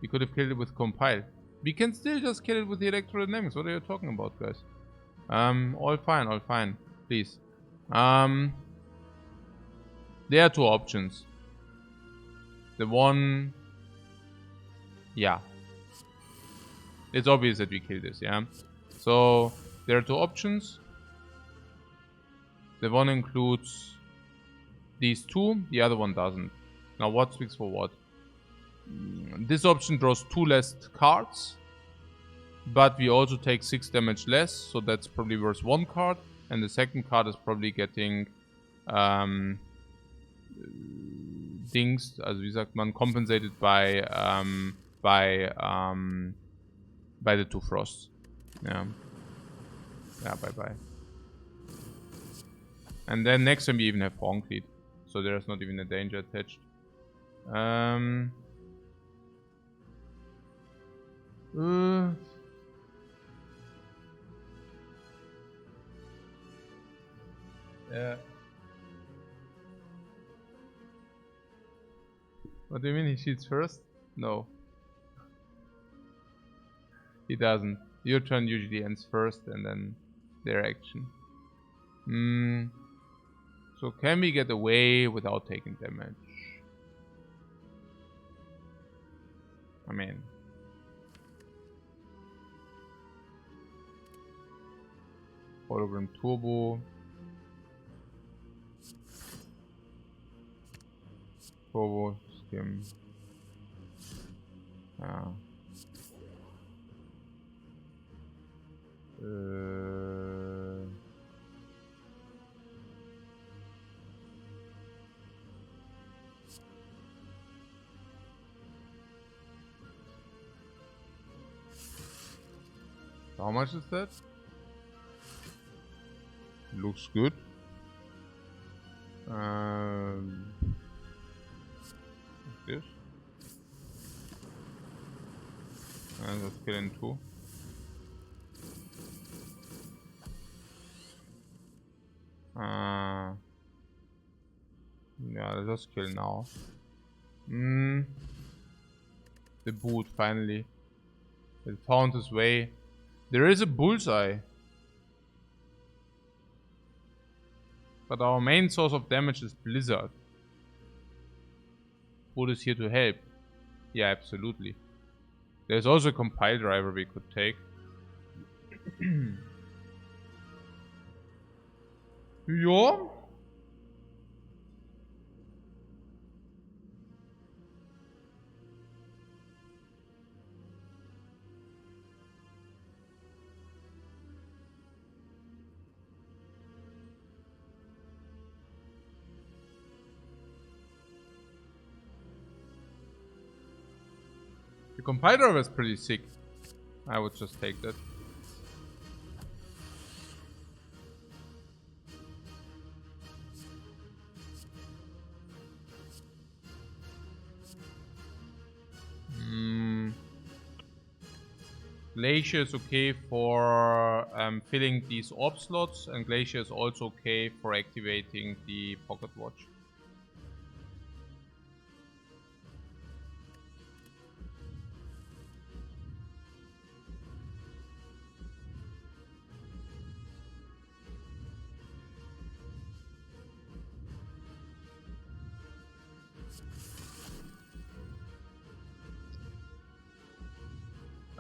Speaker 1: We could have killed it with compile. We can still just kill it with the electrodynamics. What are you talking about, guys? All fine, please. There are two options. The one... Yeah. It's obvious that we kill this, yeah? So, there are two options. The one includes these two, the other one doesn't. Now, what speaks for what? This option draws 2 less cards, but we also take 6 damage less, so that's probably worth 1 card, and the second card is probably getting Dings, also wie sagt man, compensated by the 2 frosts. Yeah. Yeah, bye. And then next time we even have Horncleat, so there's not even a danger attached. Yeah. What do you mean he shoots first? No. He doesn't. Your turn usually ends first and then their action. So can we get away without taking damage? I mean... Hologram Turbo. Turbo Skim. Yeah. How much is that? Looks good. This. And let's kill in 2. Yeah, let's just kill now. The boot finally. It found its way. There is a bullseye. But our main source of damage is Blizzard. Wood is here to help. Yeah, absolutely. There's also a compile driver we could take. Ja. The compiler was pretty sick. I would just take that. Glacier is okay for filling these orb slots, and Glacier is also okay for activating the pocket watch.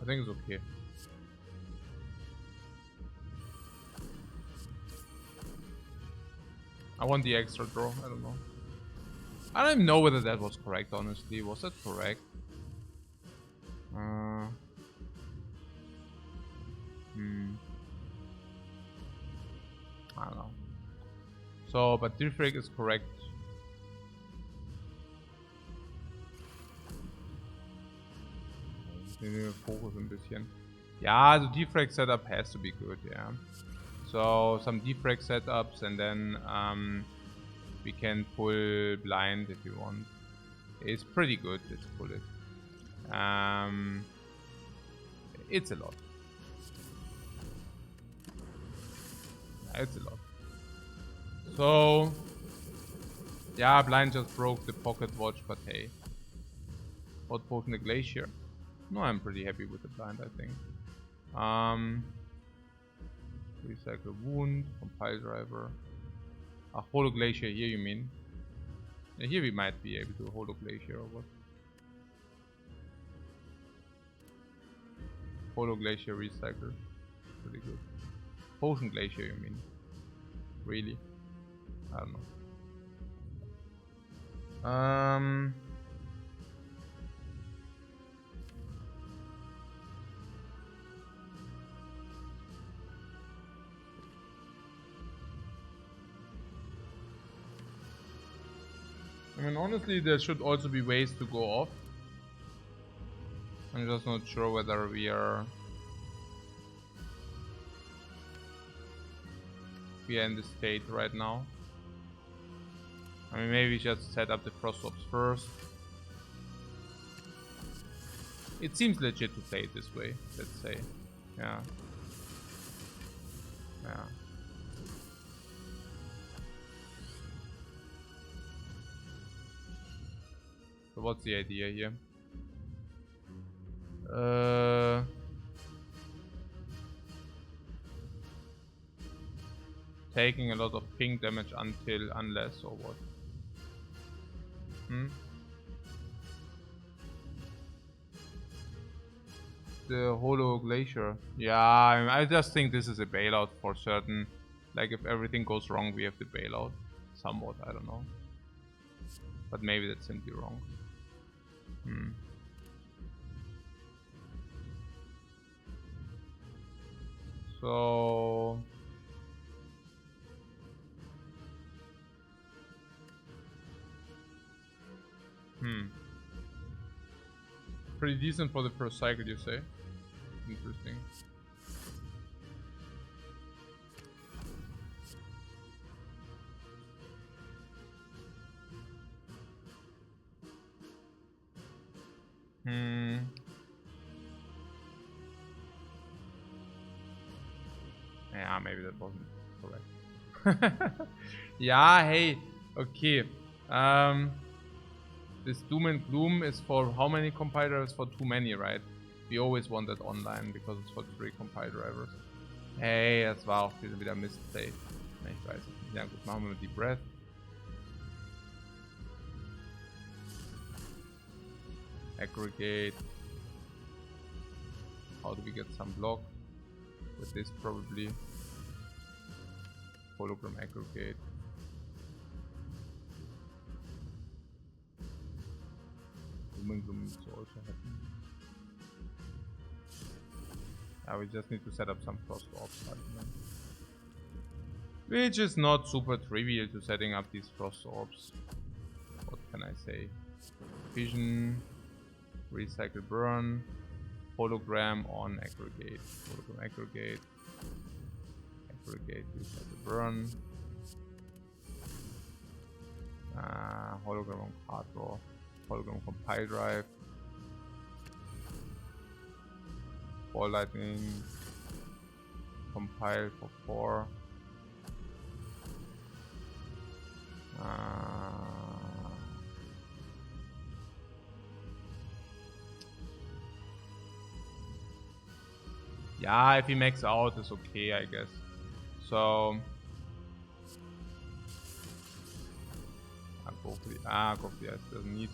Speaker 1: I think it's okay. I want the extra draw, I don't know. I don't even know whether that was correct, honestly. Was that correct? I don't know. So, but Defect is correct. Focus ein bisschen. Ja, also Defrag setup has to be good, yeah. So some Defrag setups, and then we can pull blind if you want. It's pretty good. Let's pull it. It's a lot. It's a lot. So yeah, blind just broke the pocket watch, but hey. What potion the glacier? No, I'm pretty happy with the blind, I think. Recycle wound, compile driver. A holo glacier here, you mean? Yeah, here we might be able to holo glacier or what? Holo glacier recycle. Pretty good. Potion glacier, you mean? Really? I don't know. I mean, honestly, there should also be ways to go off. I'm just not sure whether we are in this state right now. I mean, maybe just set up the frost orbs first. It seems legit to play it this way, let's say. Yeah. Yeah. So what's the idea here? Taking a lot of ping damage unless or what? The holo glacier. Yeah, I just think this is a bailout for certain. Like if everything goes wrong, we have to bail out. Somewhat, I don't know. But maybe that's simply wrong. So pretty decent for the first cycle, you say? Interesting. Yeah, maybe that wasn't correct. Yeah, hey, okay. This Doom and Gloom is for how many compile drivers? For too many, right? We always want that online because it's for 3 compile drivers. Hey, das war auch wieder Mistplay. Ich weiß es nicht. Ja gut, machen wir mit die Breath. Aggregate. How do we get some block? With this probably. Hologram aggregate. Dooming Gloom needs to also happen. Yeah, we just need to set up some frost orbs. Which is not super trivial to setting up these frost orbs. What can I say? Vision, recycle burn, hologram on aggregate. Hologram aggregate. Aggregate, recycle burn. Hologram on card draw. Hologram compile drive. Ball lightning. Compile for 4. Yeah, if he max out, it's okay, I guess. So go for the ice, doesn't need.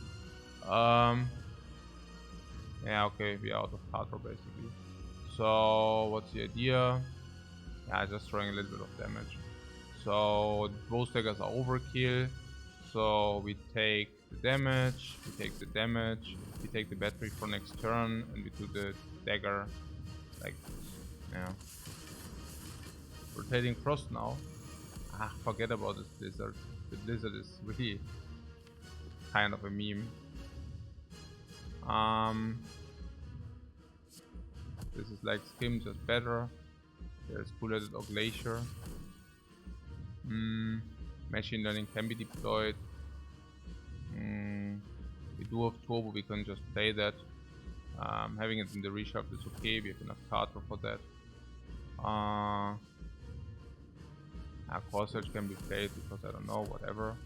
Speaker 1: Yeah, okay, we are out of card draw basically. So what's the idea? Yeah, just throwing a little bit of damage. So both daggers are overkill. So we take the damage, we take the battery for next turn, and we do the dagger like this. Yeah. Rotating frost now. Forget about this blizzard. The blizzard is really kind of a meme. This is like Skim, just better. There's bulleted or glacier. Machine learning can be deployed. We do have turbo, we can just play that. Having it in the reshuffle is okay, we have enough card draw for that. Core Search can be played because I don't know, whatever.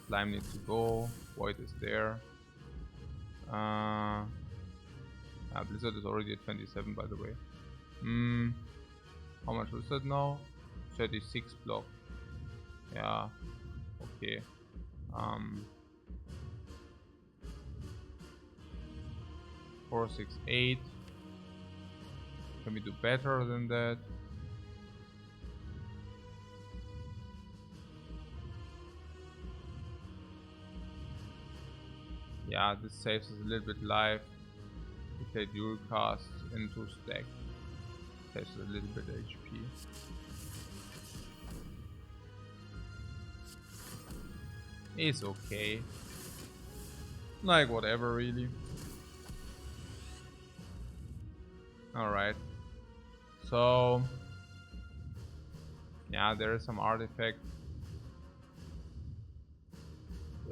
Speaker 1: Slime needs to go, Void is there. Blizzard is already at 27 by the way. How much was that now? 36 block. Yeah, okay. 4, 6, 8. Can we do better than that? Yeah, this saves us a little bit life. We play dual cast into stack. Saves us a little bit HP. It's okay. Like whatever really. Alright. So yeah, there is some artifact.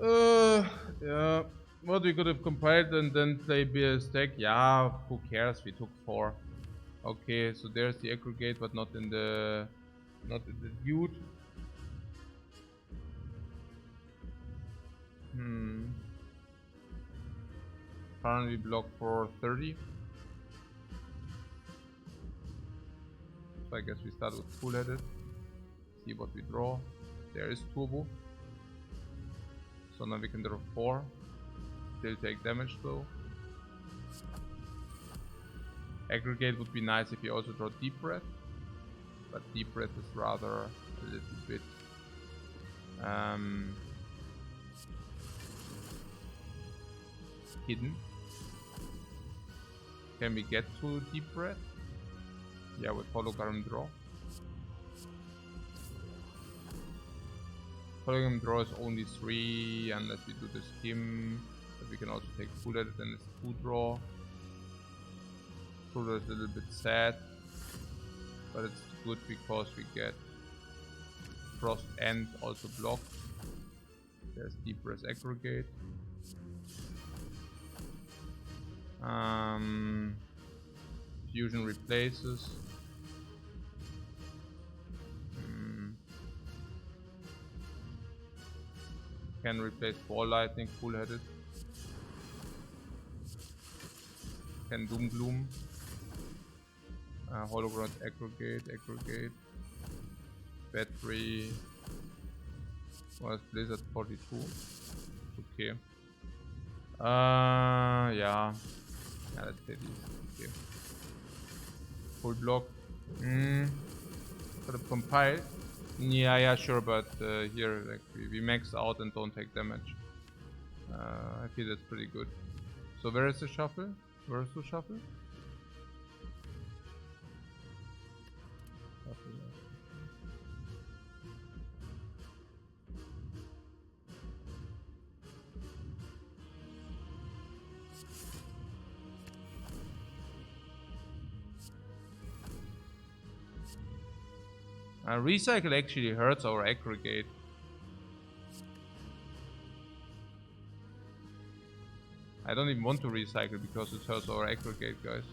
Speaker 1: Yeah. What we could have compiled and then play BS stack. Yeah, who cares? We took 4. Okay, so there's the aggregate, but not in the dude. Currently block for 30. So I guess we start with full-headed. See what we draw. There is turbo. So now we can draw 4. Still take damage though. Aggregate would be nice if you also draw Deep Breath. But Deep Breath is rather a little bit hidden. Can we get to Deep Breath? Yeah, with hologram draw. Hologram draw is only 3 unless we do the skim. But we can also take full edit and it's 2 draw. Full is a little bit sad. But it's good because we get frost and also block. There's Deep Breath aggregate. Fusion replaces. Can replace ball lightning, full headed. Can doom gloom. Hologram aggregate. Bet 43. Was Blizzard 42? Okay. Yeah. Yeah, let's say these. Okay. Full block. Could have compiled. Yeah, sure, but here like we max out and don't take damage. I feel that's pretty good. So where is the shuffle? Where is the shuffle? Recycle actually hurts our aggregate. I don't even want to recycle because it hurts our aggregate, guys.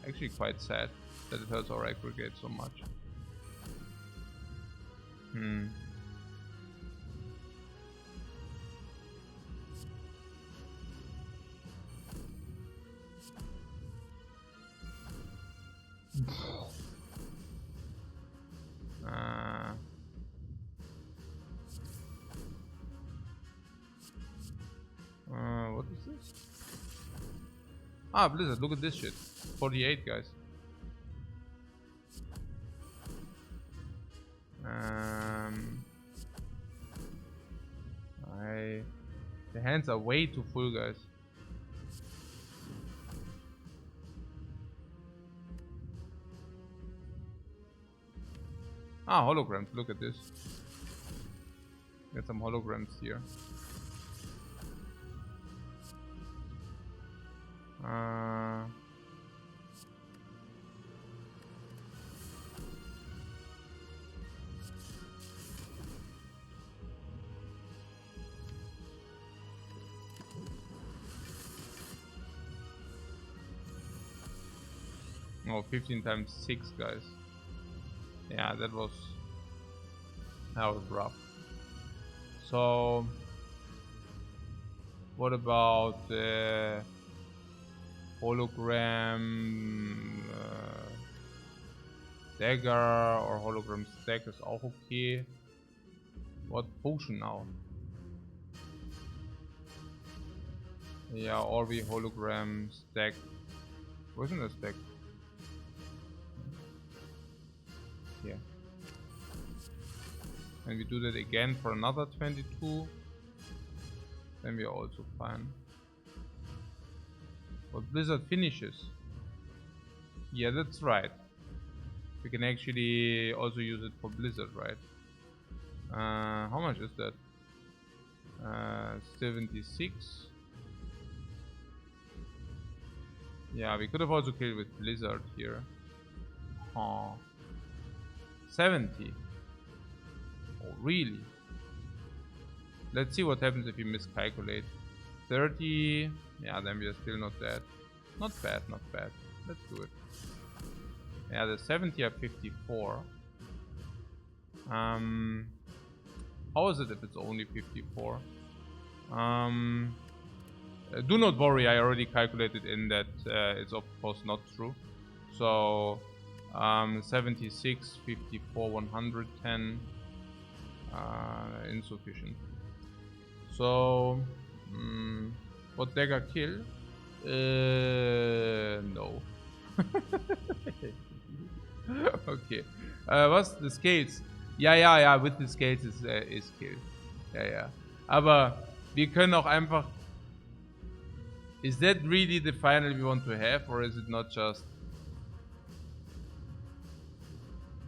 Speaker 1: Actually quite sad that it hurts our aggregate so much. What is this? Ah, Blizzard, look at this shit. 48, guys. The hands are way too full, guys. Ah, holograms, look at this. Get some holograms here. Oh, 15 times 6, guys. Yeah, that was rough. So, what about the hologram dagger or hologram stack is auch okay. What potion now? Yeah, or we hologram stack. Where's the stack? Yeah. And we do that again for another 22. Then we are also fine. But Blizzard finishes. Yeah, that's right. We can actually also use it for Blizzard, right? How much is that? 76. Yeah, we could have also killed with Blizzard here. Oh. 70. Oh, really? Let's see what happens if you miscalculate. 30. Yeah, then we are still not dead. Not bad, not bad. Let's do it. Yeah, the 70 are 54. How is it if it's only 54? Do not worry, I already calculated in that it's of course not true. So 76, 54, 110 insufficient. So what dagger kill? No. Okay. Was the scales? Ja, with the scales ist kill. Ja. Aber wir können auch einfach. Is that really the final we want to have, or is it not just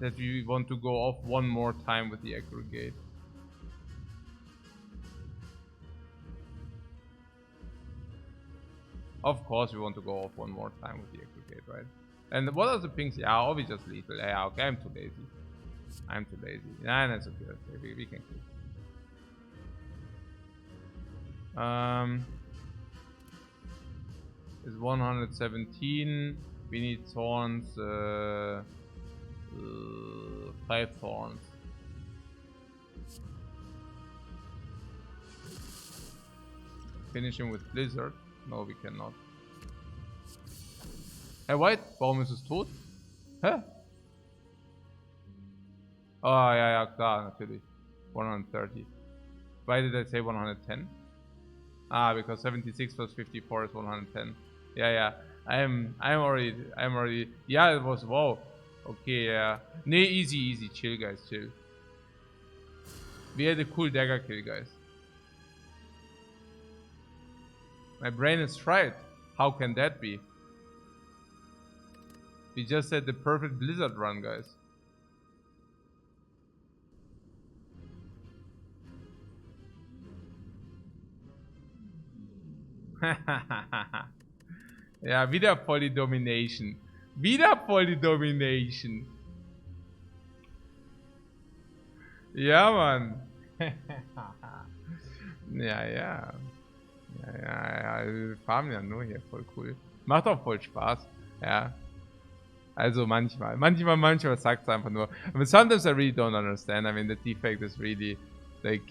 Speaker 1: that we want to go off one more time with the aggregate? Of course we want to go off one more time with the aggregate, right? And what are the pings? Yeah, or we just lethal. Yeah, okay, I'm too lazy. Nah, that's okay. We can kill. Is 117. We need thorns. 5 thorns. Finish him with Blizzard. No, we cannot. Hey, White, warum ist es tot? Hä? Oh, ja, ja, klar, natürlich. 130. Why did I say 110? Ah, because 76 plus 54 is 110. Yeah, yeah. I'm already. Yeah, it was wow. Okay, yeah. Nee, easy, chill, guys, chill. We had a cool dagger kill, guys. My brain is fried. How can that be? We just had the perfect blizzard run, guys. Ja, wieder voll die Domination. Wieder voll die Domination. Ja, Mann. Ja, ja. Ja, wir farmen ja nur hier, voll cool. Macht auch voll Spaß. Ja. Also manchmal sagt es einfach nur. I mean, sometimes I really don't understand. I mean, the defect is really like,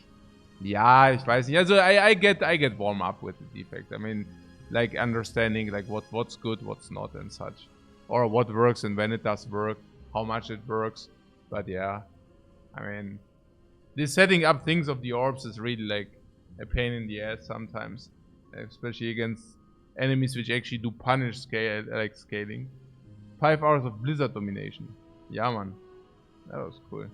Speaker 1: ja, ich weiß nicht. Also I get warm up with the defect. I mean, like understanding like what's good, what's not, and such, or what works and when it does work, how much it works. But yeah, I mean, this setting up things of the orbs is really like a pain in the ass sometimes, especially against enemies which actually do punish scaling. 5 hours of blizzard domination. Yeah, man, that was cool.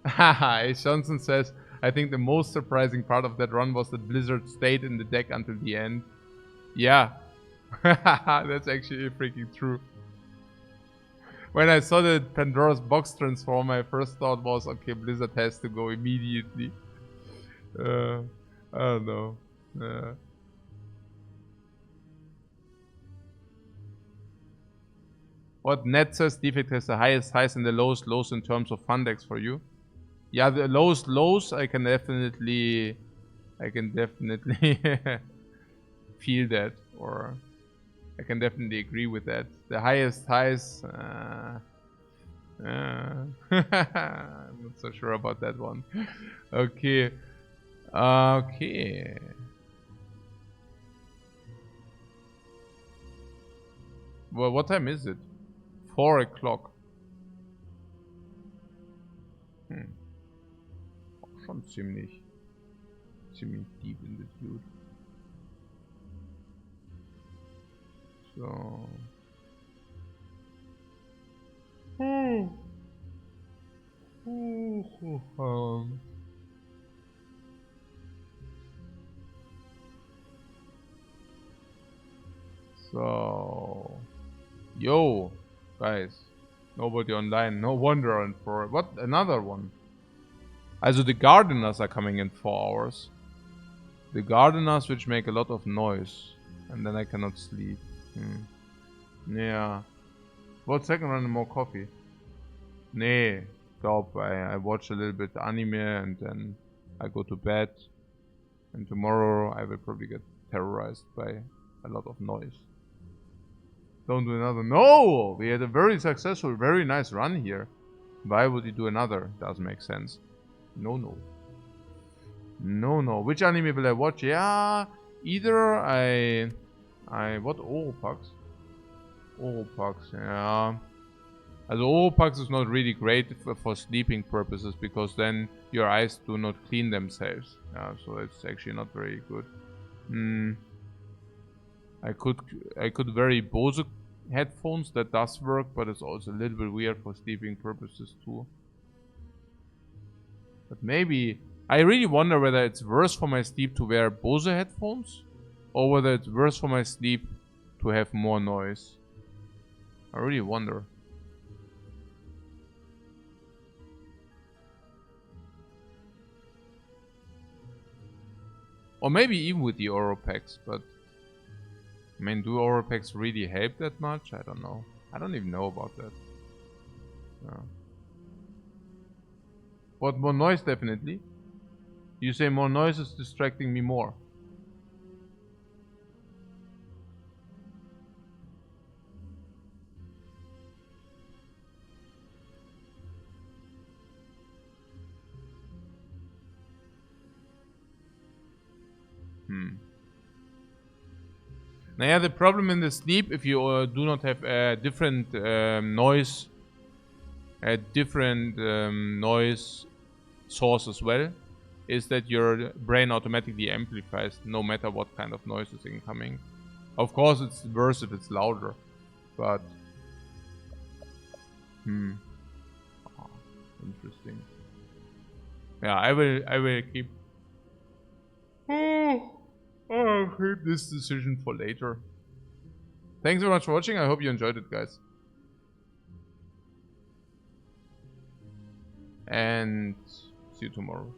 Speaker 1: Haha, Johnson says, I think the most surprising part of that run was that Blizzard stayed in the deck until the end. Yeah. That's actually freaking true. When I saw the Pandora's box transform, my first thought was, okay, Blizzard has to go immediately. I don't know. What Net says, Defect has the highest highs and the lowest lows in terms of fun decks for you. Yeah, the lowest lows I can definitely feel that, or I can definitely agree with that. The highest highs, I'm not so sure about that one. Okay. Okay. Well, what time is it? 4 o'clock. Schon ziemlich deep in this dude. So. So. Yo, guys. Nobody online. No wonder on 4. What? Another one. Also the gardeners are coming in 4 hours. The gardeners which make a lot of noise. And then I cannot sleep. Yeah. What second run and more coffee? Nee. Glaub, I watch a little bit anime and then I go to bed. And tomorrow I will probably get terrorized by a lot of noise. Don't do another. No! We had a very successful, very nice run here. Why would you do another? Doesn't make sense. No. Which anime will I watch? Yeah, either what? Oropax? Yeah. Also Oropax is not really great for sleeping purposes because then your eyes do not clean themselves. Yeah, so it's actually not very good. I could vary Bose headphones, that does work, but it's also a little bit weird for sleeping purposes too. But maybe I really wonder whether it's worse for my sleep to wear Bose headphones or whether it's worse for my sleep to have more noise. I really wonder. Or maybe even with the Oropax, but I mean, do Oropax really help that much? I don't know. I don't even know about that. Yeah. But more noise, definitely. You say more noise is distracting me more. Now, yeah, the problem in the sleep, if you do not have different noise source as well, is that your brain automatically amplifies no matter what kind of noise is incoming. Of course, it's worse if it's louder, but interesting. Yeah, I will keep keep this decision for later. Thanks so much for watching. I hope you enjoyed it, guys. And see you tomorrow.